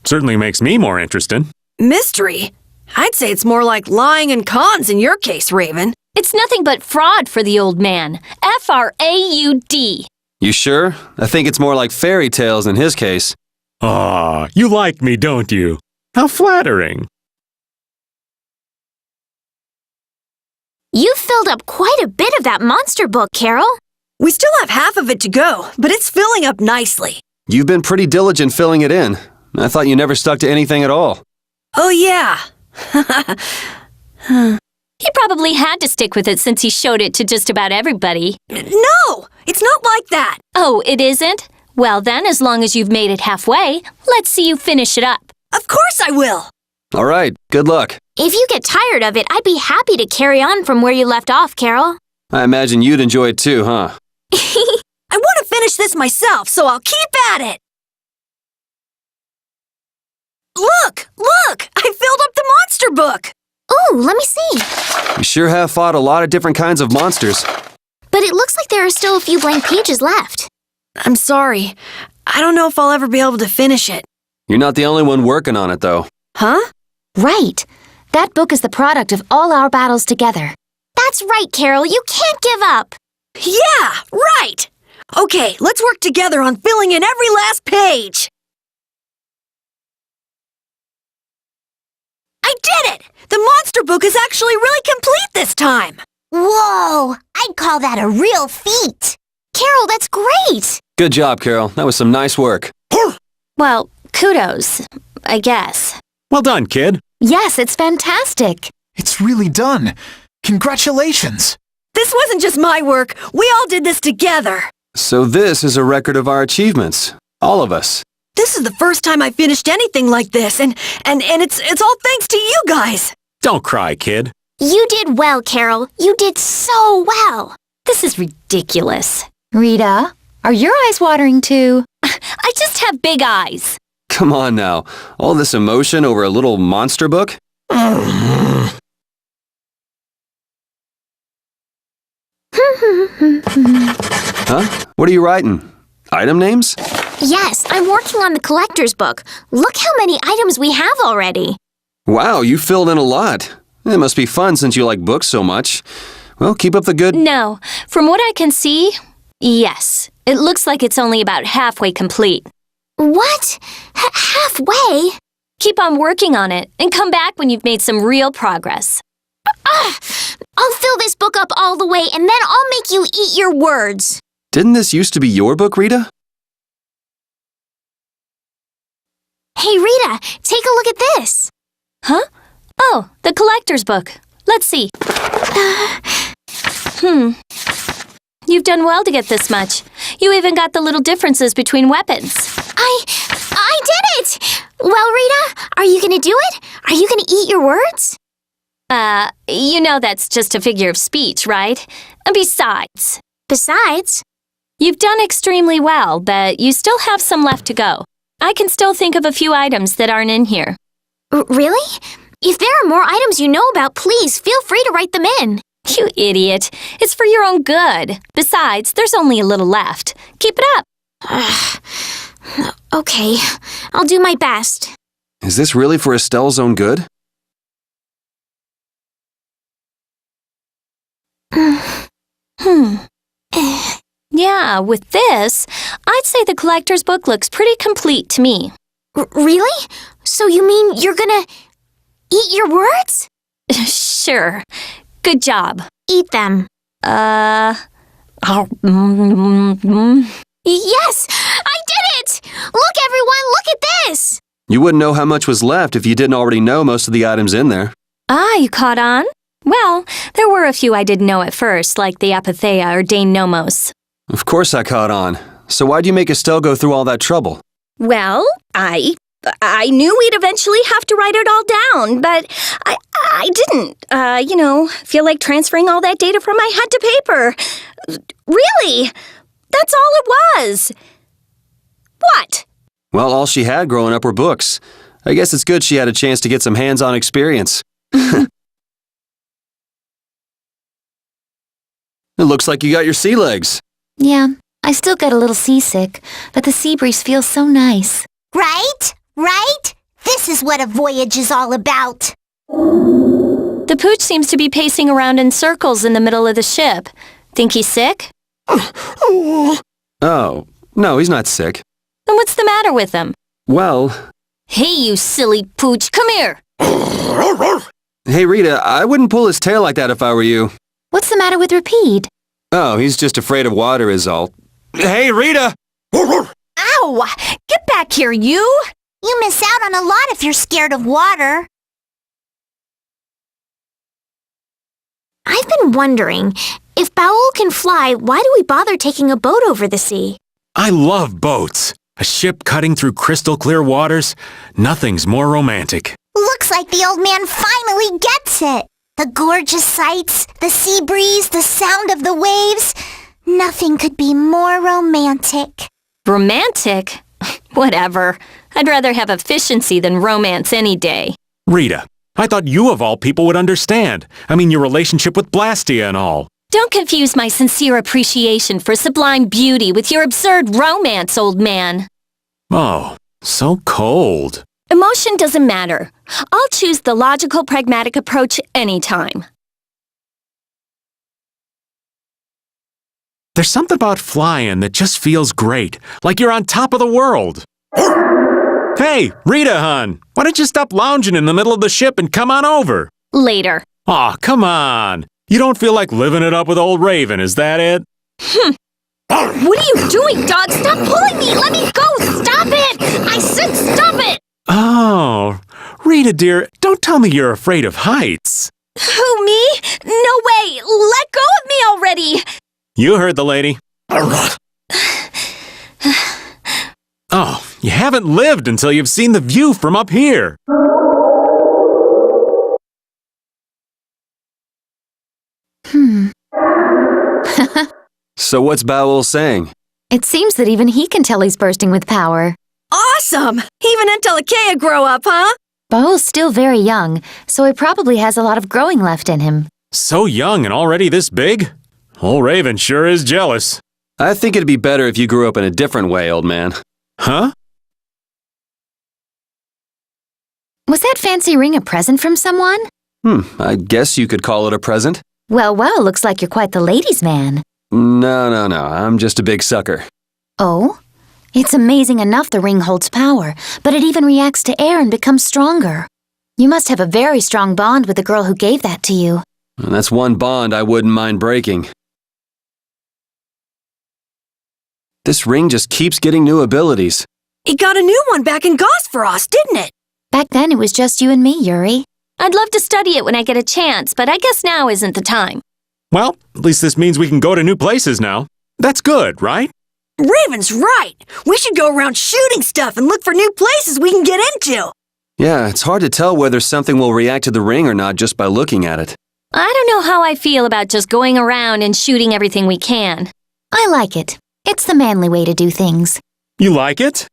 Certainly makes me more interesting. Mystery? I'd say it's more like lying and cons in your case, Raven. It's nothing but fraud for the old man. F-R-A-U-D. You sure? I think it's more like fairy tales in his case. Aw, you like me, don't you? How flattering. You've filled up quite a bit of that monster book, Carol. We still have half of it to go, but it's filling up nicely. You've been pretty diligent filling it in. I thought you never stuck to anything at all. Oh, yeah. He probably had to stick with it since he showed it to just about everybody. No, it's not like that. Oh, it isn't? Well then, as long as you've made it halfway, let's see you finish it up. Of course I will. All right, good luck. If you get tired of it, I'd be happy to carry on from where you left off, Carol. I imagine you'd enjoy it too, huh? I want to finish this myself, so I'll keep at it. Look! I filled up the monster book. Ooh, let me see. You sure have fought a lot of different kinds of monsters. But it looks like there are still a few blank pages left. I'm sorry. I don't know if I'll ever be able to finish it. You're not the only one working on it, though. Huh? Right. That book is the product of all our battles together. That's right, Carol. You can't give up. Yeah, right. Okay, let's work together on filling in every last page. I did it! The monster book is actually really complete this time. Whoa! I'd call that a real feat. Carol, that's great. Good job, Carol. That was some nice work. Well, kudos, I guess. Well done, kid. Yes, it's fantastic. It's really done. Congratulations. This wasn't just my work. We all did this together. So this is a record of our achievements. All of us. This is the first time I finished anything like this, and it's all thanks to you guys. Don't cry, kid. You did well, Carol. You did so well. This is ridiculous. Rita, are your eyes watering too? I just have big eyes. Come on now. All this emotion over a little monster book? Huh? What are you writing? Item names? Yes, I'm working on the collector's book. Look how many items we have already. Wow, you filled in a lot. It must be fun since you like books so much. Well, keep up the good... No, from what I can see, yes. It looks like it's only about halfway complete. What? Halfway? Keep on working on it and come back when you've made some real progress. I'll fill this book up all the way and then I'll make you eat your words. Didn't this used to be your book, Rita? Hey, Rita, take a look at this. Huh? Oh, the collector's book. Let's see. You've done well to get this much. You even got the little differences between weapons. I did it! Well, Rita, are you gonna do it? Are you gonna eat your words? You know that's just a figure of speech, right? And besides, you've done extremely well, but you still have some left to go. I can still think of a few items that aren't in here. Really? If there are more items you know about, please feel free to write them in. You idiot. It's for your own good. Besides, there's only a little left. Keep it up. Okay, I'll do my best. Is this really for Estelle's own good? Yeah, with this, I'd say the collector's book looks pretty complete to me. Really? So you mean you're gonna eat your words? Sure. Good job. Eat them. Yes! I did it! Look, everyone, look at this! You wouldn't know how much was left if you didn't already know most of the items in there. Ah, you caught on? Well, there were a few I didn't know at first, like the Apatheia or Dane Nomos. Of course I caught on. So why'd you make Estelle go through all that trouble? Well, I I knew we'd eventually have to write it all down, but I didn't, feel like transferring all that data from my head to paper. Really? That's all it was. What? Well, all she had growing up were books. I guess it's good she had a chance to get some hands-on experience. It looks like you got your sea legs. Yeah, I still get a little seasick, but the sea breeze feels so nice. Right? Right? This is what a voyage is all about. The pooch seems to be pacing around in circles in the middle of the ship. Think he's sick? Oh, no, he's not sick. Then what's the matter with him? Well... Hey, you silly pooch, come here! Hey, Rita, I wouldn't pull his tail like that if I were you. What's the matter with Rapide? Oh, he's just afraid of water is all. Hey, Rita! Ow! Get back here, you! You miss out on a lot if you're scared of water. I've been wondering, if Bowel can fly, why do we bother taking a boat over the sea? I love boats. A ship cutting through crystal clear waters. Nothing's more romantic. Looks like the old man finally gets it. The gorgeous sights, the sea breeze, the sound of the waves. Nothing could be more romantic. Romantic? Whatever. I'd rather have efficiency than romance any day. Rita, I thought you of all people would understand. I mean, your relationship with Blastia and all. Don't confuse my sincere appreciation for sublime beauty with your absurd romance, old man. Oh, so cold. Emotion doesn't matter. I'll choose the logical, pragmatic approach anytime. There's something about flying that just feels great, like you're on top of the world. Hey, Rita, hon, why don't you stop lounging in the middle of the ship and come on over? Later. Aw, come on. You don't feel like living it up with old Raven, is that it? What are you doing, dog? Stop pulling me! Let me go! Stop it! I said stop it! Oh, Rita, dear, don't tell me you're afraid of heights. Who, me? No way! Let go of me already! You heard the lady. Oh, you haven't lived until you've seen the view from up here. So what's Bowel saying? It seems that even he can tell he's bursting with power. Awesome! Even Entelekea grow up, huh? Bowel's still very young, so he probably has a lot of growing left in him. So young and already this big? Old Raven sure is jealous. I think it'd be better if you grew up in a different way, old man. Huh? Was that fancy ring a present from someone? I guess you could call it a present. Well, looks like you're quite the ladies' man. No, I'm just a big sucker. Oh? It's amazing enough the ring holds power, but it even reacts to air and becomes stronger. You must have a very strong bond with the girl who gave that to you. And that's one bond I wouldn't mind breaking. This ring just keeps getting new abilities. It got a new one back in Gosferos, didn't it? Back then it was just you and me, Yuri. I'd love to study it when I get a chance, but I guess now isn't the time. Well, at least this means we can go to new places now. That's good, right? Raven's right. We should go around shooting stuff and look for new places we can get into. Yeah, it's hard to tell whether something will react to the ring or not just by looking at it. I don't know how I feel about just going around and shooting everything we can. I like it. It's the manly way to do things. You like it?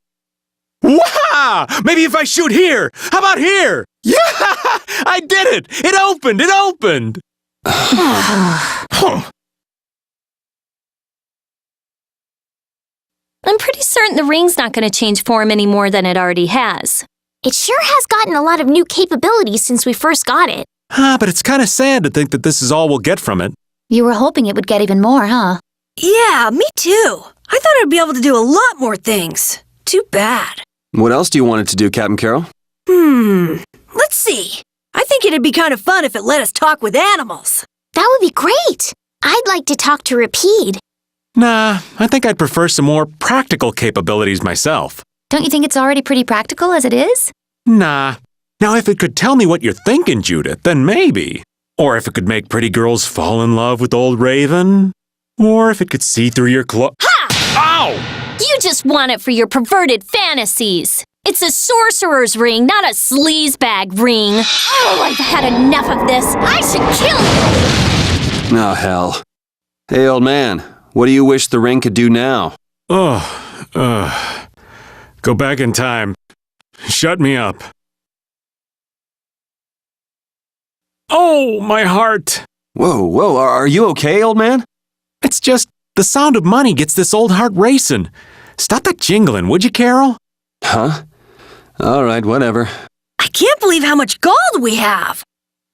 Wow! Maybe if I shoot here! How about here? Yeah! I did it! It opened! It opened! I'm pretty certain the ring's not going to change form any more than it already has. It sure has gotten a lot of new capabilities since we first got it. But it's kind of sad to think that this is all we'll get from it. You were hoping it would get even more, huh? Yeah, me too. I thought I'd be able to do a lot more things. Too bad. What else do you want it to do, Captain Carroll? Let's see. I think it'd be kind of fun if it let us talk with animals. That would be great. I'd like to talk to Rapide. Nah, I think I'd prefer some more practical capabilities myself. Don't you think it's already pretty practical as it is? Nah. Now, if it could tell me what you're thinking, Judith, then maybe. Or if it could make pretty girls fall in love with old Raven. Or if it could see through your Ha! Ow! You just want it for your perverted fantasies. It's a sorcerer's ring, not a sleazebag ring. Oh, I've had enough of this. I should kill you! Oh, hell. Hey, old man, what do you wish the ring could do now? Go back in time. Shut me up. Oh, my heart! Whoa, are you okay, old man? It's just the sound of money gets this old heart racing. Stop that jingling, would you, Carol? Huh? All right, whatever. I can't believe how much gold we have.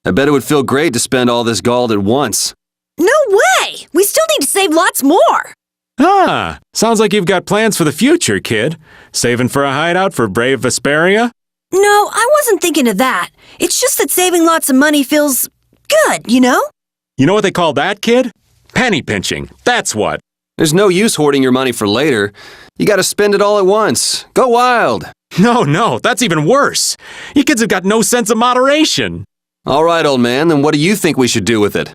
I bet it would feel great to spend all this gold at once. No way! We still need to save lots more. Ah, sounds like you've got plans for the future, kid. Saving for a hideout for brave Vesperia? No, I wasn't thinking of that. It's just that saving lots of money feels good, you know? You know what they call that, kid? Penny pinching. That's what. There's no use hoarding your money for later. You gotta spend it all at once. Go wild. No, that's even worse. You kids have got no sense of moderation. All right, old man, then what do you think we should do with it?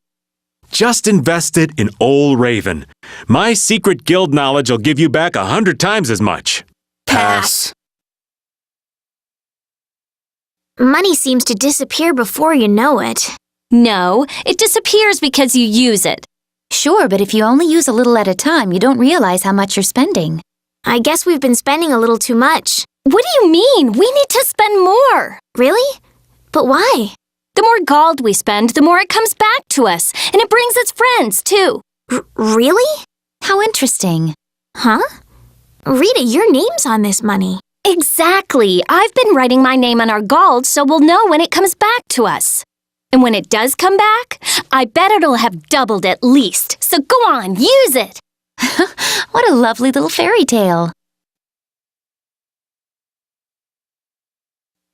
Just invest it in Old Raven. My secret guild knowledge will give you back 100 times as much. Pass. Money seems to disappear before you know it. No, it disappears because you use it. Sure, but if you only use a little at a time, you don't realize how much you're spending. I guess we've been spending a little too much. What do you mean? We need to spend more. Really? But why? The more gold we spend, the more it comes back to us. And it brings its friends, too. Really? How interesting. Huh? Rita, your name's on this money. Exactly. I've been writing my name on our gold so we'll know when it comes back to us. And when it does come back, I bet it'll have doubled at least. So go on, use it. What a lovely little fairy tale.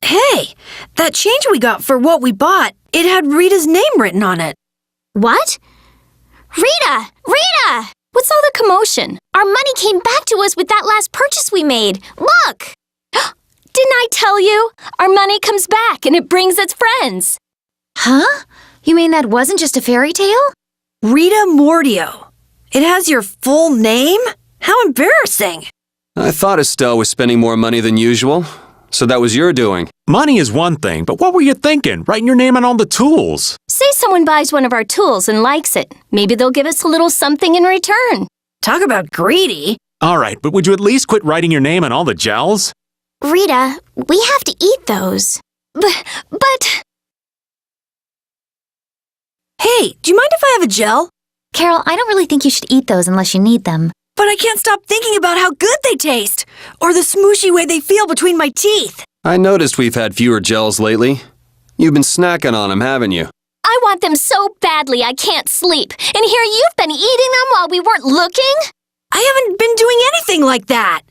Hey, that change we got for what we bought, it had Rita's name written on it. What? Rita! Rita! What's all the commotion? Our money came back to us with that last purchase we made. Look! Didn't I tell you? Our money comes back and it brings its friends. Huh? You mean that wasn't just a fairy tale? Rita Mordio. It has your full name? How embarrassing. I thought Estelle was spending more money than usual, so that was your doing. Money is one thing, but what were you thinking? Writing your name on all the tools. Say someone buys one of our tools and likes it. Maybe they'll give us a little something in return. Talk about greedy. All right, but would you at least quit writing your name on all the gels? Rita, we have to eat those. But... Hey, do you mind if I have a gel? Carol, I don't really think you should eat those unless you need them. But I can't stop thinking about how good they taste, or the smooshy way they feel between my teeth. I noticed we've had fewer gels lately. You've been snacking on them, haven't you? I want them so badly I can't sleep. And here you've been eating them while we weren't looking? I haven't been doing anything like that.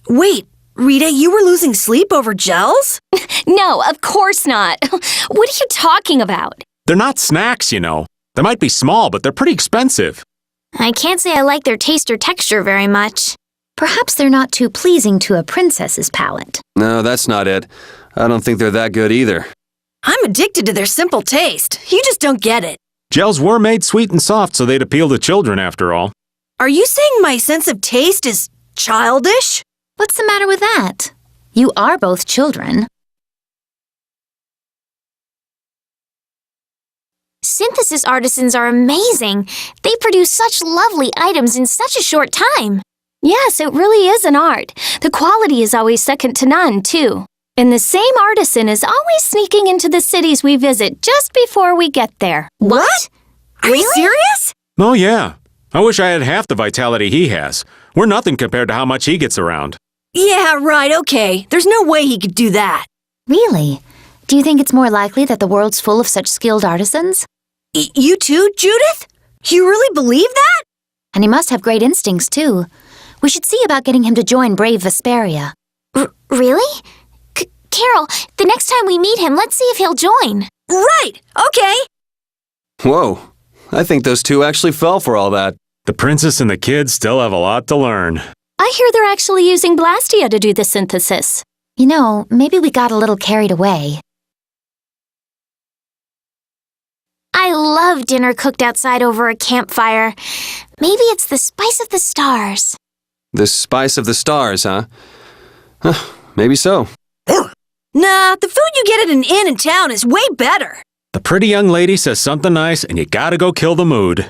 Wait, Rita, you were losing sleep over gels? No, of course not. What are you talking about? They're not snacks, you know. They might be small, but they're pretty expensive. I can't say I like their taste or texture very much. Perhaps they're not too pleasing to a princess's palate. No, that's not it. I don't think they're that good either. I'm addicted to their simple taste. You just don't get it. Gels were made sweet and soft so they'd appeal to children after all. Are you saying my sense of taste is childish? What's the matter with that? You are both children. Synthesis artisans are amazing. They produce such lovely items in such a short time. Yes, it really is an art. The quality is always second to none, too. And the same artisan is always sneaking into the cities we visit just before we get there. What? Are you serious? Oh, yeah. I wish I had half the vitality he has. We're nothing compared to how much he gets around. Yeah, right, okay. There's no way he could do that. Really? Do you think it's more likely that the world's full of such skilled artisans? You too, Judith? You really believe that? And he must have great instincts, too. We should see about getting him to join brave Vesperia. Really? Carol, the next time we meet him, let's see if he'll join. Right, okay. Whoa, I think those two actually fell for all that. The princess and the kids still have a lot to learn. I hear they're actually using Blastia to do the synthesis. You know, maybe we got a little carried away. I love dinner cooked outside over a campfire. Maybe it's the spice of the stars. The spice of the stars, huh? Maybe so. Nah, the food you get at an inn in town is way better. The pretty young lady says something nice, and you gotta go kill the mood.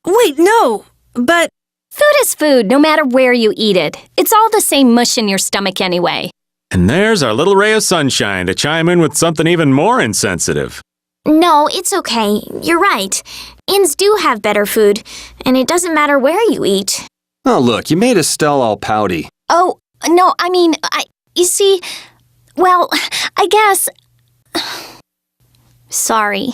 Wait, no, but... Food is food, no matter where you eat it. It's all the same mush in your stomach anyway. And there's our little ray of sunshine to chime in with something even more insensitive. No, it's okay. You're right. Inns do have better food, and it doesn't matter where you eat. Oh, look, you made Estelle all pouty. Oh, no, I mean, you see, well, I guess... Sorry.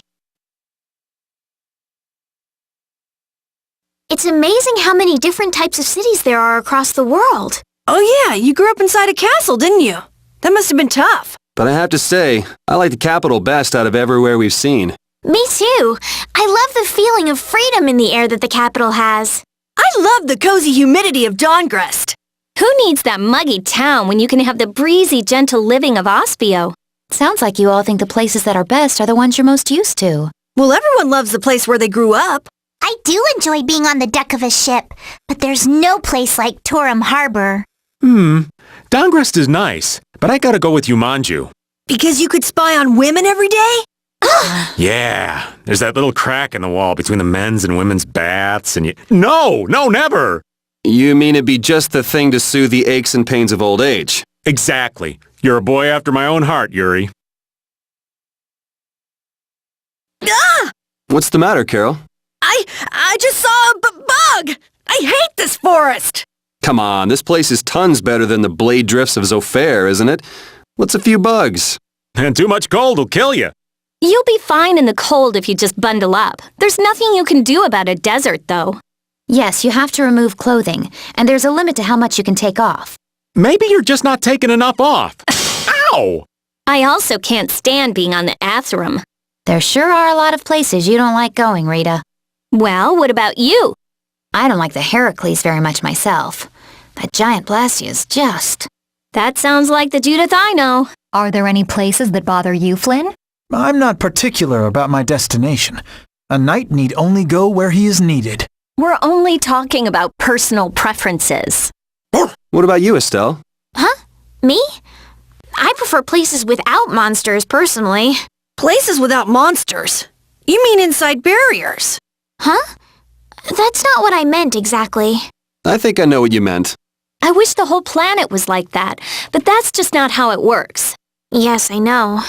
It's amazing how many different types of cities there are across the world. Oh yeah, you grew up inside a castle, didn't you? That must have been tough. But I have to say, I like the capital best out of everywhere we've seen. Me too. I love the feeling of freedom in the air that the capital has. I love the cozy humidity of Dawngrest. Who needs that muggy town when you can have the breezy, gentle living of Ospio? Sounds like you all think the places that are best are the ones you're most used to. Well, everyone loves the place where they grew up. I do enjoy being on the deck of a ship, but there's no place like Torum Harbor. Dawngrest is nice, but I gotta go with Yumanju. Because you could spy on women every day? Yeah, there's that little crack in the wall between the men's and women's baths, and you... No, never! You mean it'd be just the thing to soothe the aches and pains of old age? Exactly. You're a boy after my own heart, Yuri. Ah! What's the matter, Carol? I just saw a bug! I hate this forest! Come on, this place is tons better than the blade drifts of Zofair, isn't it? What's a few bugs? And too much cold will kill you. You'll be fine in the cold if you just bundle up. There's nothing you can do about a desert, though. Yes, you have to remove clothing, and there's a limit to how much you can take off. Maybe you're just not taking enough off. Ow! I also can't stand being on the Atherum. There sure are a lot of places you don't like going, Rita. Well, what about you? I don't like the Heracles very much myself. That giant Blasius just... That sounds like the Judith I know. Are there any places that bother you, Flynn? I'm not particular about my destination. A knight need only go where he is needed. We're only talking about personal preferences. What about you, Estelle? Huh? Me? I prefer places without monsters, personally. Places without monsters? You mean inside barriers? Huh? That's not what I meant exactly. I think I know what you meant. I wish the whole planet was like that, but that's just not how it works. Yes, I know.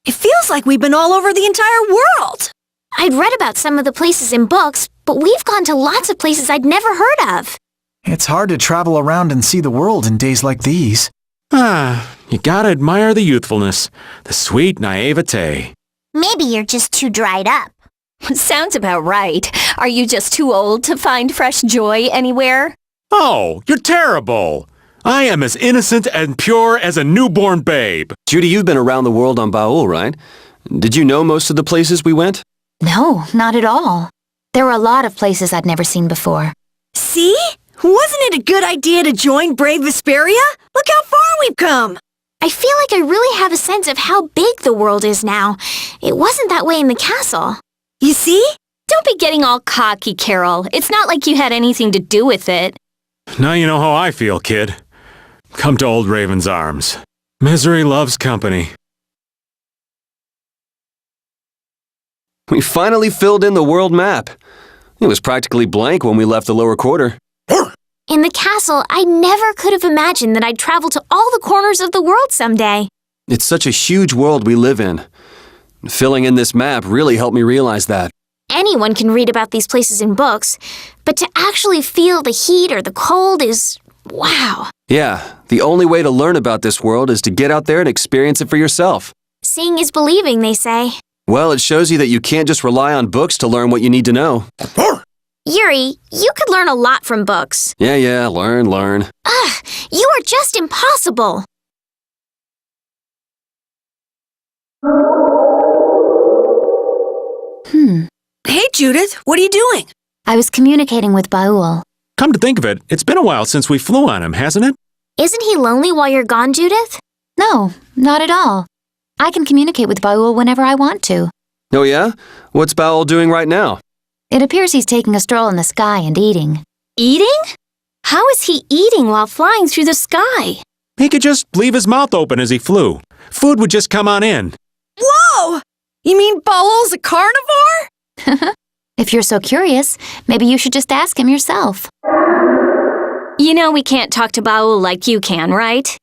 It feels like we've been all over the entire world. I'd read about some of the places in books, but we've gone to lots of places I'd never heard of. It's hard to travel around and see the world in days like these. You gotta admire the youthfulness, the sweet naivete. Maybe you're just too dried up. Sounds about right. Are you just too old to find fresh joy anywhere? Oh, you're terrible. I am as innocent and pure as a newborn babe. Judy, you've been around the world on Baul, right? Did you know most of the places we went? No, not at all. There were a lot of places I'd never seen before. See? Wasn't it a good idea to join Brave Vesperia? Look how far we've come! I feel like I really have a sense of how big the world is now. It wasn't that way in the castle. You see? Don't be getting all cocky, Carol. It's not like you had anything to do with it. Now you know how I feel, kid. Come to old Raven's arms. Misery loves company. We finally filled in the world map. It was practically blank when we left the lower quarter. In the castle, I never could have imagined that I'd travel to all the corners of the world someday. It's such a huge world we live in. Filling in this map really helped me realize that. Anyone can read about these places in books, but to actually feel the heat or the cold is... wow. Yeah, the only way to learn about this world is to get out there and experience it for yourself. Seeing is believing, they say. Well, it shows you that you can't just rely on books to learn what you need to know. Yuri, you could learn a lot from books. Yeah, learn. Ugh, you are just impossible. Hey, Judith, what are you doing? I was communicating with Baul. Come to think of it, it's been a while since we flew on him, hasn't it? Isn't he lonely while you're gone, Judith? No, not at all. I can communicate with Baul whenever I want to. Oh yeah? What's Baul doing right now? It appears he's taking a stroll in the sky and eating. Eating? How is he eating while flying through the sky? He could just leave his mouth open as he flew. Food would just come on in. Whoa! You mean Baul's a carnivore? If you're so curious, maybe you should just ask him yourself. You know we can't talk to Baul like you can, right?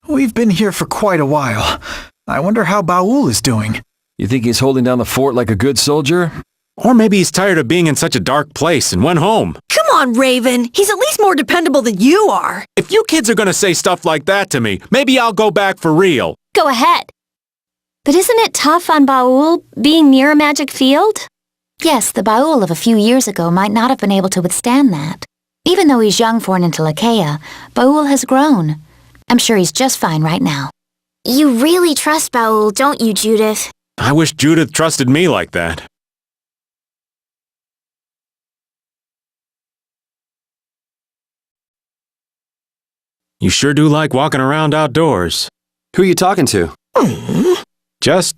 We've been here for quite a while. I wonder how Baul is doing. You think he's holding down the fort like a good soldier? Or maybe he's tired of being in such a dark place and went home. Come on, Raven. He's at least more dependable than you are. If you kids are gonna say stuff like that to me, maybe I'll go back for real. Go ahead. But isn't it tough on Baul being near a magic field? Yes, the Baul of a few years ago might not have been able to withstand that. Even though he's young for an Intellicheia, Baul has grown. I'm sure he's just fine right now. You really trust Baul, don't you, Judith? I wish Judith trusted me like that. You sure do like walking around outdoors. Who are you talking to? Just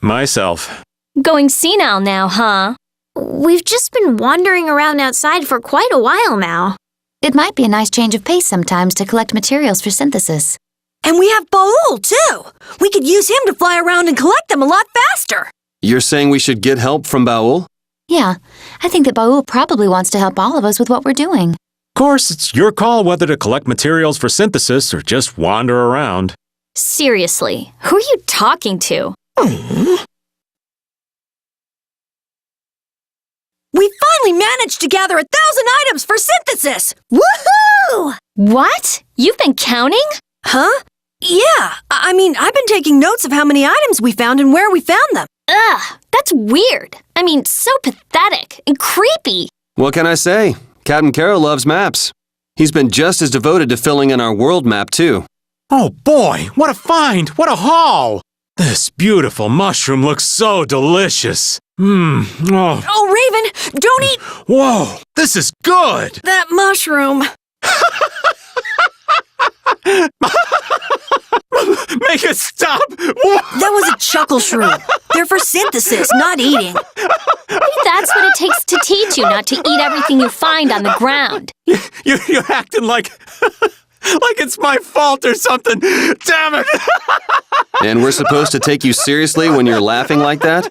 myself. Going senile now, huh? We've just been wandering around outside for quite a while now. It might be a nice change of pace sometimes to collect materials for synthesis. And we have Baul, too. We could use him to fly around and collect them a lot faster. You're saying we should get help from Baul? Yeah, I think that Baul probably wants to help all of us with what we're doing. Of course, it's your call whether to collect materials for synthesis or just wander around. Seriously, who are you talking to? We finally managed to gather 1,000 items for synthesis! Woohoo! What? You've been counting? Huh? Yeah, I mean, I've been taking notes of how many items we found and where we found them. Ugh, that's weird. I mean, so pathetic and creepy. What can I say? Captain Carroll loves maps. He's been just as devoted to filling in our world map, too. Oh boy, what a find! What a haul! This beautiful mushroom looks so delicious. Oh. Oh, Raven, don't eat Whoa, this is good! that mushroom. Make it stop! That was a chuckle shroom. They're for synthesis, not eating. Maybe that's what it takes to teach you not to eat everything you find on the ground. You're acting like it's my fault or something. Damn it! And we're supposed to take you seriously when you're laughing like that?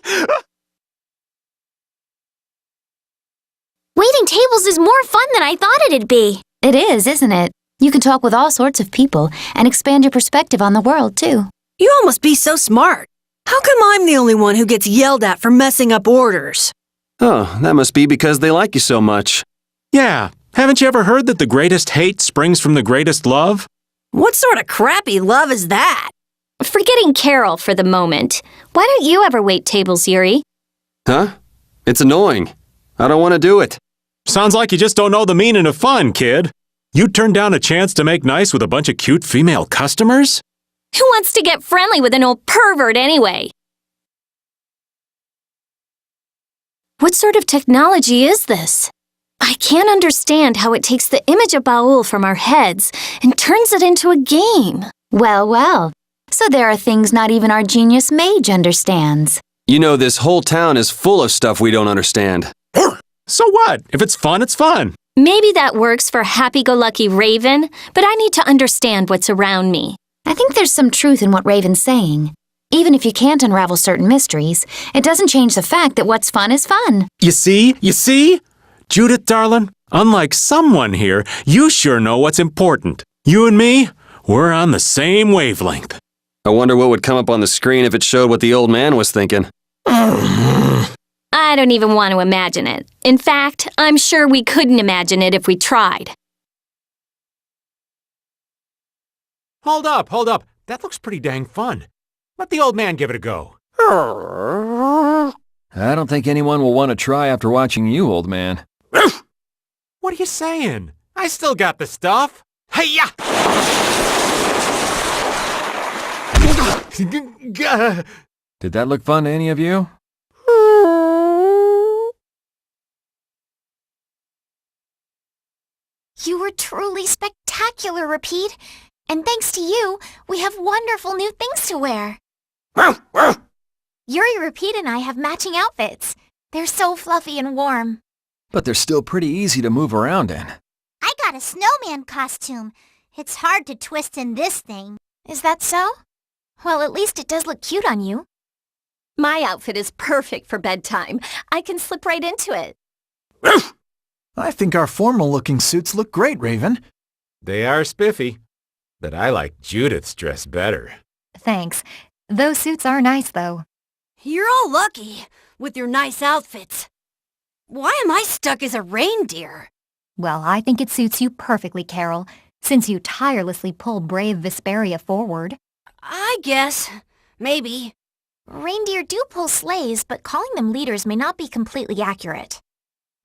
Waiting tables is more fun than I thought it'd be. It is, isn't it? You can talk with all sorts of people and expand your perspective on the world, too. You all must be so smart. How come I'm the only one who gets yelled at for messing up orders? Oh, that must be because they like you so much. Yeah, haven't you ever heard that the greatest hate springs from the greatest love? What sort of crappy love is that? Forgetting Carol for the moment, why don't you ever wait tables, Yuri? Huh? It's annoying. I don't want to do it. Sounds like you just don't know the meaning of fun, kid. You turned down a chance to make nice with a bunch of cute female customers? Who wants to get friendly with an old pervert anyway? What sort of technology is this? I can't understand how it takes the image of Baul from our heads and turns it into a game. Well, well. So there are things not even our genius mage understands. You know, this whole town is full of stuff we don't understand. So what? If it's fun, it's fun. Maybe that works for happy-go-lucky Raven, but I need to understand what's around me. I think there's some truth in what Raven's saying. Even if you can't unravel certain mysteries, it doesn't change the fact that what's fun is fun. You see? Judith, darling, unlike someone here, you sure know what's important. You and me, we're on the same wavelength. I wonder what would come up on the screen if it showed what the old man was thinking. I don't even want to imagine it. In fact, I'm sure we couldn't imagine it if we tried. Hold up. That looks pretty dang fun. Let the old man give it a go. I don't think anyone will want to try after watching you, old man. What are you saying? I still got the stuff. Hey-ya! Did that look fun to any of you? You were truly spectacular, Repeat. And thanks to you, we have wonderful new things to wear. Yuri, Repeat, and I have matching outfits. They're so fluffy and warm. But they're still pretty easy to move around in. I got a snowman costume. It's hard to twist in this thing. Is that so? Well, at least it does look cute on you. My outfit is perfect for bedtime. I can slip right into it. I think our formal-looking suits look great, Raven. They are spiffy, but I like Judith's dress better. Thanks. Those suits are nice, though. You're all lucky with your nice outfits. Why am I stuck as a reindeer? Well, I think it suits you perfectly, Carol, since you tirelessly pull brave Vesperia forward. I guess. Maybe. Reindeer do pull sleighs, but calling them leaders may not be completely accurate.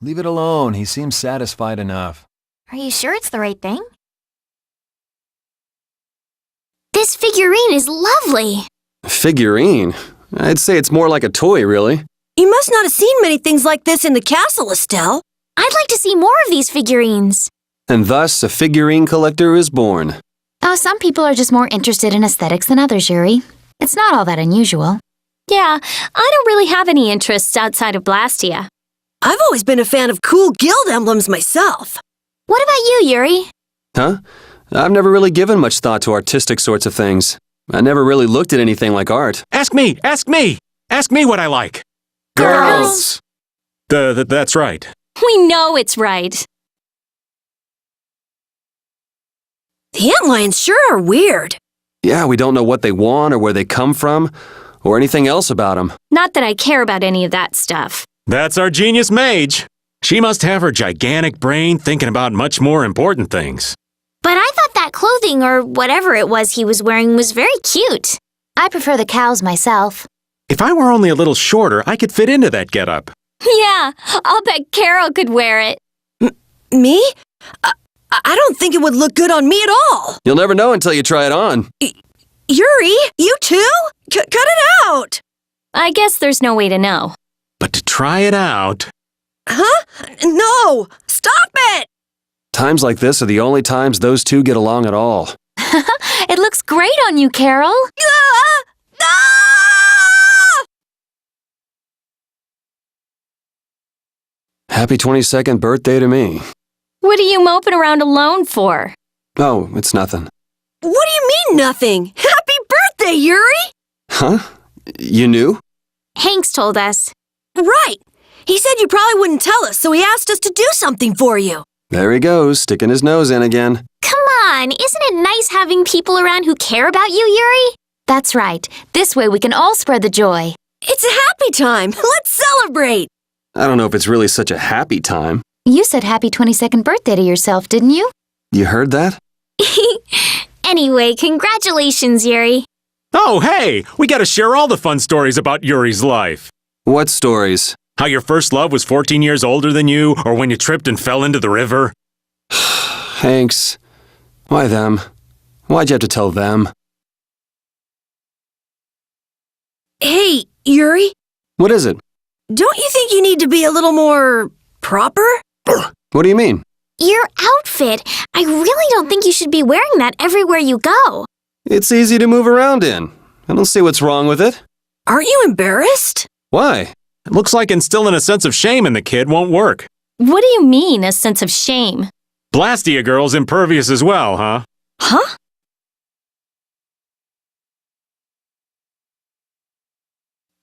Leave it alone. He seems satisfied enough. Are you sure it's the right thing? This figurine is lovely. Figurine? I'd say it's more like a toy, really. You must not have seen many things like this in the castle, Estelle. I'd like to see more of these figurines. And thus, a figurine collector is born. Oh, some people are just more interested in aesthetics than others, Yuri. It's not all that unusual. Yeah, I don't really have any interests outside of Blastia. I've always been a fan of cool guild emblems myself. What about you, Yuri? Huh? I've never really given much thought to artistic sorts of things. I never really looked at anything like art. Ask me! Ask me! Ask me what I like! Girls! That's right. We know it's right. The antlions sure are weird. Yeah, we don't know what they want or where they come from, or anything else about them. Not that I care about any of that stuff. That's our genius mage. She must have her gigantic brain thinking about much more important things. But I thought that clothing, or whatever it was he was wearing, was very cute. I prefer the cows myself. If I were only a little shorter, I could fit into that getup. Yeah, I'll bet Carol could wear it. Me? I don't think it would look good on me at all. You'll never know until you try it on. Yuri, you too? Cut it out. I guess there's no way to know. But to try it out... Huh? No! Stop it! Times like this are the only times those two get along at all. It looks great on you, Carol. Ah! Ah! Happy 22nd birthday to me. What are you moping around alone for? Oh, it's nothing. What do you mean, nothing? Happy birthday, Yuri! Huh? You knew? Hanks told us. Right. He said you probably wouldn't tell us, so he asked us to do something for you. There he goes, sticking his nose in again. Come on, isn't it nice having people around who care about you, Yuri? That's right. This way we can all spread the joy. It's a happy time. Let's celebrate. I don't know if it's really such a happy time. You said happy 22nd birthday to yourself, didn't you? You heard that? Anyway, congratulations, Yuri. Oh, hey! We gotta share all the fun stories about Yuri's life. What stories? How your first love was 14 years older than you, or when you tripped and fell into the river. Hanks. Why them? Why'd you have to tell them? Hey, Yuri, What is it? don't you think you need to be a little more proper? What do you mean? Your outfit. I really don't think you should be wearing that everywhere you go. It's easy to move around in. I don't see what's wrong with it. Aren't you embarrassed? It Why? looks like instilling a sense of shame in the kid won't work. What do you mean, a sense of shame? Blastia girl's impervious as well, huh? Huh?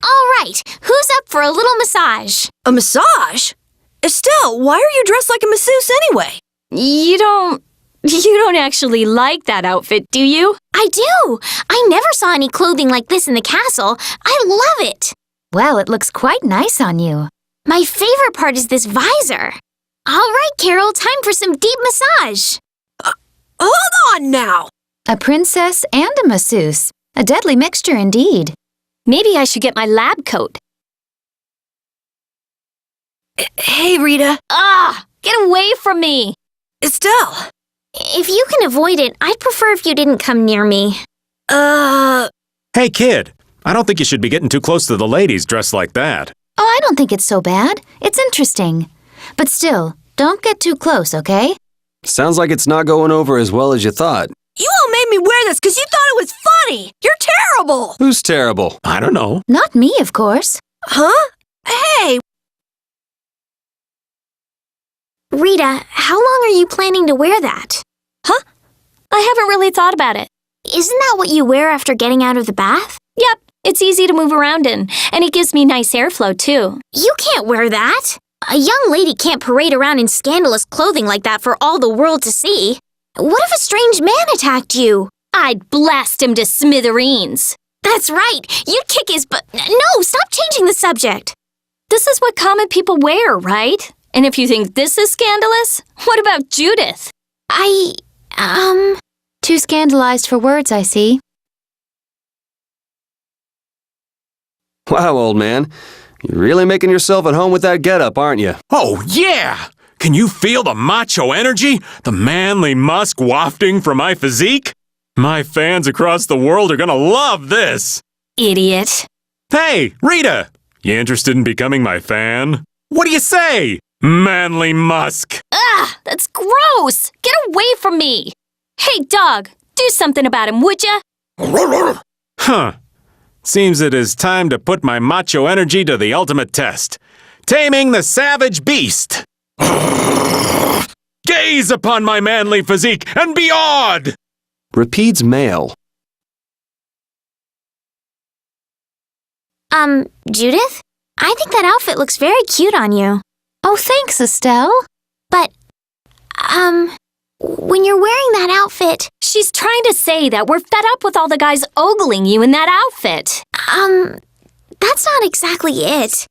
All right, who's up for a little massage? A massage? Estelle, why are you dressed like a masseuse anyway? You don't actually like that outfit, do you? I do. I never saw any clothing like this in the castle. I love it. Well, it looks quite nice on you. My favorite part is this visor. All right, Carol, time for some deep massage. Hold on now. A princess and a masseuse. A deadly mixture indeed. Maybe I should get my lab coat. Hey, Rita. Ah! Get away from me! Estelle. If you can avoid it, I'd prefer if you didn't come near me. Hey, kid. I don't think you should be getting too close to the ladies dressed like that. Oh, I don't think it's so bad. It's interesting. But still, don't get too close, okay? Sounds like it's not going over as well as you thought. You all made me wear this because you thought it was funny. You're terrible. Who's terrible? I don't know. Not me, of course. Huh? Hey, Rita, how long are you planning to wear that? Huh? I haven't really thought about it. Isn't that what you wear after getting out of the bath? Yep, it's easy to move around in, and it gives me nice airflow, too. You can't wear that. A young lady can't parade around in scandalous clothing like that for all the world to see. What if a strange man attacked you? I'd blast him to smithereens. That's right. You'd kick his butt. No, stop changing the subject. This is what common people wear, right? And if you think this is scandalous, what about Judith? Too scandalized for words, I see. Wow, old man. You're really making yourself at home with that getup, aren't you? Oh, yeah! Can you feel the macho energy? The manly musk wafting from my physique? My fans across the world are gonna love this! Idiot. Hey, Rita! You interested in becoming my fan? What do you say? Manly musk! Ah, that's gross! Get away from me! Hey, dog, do something about him, would ya? Huh. Seems it is time to put my macho energy to the ultimate test. Taming the savage beast! Gaze upon my manly physique and be awed! Repeats male. Judith? I think that outfit looks very cute on you. Oh, thanks, Estelle. But, when you're wearing that outfit... She's trying to say that we're fed up with all the guys ogling you in that outfit. That's not exactly it.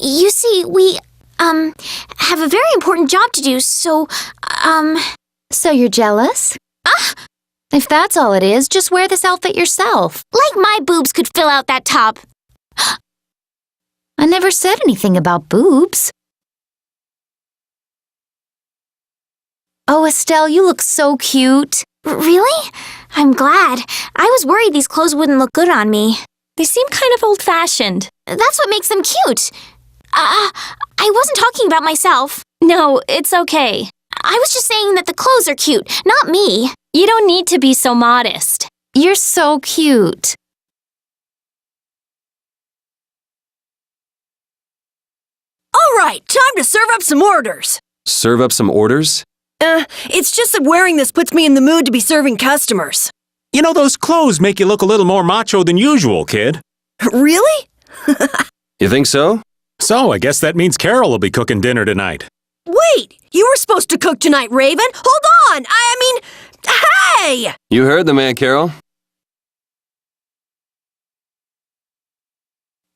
You see, we, have a very important job to do, so, So you're jealous? If that's all it is, just wear this outfit yourself. Like my boobs could fill out that top. I never said anything about boobs. Oh, Estelle, you look so cute. Really? I'm glad. I was worried these clothes wouldn't look good on me. They seem kind of old-fashioned. That's what makes them cute. I wasn't talking about myself. No, it's okay. I was just saying that the clothes are cute, not me. You don't need to be so modest. You're so cute. All right, time to serve up some orders. Serve up some orders? It's just that wearing this puts me in the mood to be serving customers. You know, those clothes make you look a little more macho than usual, kid. Really? You think so? So, I guess that means Carol will be cooking dinner tonight. Wait, you were supposed to cook tonight, Raven. Hold on. Hey! You heard the man, Carol.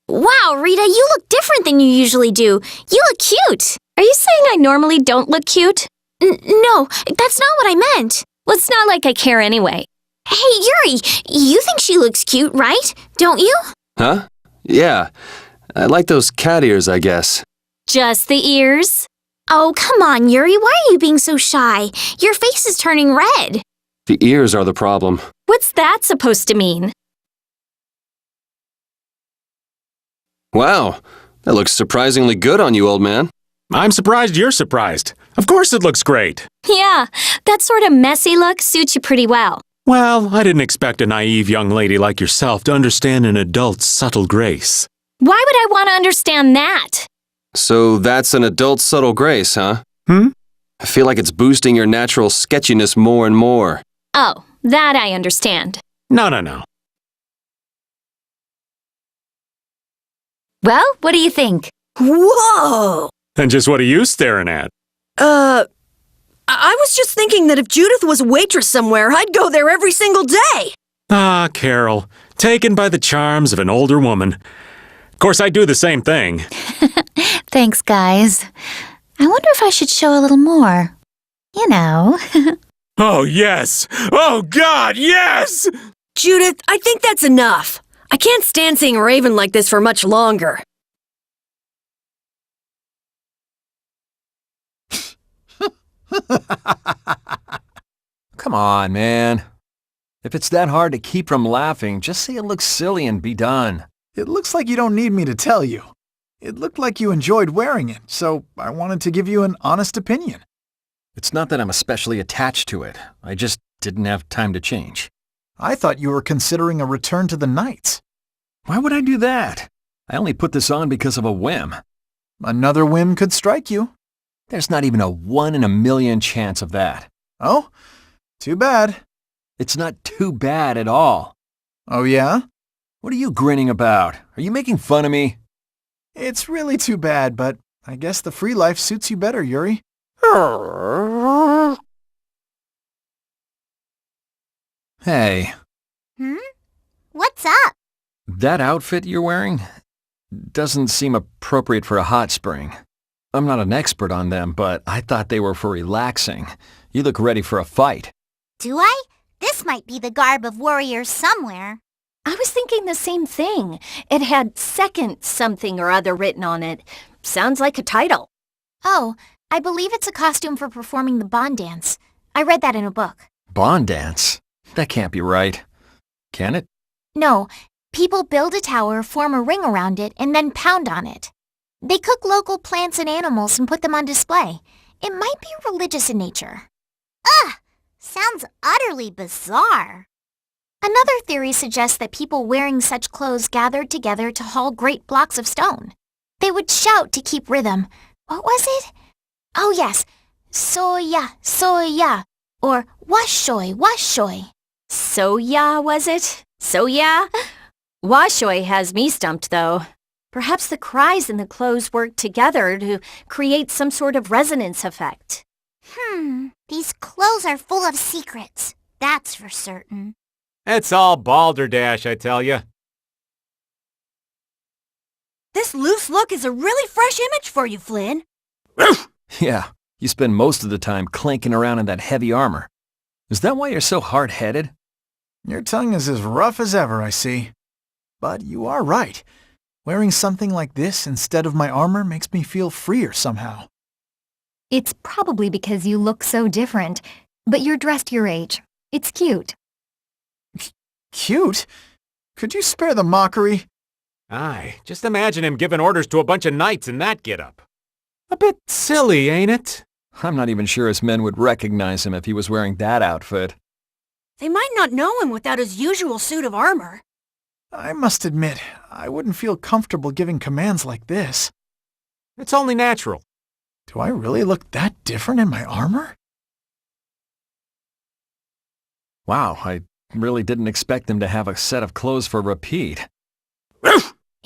Wow, Rita, you look different than you usually do. You look cute. Are you saying I normally don't look cute? No, that's not what I meant. Well, it's not like I care anyway. Hey, Yuri, you think she looks cute, right? Don't you? Huh? Yeah. I like those cat ears, I guess. Just the ears? Oh, come on, Yuri, why are you being so shy? Your face is turning red. The ears are the problem. What's that supposed to mean? Wow, that looks surprisingly good on you, old man. I'm surprised you're surprised. Of course it looks great. Yeah, that sort of messy look suits you pretty well. Well, I didn't expect a naive young lady like yourself to understand an adult's subtle grace. Why would I want to understand that? So that's an adult subtle grace, huh? Hmm? I feel like it's boosting your natural sketchiness more and more. Oh, that I understand. No. Well, what do you think? Whoa! And just what are you staring at? I was just thinking that if Judith was a waitress somewhere, I'd go there every single day. Ah, Carol, taken by the charms of an older woman. Of course, I do the same thing. Thanks, guys. I wonder if I should show a little more. You know. Oh, yes! Oh, God, yes! Judith, I think that's enough. I can't stand seeing Raven like this for much longer. Come on, man. If it's that hard to keep from laughing, just say it looks silly and be done. It looks like you don't need me to tell you. It looked like you enjoyed wearing it, so I wanted to give you an honest opinion. It's not that I'm especially attached to it. I just didn't have time to change. I thought you were considering a return to the Knights. Why would I do that? I only put this on because of a whim. Another whim could strike you. There's not even a 1 in a million chance of that. Oh? Too bad. It's not too bad at all. Oh yeah? What are you grinning about? Are you making fun of me? It's really too bad, but I guess the free life suits you better, Yuri. Hey, What's up? that outfit you're wearing doesn't seem appropriate for a hot spring. I'm not an expert on them, but I thought they were for relaxing. You look ready for a fight. Do I? This might be the garb of warriors somewhere. I was thinking the same thing. It had second something or other written on it. Sounds like a title. Oh, I believe it's a costume for performing the Bond dance. I read that in a book. Bond dance? That can't be right. Can it? No, people build a tower, form a ring around it, and then pound on it. They cook local plants and animals and put them on display. It might be religious in nature. Ugh! Sounds utterly bizarre. Another theory suggests that people wearing such clothes gathered together to haul great blocks of stone. They would shout to keep rhythm. What was it? Oh yes, soya, soya, or washoy, washoy. Soya, was it? Soya? Washoy has me stumped, though. Perhaps the cries and the clothes work together to create some sort of resonance effect. These clothes are full of secrets. That's for certain. It's all balderdash, I tell you. This loose look is a really fresh image for you, Flynn. Yeah, you spend most of the time clanking around in that heavy armor. Is that why you're so hard-headed? Your tongue is as rough as ever, I see. But you are right. Wearing something like this instead of my armor makes me feel freer somehow. It's probably because you look so different, but you're dressed your age. It's cute. Cute? Could you spare the mockery? Aye, just imagine him giving orders to a bunch of knights in that getup. A bit silly, ain't it? I'm not even sure his men would recognize him if he was wearing that outfit. They might not know him without his usual suit of armor. I must admit, I wouldn't feel comfortable giving commands like this. It's only natural. Do I really look that different in my armor? Wow, I really didn't expect them to have a set of clothes for Rapide.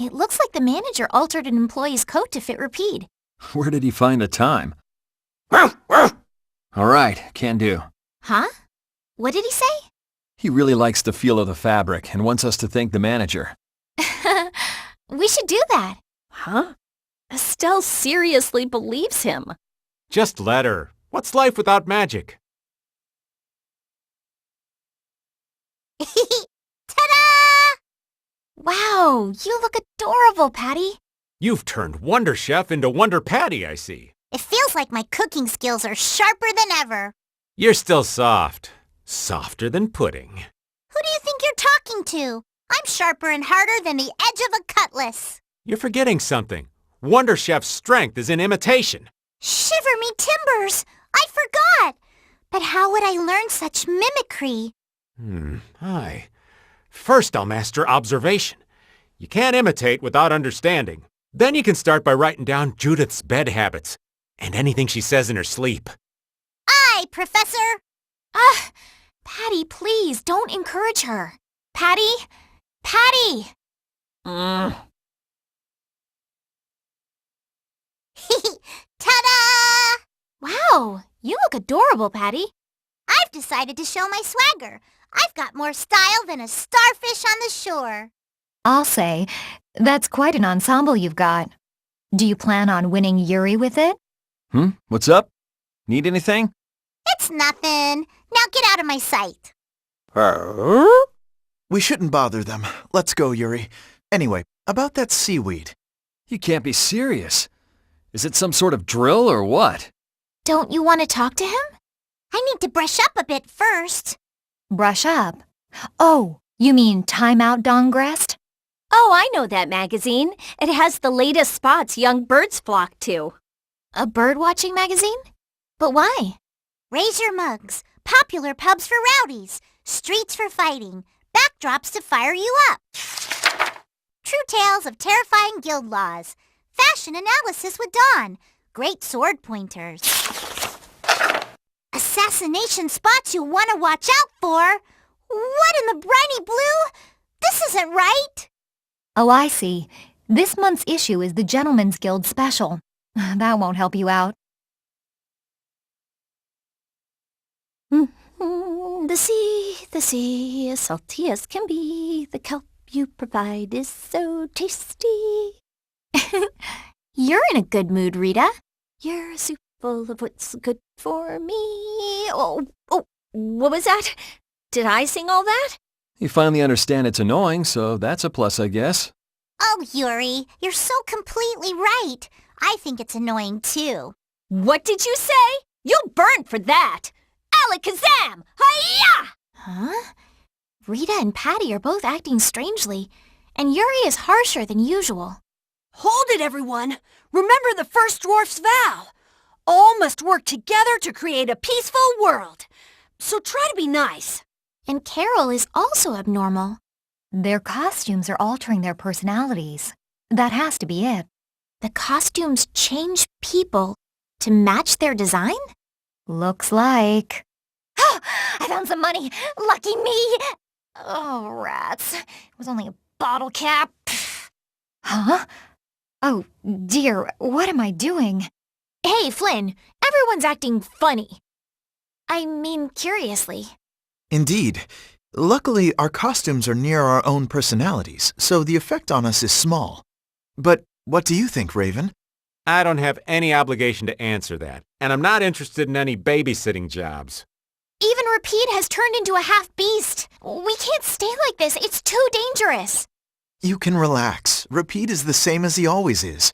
It looks like the manager altered an employee's coat to fit Rapide. Where did he find the time? All right, can do. Huh? What did he say? He really likes the feel of the fabric and wants us to thank the manager. We should do that. Huh? Estelle seriously believes him. Just let her. What's life without magic? Ta-da! Wow, you look adorable, Patty. You've turned Wonder Chef into Wonder Patty, I see. It feels like my cooking skills are sharper than ever. You're still soft. Softer than pudding. Who do you think you're talking to? I'm sharper and harder than the edge of a cutlass. You're forgetting something. Wonder Chef's strength is in imitation. Shiver me timbers! I forgot! But how would I learn such mimicry? Aye. First I'll master observation. You can't imitate without understanding. Then you can start by writing down Judith's bed habits and anything she says in her sleep. Aye, Professor! Patty, please, don't encourage her. Patty? Patty! Ta-da! Wow, you look adorable, Patty. I've decided to show my swagger. I've got more style than a starfish on the shore. I'll say, that's quite an ensemble you've got. Do you plan on winning Yuri with it? What's up? Need anything? It's nothing. Now get out of my sight. We shouldn't bother them. Let's go, Yuri. Anyway, about that seaweed. You can't be serious. Is it some sort of drill or what? Don't you want to talk to him? I need to brush up a bit first. Brush up. Oh, you mean Time Out Dongrest? Oh, I know that magazine. It has the latest spots young birds flock to. A bird-watching magazine? But why? Raise your mugs. Popular pubs for rowdies. Streets for fighting. Backdrops to fire you up. True tales of terrifying guild laws. Fashion analysis with Dawn. Great sword pointers. Assassination spots you'll want to watch out for. What in the briny blue? This isn't right. Oh, I see. This month's issue is the Gentleman's Guild special. That won't help you out. The sea, as salty as can be. The kelp you provide is so tasty. You're in a good mood, Rita. You're a soup full of what's good for me. Oh, what was that? Did I sing all that? You finally understand it's annoying, so that's a plus, I guess. Oh, Yuri, you're so completely right. I think it's annoying too. What did you say? You'll burn for that! Alakazam! Hi-ya! Huh? Rita and Patty are both acting strangely, and Yuri is harsher than usual. Hold it, everyone! Remember the first dwarf's vow! All must work together to create a peaceful world. So try to be nice. And Carol is also abnormal. Their costumes are altering their personalities. That has to be it. The costumes change people to match their design? Looks like. I found some money! Lucky me! Oh, rats. It was only a bottle cap. Huh? Oh, dear, what am I doing? Hey, Flynn, everyone's acting funny. I mean, curiously. Indeed. Luckily, our costumes are near our own personalities, so the effect on us is small. But what do you think, Raven? I don't have any obligation to answer that, and I'm not interested in any babysitting jobs. Even Repeat has turned into a half-beast. We can't stay like this. It's too dangerous. You can relax. Repeat is the same as he always is.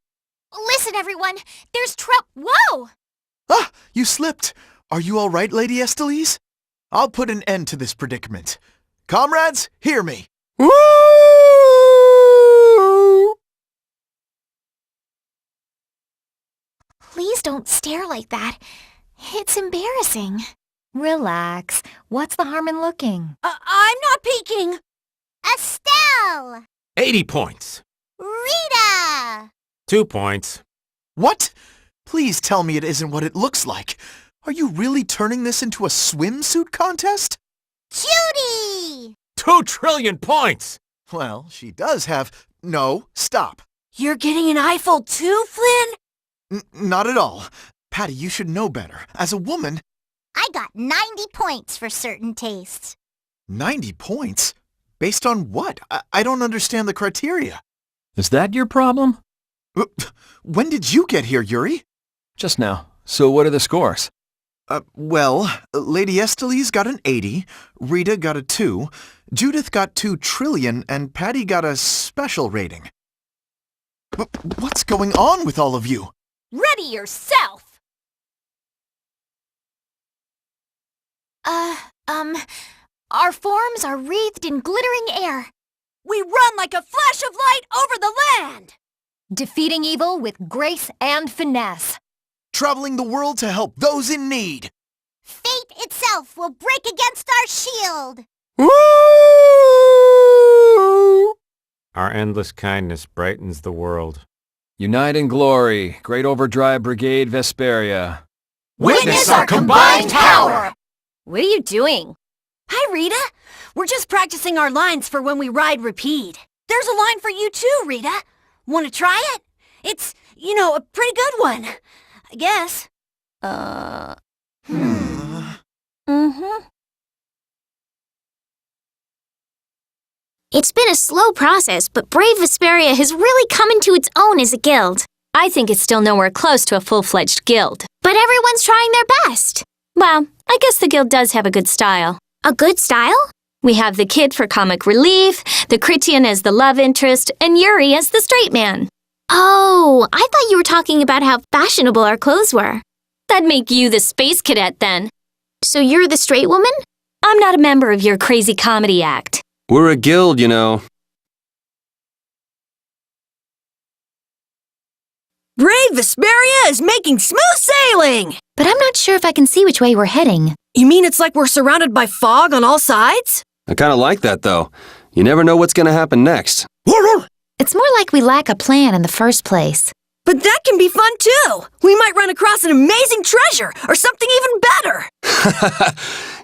Listen, everyone. There's Whoa! Ah! You slipped. Are you all right, Lady Estelise? I'll put an end to this predicament. Comrades, hear me. Woo! Please don't stare like that. It's embarrassing. Relax. What's the harm in looking? I'm not peeking. Estelle! 80 points. Rita! 2 points. What? Please tell me it isn't what it looks like. Are you really turning this into a swimsuit contest? Judy! 2 trillion points! Well, she does have... No, stop. You're getting an eyeful too, Flynn? Not at all. Patty, you should know better. As a woman... I got 90 points for certain tastes. 90 points? Based on what? I don't understand the criteria. Is that your problem? When did you get here, Yuri? Just now. So what are the scores? Well, Lady Estelise got an 80, Rita got a 2, Judith got 2 trillion, and Patty got a special rating. What's going on with all of you? Ready yourself! Our forms are wreathed in glittering air. We run like a flash of light over the land! Defeating evil with grace and finesse. Traveling the world to help those in need. Fate itself will break against our shield. Woo! Our endless kindness brightens the world. Unite in glory, Great Overdrive Brigade Vesperia. Witness our combined power! What are you doing? Hi, Rita. We're just practicing our lines for when we ride Repeat. There's a line for you too, Rita. Want to try it? It's, a pretty good one. I guess. It's been a slow process, but Brave Vesperia has really come into its own as a guild. I think it's still nowhere close to a full-fledged guild. But everyone's trying their best. Well, I guess the guild does have a good style. A good style? We have the kid for comic relief, the Critian as the love interest, and Yuri as the straight man. Oh, I thought you were talking about how fashionable our clothes were. That'd make you the space cadet then. So you're the straight woman? I'm not a member of your crazy comedy act. We're a guild, you know. Brave Vesperia is making smooth sailing! But I'm not sure if I can see which way we're heading. You mean it's like we're surrounded by fog on all sides? I kind of like that, though. You never know what's going to happen next. It's more like we lack a plan in the first place. But that can be fun too! We might run across an amazing treasure, or something even better!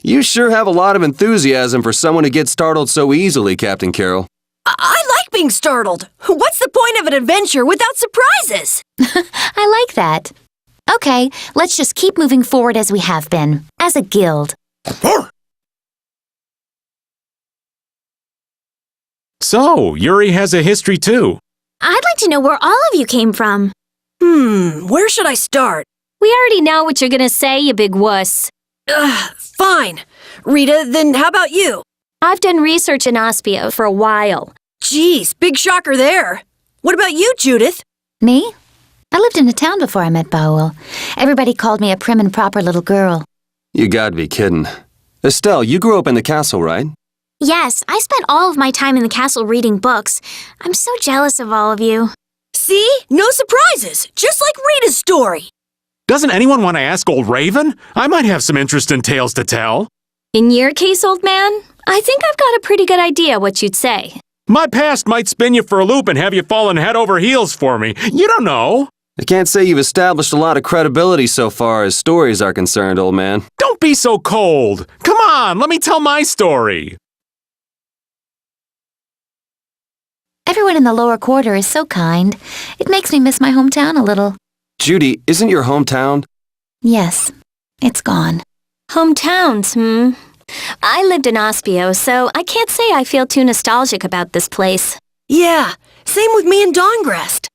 You sure have a lot of enthusiasm for someone who gets startled so easily, Captain Carroll. I like being startled. What's the point of an adventure without surprises? I like that. Okay, let's just keep moving forward as we have been, as a guild. So, Yuri has a history too. I'd like to know where all of you came from. Where should I start? We already know what you're gonna say, you big wuss. Fine. Rita, then how about you? I've done research in Ospio for a while. Geez, big shocker there. What about you, Judith? Me? I lived in a town before I met Bowel. Everybody called me a prim and proper little girl. You gotta be kidding. Estelle, you grew up in the castle, right? Yes, I spent all of my time in the castle reading books. I'm so jealous of all of you. See? No surprises. Just like Rita's story. Doesn't anyone want to ask old Raven? I might have some interesting tales to tell. In your case, old man, I think I've got a pretty good idea what you'd say. My past might spin you for a loop and have you falling head over heels for me. You don't know. I can't say you've established a lot of credibility so far as stories are concerned, old man. Don't be so cold. Come on, let me tell my story. Everyone in the lower quarter is so kind. It makes me miss my hometown a little. Judy, isn't your hometown? Yes, it's gone. Hometowns, I lived in Ospio, so I can't say I feel too nostalgic about this place. Yeah, same with me and Dongrest.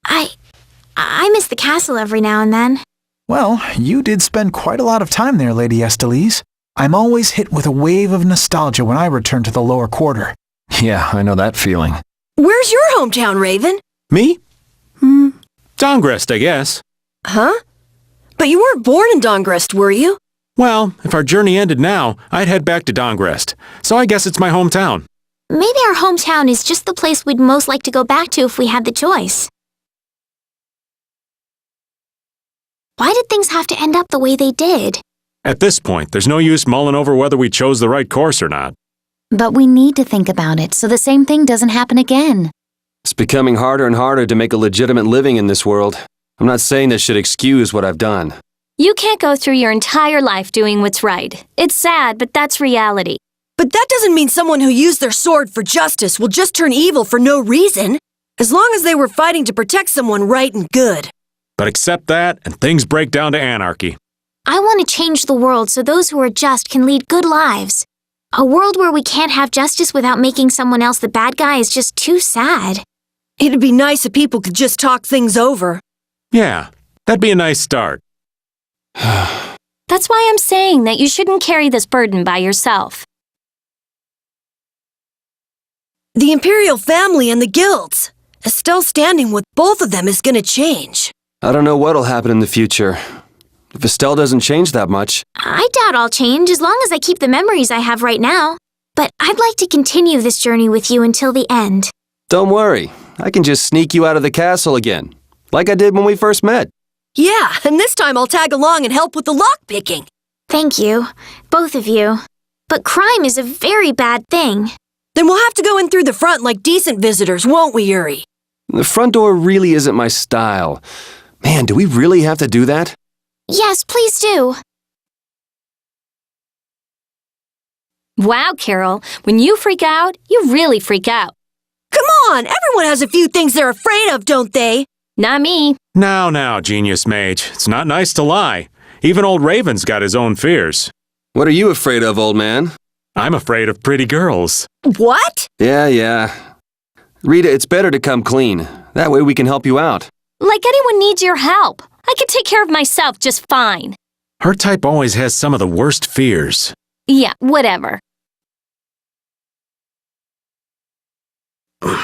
I miss the castle every now and then. Well, you did spend quite a lot of time there, Lady Estelise. I'm always hit with a wave of nostalgia when I return to the lower quarter. Yeah, I know that feeling. Where's your hometown, Raven? Me? Dongrest, I guess. Huh? But you weren't born in Dongrest, were you? Well, if our journey ended now, I'd head back to Dongrest. So I guess it's my hometown. Maybe our hometown is just the place we'd most like to go back to if we had the choice. Why did things have to end up the way they did? At this point, there's no use mulling over whether we chose the right course or not. But we need to think about it so the same thing doesn't happen again. It's becoming harder and harder to make a legitimate living in this world. I'm not saying this should excuse what I've done. You can't go through your entire life doing what's right. It's sad, but that's reality. But that doesn't mean someone who used their sword for justice will just turn evil for no reason. As long as they were fighting to protect someone right and good. But accept that, and things break down to anarchy. I want to change the world so those who are just can lead good lives. A world where we can't have justice without making someone else the bad guy is just too sad. It'd be nice if people could just talk things over. Yeah, that'd be a nice start. That's why I'm saying that you shouldn't carry this burden by yourself. The Imperial family and the guilds. Estelle standing with both of them is gonna change. I don't know what'll happen in the future. If Estelle doesn't change that much. I doubt I'll change as long as I keep the memories I have right now. But I'd like to continue this journey with you until the end. Don't worry, I can just sneak you out of the castle again, like I did when we first met. Yeah, and this time I'll tag along and help with the lockpicking. Thank you, both of you. But crime is a very bad thing. Then we'll have to go in through the front like decent visitors, won't we, Yuri? The front door really isn't my style. Man, do we really have to do that? Yes, please do. Wow, Carol, when you freak out, you really freak out. Come on, everyone has a few things they're afraid of, don't they? Not me. Now, Genius Mage. It's not nice to lie. Even old Raven's got his own fears. What are you afraid of, old man? I'm afraid of pretty girls. What? Yeah. Rita, it's better to come clean. That way we can help you out. Like anyone needs your help. I can take care of myself just fine. Her type always has some of the worst fears. Yeah, whatever.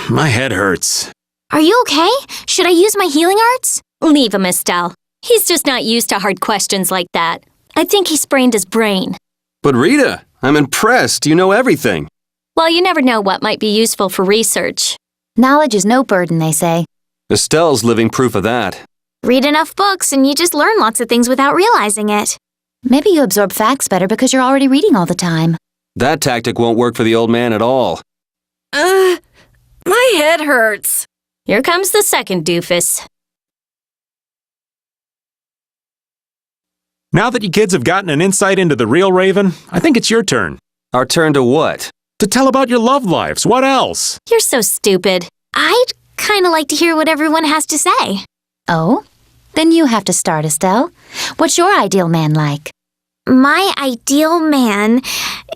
My head hurts. Are you okay? Should I use my healing arts? Leave him, Estelle. He's just not used to hard questions like that. I think he sprained his brain. But Rita, I'm impressed. You know everything. Well, you never know what might be useful for research. Knowledge is no burden, they say. Estelle's living proof of that. Read enough books and you just learn lots of things without realizing it. Maybe you absorb facts better because you're already reading all the time. That tactic won't work for the old man at all. My head hurts. Here comes the second doofus. Now that you kids have gotten an insight into the real Raven, I think it's your turn. Our turn to what? To tell about your love lives. What else? You're so stupid. I'd kind of like to hear what everyone has to say. Oh? Then you have to start, Estelle. What's your ideal man like? My ideal man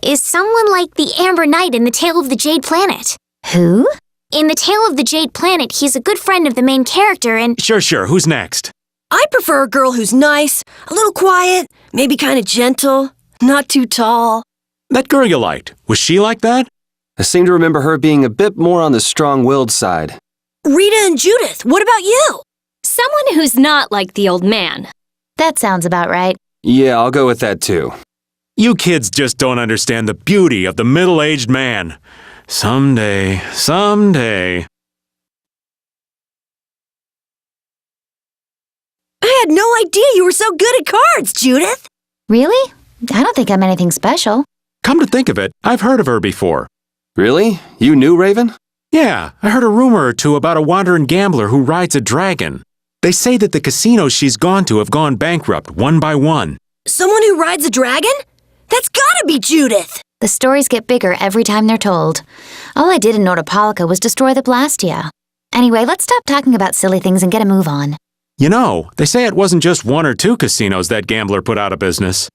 is someone like the Amber Knight in The Tale of the Jade Planet. Who? In The Tale of the Jade Planet, he's a good friend of the main character and... Sure. Who's next? I prefer a girl who's nice, a little quiet, maybe kind of gentle, not too tall. That girl you liked. Was she like that? I seem to remember her being a bit more on the strong-willed side. Rita and Judith, what about you? Someone who's not like the old man. That sounds about right. Yeah, I'll go with that too. You kids just don't understand the beauty of the middle-aged man. Someday. I had no idea you were so good at cards, Judith. Really? I don't think I'm anything special. Come to think of it, I've heard of her before. Really? You knew Raven? Yeah, I heard a rumor or two about a wandering gambler who rides a dragon. They say that the casinos she's gone to have gone bankrupt one by one. Someone who rides a dragon? That's gotta be Judith. The stories get bigger every time they're told. All I did in Nordopolica was destroy the Blastia. Anyway, let's stop talking about silly things and get a move on. You know, they say it wasn't just one or two casinos that gambler put out of business.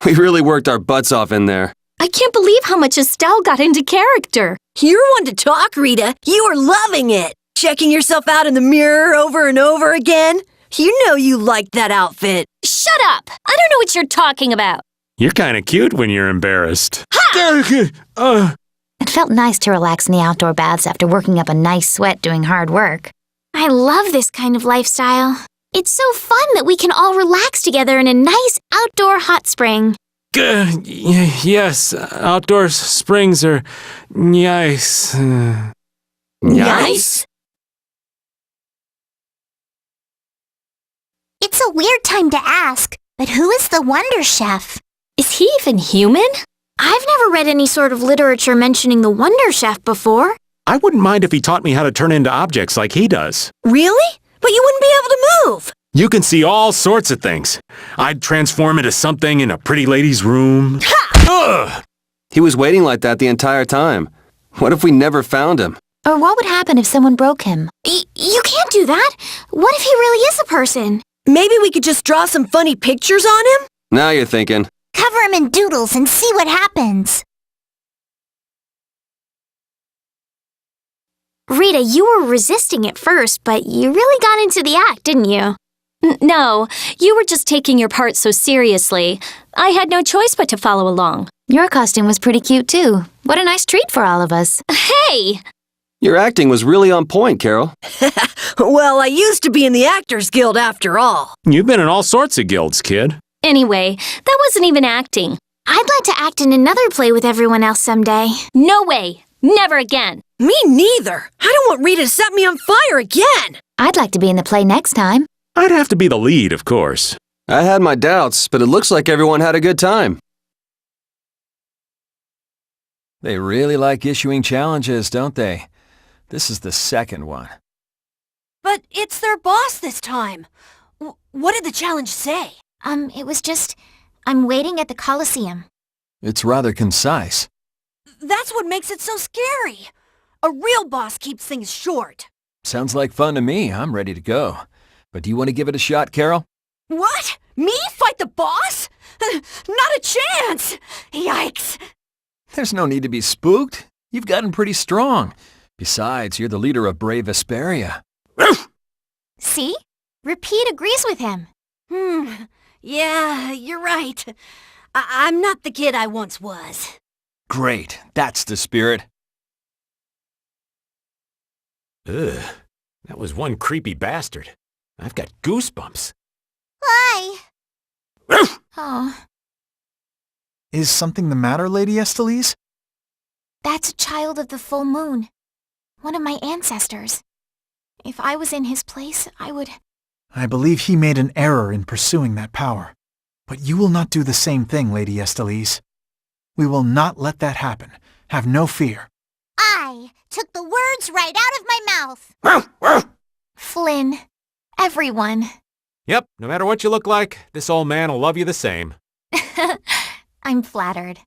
We really worked our butts off in there. I can't believe how much Estelle got into character. You're one to talk, Rita. You are loving it. Checking yourself out in the mirror over and over again. You know you liked that outfit. Shut up! I don't know what you're talking about. You're kinda cute when you're embarrassed. It felt nice to relax in the outdoor baths after working up a nice sweat doing hard work. I love this kind of lifestyle. It's so fun that we can all relax together in a nice outdoor hot spring. Yes, outdoor springs are nice. Nice? It's a weird time to ask, but who is the Wonder Chef? Is he even human? I've never read any sort of literature mentioning the Wonder Chef before. I wouldn't mind if he taught me how to turn into objects like he does. Really? But you wouldn't be able to move. You can see all sorts of things. I'd transform into something in a pretty lady's room. Ugh! He was waiting like that the entire time. What if we never found him? Or what would happen if someone broke him? You can't do that. What if he really is a person? Maybe we could just draw some funny pictures on him? Now you're thinking. Cover him in doodles and see what happens. Rita, you were resisting at first, but you really got into the act, didn't you? No, you were just taking your part so seriously. I had no choice but to follow along. Your costume was pretty cute too. What a nice treat for all of us. Hey! Your acting was really on point, Carol. Well, I used to be in the Actors Guild after all. You've been in all sorts of guilds, kid. Anyway, that wasn't even acting. I'd like to act in another play with everyone else someday. No way! Never again! Me neither. I don't want Rita to set me on fire again. I'd like to be in the play next time. I'd have to be the lead, of course. I had my doubts, but it looks like everyone had a good time. They really like issuing challenges, don't they? This is the second one. But it's their boss this time. What did the challenge say? It was just, I'm waiting at the Coliseum. It's rather concise. That's what makes it so scary. A real boss keeps things short. Sounds like fun to me. I'm ready to go. But do you want to give it a shot, Carol? What? Me fight the boss? Not a chance! Yikes! There's no need to be spooked. You've gotten pretty strong. Besides, you're the leader of Brave Vesperia. See? Repeat agrees with him. Yeah, you're right. I'm not the kid I once was. Great. That's the spirit. Ugh, that was one creepy bastard. I've got goosebumps. Why? Oh, Is something the matter, Lady Estelise? that's a child of the full moon. One of my ancestors. If I was in his place, I would... I believe he made an error in pursuing that power. But you will not do the same thing, Lady Estelise. We will not let that happen. Have no fear. I took the words right out of my mouth. Flynn, Everyone. Yep, no matter what you look like, this old man will love you the same. I'm flattered.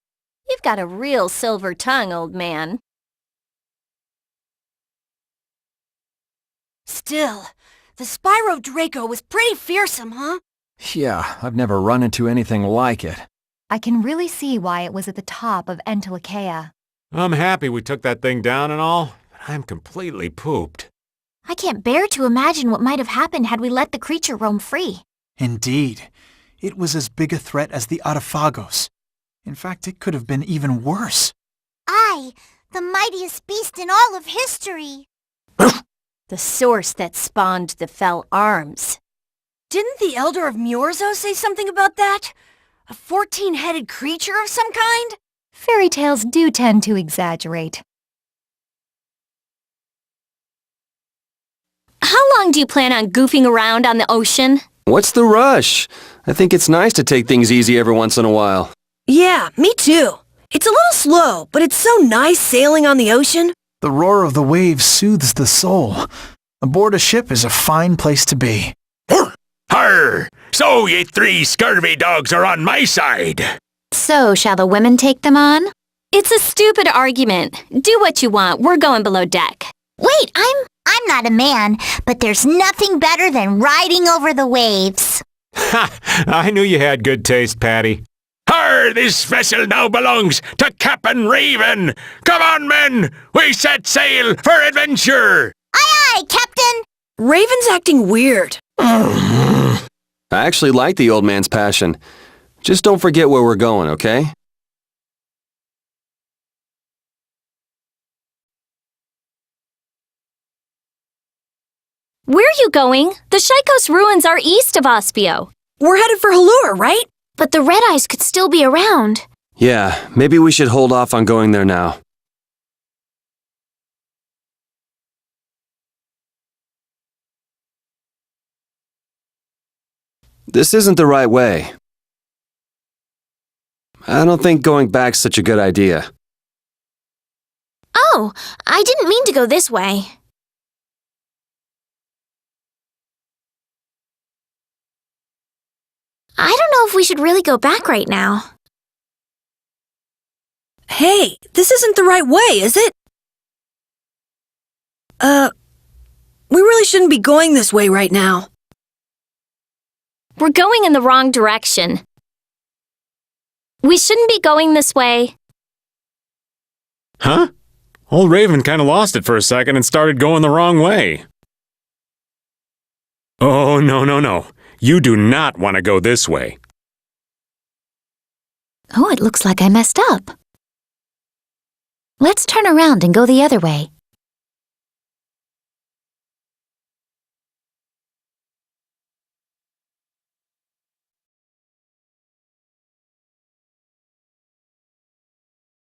You've got a real silver tongue, old man. Still, the Spyro Draco was pretty fearsome, huh? Yeah, I've never run into anything like it. I can really see why it was at the top of Entelekea. I'm happy we took that thing down and all, but I'm completely pooped. I can't bear to imagine what might have happened had we let the creature roam free. Indeed. It was as big a threat as the Arafagos. In fact, it could have been even worse. The mightiest beast in all of history. The source that spawned the fell arms. Didn't the Elder of Myorzo say something about that? A 14-headed creature of some kind? Fairy tales do tend to exaggerate. How long do you plan on goofing around on the ocean? What's the rush? I think it's nice to take things easy every once in a while. Yeah, me too. It's a little slow, but it's so nice sailing on the ocean. The roar of the waves soothes the soul. Aboard a ship is a fine place to be. Arr! So ye 3 scurvy dogs are on my side. So, shall the women take them on? It's a stupid argument. Do what you want. We're going below deck. Wait, I'm not a man, but there's nothing better than riding over the waves. Ha! I knew you had good taste, Patty. Arr! This vessel now belongs to Captain Raven. Come on, men! We set sail for adventure! Aye, aye, Captain! Raven's acting weird. I actually like the old man's passion. Just don't forget where we're going, okay? Where are you going? The Shaikos ruins are east of Ospio. We're headed for Halur, right? But the Red Eyes could still be around. Yeah, maybe we should hold off on going there now. This isn't the right way. I don't think going back's such a good idea. Oh, I didn't mean to go this way. I don't know if we should really go back right now. Hey, this isn't the right way, is it? We really shouldn't be going this way right now. We're going in the wrong direction. We shouldn't be going this way. Huh? Old Raven kind of lost it for a second and started going the wrong way. Oh, no. You do not want to go this way. Oh, it looks like I messed up. Let's turn around and go the other way.